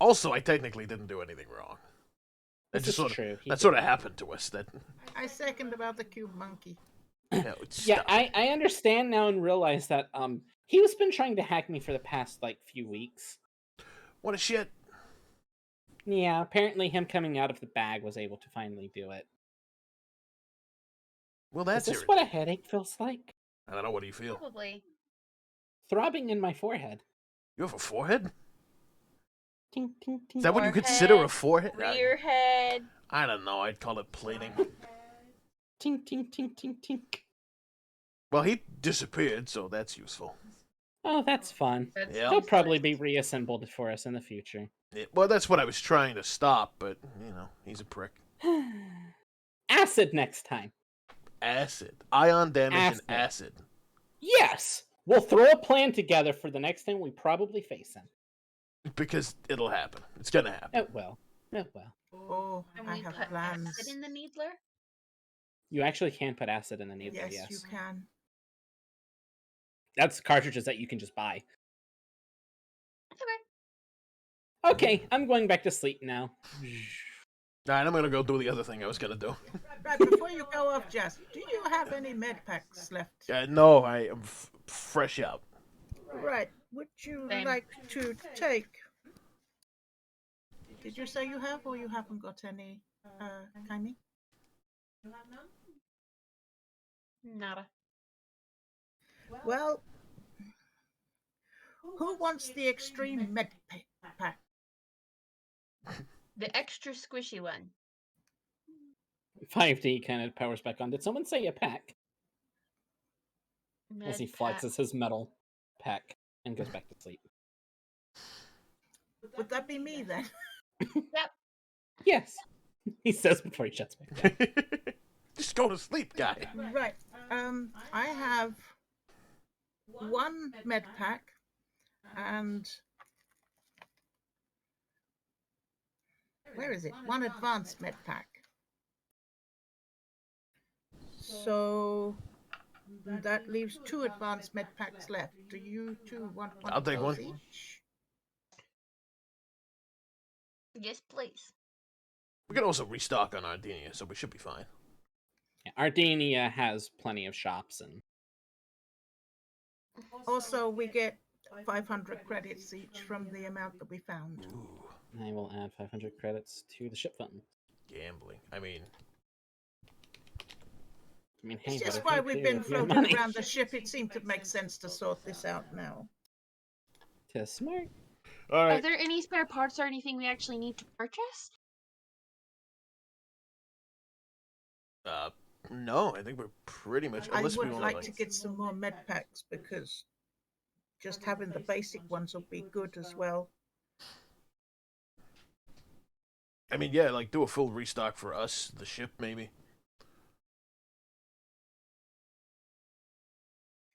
Also, I technically didn't do anything wrong. That This just is true. that sort of happened to us. That I second about the cube monkey. Yeah, I understand now and realize that he was been trying to hack me for the past few weeks. What a shit. Yeah, apparently him coming out of the bag was able to finally do it. Well, that's Is this what a headache feels like? I don't know. What do you feel? Probably. Throbbing in my forehead. You have a forehead? Tink, tink, tink. Is that what you consider a Forehead, forehead? rear head. I don't know. I'd call it plating. Tink, tink, tink, tink, tink. Well, he disappeared, so that's useful. Oh, that's fun. That's Yeah. He'll probably be reassembled for us in the future. Well, that's what I was trying to stop, but he's a prick. Acid next time. Acid, ion damage, Acid. and acid. Yes! We'll throw a plan together for the next time we probably face him. Because it'll happen. It's gonna happen. It will. It will. Oh, Can I we have put plans. acid in the needler? You actually can put acid in the needler, Yes, you can. That's cartridges that you can just buy. Okay. Okay, I'm going back to sleep now. Alright, I'm gonna go do the other thing I was gonna do. Right, before you go off, Jess, do you have any med packs left? No, I am fresh out. Right. Would you Same. like to take Did you say you have, or you haven't got any, Kyme? Nada. Well, who wants the extreme med pack? The extra squishy one. 5D kind of powers back on. Did someone say a pack? As he Med pack. flexes his metal pack and goes back to sleep. Would that be me then? Yep. Yes, he says before he shuts back down. Just go to sleep, guy. Right. I have one med pack and where is it? One advanced med pack. So that leaves 2 advanced med packs left. Do you two want one I'll of take those one. each? Yes, please. We can also restock on Ardinia, so we should be fine. Yeah, Ardinia has plenty of shops and Also, we get 500 credits each from the amount that we found. Ooh, I will add 500 credits to the ship fund. gambling. I mean, I mean, hey, It's just what if why you we've do been with your floating money? around the ship. It seemed to make sense to sort this out now. To smart. all Are right. there any spare parts or anything we actually need to purchase? No, I think we're pretty much. I Unless we would want like to get some more med packs because just having the basic ones will be good as well. I mean, yeah, like do a full restock for us, the ship, maybe.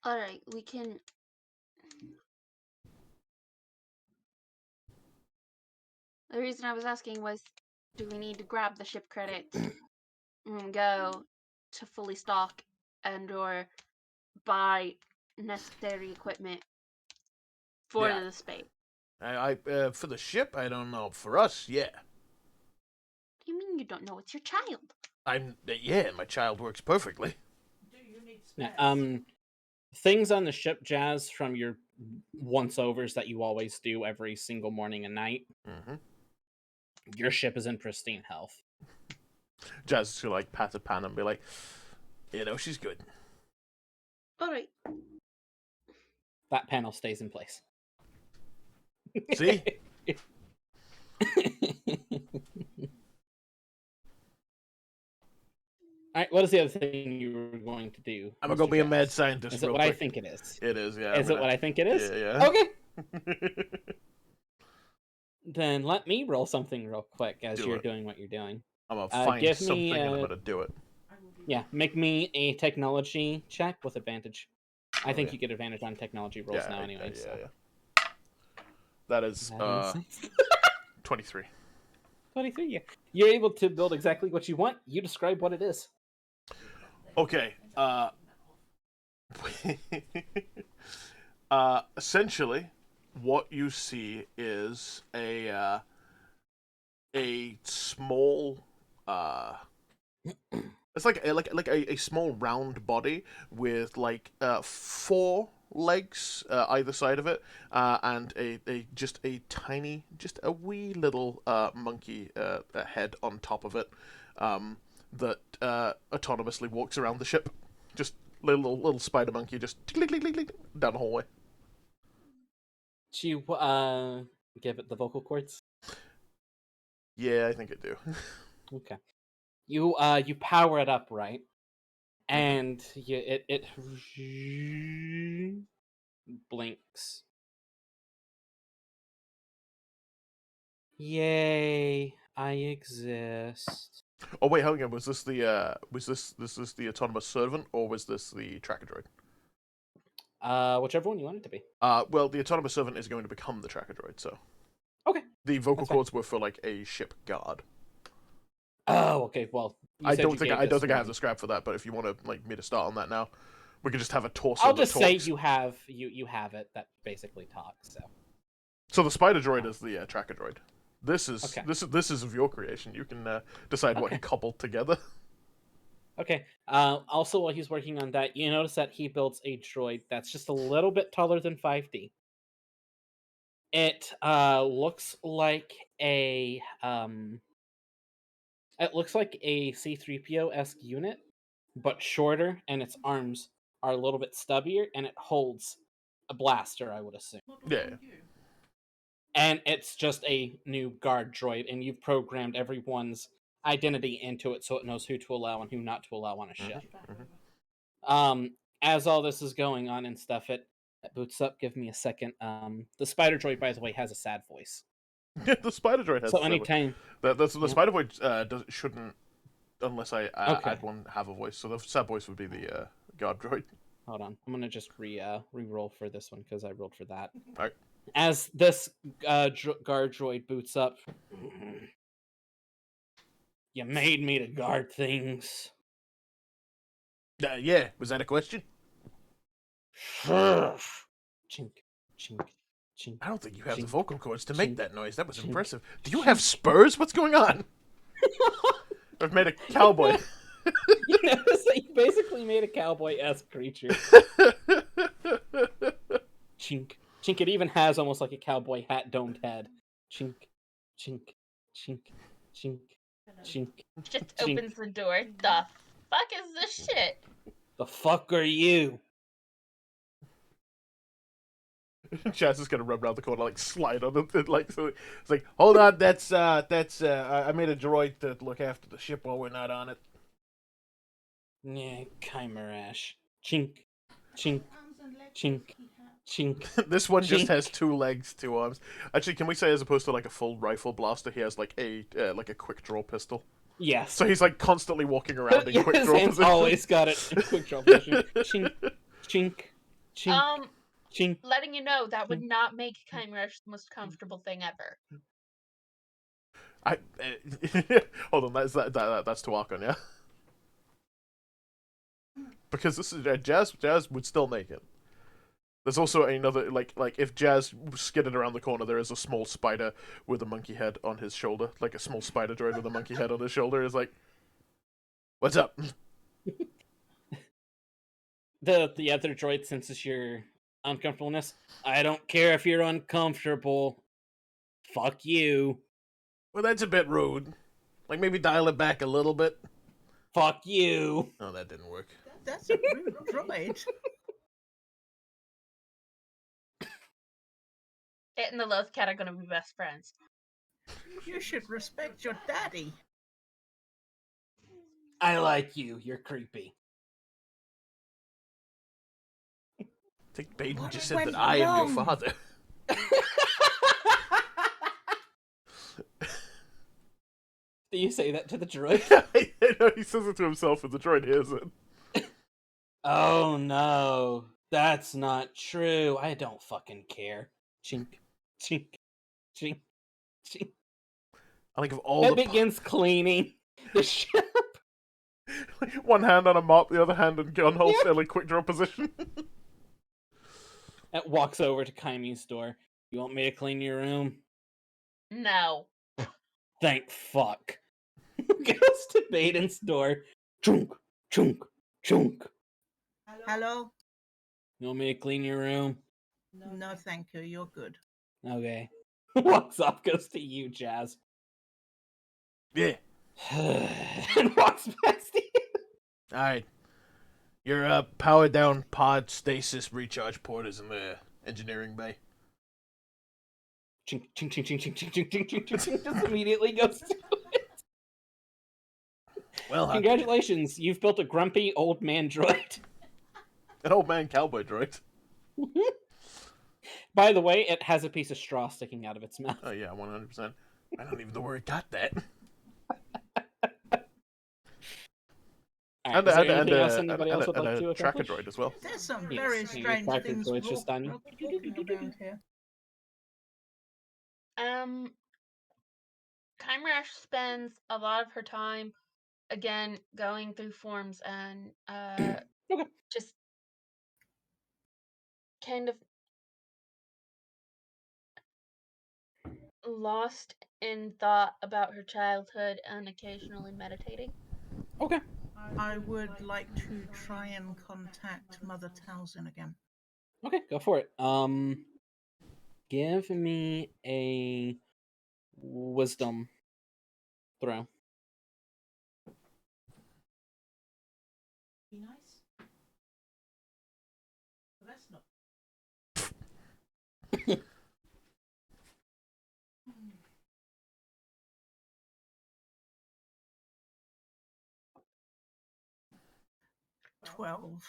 Alright, we can... The reason I was asking was, do we need to grab the ship credits and go to fully stock and or buy necessary equipment for Yeah. the space? I for the ship, I don't know. For us, yeah. What do you mean you don't know? It's your child. Yeah, my child works perfectly. Yeah, things on the ship, Jazz, from your once-overs that you always do every single morning and night. Mm-hmm. Your ship is in pristine health. Jazz is gonna like pat the pan and be like, she's good. Alright. That panel stays in place. See? Alright, what is the other thing you were going to do? I'm gonna go Mr. be a Jazz? mad scientist. Is it real what I quick. think it is? It is, yeah. Is it what I think it is? Yeah. Okay. Then let me roll something real quick as Do you're it. doing what you're doing. I'm gonna find give something me, and I'm gonna do it. Yeah, make me a technology check with advantage. I think yeah. you get advantage on technology rolls now anyway. Yeah, So. yeah. That is That is 23. 23. Yeah. You're able to build exactly what you want. You describe what it is. Okay. Essentially, what you see is a small it's like a small round body with like 4 legs either side of it, and just a wee little monkey head on top of it, that autonomously walks around the ship. Just little spider monkey just tick, tick, tick, tick, down the hallway. Do you give it the vocal cords? Yeah, I think I do. Okay. You power it up, right? And it blinks. Yay, I exist. Oh wait, hang on. Was this the the autonomous servant, or was this the tracker droid? Whichever one you want it to be. Well, the autonomous servant is going to become the tracker droid, so Okay. the vocal That's fine. cords were for like a ship guard. Oh, okay. Well, I don't think I have the scrap for that, but if you want to like me to start on that now, we can just have a torso. I'll just that say talks. you have it that basically talks. So the spider droid is the tracker droid. This is Okay. this is of your creation. You can decide what he Okay. cobbled together. Okay. Also, while he's working on that, you notice that he builds a droid that's just a little bit taller than 5D. It looks like a C-3PO-esque unit, but shorter, and its arms are a little bit stubbier, and it holds a blaster, I would assume. Yeah. And it's just a new guard droid, and you've programmed everyone's identity into it so it knows who to allow and who not to allow on a ship. As all this is going on and stuff, it boots up. Give me a second. The spider droid, by the way, has a sad voice. The spider droid has. So anytime The Yeah. spider droid shouldn't, unless I add one, have a voice. So the sad voice would be the guard droid. Hold on, I'm gonna just re-roll for this one because I rolled for that. Alright. As this guard droid boots up, you made me to guard things. Yeah, was that a question? Chink, chink, chink. I don't think you have the Chink. vocal cords to make Chink. that noise. That was Chink. impressive. Do you have spurs? What's going on? I've made a cowboy. You notice that you basically made a cowboy-esque creature. Chink, chink. It even has almost like a cowboy hat domed head. Chink, chink, chink, chink, chink. Just Chink. opens the door. The fuck is this shit? The fuck are you? Jazz is gonna run around the corner, like slide on it, like so. It's like, hold on, that's I made a droid to look after the ship while we're not on it. Yeah, Kymeresh. Chink, chink, chink, chink. This one just Chink. has 2 legs, 2 arms. Actually, can we say as opposed to like a full rifle blaster, he has like a quick draw pistol. Yes. So he's like constantly walking around in quick His draw hand's position. always got it in quick draw position. Chink, chink, chink, chink. Letting you know that would not make Kymeresh the most comfortable thing ever. Hold on, that's to Aarcon, yeah. Because this is Jazz would still make it. There's also another like if Jazz skidded around the corner, there is a small spider with a monkey head on his shoulder, like a small spider droid with a monkey head on his shoulder. Is like, what's up? The other droid senses your uncomfortableness. I don't care if you're uncomfortable. Fuck you. Well, that's a bit rude. Like maybe dial it back a little bit. Fuck you. Oh, that didn't work. That's a rude droid. It and the Loth Cat are gonna be best friends. You should respect your daddy. I like you. You're creepy. I think Baeden What just said went that I am your wrong? father. Do you say that to the droid? No, he says it to himself, and the droid hears it. Oh no. That's not true. I don't fucking care. Chink, chink, chink, chink. I think of all It the begins cleaning the ship. one hand on a mop, the other hand on gun holster, like quick draw position. It walks over to Kaime's door. You want me to clean your room? No. Thank fuck. Goes to Baeden's door. Chunk, chunk, chunk. Hello? You want me to clean your room? No, thank you. You're good. Okay. Walks off, goes to you, Jazz. Yeah. And walks past you. All right. Your powered down pod stasis recharge port is in the engineering bay. Chink, chink, chink, chink, chink, chink, chink, chink, chink, chink, just immediately goes to it. Well, Congratulations, you've built a grumpy old man droid. an old man cowboy droid. By the way, it has a piece of straw sticking out of its mouth. Oh yeah, 100%. I don't even know where it got that. Alright, is there anything else anybody else would like to a tracker accomplish? droid as well. There's some Yes, very and your strange tracker things droid's just done. walking around here. Kymeresh spends a lot of her time, again, going through forms and Okay. just kind of lost in thought about her childhood and occasionally meditating. Okay. I would like to try and contact Mother Talzin again. Okay, go for it. Give me a wisdom throw. Be nice. But that's not. 12.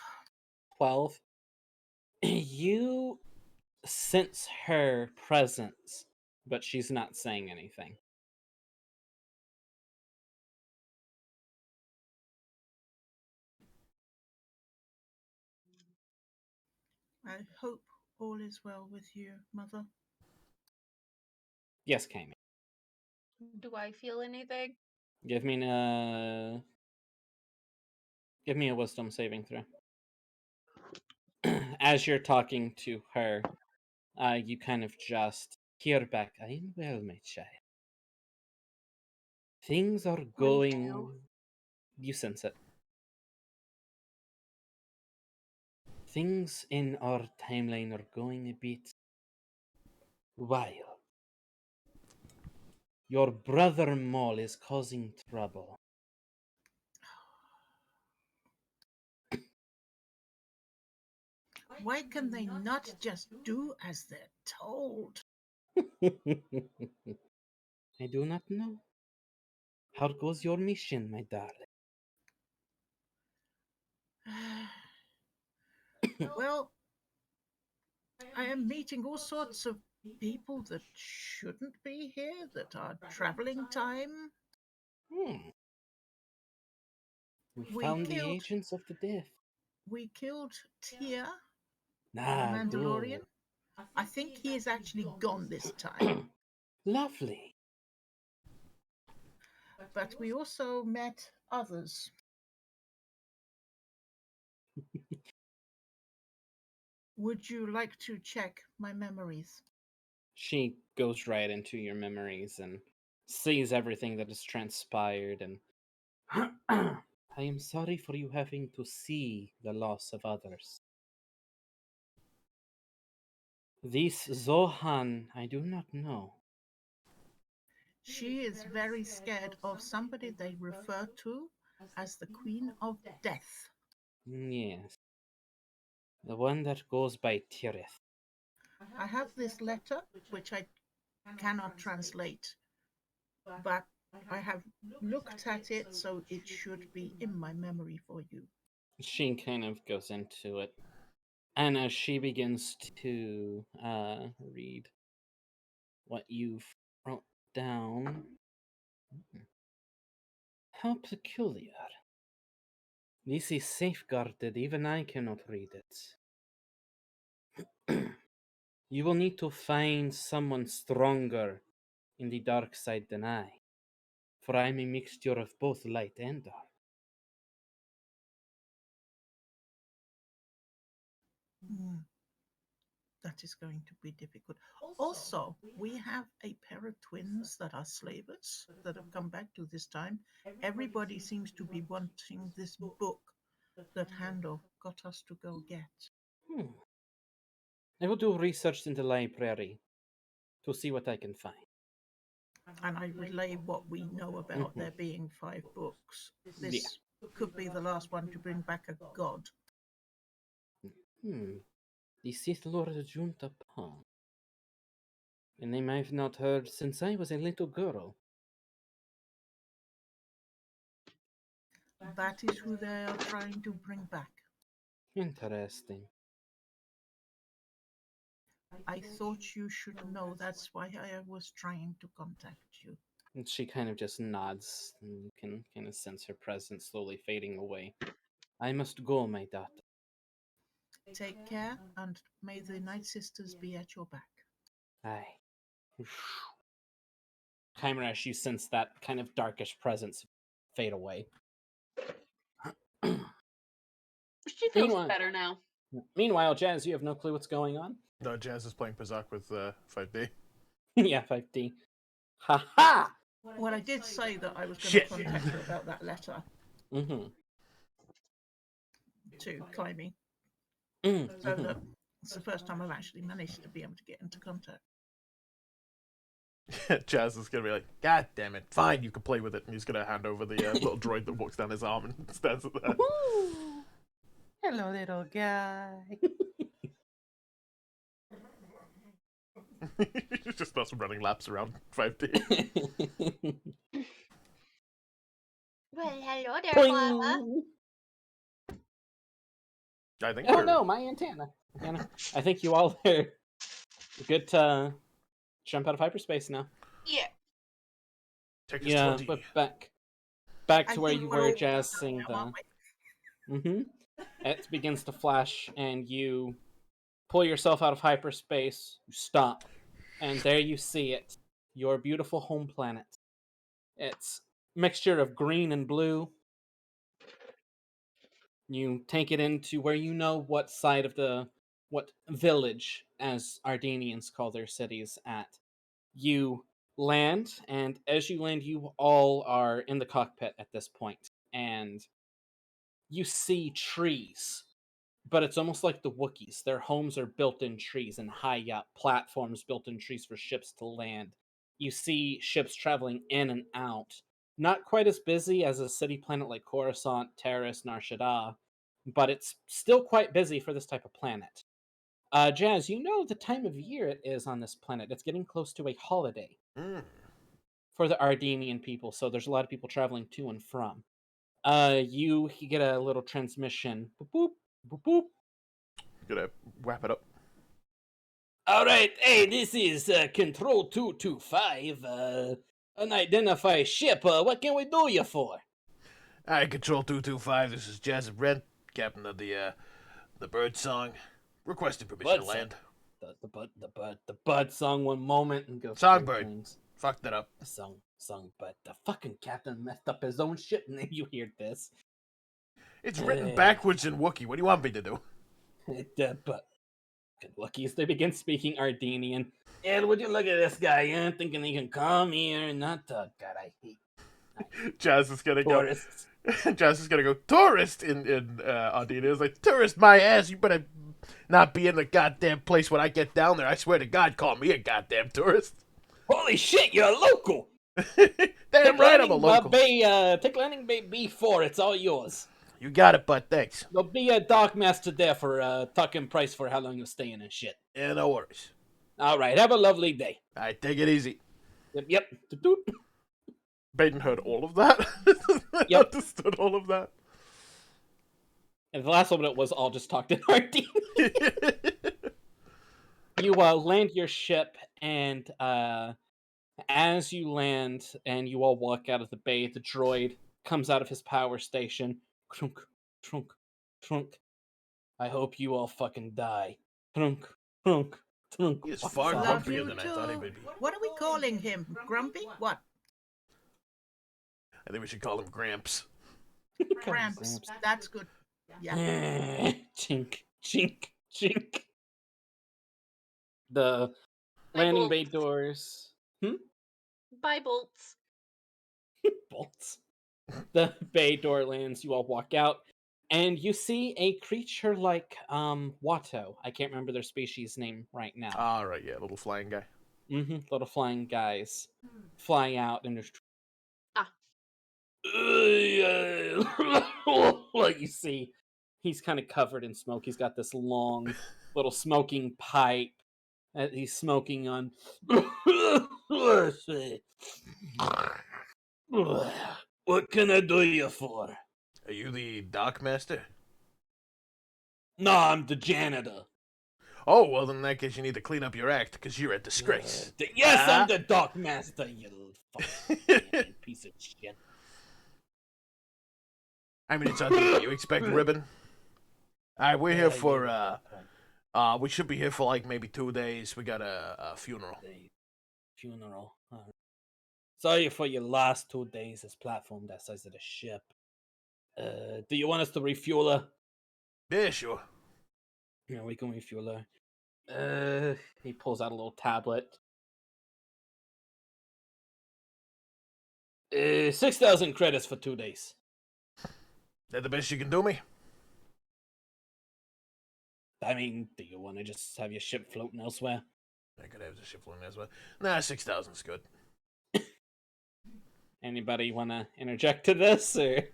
12. You sense her presence, but she's not saying anything. I hope all is well with you, Mother. Yes, Kymeresh. Do I feel anything? Give me a wisdom saving throw. As you're talking to her, you kind of just hear back, "I am well, my child. Things are going." You sense it. Things in our timeline are going a bit wild. Your brother Maul is causing trouble. Why can they not just do as they're told? I do not know. How goes your mission, my darling? Well, I am meeting all sorts of people that shouldn't be here, that are traveling time. You We found the killed agents of the death. we killed Tia, the Ah, Mandalorian. good. I think he is actually gone this time. Lovely. But we also met others. Would you like to check my memories? She goes right into your memories and sees everything that has transpired, and I am sorry for you having to see the loss of others. This Zohan, I do not know. She is very scared of somebody they refer to as the Queen of Death. Yes, the one that goes by Tirith. I have this letter, which I cannot translate, but I have looked at it, so it should be in my memory for you. She kind of goes into it. And as she begins to read what you've wrote down, how peculiar. This is safeguarded, even I cannot read it. You will need to find someone stronger in the dark side than I, for I am a mixture of both light and dark. That is going to be difficult. Also, we have a pair of twins that are slavers that have come back to this time. Everybody seems to be wanting this book that Handel got us to go get. I will do research in the library to see what I can find. And I relay what we know about there being 5 books. This could be the last one to bring back a god. The Sith Lord Juntapon. A name I've not heard since I was a little girl. That is who they are trying to bring back. Interesting. I thought you should know. That's why I was trying to contact you. And she kind of just nods, and you can kind of sense her presence slowly fading away. I must go, my daughter. Take care, and may the Night Sisters be at your back. Aye. Kymeresh, you sense that kind of darkish presence fade away. She feels better now. Meanwhile, Jazz, you have no clue what's going on. No, Jazz is playing Pazak with 5D. Yeah, 5D. Ha ha! Well, I did say that I was going to contact you about that letter to Kyme. So that it's the first time I've actually managed to be able to get into contact. Jazz is gonna be like, God damn it, fine, you can play with it, and he's gonna hand over the little droid that walks down his arm and stands at that. Hello, little guy. He just starts running laps around 5D. Well, hello there, Baba. Boing! I think. Oh we're... no, my antenna. I think you all are good to jump out of hyperspace now. Yeah. Take us Yeah, 20. but back I to where think you we're were, all Jazz, done seeing now, aren't the. It begins to flash, and you pull yourself out of hyperspace. You stop, and there you see it. Your beautiful home planet. It's mixture of green and blue. You take it into where you know what side of what village, as Ardenians call their cities, at. You land, and as you land, you all are in the cockpit at this point, and you see trees, but it's almost like the Wookiees. Their homes are built in trees and high up platforms built in trees for ships to land. You see ships traveling in and out. Not quite as busy as a city planet like Coruscant, Terrace, Nar Shaddaa, but it's still quite busy for this type of planet. Jazz, you know the time of year it is on this planet. It's getting close to a holiday for the Ardenian people, so there's a lot of people traveling to and from. You get a little transmission. Boop boop boop boop. Gonna wrap it up. All right, hey, this is Control 225. Unidentified ship. What can we do you for? Hi, Control 225. This is Jazzit Rent, captain of the bird song. Requesting permission to Bird land. The bird song one moment and goes. Songbird. Fucked that up. Song, but the fucking captain messed up his own ship, and then you hear this. It's written backwards in Wookiee. What do you want me to do? But Wookiees, they begin speaking Ardenian. And would you look at this guy, thinking he can come here and not God, I hate Jazz is gonna tourists. go. Jazz is gonna go tourist in Ardenia. It's like tourist my ass. You better not be in the goddamn place when I get down there. I swear to God, call me a goddamn tourist. Holy shit, you're a local! Damn right, I'm a local. Take landing bay B4. It's all yours. You got it, bud. Thanks. There'll be a dock master there for talking price for how long you're staying and shit. Yeah, no worries. All right, have a lovely day. All right, take it easy. Yep. Doot. Baeden heard all of that. Yep. Understood all of that. And the last one it was all just talked in Ardenian. You land your ship, and as you land and you all walk out of the bay, the droid comes out of his power station. Trunk, trunk, trunk. I hope you all fucking die. Trunk, trunk, trunk. He is far Love grumpier you than I thought he too. would be. What are we calling him? Grumpy? What? I think we should call him Gramps. Gramps. That's good. Yeah. Chink, chink, chink. The landing bay doors. Bye, bolts. Bolts. The bay door lands. You all walk out, and you see a creature like Watto. I can't remember their species name right now. All right, yeah, little flying guy. Little flying guys fly out, and there's. Like you see, he's kind of covered in smoke. He's got this long little smoking pipe that he's smoking on. What can I do you for? Are you the dock master? No, I'm the janitor. Oh, well, then in that case, you need to clean up your act, because you're a disgrace. Yes, I'm the dock master, you fucking piece of shit. I mean, it's ugly. You expect ribbon? Alright, we're here for, we should be here for, like, maybe 2 days. We got a funeral. Funeral. Sorry for your last 2 days. This platform that size of the ship. Do you want us to refuel her? Yeah, sure. Yeah, we can refuel her. He pulls out a little tablet. 6,000 credits for 2 days. That the best you can do me? I mean, do you want to just have your ship floating elsewhere? I could have the ship floating as well. Nah, 6,000's good. Anybody want to interject to this, or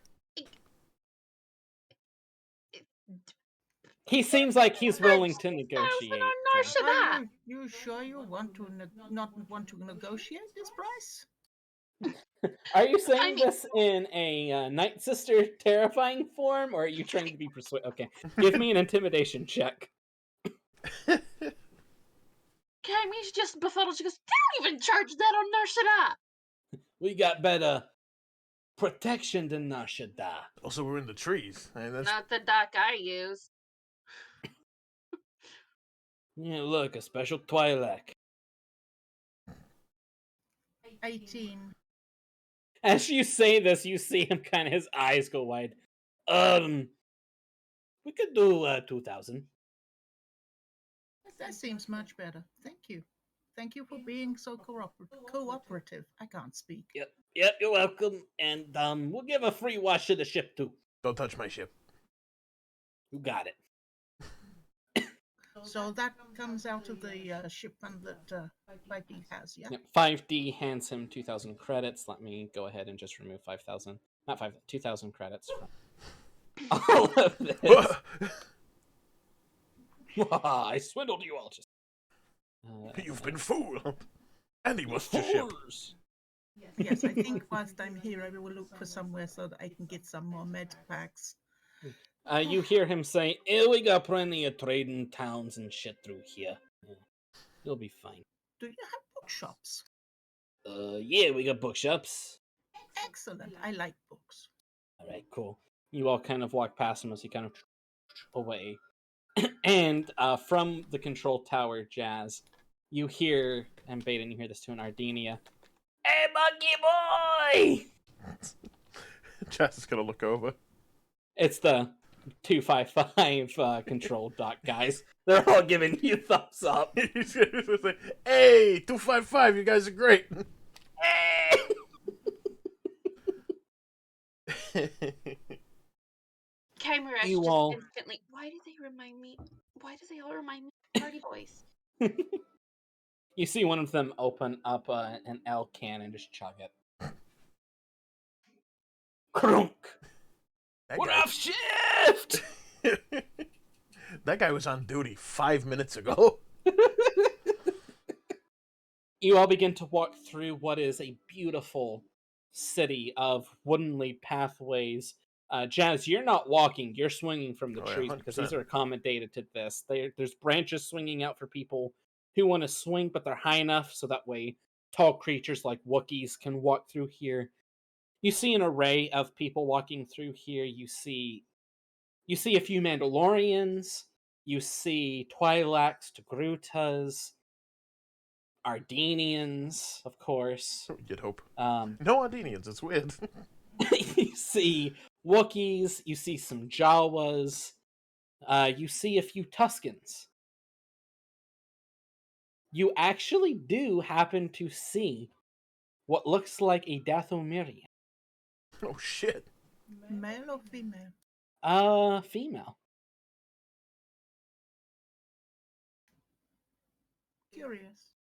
he seems like he's willing to negotiate. So. Are you sure you want to not want to negotiate this price? Are you saying this in a Night Sister terrifying form, or are you trying to be persuasive? Okay, give me an intimidation check. Kymeresh just befuddled. She goes, "Don't even charge that on Narshada." We got better protection than Nashada. Also, we're in the trees. I mean, that's... Not the dock I use. Yeah, look, a special Twi'lek. 18. As you say this, you see him kind of his eyes go wide. We could do 2,000. That seems much better. Thank you. Thank you for being so cooperative. I can't speak. Yep, you're welcome. And we'll give a free wash to the ship too. Don't touch my ship. You got it. So that comes out of the shipment that Baeden has, yeah? Yep, 5D hands him 2,000 credits. Let me go ahead and just remove 5,000. Not 5, 2,000 credits from all of this. I swindled you all. Just. You've been fooled. And he was the ship. Yes, I think whilst I'm here, I will look for somewhere so that I can get some more med packs. You hear him say, we got plenty of trading towns and shit through here. You'll be fine. Do you have bookshops? Yeah, we got bookshops. Excellent. I like books. All right, cool. You all kind of walk past him as he kind of away. And from the control tower, Jazz, you hear, and Baeden, you hear this to an Ardenia. Hey, monkey boy! Jazz is gonna look over. It's the 255 control dock guys. They're all giving you thumbs up. He's gonna say, "Hey, 255, you guys are great." Hey! Kymeresh You just all- instantly. Why do they all remind me of Party Boys? You see one of them open up an L can and just chug it. Crunk! We're off shift! That guy was on duty 5 minutes ago. You all begin to walk through what is a beautiful city of woodenly pathways. Jazz, you're not walking, you're swinging from the trees because these 100%. are accommodated to this. There's branches swinging out for people who want to swing, but they're high enough so that way tall creatures like Wookiees can walk through here. You see an array of people walking through here. You see a few Mandalorians. You see Twi'leks, Togrutas, Ardenians, of course. You'd hope. No Ardenians, it's weird. You see Wookiees. You see some Jawas. You see a few Tuskens. You actually do happen to see what looks like a Dathomirian. Oh, shit. Male or female? Female. Curious.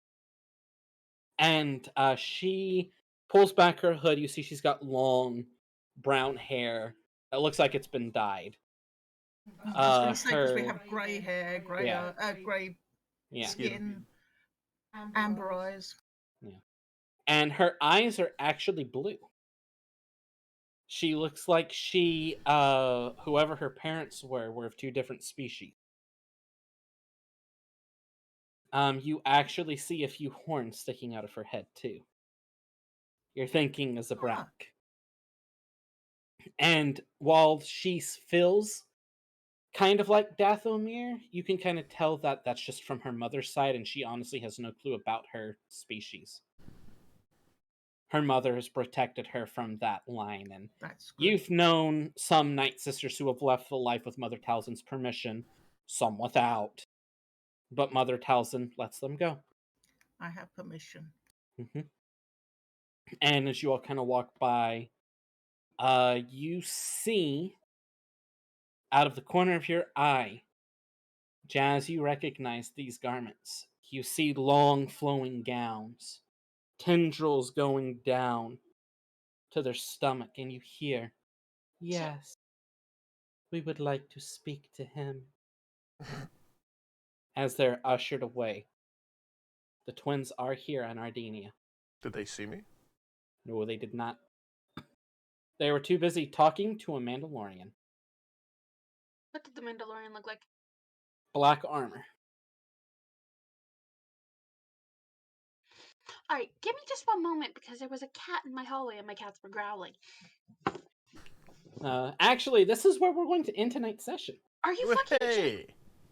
And she pulls back her hood. You see she's got long brown hair. It looks like it's been dyed. I was going to say, because we have grey hair, grey Yeah. skin, amber eyes. Yeah. And her eyes are actually blue. She looks like she, whoever her parents were of two different species. You actually see a few horns sticking out of her head, too. You're thinking as a Zabrak. And while she feels kind of like Dathomir, you can kind of tell that that's just from her mother's side, and she honestly has no clue about her species. Her mother has protected her from that line, and you've known some Night Sisters who have left the life with Mother Talzin's permission, some without. But Mother Talzin lets them go. I have permission. Mm-hmm. And as you all kind of walk by, you see, out of the corner of your eye, Jazz, you recognize these garments. You see long flowing gowns, tendrils going down to their stomach, and you hear, "Yes, we would like to speak to him." As they're ushered away, the twins are here on Ardenia. Did they see me? No, they did not. They were too busy talking to a Mandalorian. What did the Mandalorian look like? Black armor. Alright, give me just one moment because there was a cat in my hallway and my cats were growling. Actually, this is where we're going to end tonight's session. Are you fucking kidding? Hey!